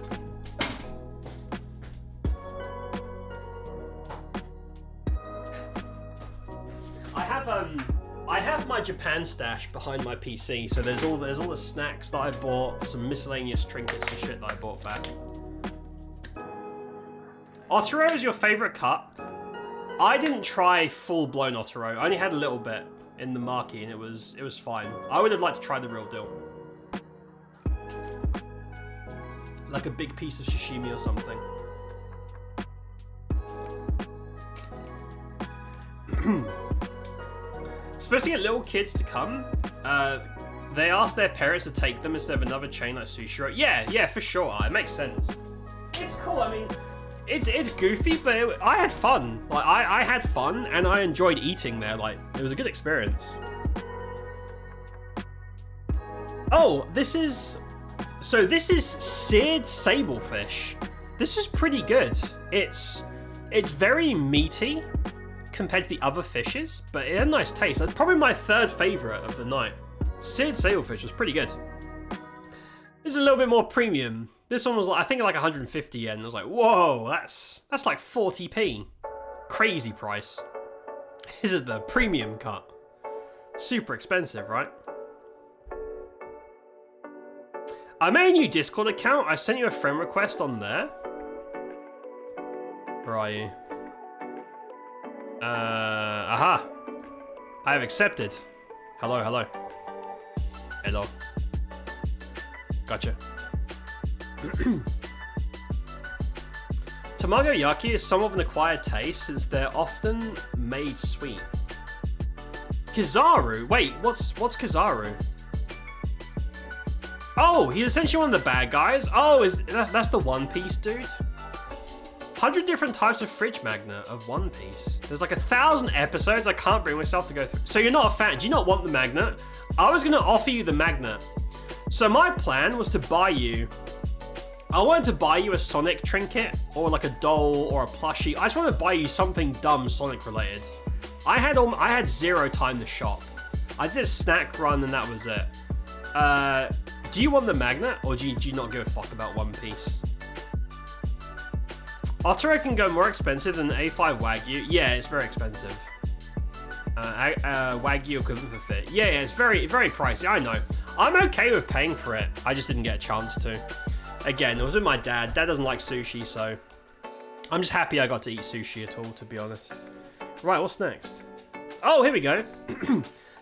I have my Japan stash behind my PC, so there's all the snacks that I bought, some miscellaneous trinkets and shit that I bought back. Otoro is your favorite cut? I didn't try full-blown Otoro. I only had a little bit in the Maki, and it was fine. I would have liked to try the real deal. Like a big piece of sashimi or something. Supposed to get little kids to come. They asked their parents to take them instead of another chain like Sushiro. Yeah, for sure. It makes sense. It's cool. I mean, it's goofy, but I had fun. Like I had fun and I enjoyed eating there. Like it was a good experience. Oh, this is seared sablefish. This is pretty good. It's very meaty compared to the other fishes, but it had a nice taste. It's probably my third favorite of the night. Seared sablefish was pretty good. This is a little bit more premium. This one was, I think, like 150 yen. I was like, whoa, that's like 40p. Crazy price. This is the premium cut. Super expensive, right? I made a new Discord account. I sent you a friend request on there. Where are you? Aha. I have accepted. Hello. Hello. Gotcha. Tamagoyaki is somewhat of an acquired taste since they're often made sweet. Kizaru? Wait, what's Kizaru? Oh, he's essentially one of the bad guys? Oh, that's the One Piece dude? 100 different types of fridge magnet of One Piece. There's like 1,000 episodes. I can't bring myself to go through. So you're not a fan. Do you not want the magnet? I was going to offer you the magnet. So my plan was to buy you... I wanted to buy you a Sonic trinket or like a doll or a plushie. I just wanted to buy you something dumb Sonic related. I had zero time to shop. I did a snack run and that was it. Do you want the magnet or do you not give a fuck about One Piece? Otoro can go more expensive than A5 Wagyu. Yeah, it's very expensive. Wagyu equivalent for fit. Yeah, it's very, very pricey. I know. I'm okay with paying for it. I just didn't get a chance to. Again, it was with my dad. Dad doesn't like sushi, so I'm just happy I got to eat sushi at all, to be honest. Right, what's next? Oh, here we go.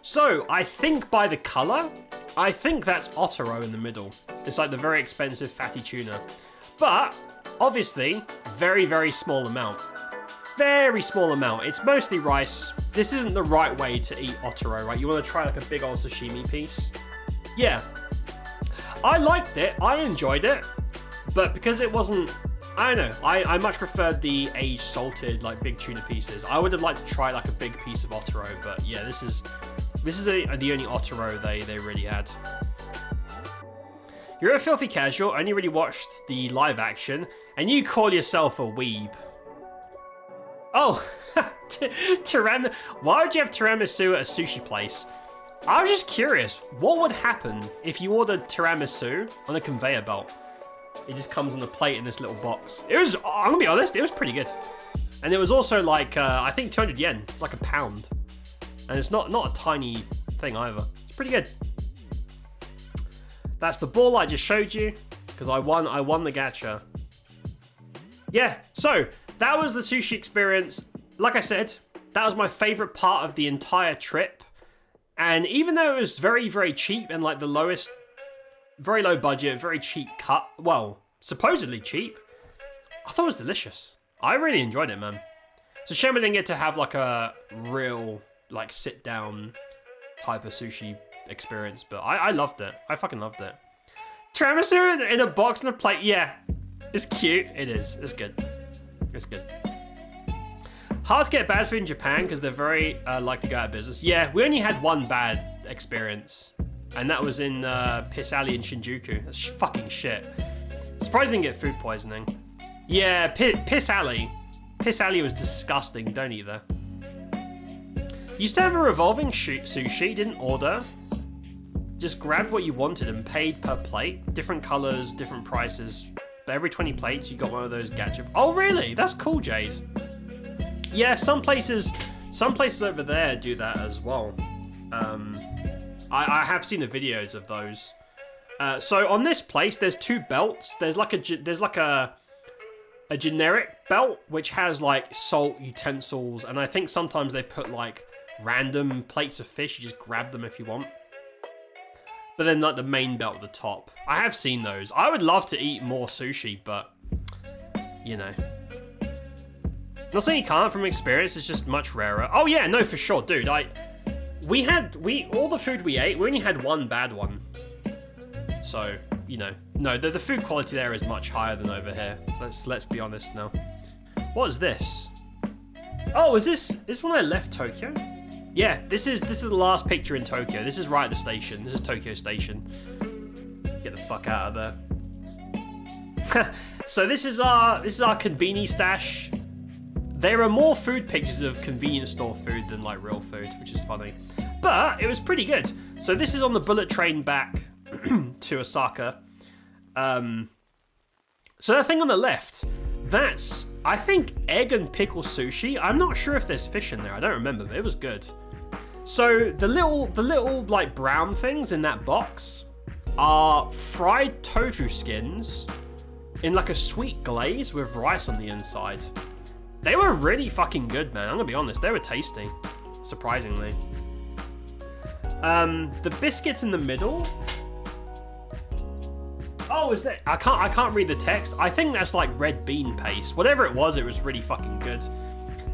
So, I think by the color, I think that's Otoro in the middle. It's like the very expensive fatty tuna. But... obviously, very, very small amount. very small amount. It's mostly rice. This isn't the right way to eat otoro, right? You want to try like a big old sashimi piece. Yeah. I liked it. I enjoyed it. But because it wasn't... I don't know. I much preferred the aged salted, like big tuna pieces. I would have liked to try like a big piece of otoro. But yeah, this is the only otoro they really had. You're a filthy casual, only really watched the live action, and you call yourself a weeb. Oh, why would you have tiramisu at a sushi place? I was just curious, what would happen if you ordered tiramisu on a conveyor belt? It just comes on a plate in this little box. It was, I'm gonna be honest, it was pretty good. And it was also like, I think 200 yen. It's like £1. And it's not a tiny thing either. It's pretty good. That's the ball I just showed you, because I won the gacha. Yeah, so that was the sushi experience. Like I said, that was my favorite part of the entire trip. And even though it was very, very cheap and like the lowest, very low budget, very cheap cut, well, supposedly cheap, I thought it was delicious. I really enjoyed it, man. It's a shame I didn't get to have like a real, like sit down type of sushi experience, but I loved it. I fucking loved it. Tiramisu in a box and a plate, yeah. It's cute. It is. It's good. It's good. Hard to get bad food in Japan because they're very like to go out of business. Yeah, we only had one bad experience, and that was in Piss Alley in Shinjuku. That's fucking shit. Surprised I didn't get food poisoning. Yeah, Piss Alley. Piss Alley was disgusting. Don't eat there. Used to have a revolving sushi. Didn't order. Just grabbed what you wanted and paid per plate. Different colors, different prices. But every 20 plates, you got one of those gacha. Oh, really? That's cool, Jade. Yeah, some places over there do that as well. I have seen the videos of those. So on this place, there's two belts. There's like a generic belt which has like salt utensils, and I think sometimes they put like random plates of fish. You just grab them if you want. But then like the main belt at the top. I have seen those. I would love to eat more sushi, but you know. Not saying you can't from experience, it's just much rarer. Oh yeah, no, for sure, dude. All the food we ate, we only had one bad one. So, you know, no, the food quality there is much higher than over here. Let's be honest now. What is this? Oh, is this when I left Tokyo? Yeah, this is the last picture in Tokyo. This is right at the station. This is Tokyo Station. Get the fuck out of there. So this is our conveni stash. There are more food pictures of convenience store food than like real food, which is funny. But it was pretty good. So this is on the bullet train back to Osaka. So that thing on the left, that's, I think, egg and pickle sushi. I'm not sure if there's fish in there. I don't remember, but it was good. So the little like brown things in that box are fried tofu skins in like a sweet glaze with rice on the inside. They were really fucking good, man. I'm gonna be honest. They were tasty, surprisingly. The biscuits in the middle. Oh, is that? I can't read the text. I think that's like red bean paste. Whatever it was really fucking good.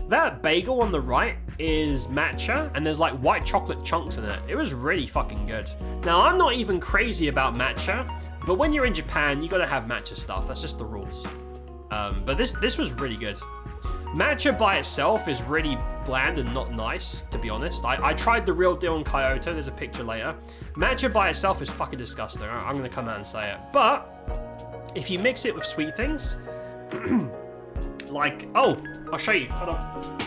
That bagel on the right is matcha, and there's like white chocolate chunks in it. It was really fucking good. Now, I'm not even crazy about matcha, but when you're in Japan, you gotta have matcha stuff. That's just the rules. But this was really good. Matcha by itself is really bland and not nice, to be honest. I tried the real deal in Kyoto. There's a picture later. Matcha by itself is fucking disgusting. I'm gonna come out and say it. But if you mix it with sweet things, like, oh, I'll show you. Hold on.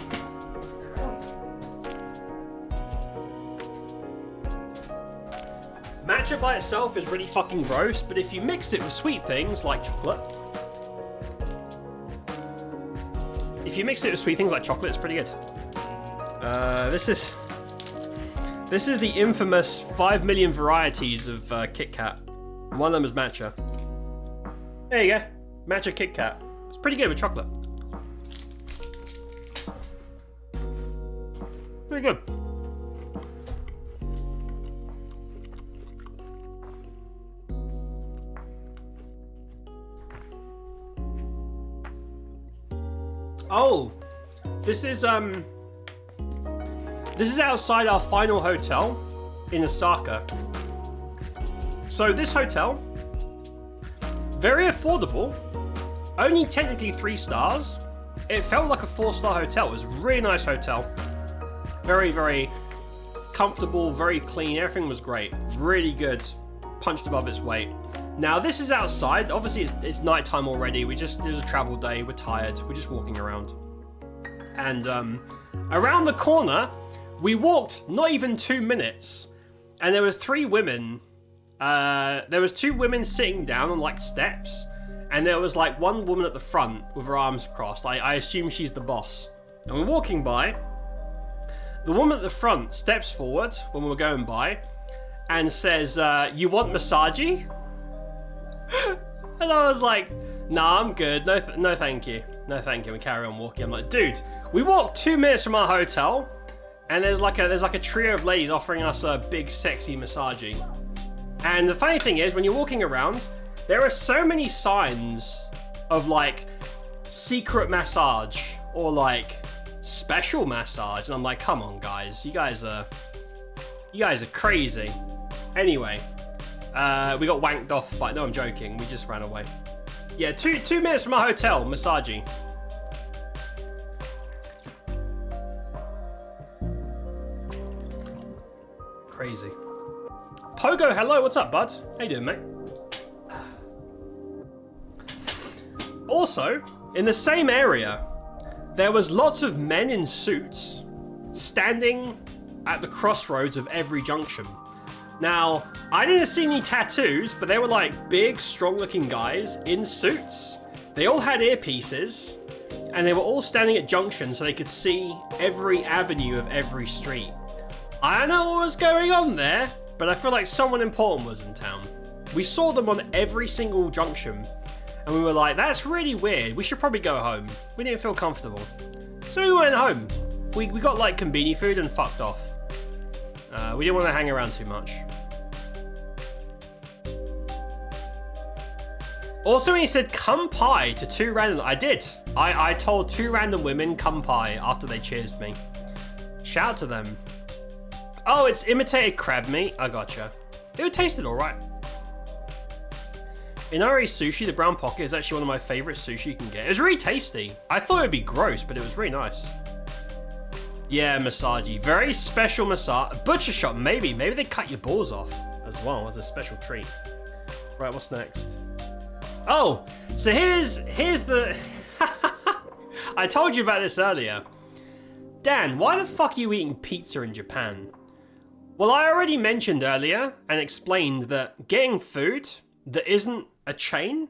Matcha by itself is really fucking gross, but if you mix it with sweet things like chocolate, it's pretty good. This is the infamous 5 million varieties of Kit Kat. One of them is matcha. There you go, matcha Kit Kat. It's pretty good with chocolate. Pretty good. Oh, This is outside our final hotel in Osaka. So this hotel, very affordable, only technically 3 stars. It felt like a 4-star hotel. It was a really nice hotel. Very, very comfortable, very clean. Everything was great. Really good. Punched above its weight. Now this is outside. Obviously it's nighttime already. It was a travel day. We're tired. We're just walking around. And around the corner, we walked not even 2 minutes, and there were 3 women. There was 2 women sitting down on like steps, and there was like one woman at the front with her arms crossed. I assume she's the boss. And we're walking by. The woman at the front steps forward when we're going by and says, "You want massagey?" And I was like, "Nah, I'm good. No, thank you. No, thank you." We carry on walking. I'm like, "Dude, we walked 2 minutes from our hotel, and there's like a trio of ladies offering us a big, sexy massagey." And the funny thing is, when you're walking around, there are so many signs of like secret massage or like special massage, and I'm like, come on, guys, you guys are crazy. Anyway, we got wanked off, but no, I'm joking. We just ran away. Yeah, 2 minutes from our hotel, massaging. Crazy. Pogo, hello, what's up, bud? How you doing, mate? Also, in the same area, there was lots of men in suits standing at the crossroads of every junction. Now, I didn't see any tattoos, but they were like big, strong-looking guys in suits. They all had earpieces, and they were all standing at junctions so they could see every avenue of every street. I don't know what was going on there, but I feel like someone important was in town. We saw them on every single junction, and we were like, that's really weird. We should probably go home. We didn't feel comfortable. So we went home. We got like convenience food and fucked off. We didn't want to hang around too much. Also, when he said "kampai" to 2 random, I did. I told 2 random women "kampai" after they cheersed me. Shout out to them. Oh, it's imitated crab meat. I gotcha. It tasted alright. Inari sushi, the brown pocket, is actually one of my favorite sushi you can get. It was really tasty. I thought it would be gross, but it was really nice. Yeah, massagey. Very special massage. Butcher shop, maybe. Maybe they cut your balls off as well as a special treat. Right, what's next? Oh, so here's the... I told you about this earlier. Dan, why the fuck are you eating pizza in Japan? Well, I already mentioned earlier and explained that getting food that isn't a chain,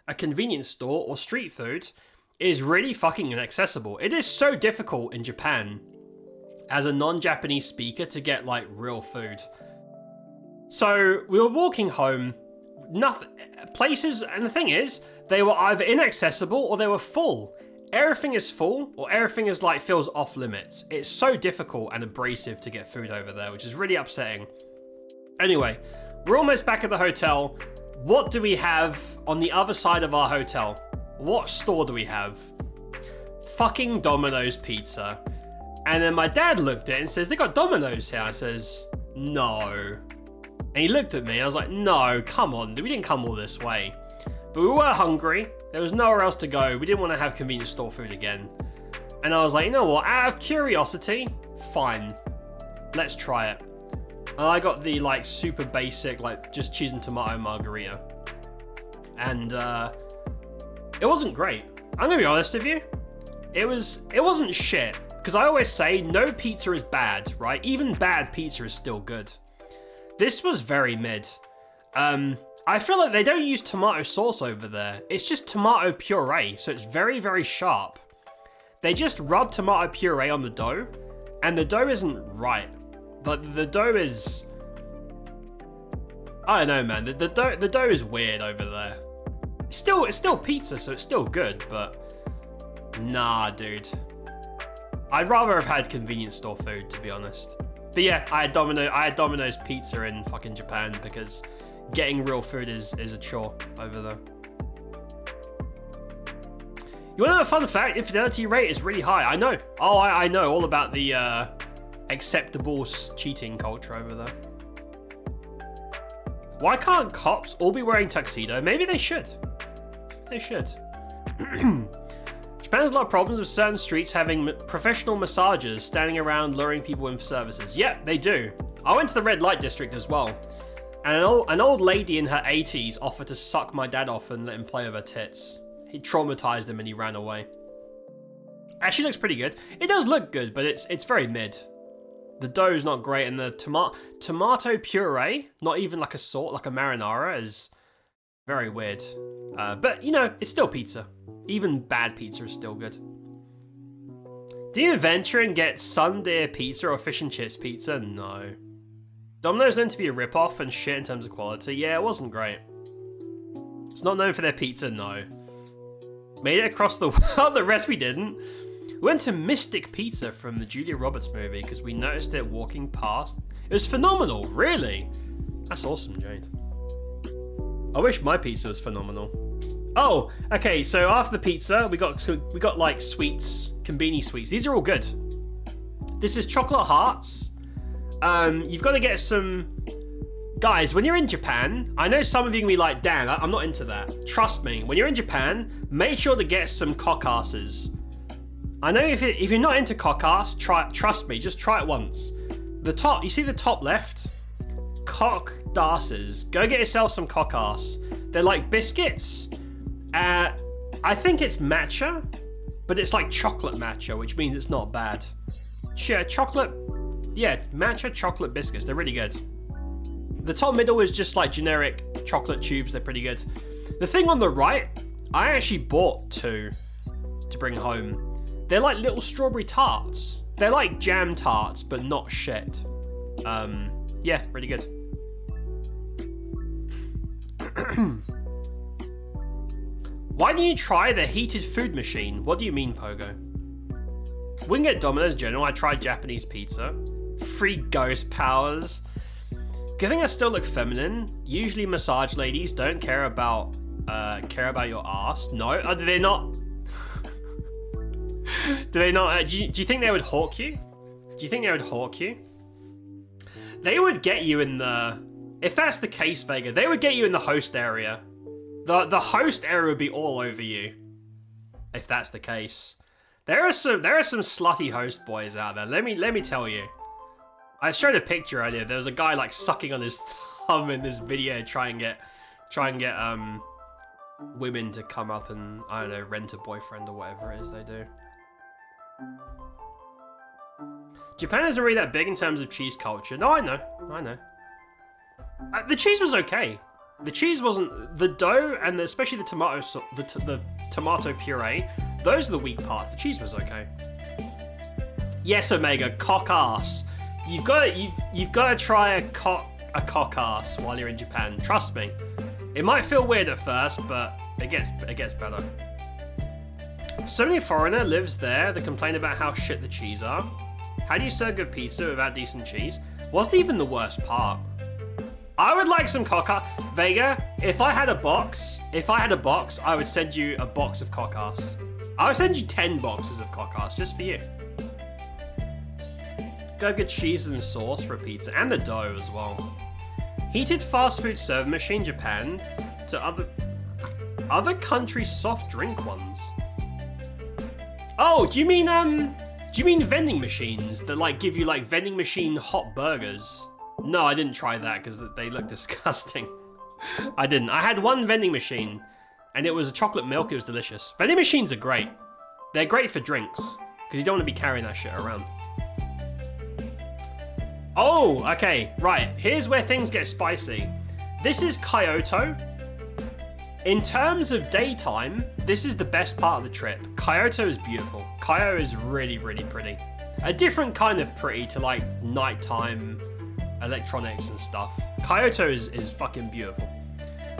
a convenience store, or street food is really fucking inaccessible. It is so difficult in Japan as a non-Japanese speaker to get like real food. So we were walking home, places, and the thing is, they were either inaccessible or they were full. Everything is full, or everything is like feels off limits. It's so difficult and abrasive to get food over there, which is really upsetting. Anyway, we're almost back at the hotel. What do we have on the other side of our hotel? What store do we have? Fucking Domino's Pizza. And then my dad looked at it and says, "They got Domino's here." I says, "No." And he looked at me. I was like, "No, come on. We didn't come all this way." But we were hungry. There was nowhere else to go. We didn't want to have convenience store food again. And I was like, you know what? Out of curiosity, fine. Let's try it. And I got the like super basic, like just cheese and tomato margarita. And it wasn't great. I'm gonna be honest with you. It wasn't shit. Because I always say no pizza is bad, right? Even bad pizza is still good. This was very mid. I feel like they don't use tomato sauce over there. It's just tomato puree, so it's very, very sharp. They just rub tomato puree on the dough, and the dough isn't right. But the dough is... I don't know, man. The dough is weird over there. It's still pizza, so it's still good, but... Nah, dude. I'd rather have had convenience store food, to be honest. But yeah, I had Domino's Pizza in fucking Japan because... Getting real food is a chore over there. You want to know a fun fact? Infidelity rate is really high. I know. Oh, I know all about the acceptable cheating culture over there. Why can't cops all be wearing tuxedo? Maybe they should. They should. Japan has a lot of problems with certain streets having professional massagers standing around luring people in for services. Yep, they do. I went to the red light district as well. And an old lady in her 80s offered to suck my dad off and let him play with her tits. He traumatized him and he ran away. Actually looks pretty good. It does look good, but it's very mid. The dough's not great, and the tomato puree, not even like a salt, like a marinara, is very weird. But, you know, it's still pizza. Even bad pizza is still good. Do you venture and get Sundeer pizza or fish and chips pizza? No. Domino's known to be a rip-off and shit in terms of quality. Yeah, it wasn't great. It's not known for their pizza, no. Made it across the world, the rest we didn't. We went to Mystic Pizza from the Julia Roberts movie because we noticed it walking past. It was phenomenal, really. That's awesome, Jade. I wish my pizza was phenomenal. Oh, okay, so after the pizza, we got like sweets, Konbini sweets. These are all good. This is chocolate hearts. You've got to get some... Guys, when you're in Japan, I know some of you can be like, Dan, I'm not into that. Trust me, when you're in Japan, make sure to get some cockasses. I know if you're not into cockass, trust me, just try it once. The top, you see the top left? Cockdasses. Go get yourself some cockass. They're like biscuits. I think it's matcha, but it's like chocolate matcha, which means it's not bad. Chocolate, yeah, matcha chocolate biscuits. They're really good. The top middle is just like generic chocolate tubes. They're pretty good. The thing on the right, I actually bought 2 to bring home. They're like little strawberry tarts. They're like jam tarts, but not shit. Yeah, really good. Why don't you try the heated food machine? What do you mean, Pogo? We can get Domino's General. I tried Japanese pizza. Free ghost powers. Good thing I still look feminine. Usually massage ladies don't care about your ass. No, do they not? Do they not? Do you think they would hawk you? Do you think they would hawk you? They would get you in the... If that's the case, Vega, they would get you in the host area. The host area would be all over you. If that's the case. There are some slutty host boys out there. Let me tell you. I showed a picture earlier. There was a guy like sucking on his thumb in this video, try and get women to come up and, I don't know, rent a boyfriend or whatever it is they do. Japan isn't really that big in terms of cheese culture. No, I know. The cheese was okay. The cheese wasn't... The dough and especially the tomato puree, those are the weak parts. The cheese was okay. Yes, Omega, cock ass. You've got to try a cock ass while you're in Japan. Trust me. It might feel weird at first, but it gets better. So many foreigner lives there that complain about how shit the cheese are. How do you serve good pizza without decent cheese? Wasn't even the worst part. I would like some Vega, if I had a box, I would send you a box of cock-ass. I would send you 10 boxes of cock-ass just for you. Go get cheese and sauce for a pizza, and the dough as well. Heated fast food serving machine Japan to other countries' soft drink ones. Oh, do you mean vending machines that like give you like vending machine hot burgers? No, I didn't try that because they look disgusting. I didn't. I had one vending machine and it was a chocolate milk. It was delicious. Vending machines are great. They're great for drinks because you don't want to be carrying that shit around. Oh, okay, right. Here's where things get spicy. This is Kyoto. In terms of daytime, this is the best part of the trip. Kyoto is beautiful. Kyoto is really, really pretty. A different kind of pretty to like nighttime electronics and stuff. Kyoto is fucking beautiful.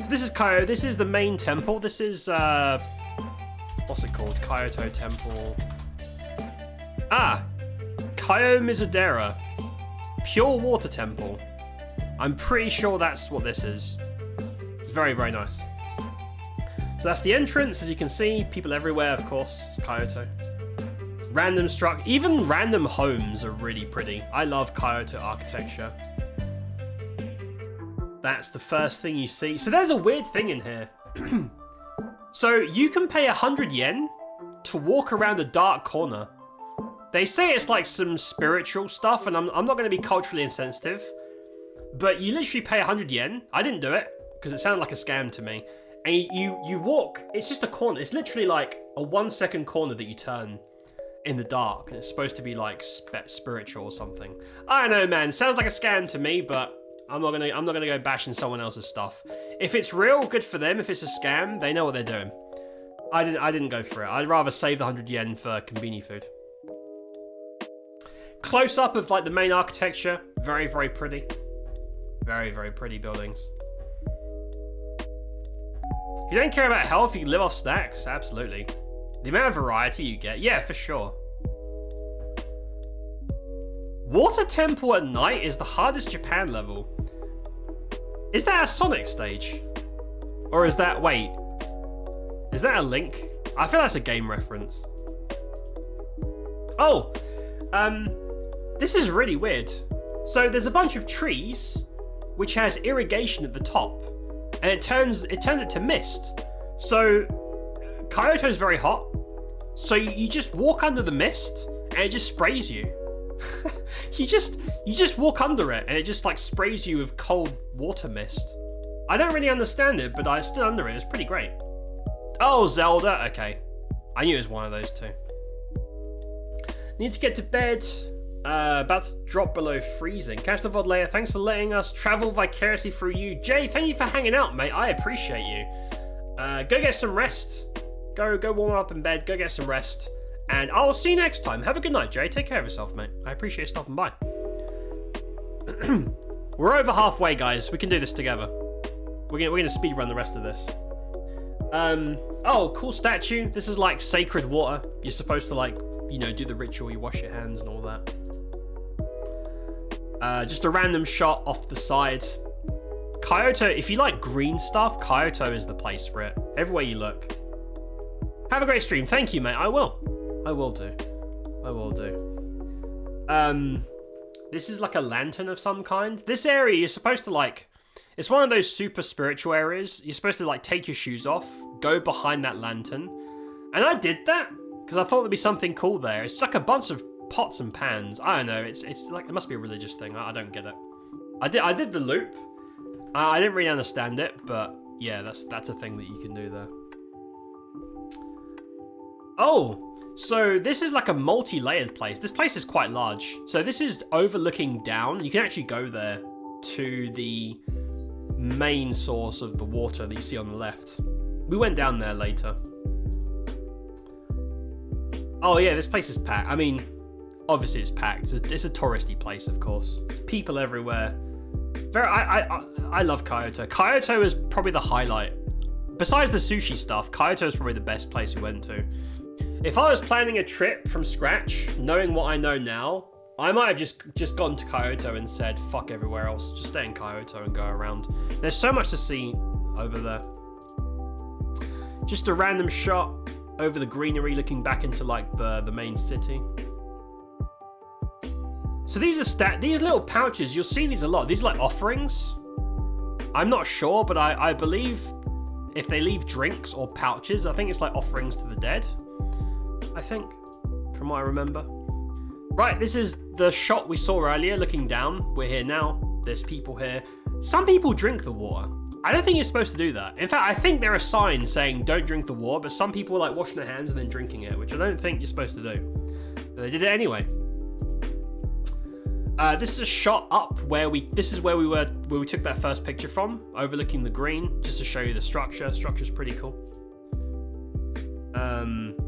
So this is Kyoto. This is the main temple. This is, what's it called? Kyoto Temple. Kyo Mizudera. Pure Water Temple. I'm pretty sure that's what this is. It's very, very nice. So that's the entrance, as you can see. People everywhere, of course. It's Kyoto. Random even random homes are really pretty. I love Kyoto architecture. That's the first thing you see. So there's a weird thing in here. So you can pay 100 yen to walk around a dark corner. They say it's like some spiritual stuff, and I'm not going to be culturally insensitive, but you literally pay 100 yen. I didn't do it because it sounded like a scam to me. And you walk. It's just a corner. It's literally like a 1 second corner that you turn in the dark, and it's supposed to be like spiritual or something. I don't know, man. Sounds like a scam to me, but I'm not gonna go bashing someone else's stuff. If it's real, good for them. If it's a scam, they know what they're doing. I didn't go for it. I'd rather save the 100 yen for convenience food. Close up of like the main architecture. Very, very pretty. Very, very pretty buildings. If you don't care about health, you can live off snacks. Absolutely. The amount of variety you get, yeah, for sure. Water Temple at night is the hardest Japan level. Is that a Sonic stage? Or is that, wait, is that a Link? I feel that's a game reference. Oh, this is really weird. So there's a bunch of trees, which has irrigation at the top, and it turns it to mist. So Kyoto is very hot, so you just walk under the mist, and it just sprays you. you just walk under it, and it just like sprays you with cold water mist. I don't really understand it, but I stood under it. It's pretty great. Oh, Zelda. Okay, I knew it was one of those two. Need to get to bed. About to drop below freezing. Catch the VOD later. Thanks for letting us travel vicariously through you. Jay, thank you for hanging out, mate. I appreciate you. Go get some rest. Go warm up in bed. Go get some rest. And I'll see you next time. Have a good night, Jay. Take care of yourself, mate. I appreciate you stopping by. We're over halfway, guys. We can do this together. We're gonna speed run the rest of this. Oh, cool statue. This is like sacred water. You're supposed to like, you know, do the ritual. You wash your hands and all that. Just a random shot off the side. Kyoto, if you like green stuff, Kyoto is the place for it. Everywhere you look. Have a great stream. Thank you, mate. I will do. This is like a lantern of some kind. This area, you're supposed to like, it's one of those super spiritual areas. You're supposed to like take your shoes off, go behind that lantern. And I did that because I thought there'd be something cool there. It's like a bunch of pots and pans. I don't know. It's like, it must be a religious thing. I don't get it. I did the loop. I didn't really understand it, but yeah, that's a thing that you can do there. Oh, so this is like a multi-layered place. This place is quite large. So this is overlooking down. You can actually go there to the main source of the water that you see on the left. We went down there later. Oh yeah, this place is packed. I mean, obviously it's packed. It's a touristy place, of course. There's people everywhere. I love Kyoto. Kyoto is probably the highlight. Besides the sushi stuff, Kyoto is probably the best place we went to. If I was planning a trip from scratch, knowing what I know now, I might have just gone to Kyoto and said, fuck everywhere else. Just stay in Kyoto and go around. There's so much to see over there. Just a random shot over the greenery looking back into like the main city. So these are these little pouches, you'll see these a lot. These are like offerings. I'm not sure, but I believe if they leave drinks or pouches, I think it's like offerings to the dead. I think, from what I remember. Right, this is the shot we saw earlier, looking down. We're here now. There's people here. Some people drink the water. I don't think you're supposed to do that. In fact, I think there are signs saying don't drink the water, but some people are like washing their hands and then drinking it, which I don't think you're supposed to do. But they did it anyway. This is a shot up where this is where we took that first picture from, overlooking the green, just to show you the structure. Structure's pretty cool.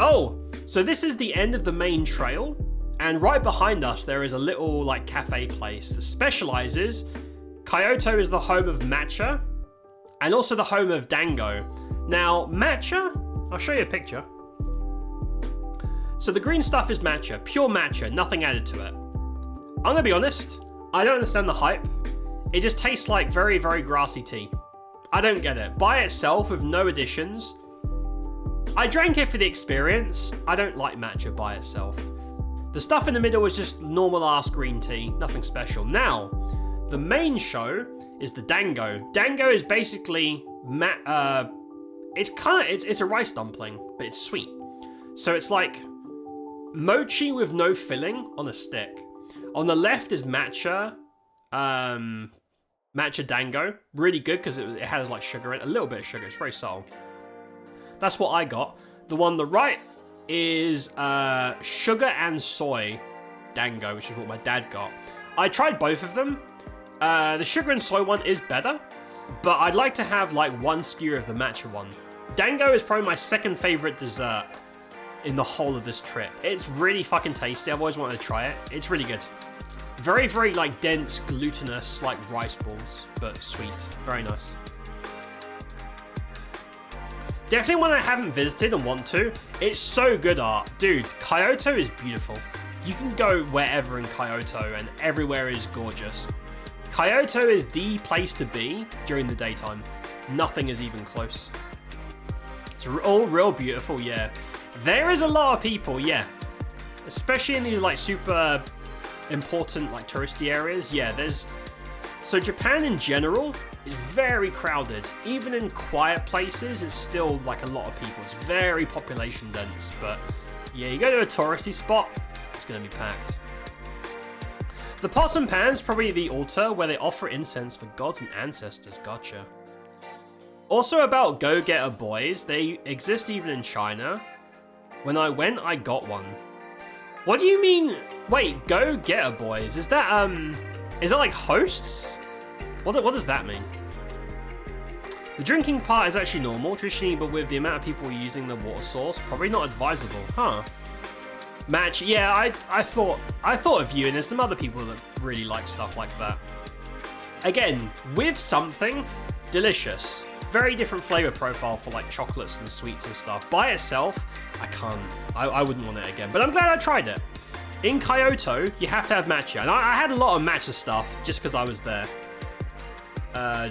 Oh, so this is the end of the main trail, and right behind us there is a little like cafe place that specializes. Kyoto is the home of matcha, and also the home of dango. Now, matcha, I'll show you a picture. So the green stuff is matcha, pure matcha, nothing added to it. I'm gonna be honest, I don't understand the hype. It just tastes like very, very grassy tea. I don't get it. By itself, with no additions, I drank it for the experience. I don't like matcha by itself. The stuff in the middle was just normal ass green tea, nothing special. Now, the main show is the dango. Dango is basically it's a rice dumpling, but it's sweet. So it's like mochi with no filling on a stick. On the left is matcha, matcha dango. Really good because it has like sugar in it, a little bit of sugar. It's very subtle. That's what I got. The one on the right is sugar and soy dango, which is what my dad got. I tried both of them. The sugar and soy one is better, but I'd like to have like one skewer of the matcha one. Dango is probably my second favorite dessert in the whole of this trip. It's really fucking tasty. I've always wanted to try it. It's really good. Very, very like dense, glutinous, like rice balls, but sweet. Very nice. Definitely one I haven't visited and want to. It's so good art. Dude, Kyoto is beautiful. You can go wherever in Kyoto and everywhere is gorgeous. Kyoto is the place to be during the daytime. Nothing is even close. It's all real beautiful, yeah. There is a lot of people, yeah. Especially in these like super important like touristy areas. Yeah, so Japan in general is very crowded. Even in quiet places, it's still like a lot of people. It's very population dense, but yeah, you go to a touristy spot, it's gonna be packed. The pots and pans, probably the altar where they offer incense for gods and ancestors. Gotcha. Also about go-getter boys, they exist even in China. When I went, I got one. What do you mean? Wait, go-getter boys? Is that like hosts? What does that mean? The drinking part is actually normal, traditionally, but with the amount of people using the water source, probably not advisable, huh? Match, yeah, I thought of you, and there's some other people that really like stuff like that. Again, with something, delicious. Very different flavor profile for like chocolates and sweets and stuff. By itself, I wouldn't want it again, but I'm glad I tried it. In Kyoto, you have to have matcha, and I had a lot of matcha stuff just because I was there.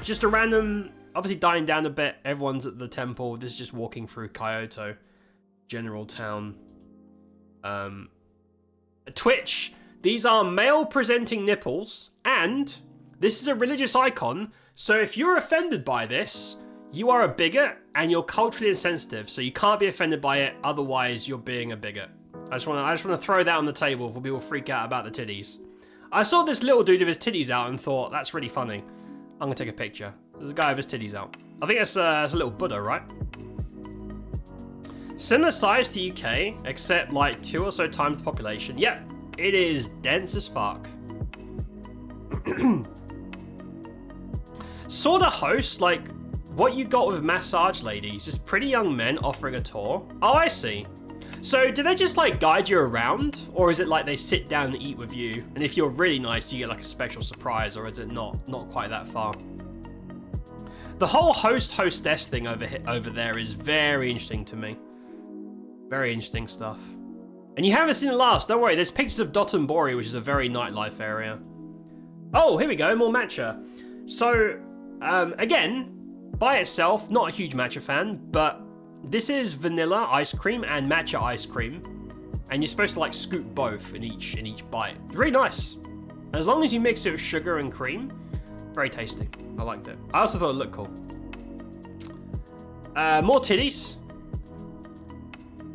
Just a random, obviously dying down a bit. Everyone's at the temple. This is just walking through Kyoto, general town. Twitch, these are male presenting nipples, and this is a religious icon, so if you're offended by this, you are a bigot and you're culturally insensitive, so you can't be offended by it, otherwise you're being a bigot. I just want to throw that on the table for people to freak out about the titties. I saw this little dude with his titties out and thought, that's really funny. I'm gonna take a picture. There's a guy with his titties out. I think that's a little Buddha, right? Similar size to UK, except like 2 or so times the population. Yep, it is dense as fuck. Sorta host, like what you got with massage ladies, just pretty young men offering a tour. Oh, I see. So do they just like guide you around, or is it like they sit down and eat with you, and if you're really nice, you get like a special surprise, or is it not quite that far? The whole host-hostess thing over there is very interesting to me. Very interesting stuff. And you haven't seen the last, don't worry, there's pictures of Dotonbori, which is a very nightlife area. Oh, here we go, more matcha. So, again, by itself, not a huge matcha fan, but this is vanilla ice cream and matcha ice cream. And you're supposed to like scoop both in each bite. It's really nice. As long as you mix it with sugar and cream, very tasty. I liked it. I also thought it looked cool. More titties.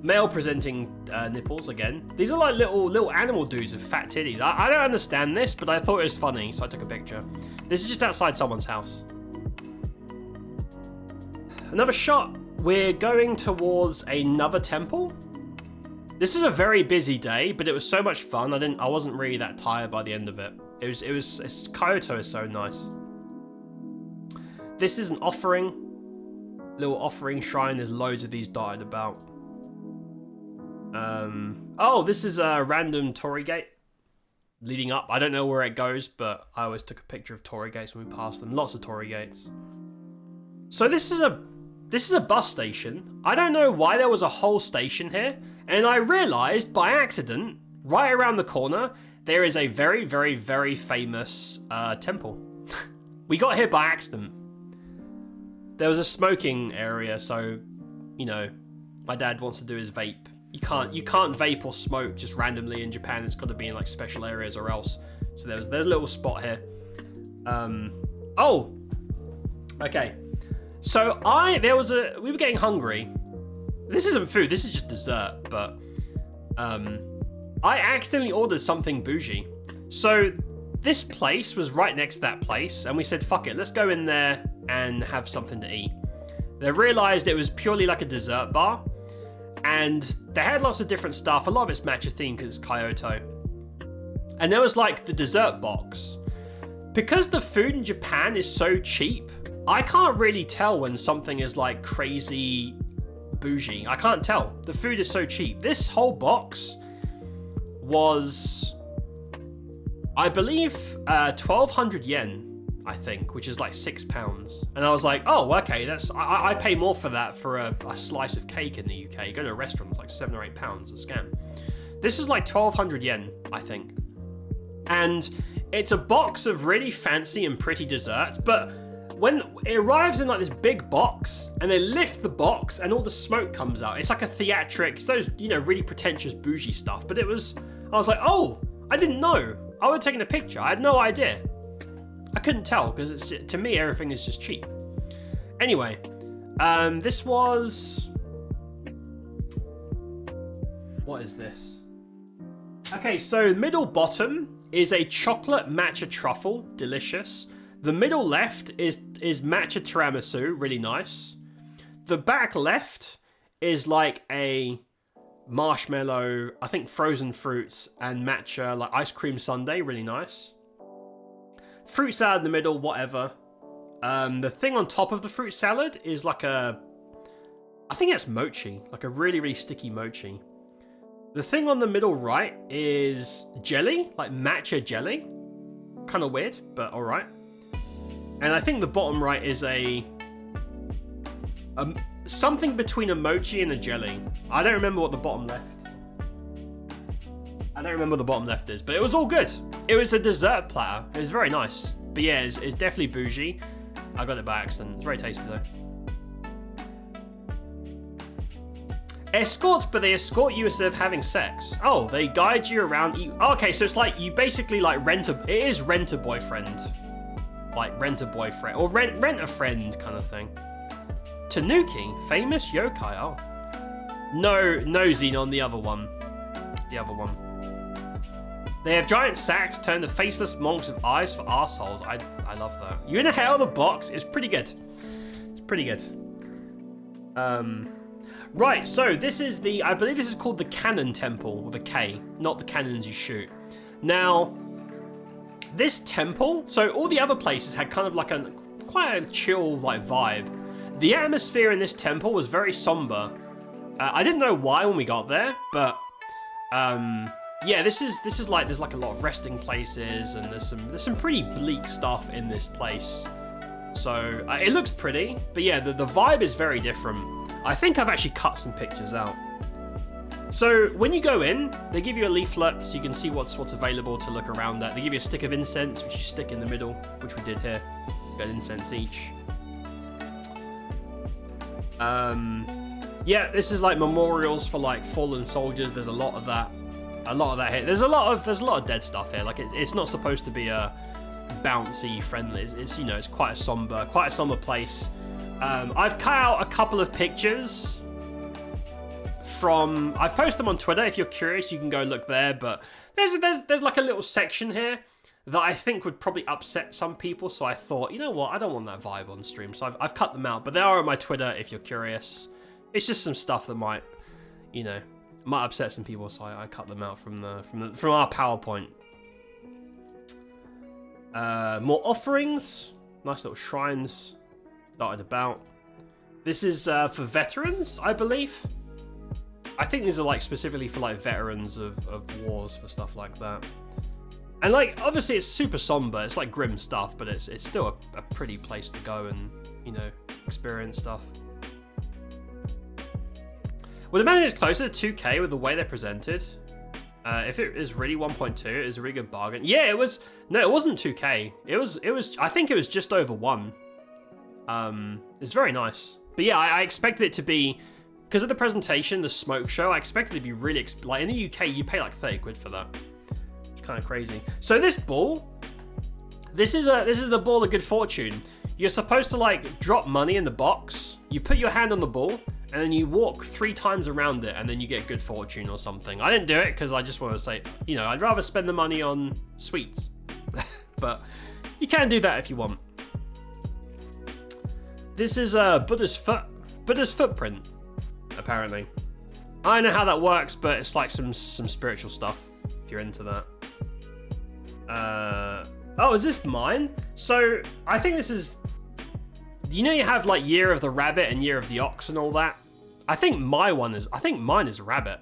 Male presenting nipples again. These are like little animal dudes with fat titties. I don't understand this, but I thought it was funny, so I took a picture. This is just outside someone's house. Another shot. We're going towards another temple. This is a very busy day, but it was so much fun. I wasn't really that tired by the end of it. Kyoto is so nice. This is an offering. Little offering shrine. There's loads of these dotted about. Oh, this is a random torii gate leading up. I don't know where it goes, but I always took a picture of torii gates when we passed them. Lots of torii gates. So this is a bus station. I don't know why there was a whole station here, and I realized by accident, right around the corner, there is a very, very, very famous temple. We got here by accident. There was a smoking area, so, you know, my dad wants to do his vape. You can't vape or smoke just randomly in Japan. It's got to be in like special areas or else. So there's a little spot here. Oh, okay. So we were getting hungry. This isn't food. This is just dessert. But I accidentally ordered something bougie. So this place was right next to that place, and we said, fuck it, let's go in there and have something to eat. They realized it was purely like a dessert bar, and they had lots of different stuff. A lot of it's matcha themed because it's Kyoto. And there was like the dessert box. Because the food in Japan is so cheap, I can't really tell when something is like crazy bougie. I can't tell. The food is so cheap. This whole box was, I believe, 1,200 yen, I think, which is like £6. And I was like, oh, okay, I pay more for that for a slice of cake in the UK. You go to a restaurant, it's like £7 or £8, a scam. This is like 1,200 yen, I think. And it's a box of really fancy and pretty desserts, but when it arrives in like this big box and they lift the box and all the smoke comes out, it's like a theatric, it's those, you know, really pretentious bougie stuff. But I was like, oh, I didn't know. I would have taken a picture. I had no idea. I couldn't tell because to me, everything is just cheap. Anyway, this was, what is this? Okay, so middle bottom is a chocolate matcha truffle, delicious. The middle left is matcha tiramisu, really nice. The back left is like a marshmallow, I think frozen fruits and matcha, like ice cream sundae, really nice. Fruit salad in the middle, whatever. The thing on top of the fruit salad is like I think it's mochi, like a really, really sticky mochi. The thing on the middle right is jelly, like matcha jelly. Kind of weird, but all right. And I think the bottom right is something between a mochi and a jelly. I don't remember what the bottom left. I don't remember what the bottom left is, but it was all good. It was a dessert platter. It was very nice. But yeah, it's definitely bougie. I got it by accident. It's very tasty though. Escorts, but they escort you instead of having sex. Oh, they guide you around. Okay, so it's like you basically like it is rent a boyfriend. Like rent a boyfriend or rent a friend kind of thing. Tanuki, famous yokai. Oh, no, Xenon, the other one. They have giant sacks, turn the faceless monks with eyes for assholes. I love that. You inhale the box. It's pretty good. It's pretty good. Right. So this is I believe this is called the Cannon Temple with a K, not the cannons you shoot. Now, this temple, so all the other places had kind of like quite a chill like vibe. The atmosphere in this temple was very somber. I didn't know why when we got there, but yeah, this is like there's like a lot of resting places and there's some pretty bleak stuff in this place. So it looks pretty, but yeah, the vibe is very different. I think I've actually cut some pictures out. So when you go in, they give you a leaflet so you can see what's available to look around that. They give you a stick of incense, which you stick in the middle, which we did here. Got incense each. Yeah, this is like memorials for like fallen soldiers. There's a lot of that. Here. There's a lot of dead stuff here. Like it's not supposed to be a bouncy, friendly. It's you know, it's quite a somber place. I've cut out a couple of pictures I've posted them on Twitter. If you're curious, you can go look there. But there's like a little section here that I think would probably upset some people. So I thought, you know what, I don't want that vibe on stream. So I've cut them out. But they are on my Twitter if you're curious. It's just some stuff that might upset some people. So I cut them out from our PowerPoint. More offerings, nice little shrines dotted about. This is for veterans, I believe. I think these are like specifically for like veterans of wars, for stuff like that. And like obviously it's super somber, it's like grim stuff, but it's still a pretty place to go and, you know, experience stuff. Well, the manager is closer to 2K with the way they're presented. If it is really 1.2, it is a really good bargain. Yeah, it was. No, it wasn't 2K. It was. I think it was just over 1. It's very nice. But yeah, I expected it to be because of the presentation, the smoke show, I expected it to be really, like in the UK, you pay like 30 quid for that. It's kind of crazy. So this ball, this is the ball of good fortune. You're supposed to like drop money in the box. You put your hand on the ball, and then you walk 3 times around it, and then you get good fortune or something. I didn't do it because I just want to say, you know, I'd rather spend the money on sweets. But you can do that if you want. This is Buddha's footprint, apparently. I don't know how that works, but it's like some spiritual stuff, if you're into that. Oh, is this mine? So, I think this is... You know you have like Year of the Rabbit and Year of the Ox and all that? I think mine is Rabbit.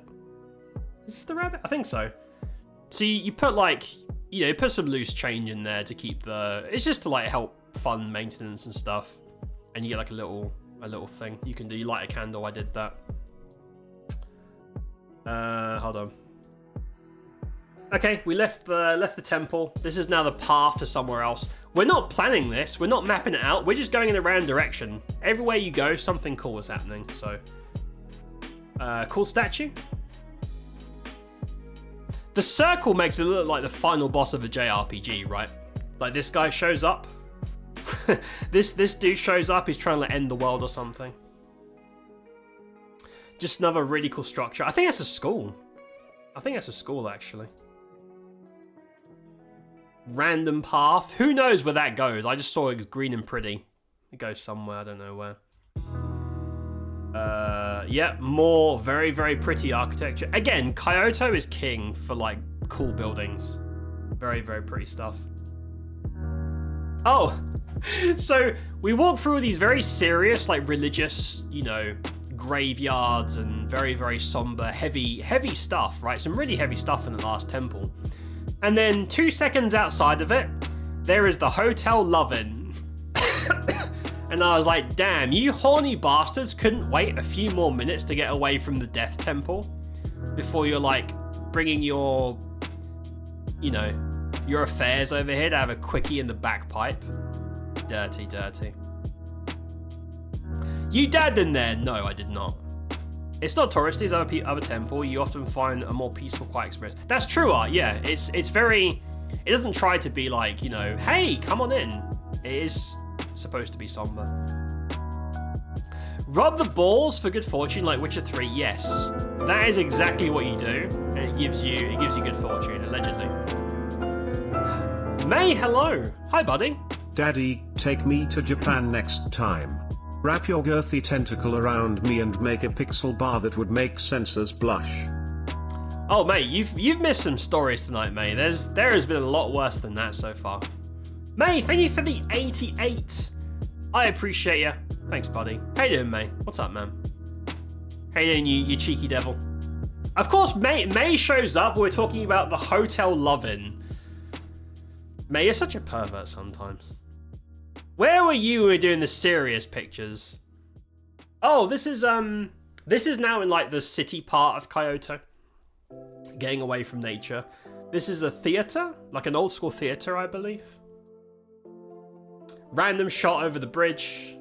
Is this the rabbit? I think so. So you put like, you know, put some loose change in there to keep the... It's just to like help fund maintenance and stuff. And you get like a little thing you can do. You light a candle, I did that. Hold on. Okay, we left the temple. This is now the path to somewhere else. We're not planning this. We're not mapping it out. We're just going in a random direction. Everywhere you go, something cool is happening. So, cool statue. The circle makes it look like the final boss of a JRPG, right? Like this guy shows up. this dude shows up. He's trying to like, end the world or something. Just another really cool structure. I think that's a school. Actually. Random path. Who knows where that goes? I just saw it was green and pretty. It goes somewhere. I don't know where. Yeah, more very, very pretty architecture. Again, Kyoto is king for like cool buildings. Very, very pretty stuff. Oh, so we walk through these very serious, like religious, you know, graveyards and very, very somber, heavy stuff, right? Some really heavy stuff in the last temple. And then 2 seconds outside of it, there is the Hotel Lovin'. And I was like, damn, you horny bastards couldn't wait a few more minutes to get away from the Death Temple before you're like bringing your, you know, your affairs over here to have a quickie in the back pipe. Dirty, dirty. You dabbed in there? No, I did not. It's not touristy as other temple. You often find a more peaceful, quiet experience. That's true, Art. Yeah, it's very. It doesn't try to be like, you know, hey, come on in. It is supposed to be somber. Rub the balls for good fortune, like Witcher 3. Yes, that is exactly what you do, and it gives you good fortune, allegedly. May, hello. Hi, buddy. Daddy, take me to Japan next time. Wrap your girthy tentacle around me and make a pixel bar that would make censors blush. Oh, mate, you've missed some stories tonight, mate. There has been a lot worse than that so far. May, thank you for the 88. I appreciate you. Thanks, buddy. How you doing, May? What's up, man? How you doing, you cheeky devil? Of course, May shows up. We're talking about the Hotel Lovin'. May, you're such a pervert sometimes. Where were you when we were doing the serious pictures? Oh, this is now in like the city part of Kyoto. Getting away from nature. This is a theater, like an old school theater, I believe. Random shot over the bridge.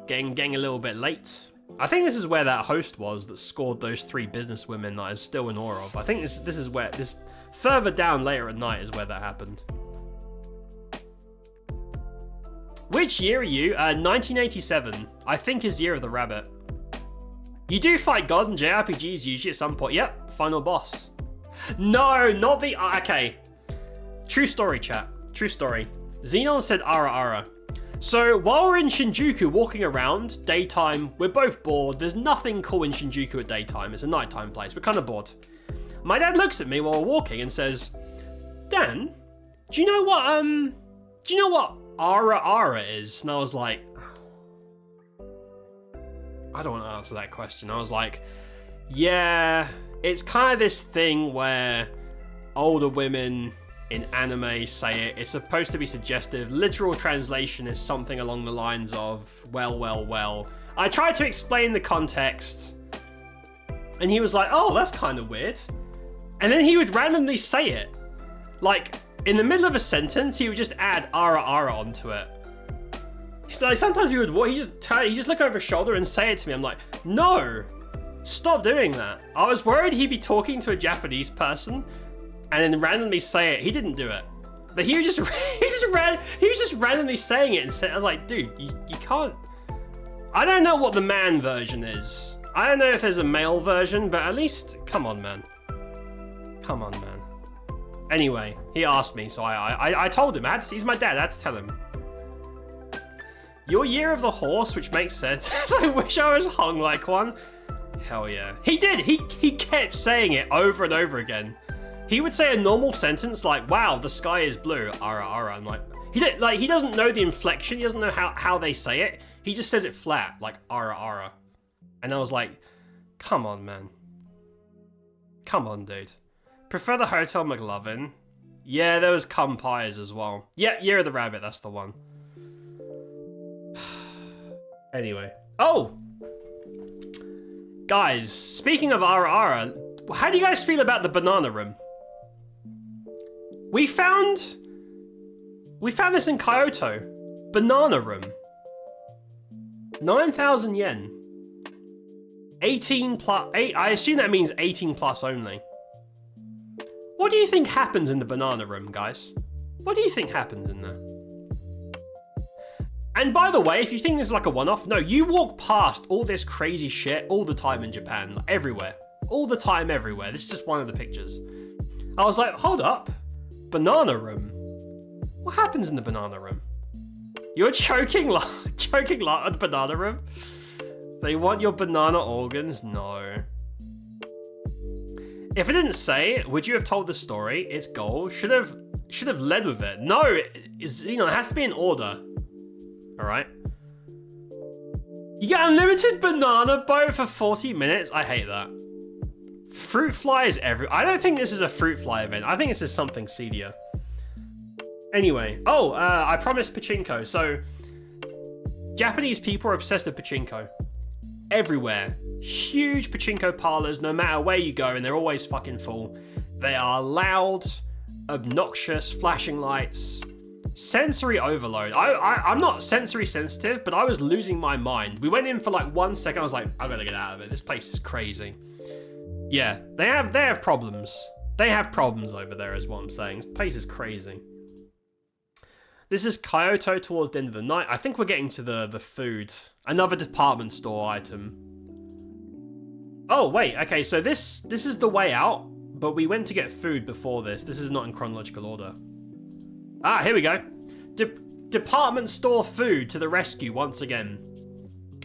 Getting a little bit late. I think this is where that host was that scored those 3 businesswomen that I'm still in awe of. I think this is where this further down later at night is where that happened. Which year are you? 1987. I think is Year of the Rabbit. You do fight God in JRPGs usually at some point. Yep, final boss. No, not the... Okay. True story, chat. True story. Xenon said ara ara. So, while we're in Shinjuku walking around, daytime, we're both bored. There's nothing cool in Shinjuku at daytime. It's a nighttime place. We're kind of bored. My dad looks at me while we're walking and says, Dan, do you know what ara ara is? And I was like, I don't want to answer that question. I was like, yeah, it's kind of this thing where older women in anime say it. It's supposed to be suggestive. Literal translation is something along the lines of, well. I tried to explain the context, and he was like, oh, that's kind of weird. And then he would randomly say it. Like, in the middle of a sentence, he would just add ara ara onto it. He's like, sometimes he just look over his shoulder and say it to me. I'm like, no, stop doing that. I was worried he'd be talking to a Japanese person and then randomly say it. He didn't do it. But he was just randomly saying it and I was like, dude, you can't. I don't know what the man version is. I don't know if there's a male version, but at least, come on, man. Come on, man. Anyway, he asked me, so I told him. He's my dad. I had to tell him. Your year of the horse, which makes sense. I wish I was hung like one. Hell yeah. He did. He kept saying it over and over again. He would say a normal sentence like, wow, the sky is blue. Ara, ara. I'm like, he doesn't know the inflection. He doesn't know how they say it. He just says it flat, like ara, ara. And I was like, come on, man. Come on, dude. Prefer the Hotel McLovin. Yeah, there was cum pies as well. Yeah, Year of the Rabbit, that's the one. Anyway. Oh! Guys, speaking of ara, ara, how do you guys feel about the banana room? We found this in Kyoto. Banana room. 9,000 yen. 18 plus, I assume that means 18 plus only. What do you think happens in the banana room, guys? What do you think happens in there? And by the way, if you think this is like a one-off, no, you walk past all this crazy shit all the time in Japan, like everywhere. All the time, everywhere. This is just one of the pictures. I was like, hold up. Banana room? What happens in the banana room? You're choking at the banana room? They want your banana organs? No. If it didn't say it, would you have told the story? Its goal should have led with it. No, it has to be in order. All right. You get unlimited banana boat for 40 minutes. I hate that. Fruit fly is I don't think this is a fruit fly event. I think this is something seedier. Anyway. Oh, I promised pachinko. So, Japanese people are obsessed with pachinko. Everywhere. Huge pachinko parlors, no matter where you go, and they're always fucking full. They are loud, obnoxious, flashing lights, sensory overload. I'm not sensory sensitive, but I was losing my mind. We went in for like 1 second. I was like, I gotta get out of it. This place is crazy. Yeah, they have problems. They have problems over there, is what I'm saying. This place is crazy. This is Kyoto towards the end of the night. I think we're getting to the food. Another department store item. Oh, wait. Okay, so this is the way out, but we went to get food before this. This is not in chronological order. Ah, here we go. Department store food to the rescue once again.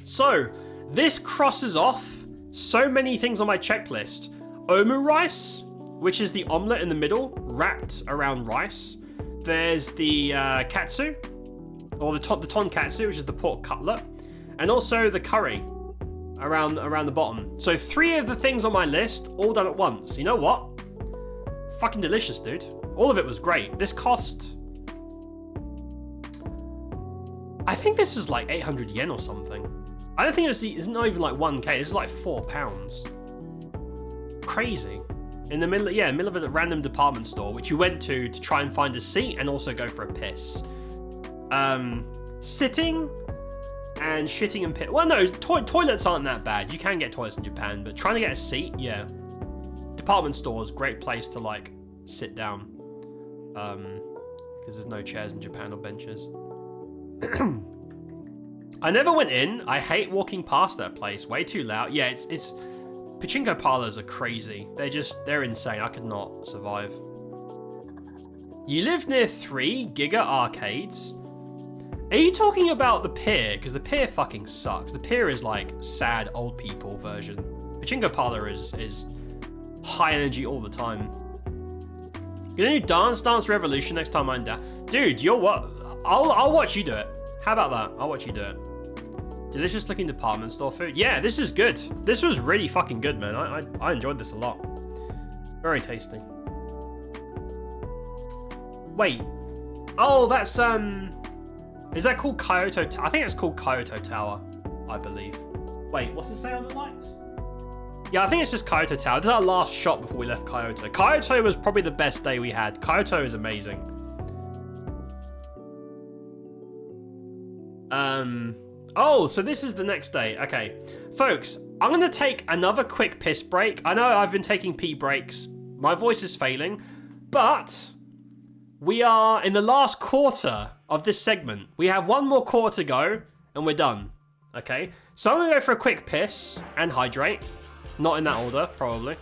So, this crosses off so many things on my checklist. Omu rice, which is the omelette in the middle, wrapped around rice. There's the katsu, or the tonkatsu, which is the pork cutlet, and also the curry around the bottom. So 3 of the things on my list, all done at once. You know what? Fucking delicious, dude. All of it was great. This cost... I think this was like 800 yen or something. I don't think it's not even like 1k. This is like £4. Crazy. In the middle of a random department store, which you went to try and find a seat and also go for a piss. Sitting and shitting and piss. Well, no, toilets aren't that bad. You can get toilets in Japan, but trying to get a seat, yeah. Department stores, great place to like sit down. Because there's no chairs in Japan or benches. I never went in. I hate walking past that place. Way too loud. Yeah, it's pachinko parlors are crazy. They're insane. I could not survive. You live near 3 Giga arcades. Are you talking about the pier? Because the pier fucking sucks. The pier is like sad old people version. Pachinko parlor is high energy all the time. Gonna do Dance Revolution next time I'm down. Dude, you're what? I'll watch you do it. How about that? I'll watch you do it. Delicious looking department store food. Yeah, this is good. This was really fucking good, man. I enjoyed this a lot. Very tasty. Wait. Oh, that's is that called Kyoto? I think it's called Kyoto Tower, I believe. Wait, what's it say on the lights? Yeah, I think it's just Kyoto Tower. This is our last shot before we left Kyoto. Kyoto was probably the best day we had. Kyoto is amazing. Oh, so this is the next day. Okay. Folks, I'm going to take another quick piss break. I know I've been taking pee breaks. My voice is failing. But we are in the last quarter of this segment. We have one more quarter to go, and we're done. Okay? So I'm going to go for a quick piss and hydrate. Not in that order, probably.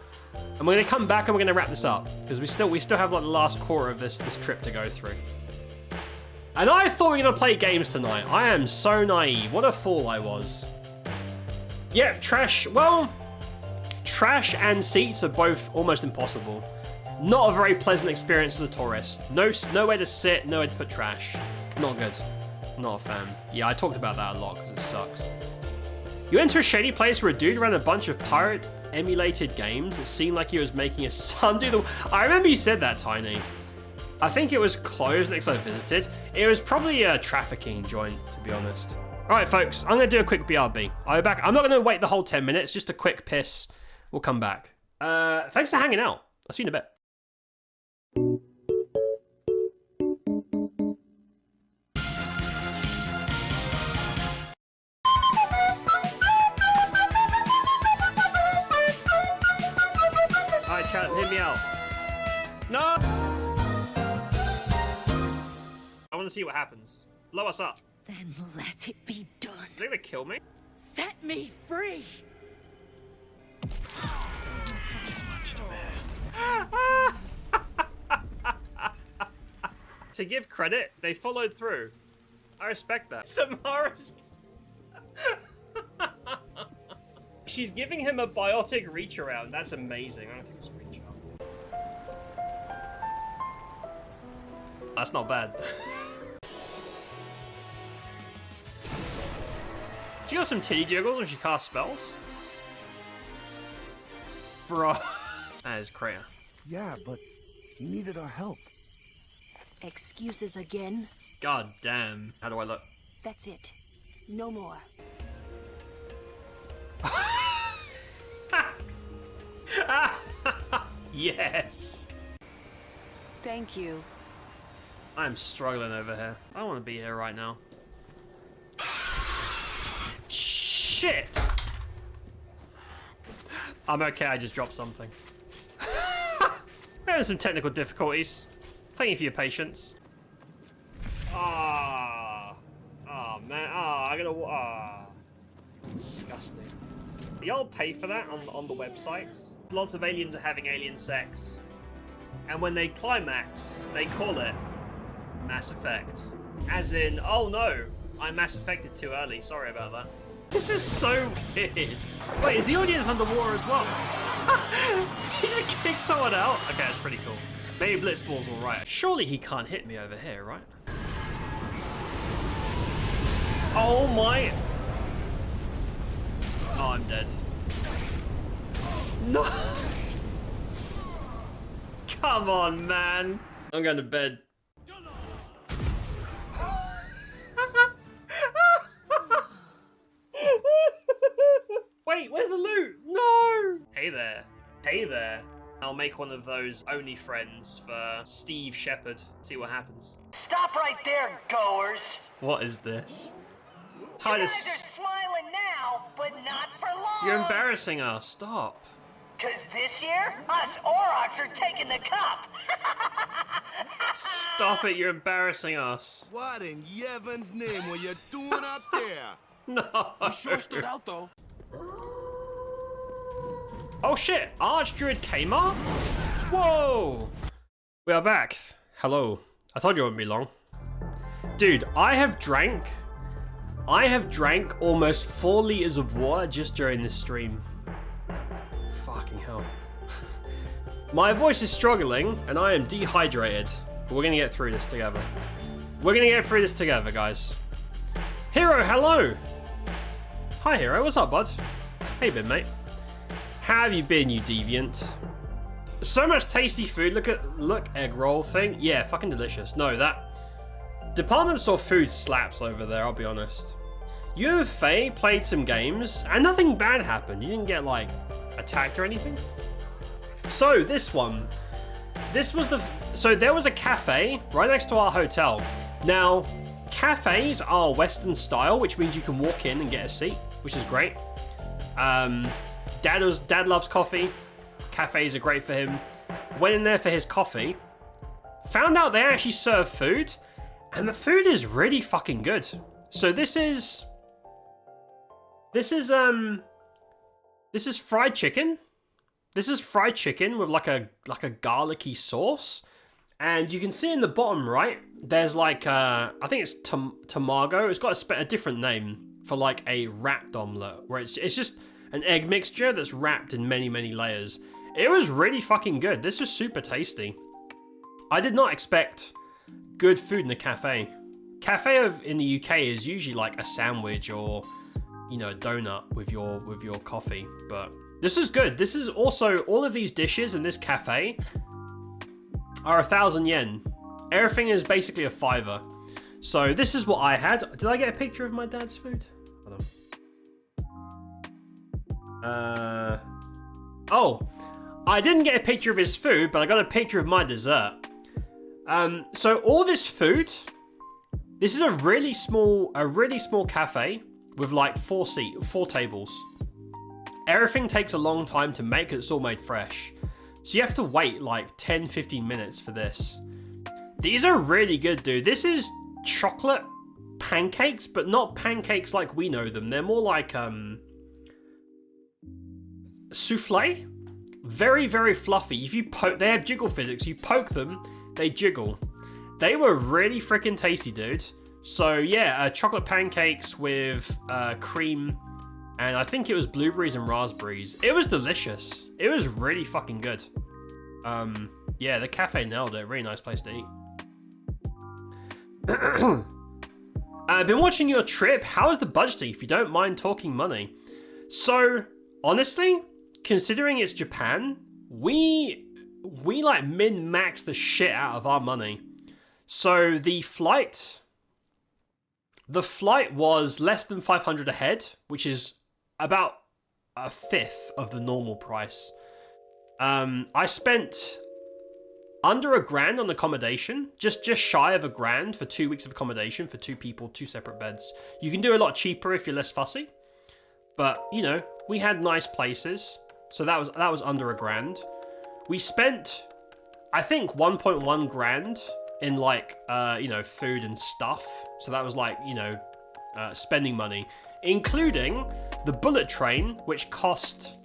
And we're going to come back and we're going to wrap this up. Because we still have like the last quarter of this trip to go through. And I thought we were going to play games tonight. I am so naive. What a fool I was. Yeah, trash. Well, trash and seats are both almost impossible. Not a very pleasant experience as a tourist. Nowhere to sit, nowhere to put trash. Not good. Not a fan. Yeah, I talked about that a lot because it sucks. You enter a shady place where a dude ran a bunch of pirate emulated games. It seemed like he was making his son do the... I remember you said that, Tiny. I think it was closed next time I visited. It was probably a trafficking joint, to be honest. All right, folks, I'm going to do a quick BRB. I'll be back. I'm not going to wait the whole 10 minutes, just a quick piss. We'll come back. Thanks for hanging out. I'll see you in a bit. All right, chat, hit me out. No! I want to see what happens. Blow us up. Then let it be done. Is they gonna kill me? Set me free! To give credit, they followed through. I respect that. Samara's... She's giving him a biotic reach around. That's amazing. I'm gonna take a screenshot. That's not bad. She got some titty jiggles when she casts spells? Bro. That is Kreia. Yeah, but he needed our help. Excuses again? God damn. How do I look? That's it. No more. Yes. Thank you. I'm struggling over here. I don't want to be here right now. Shit! I'm okay, I just dropped something. There were some technical difficulties. Thank you for your patience. Ah, oh man, I gotta. Disgusting. Y'all pay for that on the websites. Lots of aliens are having alien sex, and when they climax, they call it Mass Effect. As in, oh no, I Mass Effected too early. Sorry about that. This is so weird. Wait, is the audience underwater as well? He just kicked someone out? Okay, that's pretty cool. Maybe Blitzball's alright. Surely he can't hit me over here, right? Oh my... Oh, I'm dead. No! Come on, man. I'm going to bed. Wait, where's the loot? No! Hey there. Hey there. I'll make one of those only friends for Steve Shepard. See what happens. Stop right there, goers. What is this? You guys are smiling now, but not for long. You're embarrassing us. Stop. Cause this year, us Aurochs are taking the cup. Stop it, you're embarrassing us. What in Yevon's name were you doing up there? No. You sure stood out though. Oh shit, Archdruid Kmart? Whoa! We are back. Hello. I told you it wouldn't be long. Dude, I have drank almost 4 liters of water just during this stream. Fucking hell. My voice is struggling and I am dehydrated. But we're gonna get through this together. We're gonna get through this together, guys. Hero, hello! Hi Hero, what's up, bud? How you been, mate? How have you been, you deviant? So much tasty food. Look, egg roll thing. Yeah, fucking delicious. No, that department store food slaps over there, I'll be honest. You and Faye played some games and nothing bad happened. You didn't get like attacked or anything. So this one, so there was a cafe right next to our hotel. Now, cafes are Western style, which means you can walk in and get a seat, which is great. Dad loves coffee. Cafes are great for him. Went in there for his coffee. Found out they actually serve food, and the food is really fucking good. So this is fried chicken. This is fried chicken with like a garlicky sauce. And you can see in the bottom right, there's like, I think it's tamago. It's got a different name for like a wrapped omelette, where it's just an egg mixture that's wrapped in many, many layers. It was really fucking good. This was super tasty. I did not expect good food in a cafe. Cafe in the UK is usually like a sandwich or, you know, a donut with your coffee. But this is good. This is also, all of these dishes in this cafe are 1,000 yen. Everything is basically a $5. So this is what I had. Did I get a picture of my dad's food? Hold on. Oh, I didn't get a picture of his food, but I got a picture of my dessert. So all this food, this is a really small cafe with like 4 tables. Everything takes a long time to make. It's all made fresh. So you have to wait like 10-15 minutes for this. These are really good, dude. This is chocolate pancakes, but not pancakes like we know them. They're more like souffle. Very, very fluffy. If you poke, they have jiggle physics. You poke them, they jiggle. They were really freaking tasty, dude. So yeah, chocolate pancakes with cream, and I think it was blueberries and raspberries. It was delicious. It was really fucking good. Yeah, the cafe nailed it. Really nice place to eat. I've been watching your trip. How is the budgeting, if you don't mind talking money? So, honestly, considering it's Japan, we like min-max the shit out of our money. So the flight was less than 500 a head, which is about a fifth of the normal price. I spent under $1,000 on accommodation, just shy of $1,000 for 2 weeks of accommodation for 2 people, 2 separate beds. You can do a lot cheaper if you're less fussy, but you know, we had nice places, so that was under $1,000. We spent, I think, 1.1 grand in like you know, food and stuff. So that was like, you know, spending money, including the bullet train, which cost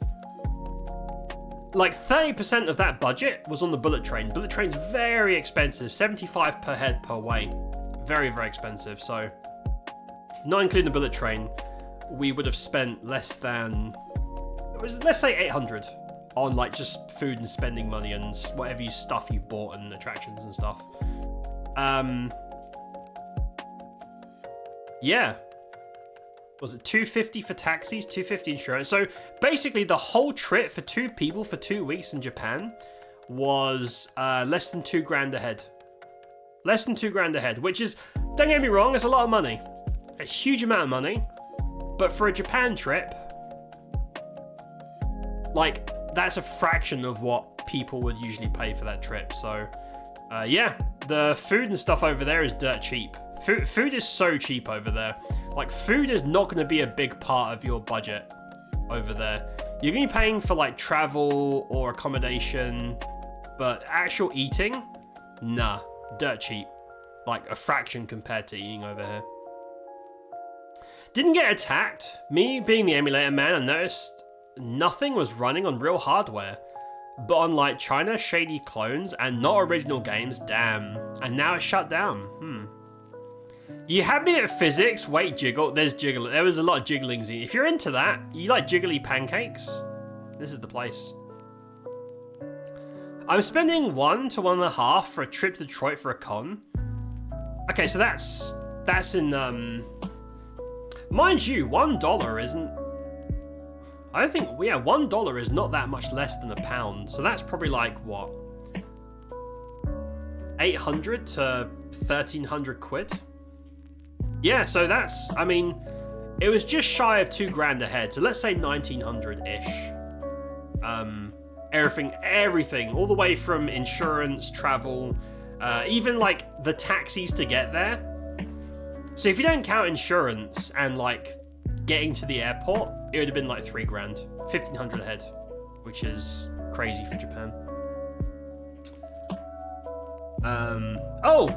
like 30% of that budget was on the bullet train. Bullet train's very expensive, 75 per head per way. Very, very expensive. So not including the bullet train, we would have spent less than, let's say 800 on like just food and spending money and whatever stuff you bought and attractions and stuff. Yeah. Was it 250 for taxis, 250 insurance? So basically the whole trip for 2 people for 2 weeks in Japan was less than $2,000 a head. Less than $2,000 a head, which is, don't get me wrong, it's a lot of money. A huge amount of money. But for a Japan trip, like, that's a fraction of what people would usually pay for that trip. So yeah, the food and stuff over there is dirt cheap. Food is so cheap over there. Like, food is not going to be a big part of your budget over there. You're going to be paying for like travel or accommodation, but actual eating, nah, dirt cheap. Like a fraction compared to eating over here. Didn't get attacked. Me being the emulator man, I noticed nothing was running on real hardware. But on like China, shady clones and not original games, damn. And now it's shut down. You had me at physics. Wait, jiggle. There's jiggle. There was a lot of jigglings. If you're into that, you like jiggly pancakes, this is the place. I'm spending 1 to 1.5 for a trip to Detroit for a con. Okay, so that's in mind you, $1 isn't. I don't think, yeah, $1 is not that much less than £1. So that's probably like what, 800 to 1,300 quid. Yeah, so that's, I mean, it was just shy of $2,000 a head. So let's say 1,900-ish. Everything, all the way from insurance, travel, even like the taxis to get there. So if you don't count insurance and like getting to the airport, it would have been like $3 grand, 1,500 a head, which is crazy for Japan. Oh,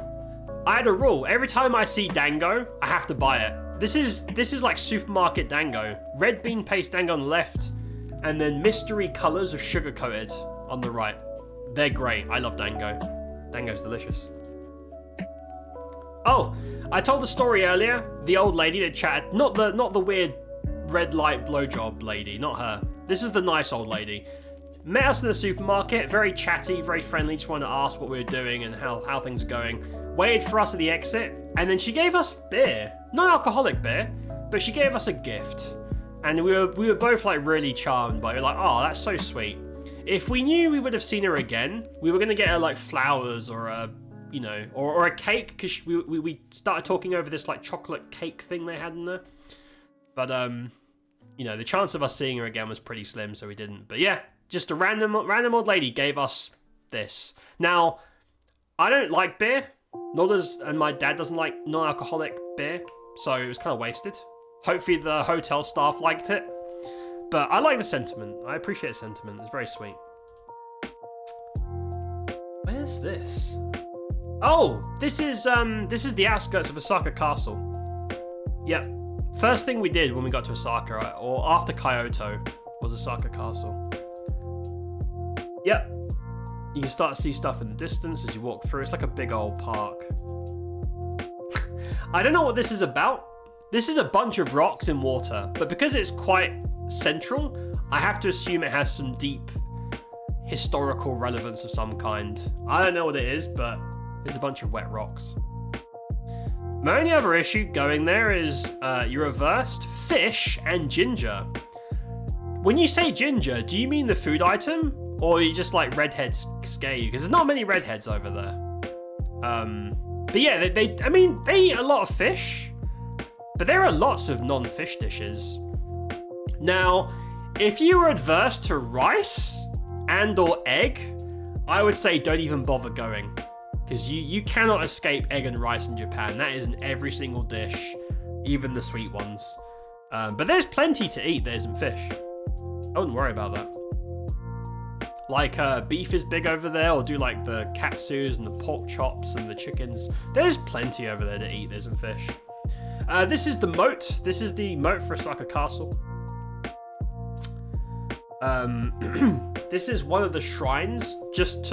I had a rule. Every time I see dango, I have to buy it. This is like supermarket dango. Red bean paste dango on the left, and then mystery colors of sugar coated on the right. They're great. I love dango. Dango's delicious. Oh, I told the story earlier. The old lady that chatted, not the weird red light blowjob lady, not her. This is the nice old lady. Met us in the supermarket, very chatty, very friendly, just wanted to ask what we were doing and how things are going. Waited for us at the exit, and then she gave us beer. Non-alcoholic beer, but she gave us a gift. And we were both like really charmed by it. We were like, oh, that's so sweet. If we knew we would have seen her again, we were gonna get her like flowers or a, you know, or a cake, because we started talking over this like chocolate cake thing they had in there. But you know, the chance of us seeing her again was pretty slim, so we didn't. But yeah, just a random old lady gave us this. Now, I don't like beer, and my dad doesn't like non-alcoholic beer, so it was kind of wasted. Hopefully the hotel staff liked it, but I like the sentiment. I appreciate the sentiment. It's very sweet. Where's this? Oh, this is the outskirts of Osaka Castle. Yep. First thing we did when we got to Osaka, or after Kyoto, was Osaka Castle. Yep. You can start to see stuff in the distance as you walk through. It's like a big old park. I don't know what this is about. This is a bunch of rocks in water, but because it's quite central, I have to assume it has some deep historical relevance of some kind. I don't know what it is, but it's a bunch of wet rocks. My only other issue going there is you reversed fish and ginger. When you say ginger, do you mean the food item? Or you just like redheads scare you? Because there's not many redheads over there. But yeah, they eat a lot of fish, but there are lots of non-fish dishes. Now, if you were adverse to rice and or egg, I would say don't even bother going. Because you cannot escape egg and rice in Japan. That is in every single dish, even the sweet ones. But there's plenty to eat that isn't fish. I wouldn't worry about that. Like beef is big over there, or do like the katsus and the pork chops and the chickens. There's plenty over there to eat that isn't fish. This is the moat. This is the moat for Osaka Castle. This is one of the shrines just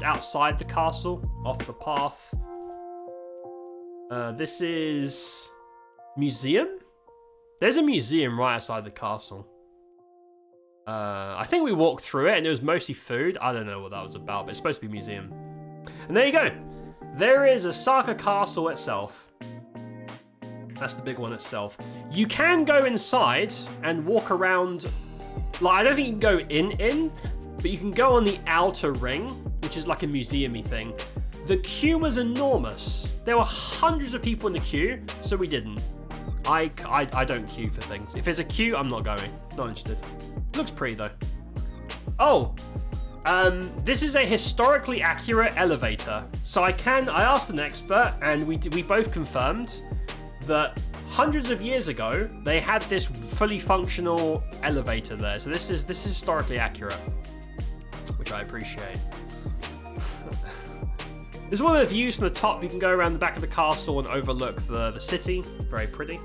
outside the castle, off the path. This is museum. There's a museum right outside the castle. I think we walked through it and it was mostly food. I don't know what that was about, but it's supposed to be a museum. And there you go. There is Osaka Castle itself. That's the big one itself. You can go inside and walk around. Like, I don't think you can go in, but you can go on the outer ring, which is like a museum-y thing. The queue was enormous. There were hundreds of people in the queue, so we didn't. I don't queue for things. If there's a queue, I'm not going. Not interested. Looks pretty though. Oh, this is a historically accurate elevator. So I asked an expert, and we both confirmed that hundreds of years ago they had this fully functional elevator there. So this is historically accurate, which I appreciate. This is one of the views from the top. You can go around the back of the castle and overlook the city. Very pretty.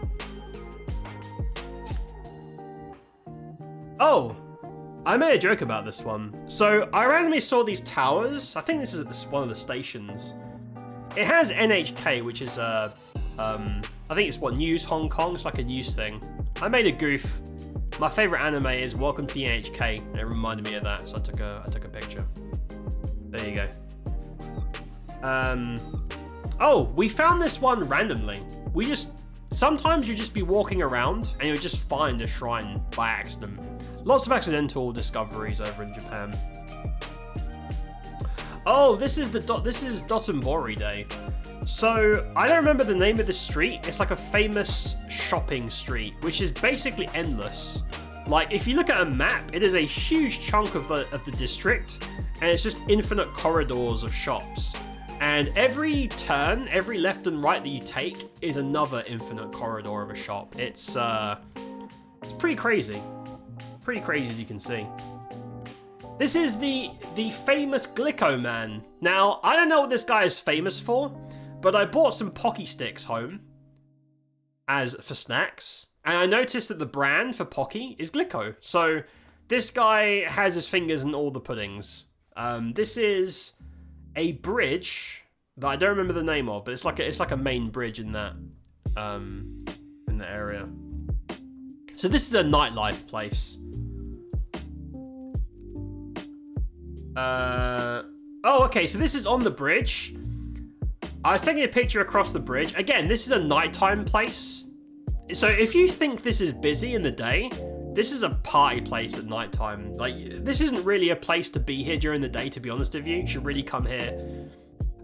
Oh, I made a joke about this one. So I randomly saw these towers. I think this is at one of the stations. It has NHK, which is I think it's News Hong Kong. It's like a news thing. I made a goof. My favorite anime is Welcome to the NHK, and it reminded me of that, so I took a picture. There you go. Oh, we found this one randomly. Sometimes you just be walking around and you'll just find a shrine by accident. Lots of accidental discoveries over in Japan. Oh, this is Dotonbori Day. So, I don't remember the name of the street. It's like a famous shopping street, which is basically endless. Like, if you look at a map, it is a huge chunk of the district, and it's just infinite corridors of shops. And every turn, every left and right that you take is another infinite corridor of a shop. It's pretty crazy. Pretty crazy, as you can see. This is the famous Glico Man. Now, I don't know what this guy is famous for, but I bought some Pocky Sticks home for snacks. And I noticed that the brand for Pocky is Glico. So this guy has his fingers in all the puddings. This is a bridge that I don't remember the name of, but it's like a main bridge in that area. So this is a nightlife place. Oh, okay, so this is on the bridge. I was taking a picture across the bridge. Again, this is a nighttime place. So if you think this is busy in the day, this is a party place at nighttime. Like, this isn't really a place to be here during the day, to be honest with you. You should really come here.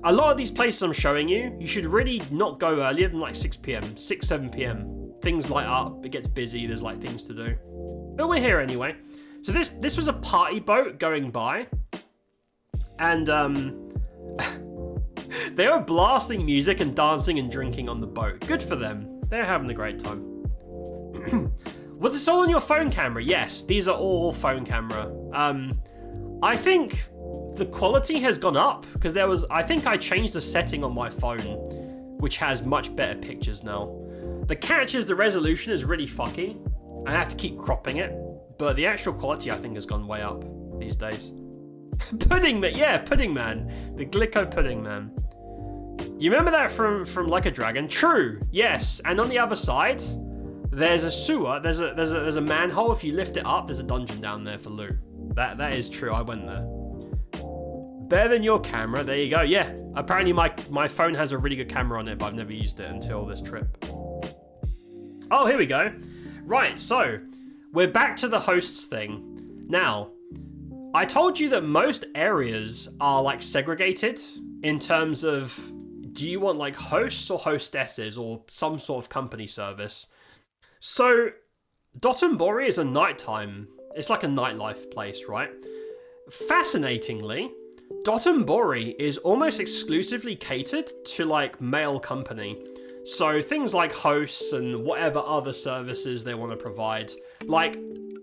A lot of these places I'm showing you, you should really not go earlier than like 6 p.m., 6, 7 p.m. Things light up, it gets busy, there's like things to do. But we're here anyway. So this was a party boat going by. And they were blasting music and dancing and drinking on the boat. Good for them. They're having a great time. Was this all on your phone camera? Yes, these are all phone camera. I think the quality has gone up because I think I changed the setting on my phone, which has much better pictures now. The catch is the resolution is really fucky. I have to keep cropping it, but the actual quality I think has gone way up these days. Pudding Man, yeah, Pudding Man, the Glico Pudding Man. You remember that from Like a Dragon? True, yes. And on the other side, there's a sewer. There's a manhole. If you lift it up, there's a dungeon down there for loot. That is true. I went there. Better than your camera. There you go. Yeah. Apparently my phone has a really good camera on it, but I've never used it until this trip. Oh, here we go. Right. So we're back to the hosts thing. Now, I told you that most areas are like segregated in terms of, do you want like hosts or hostesses or some sort of company service? So Dotonbori is a nighttime, it's like a nightlife place, right? Fascinatingly, Dotonbori is almost exclusively catered to like male company. So things like hosts and whatever other services they want to provide, like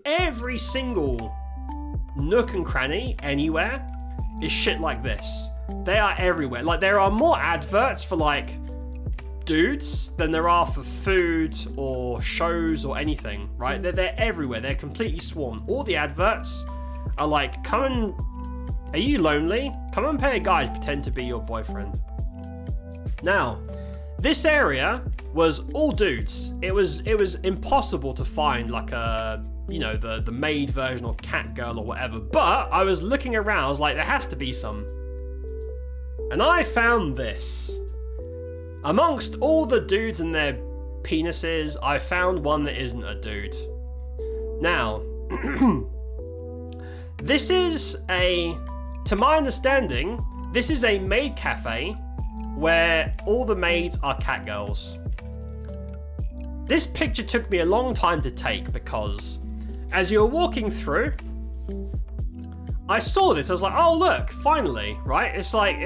every single nook and cranny anywhere is shit like this. They are everywhere. Like there are more adverts for like dudes than there are for food or shows or anything, right? They're everywhere. They're completely swarmed. All the adverts are like, are you lonely? Come and pay a guy to pretend to be your boyfriend. Now, this area was all dudes. It was impossible to find like a, you know, the maid version or cat girl or whatever. But I was looking around, I was like, there has to be some. And I found this. Amongst all the dudes and their penises, I found one that isn't a dude. Now, this is to my understanding, this is a maid cafe where all the maids are cat girls. This picture took me a long time to take because as you were walking through, I saw this. I was like, "Oh look, finally!" Right? It's like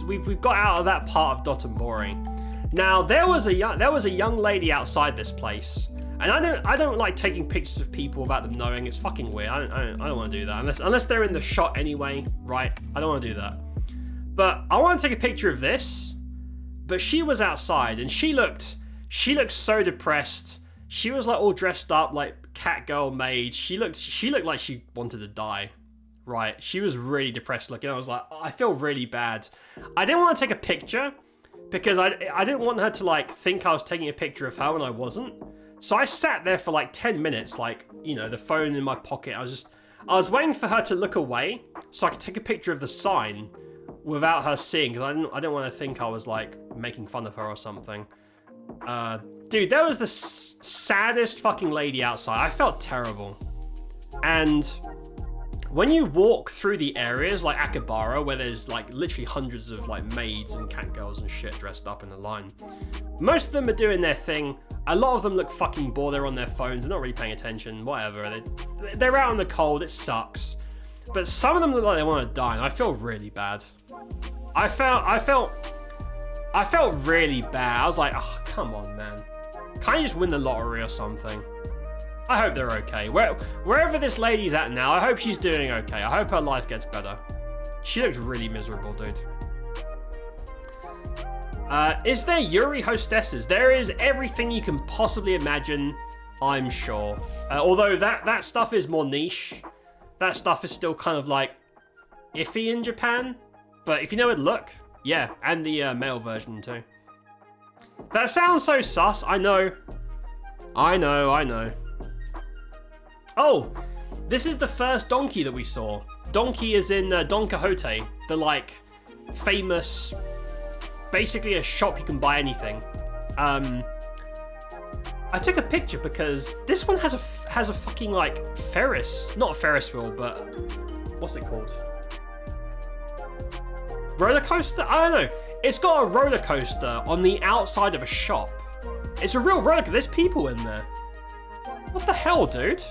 we've got out of that part of Dotonbori. Now there was a young lady outside this place, and I don't like taking pictures of people without them knowing. It's fucking weird. I don't want to do that unless they're in the shot anyway, right? I don't want to do that. But I want to take a picture of this. But she was outside, and she looked so depressed. She was like all dressed up like cat girl maid. She looked like she wanted to die. Right, she was really depressed looking. I was like, oh, I feel really bad. I didn't want to take a picture because I didn't want her to like think I was taking a picture of her when I wasn't. So I sat there for like 10 minutes, like, you know, the phone in my pocket. I was waiting for her to look away so I could take a picture of the sign without her seeing, because I didn't want to think I was like making fun of her or something. Dude, there was the saddest fucking lady outside. I felt terrible. And when you walk through the areas like Akihabara, where there's like literally hundreds of like maids and cat girls and shit dressed up in a line, most of them are doing their thing. A lot of them look fucking bored. They're on their phones. They're not really paying attention. Whatever. They're out in the cold. It sucks. But some of them look like they want to die, and I feel really bad. I felt really bad. I was like, oh, come on, man. Can't you just win the lottery or something? I hope they're okay. Wherever this lady's at now, I hope she's doing okay. I hope her life gets better. She looks really miserable, dude. Is there Yuri hostesses? There is everything you can possibly imagine, I'm sure. Although that stuff is more niche. That stuff is still kind of like iffy in Japan. But if you know it, look. Yeah, and the male version too. That sounds so sus, I know. I know. Oh, this is the first donkey that we saw. Donkey is in Don Quixote, the like famous, basically a shop you can buy anything. I took a picture because this one has a fucking like not a Ferris wheel, but what's it called? Roller coaster? I don't know. It's got a roller coaster on the outside of a shop. It's a real roller coaster. There's people in there. What the hell, dude?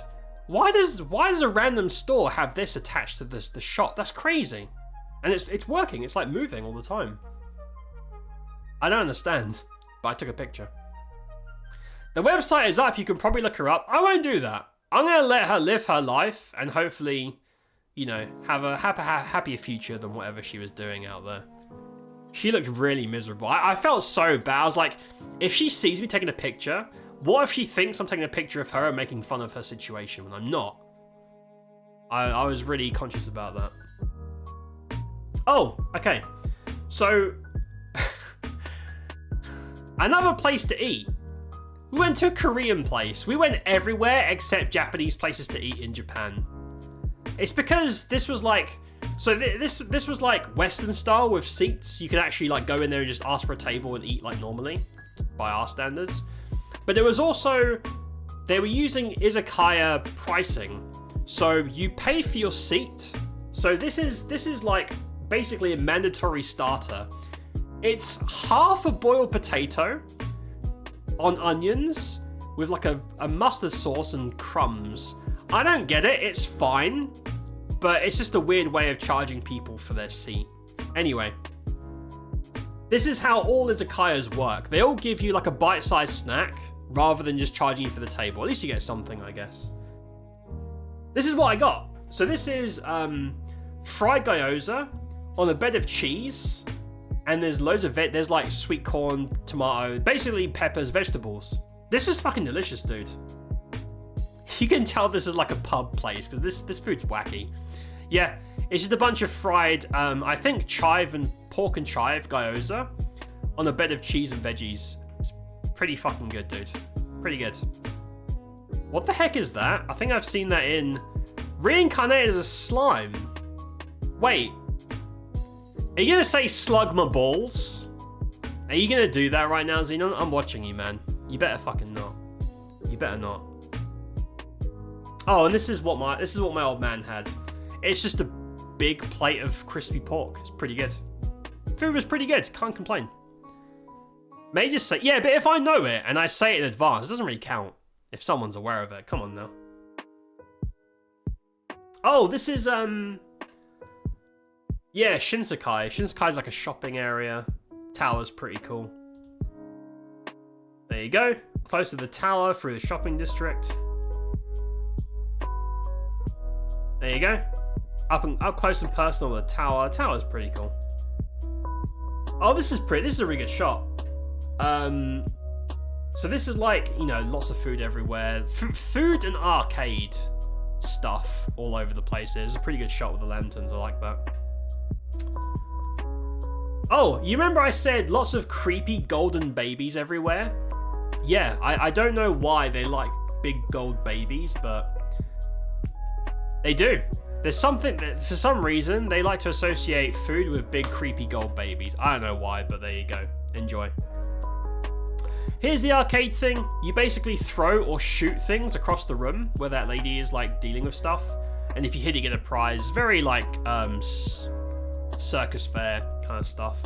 Why does a random store have this attached to the shop? That's crazy. And it's working. It's like moving all the time. I don't understand, but I took a picture. The website is up. You can probably look her up. I won't do that. I'm gonna let her live her life and hopefully, you know, have a happier future than whatever she was doing out there. She looked really miserable. I felt so bad. I was like, if she sees me taking a picture, what if she thinks I'm taking a picture of her and making fun of her situation when I'm not? I was really conscious about that. Oh, okay. So, another place to eat. We went to a Korean place. We went everywhere except Japanese places to eat in Japan. It's because this was like, so this was like Western style with seats. You could actually like go in there and just ask for a table and eat like normally, by our standards. But it was also, they were using izakaya pricing. So you pay for your seat. So this is like basically a mandatory starter. It's half a boiled potato on onions with like a mustard sauce and crumbs. I don't get it, it's fine. But it's just a weird way of charging people for their seat. Anyway, this is how all izakayas work. They all give you like a bite-sized snack rather than just charging you for the table. At least you get something, I guess. This is what I got. So this is fried gyoza on a bed of cheese. And there's loads of there's like sweet corn, tomato, basically peppers, vegetables. This is fucking delicious, dude. You can tell this is like a pub place because this food's wacky. Yeah, it's just a bunch of fried, I think chive and pork and chive gyoza on a bed of cheese and veggies. It's pretty fucking good, dude. Pretty good. What the heck is that? I think I've seen that in Reincarnated as a Slime. Wait. Are you gonna say slug my balls? Are you gonna do that right now, Xenon? I'm watching you, man. You better fucking not. You better not. Oh, and this is what my old man had. It's just a big plate of crispy pork. It's pretty good. Food was pretty good. Can't complain. May just say, yeah, but if I know it and I say it in advance, it doesn't really count. If someone's aware of it. Come on now. Oh, this is, yeah, Shinsekai. Shinsekai is like a shopping area. Tower's pretty cool. There you go. Close to the tower through the shopping district. There you go. Up close and personal with the tower. Tower's pretty cool. Oh, this is pretty. This is a really good shot. So this is like, you know, lots of food everywhere. Food and arcade stuff all over the place. It's a pretty good shot with the lanterns. I like that. Oh, you remember I said lots of creepy golden babies everywhere? Yeah, I don't know why they like big gold babies, but they do. There's something that, for some reason, they like to associate food with big creepy gold babies. I don't know why, but there you go. Enjoy. Here's the arcade thing. You basically throw or shoot things across the room where that lady is like dealing with stuff. And if you hit it, you get a prize. Very like circus fair kind of stuff.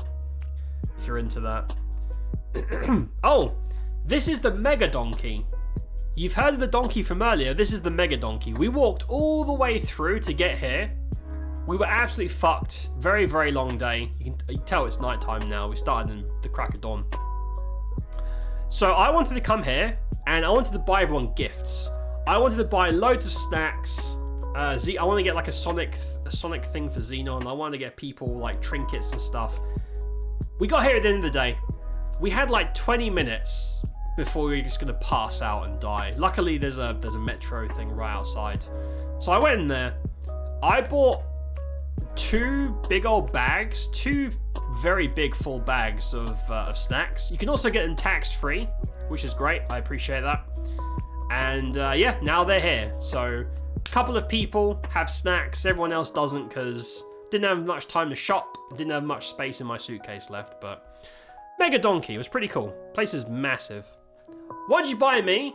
If you're into that. Oh, this is the Mega Donkey. You've heard of the donkey from earlier. This is the Mega Donkey. We walked all the way through to get here. We were absolutely fucked. Very, very long day. You can tell it's nighttime now. We started in the crack of dawn. So I wanted to come here, and I wanted to buy everyone gifts. I wanted to buy loads of snacks. I want to get like a Sonic thing for Xenon. I wanted to get people like trinkets and stuff. We got here at the end of the day. We had like 20 minutes before we were just gonna pass out and die. Luckily, there's a metro thing right outside. So I went in there. I bought 2 big old bags, 2 very big full bags of snacks. You can also get them tax-free, which is great. I appreciate that. And yeah, now they're here. So a couple of people have snacks. Everyone else doesn't because didn't have much time to shop. Didn't have much space in my suitcase left. But Mega Donkey was pretty cool. Place is massive. What'd you buy me?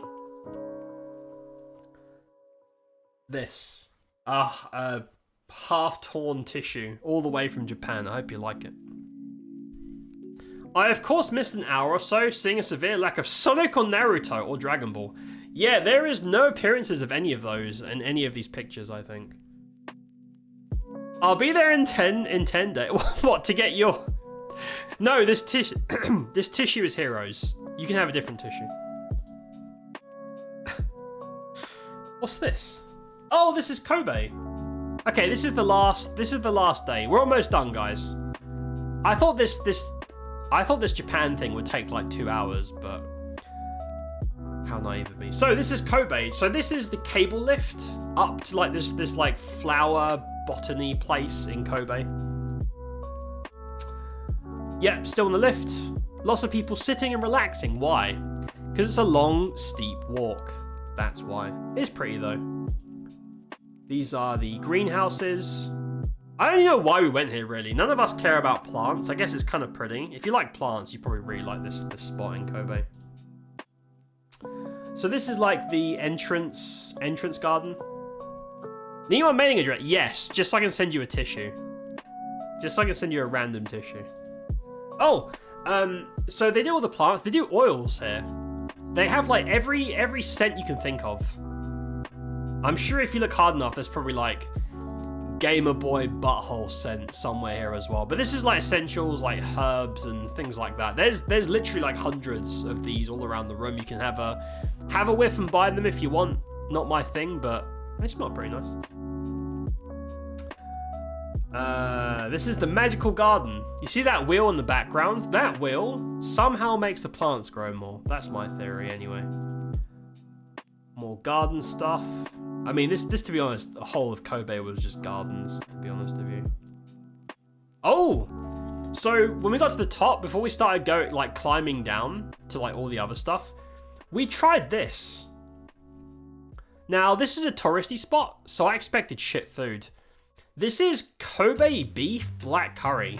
This. Half-torn tissue, all the way from Japan. I hope you like it. I, of course, missed an hour or so, seeing a severe lack of Sonic or Naruto or Dragon Ball. Yeah, there is no appearances of any of those in any of these pictures, I think. I'll be there in 10 days. What, to get your... No, this tissue... this tissue is Heroes. You can have a different tissue. What's this? Oh, this is Kobe. Okay, this is the last day. We're almost done, guys. I thought this Japan thing would take like 2 hours, but how naive of me. So this is Kobe. So this is the cable lift up to like this like flower botany place in Kobe. Yep, still in the lift. Lots of people sitting and relaxing. Why? Because it's a long, steep walk. That's why. It's pretty though. These are the greenhouses. I don't know why we went here, really. None of us care about plants. I guess it's kind of pretty. If you like plants, you probably really like this spot in Kobe. So this is like the entrance garden. Need my mailing address? Yes, just so I can send you a tissue. Just so I can send you a random tissue. Oh, so they do all the plants. They do oils here. They have like every scent you can think of. I'm sure if you look hard enough, there's probably like Gamer Boy butthole scent somewhere here as well. But this is like essentials, like herbs and things like that. There's literally like hundreds of these all around the room. You can have a whiff and buy them if you want. Not my thing, but they smell pretty nice. This is the magical garden. You see that wheel in the background? That wheel somehow makes the plants grow more. That's my theory anyway. More garden stuff. I mean, this to be honest, the whole of Kobe was just gardens, to be honest with you. Oh! So, when we got to the top, before we started climbing down to, like, all the other stuff, we tried this. Now, this is a touristy spot, so I expected shit food. This is Kobe beef black curry.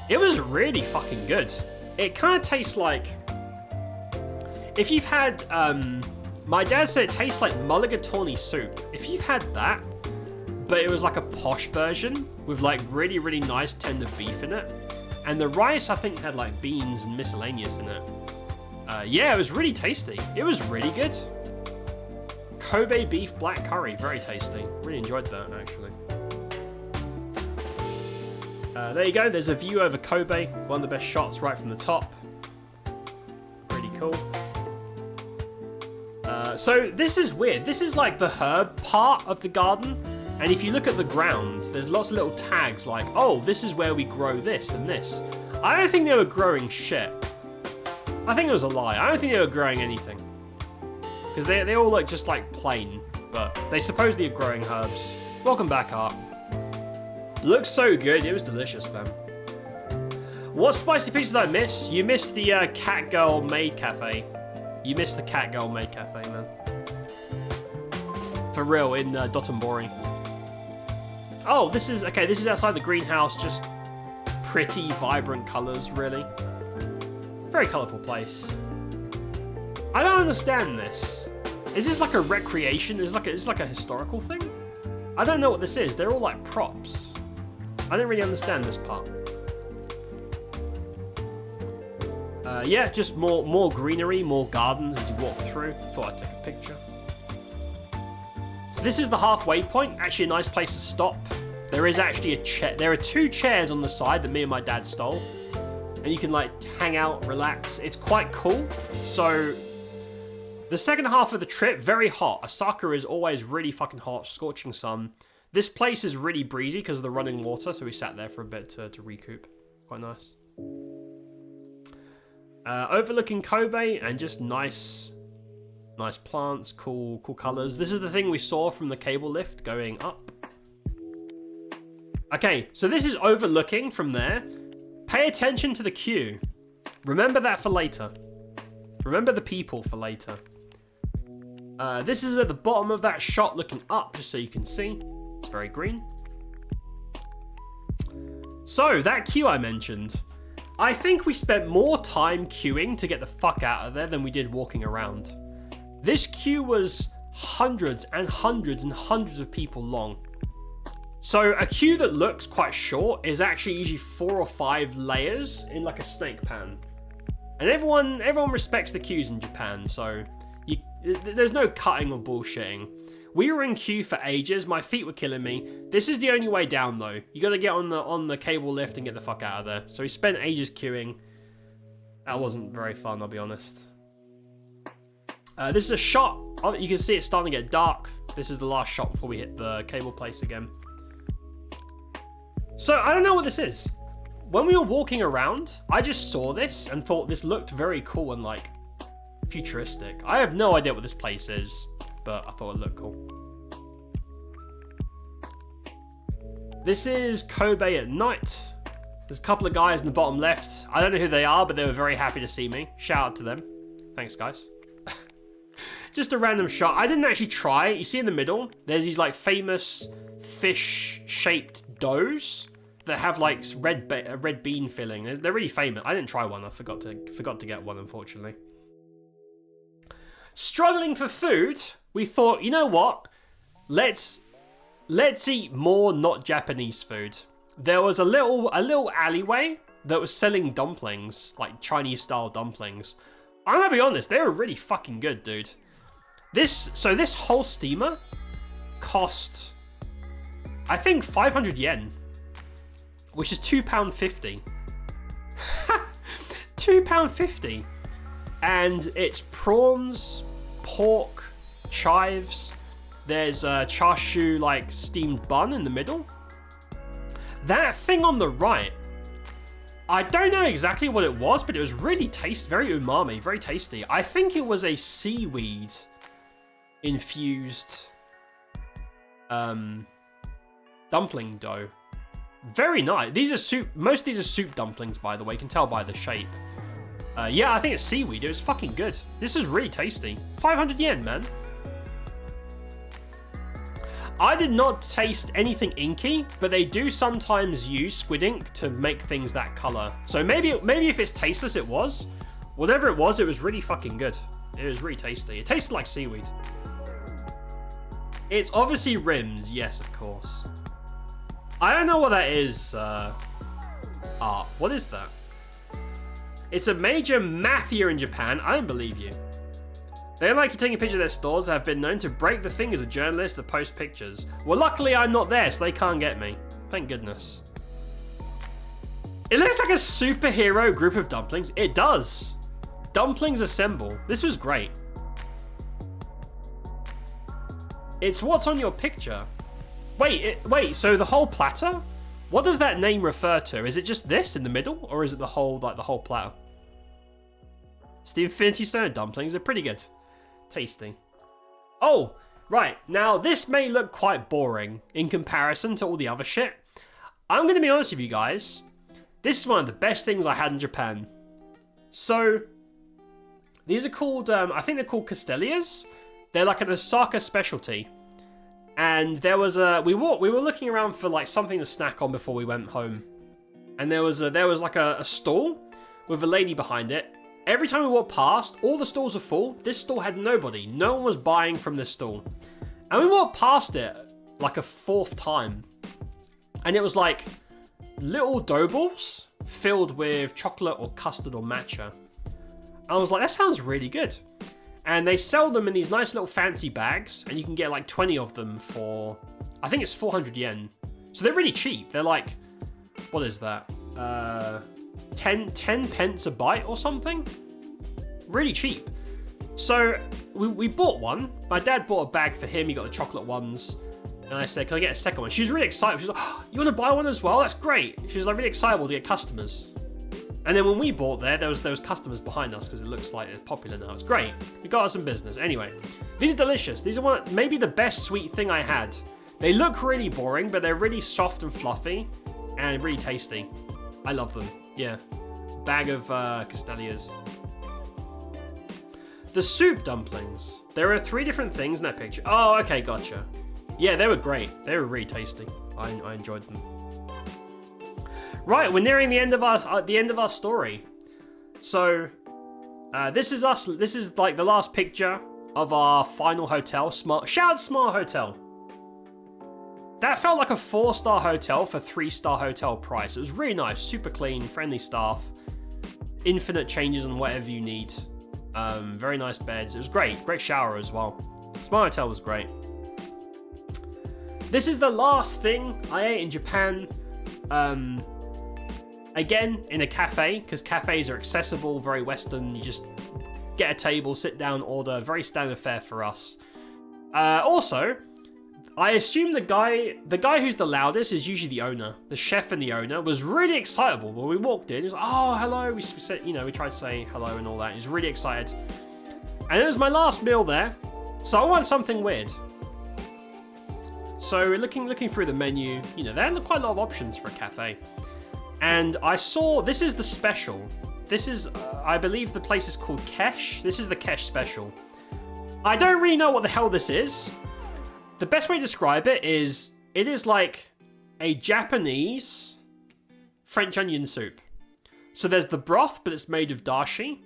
It was really fucking good. It kind of tastes like... If you've had, my dad said it tastes like mulligatawny soup. If you've had that, but it was like a posh version with like really, really nice tender beef in it. And the rice, I think, had like beans and miscellaneous in it. Yeah, it was really tasty. It was really good. Kobe beef black curry, very tasty. Really enjoyed that, actually. There you go, there's a view over Kobe. One of the best shots right from the top. Pretty cool. So this is weird. This is like the herb part of the garden. And if you look at the ground, there's lots of little tags like, oh, this is where we grow this and this. I don't think they were growing shit. I think it was a lie. I don't think they were growing anything. Because they all look just like plain. But they supposedly are growing herbs. Welcome back, Art. Looks so good. It was delicious, man. What spicy pizza did I miss? You missed the Catgirl Maid Cafe. You missed the Catgirl Maid Cafe, man. For real, in Dotonbori. Oh, this is outside the greenhouse. Just pretty, vibrant colors, really. Very colorful place. I don't understand this. Is this like a recreation? Is this like a historical thing? I don't know what this is. They're all like props. I don't really understand this part. Yeah, just more greenery, more gardens as you walk through. Thought I'd take a picture. So this is the halfway point. Actually, a nice place to stop. there is actually a chair. There are 2 chairs on the side that me and my dad stole. And you can like hang out, relax. It's quite cool. So the second half of the trip, very hot. Osaka is always really fucking hot, scorching sun. This place is really breezy because of the running water. So we sat there for a bit to recoup. Quite nice. Overlooking Kobe and just nice plants, cool colors. This is the thing we saw from the cable lift going up. Okay, so this is overlooking from there. Pay attention to the queue. Remember that for later. Remember the people for later. This is at the bottom of that shot looking up, just so you can see. It's very green. So, that queue I mentioned. I think we spent more time queuing to get the fuck out of there than we did walking around. This queue was hundreds and hundreds and hundreds of people long. So a queue that looks quite short is actually usually 4 or 5 layers in like a snake pan. And everyone respects the queues in Japan, so there's no cutting or bullshitting. We were in queue for ages. My feet were killing me. This is the only way down, though. You got to get on the cable lift and get the fuck out of there. So we spent ages queuing. That wasn't very fun, I'll be honest. This is a shot. You can see it's starting to get dark. This is the last shot before we hit the cable place again. So I don't know what this is. When we were walking around, I just saw this and thought this looked very cool and like futuristic. I have no idea what this place is, but I thought it looked cool. This is Kobe at night. There's a couple of guys in the bottom left. I don't know who they are, but they were very happy to see me. Shout out to them. Thanks, guys. Just a random shot. I didn't actually try. You see in the middle, there's these like famous fish-shaped doughs that have like red bean filling. They're really famous. I didn't try one. I forgot to get one, unfortunately. Struggling for food, we thought, you know what? Let's eat more not Japanese food. There was a little alleyway that was selling dumplings, like Chinese style dumplings. I'm gonna be honest, they were really fucking good, dude. This whole steamer cost, I think, 500 yen, which is £2.50. £2.50. And it's prawns, pork, chives. There's a char siu like steamed bun in the middle. That thing on the right, I don't know exactly what it was, but it was really very umami, very tasty. I think it was a seaweed infused dumpling dough. Very nice. These are soup. Most of these are soup dumplings, by the way. You can tell by the shape. Yeah, I think it's seaweed. It was fucking good. This is really tasty. 500 yen, man. I did not taste anything inky, but they do sometimes use squid ink to make things that color. So maybe if it's tasteless, it was. Whatever it was really fucking good. It was really tasty. It tasted like seaweed. It's obviously rims. Yes, of course. I don't know what that is. What is that? It's a major mafia in Japan. I don't believe you. They don't like you taking pictures of their stores have been known to break the fingers of journalists that post pictures. Well, luckily I'm not there, so they can't get me. Thank goodness. It looks like a superhero group of dumplings. It does. Dumplings assemble. This was great. It's what's on your picture. Wait, so the whole platter? What does that name refer to? Is it just this in the middle, or is it the whole platter? It's the Infinity Stone dumplings. They're pretty good. Tasty. Oh, right. Now, this may look quite boring in comparison to all the other shit. I'm going to be honest with you guys. This is one of the best things I had in Japan. So, these are called, I think they're called Castellias. They're like an Osaka specialty. And there was we were looking around for like something to snack on before we went home. And there was like a stall with a lady behind it. Every time we walked past, all the stalls were full. This stall had nobody. No one was buying from this stall. And we walked past it like a 4th time. And it was like little dough balls filled with chocolate or custard or matcha. And I was like, that sounds really good. And they sell them in these nice little fancy bags. And you can get like 20 of them for, I think it's 400 yen. So they're really cheap. They're like, what is that? 10 pence a bite or something? Really cheap. So we bought one. My dad bought a bag for him. He got the chocolate ones. And I said, can I get a second one? She was really excited. She was like, oh, you want to buy one as well? That's great. She was like really excitable to get customers. And then when we bought there was customers behind us because it looks like it's popular now. It's great. We got us some business. Anyway, these are delicious. These are maybe the best sweet thing I had. They look really boring, but they're really soft and fluffy and really tasty. I love them. Yeah. Bag of Castellias. The soup dumplings. There are 3 different things in that picture. Oh, okay, gotcha. Yeah, they were great. They were really tasty. I enjoyed them. Right, we're nearing the end of our story. So, this is us. This is like the last picture of our final hotel. Shout out Smart Hotel. That felt like a 4-star hotel for 3-star hotel price. It was really nice, super clean, friendly staff, infinite changes on whatever you need. Very nice beds. It was great. Great shower as well. Smart Hotel was great. This is the last thing I ate in Japan. Again, in a cafe, because cafes are accessible, very Western. You just get a table, sit down, order. Very standard fare for us. Also, I assume the guy who's the loudest is usually the owner. The chef and the owner was really excitable when we walked in. He was like, oh, hello. We said, we tried to say hello and all that. He was really excited. And it was my last meal there. So I want something weird. So looking through the menu, they had quite a lot of options for a cafe. And I saw, this is the special. This is, I believe the place is called Kesh. This is the Kesh special. I don't really know what the hell this is. The best way to describe it is like a Japanese French onion soup. So there's the broth, but it's made of dashi.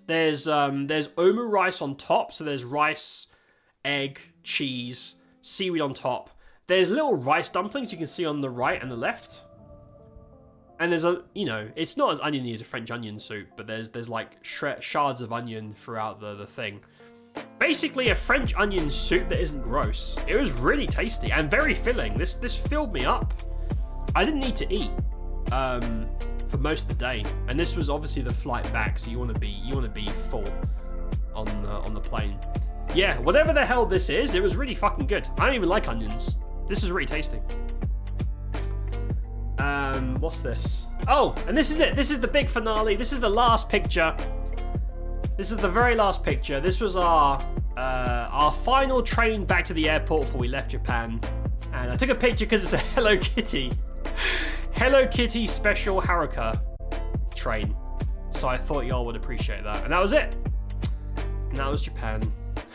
There's omu rice on top. So there's rice, egg, cheese, seaweed on top. There's little rice dumplings you can see on the right and the left. And there's it's not as oniony as a French onion soup, but there's like shards of onion throughout the thing. Basically a French onion soup that isn't gross. It was really tasty and very filling. This filled me up. I didn't need to eat for most of the day, and this was obviously the flight back, so you want to be full on the plane. Yeah, whatever the hell this is, it was really fucking good. I don't even like onions. This is really tasty. What's this? Oh, and this is it. This is the big finale. This is the last picture. This is the very last picture. This was our final train back to the airport before we left Japan. And I took a picture because it's a Hello Kitty. Hello Kitty special Haruka train. So I thought y'all would appreciate that. And that was it. And that was Japan.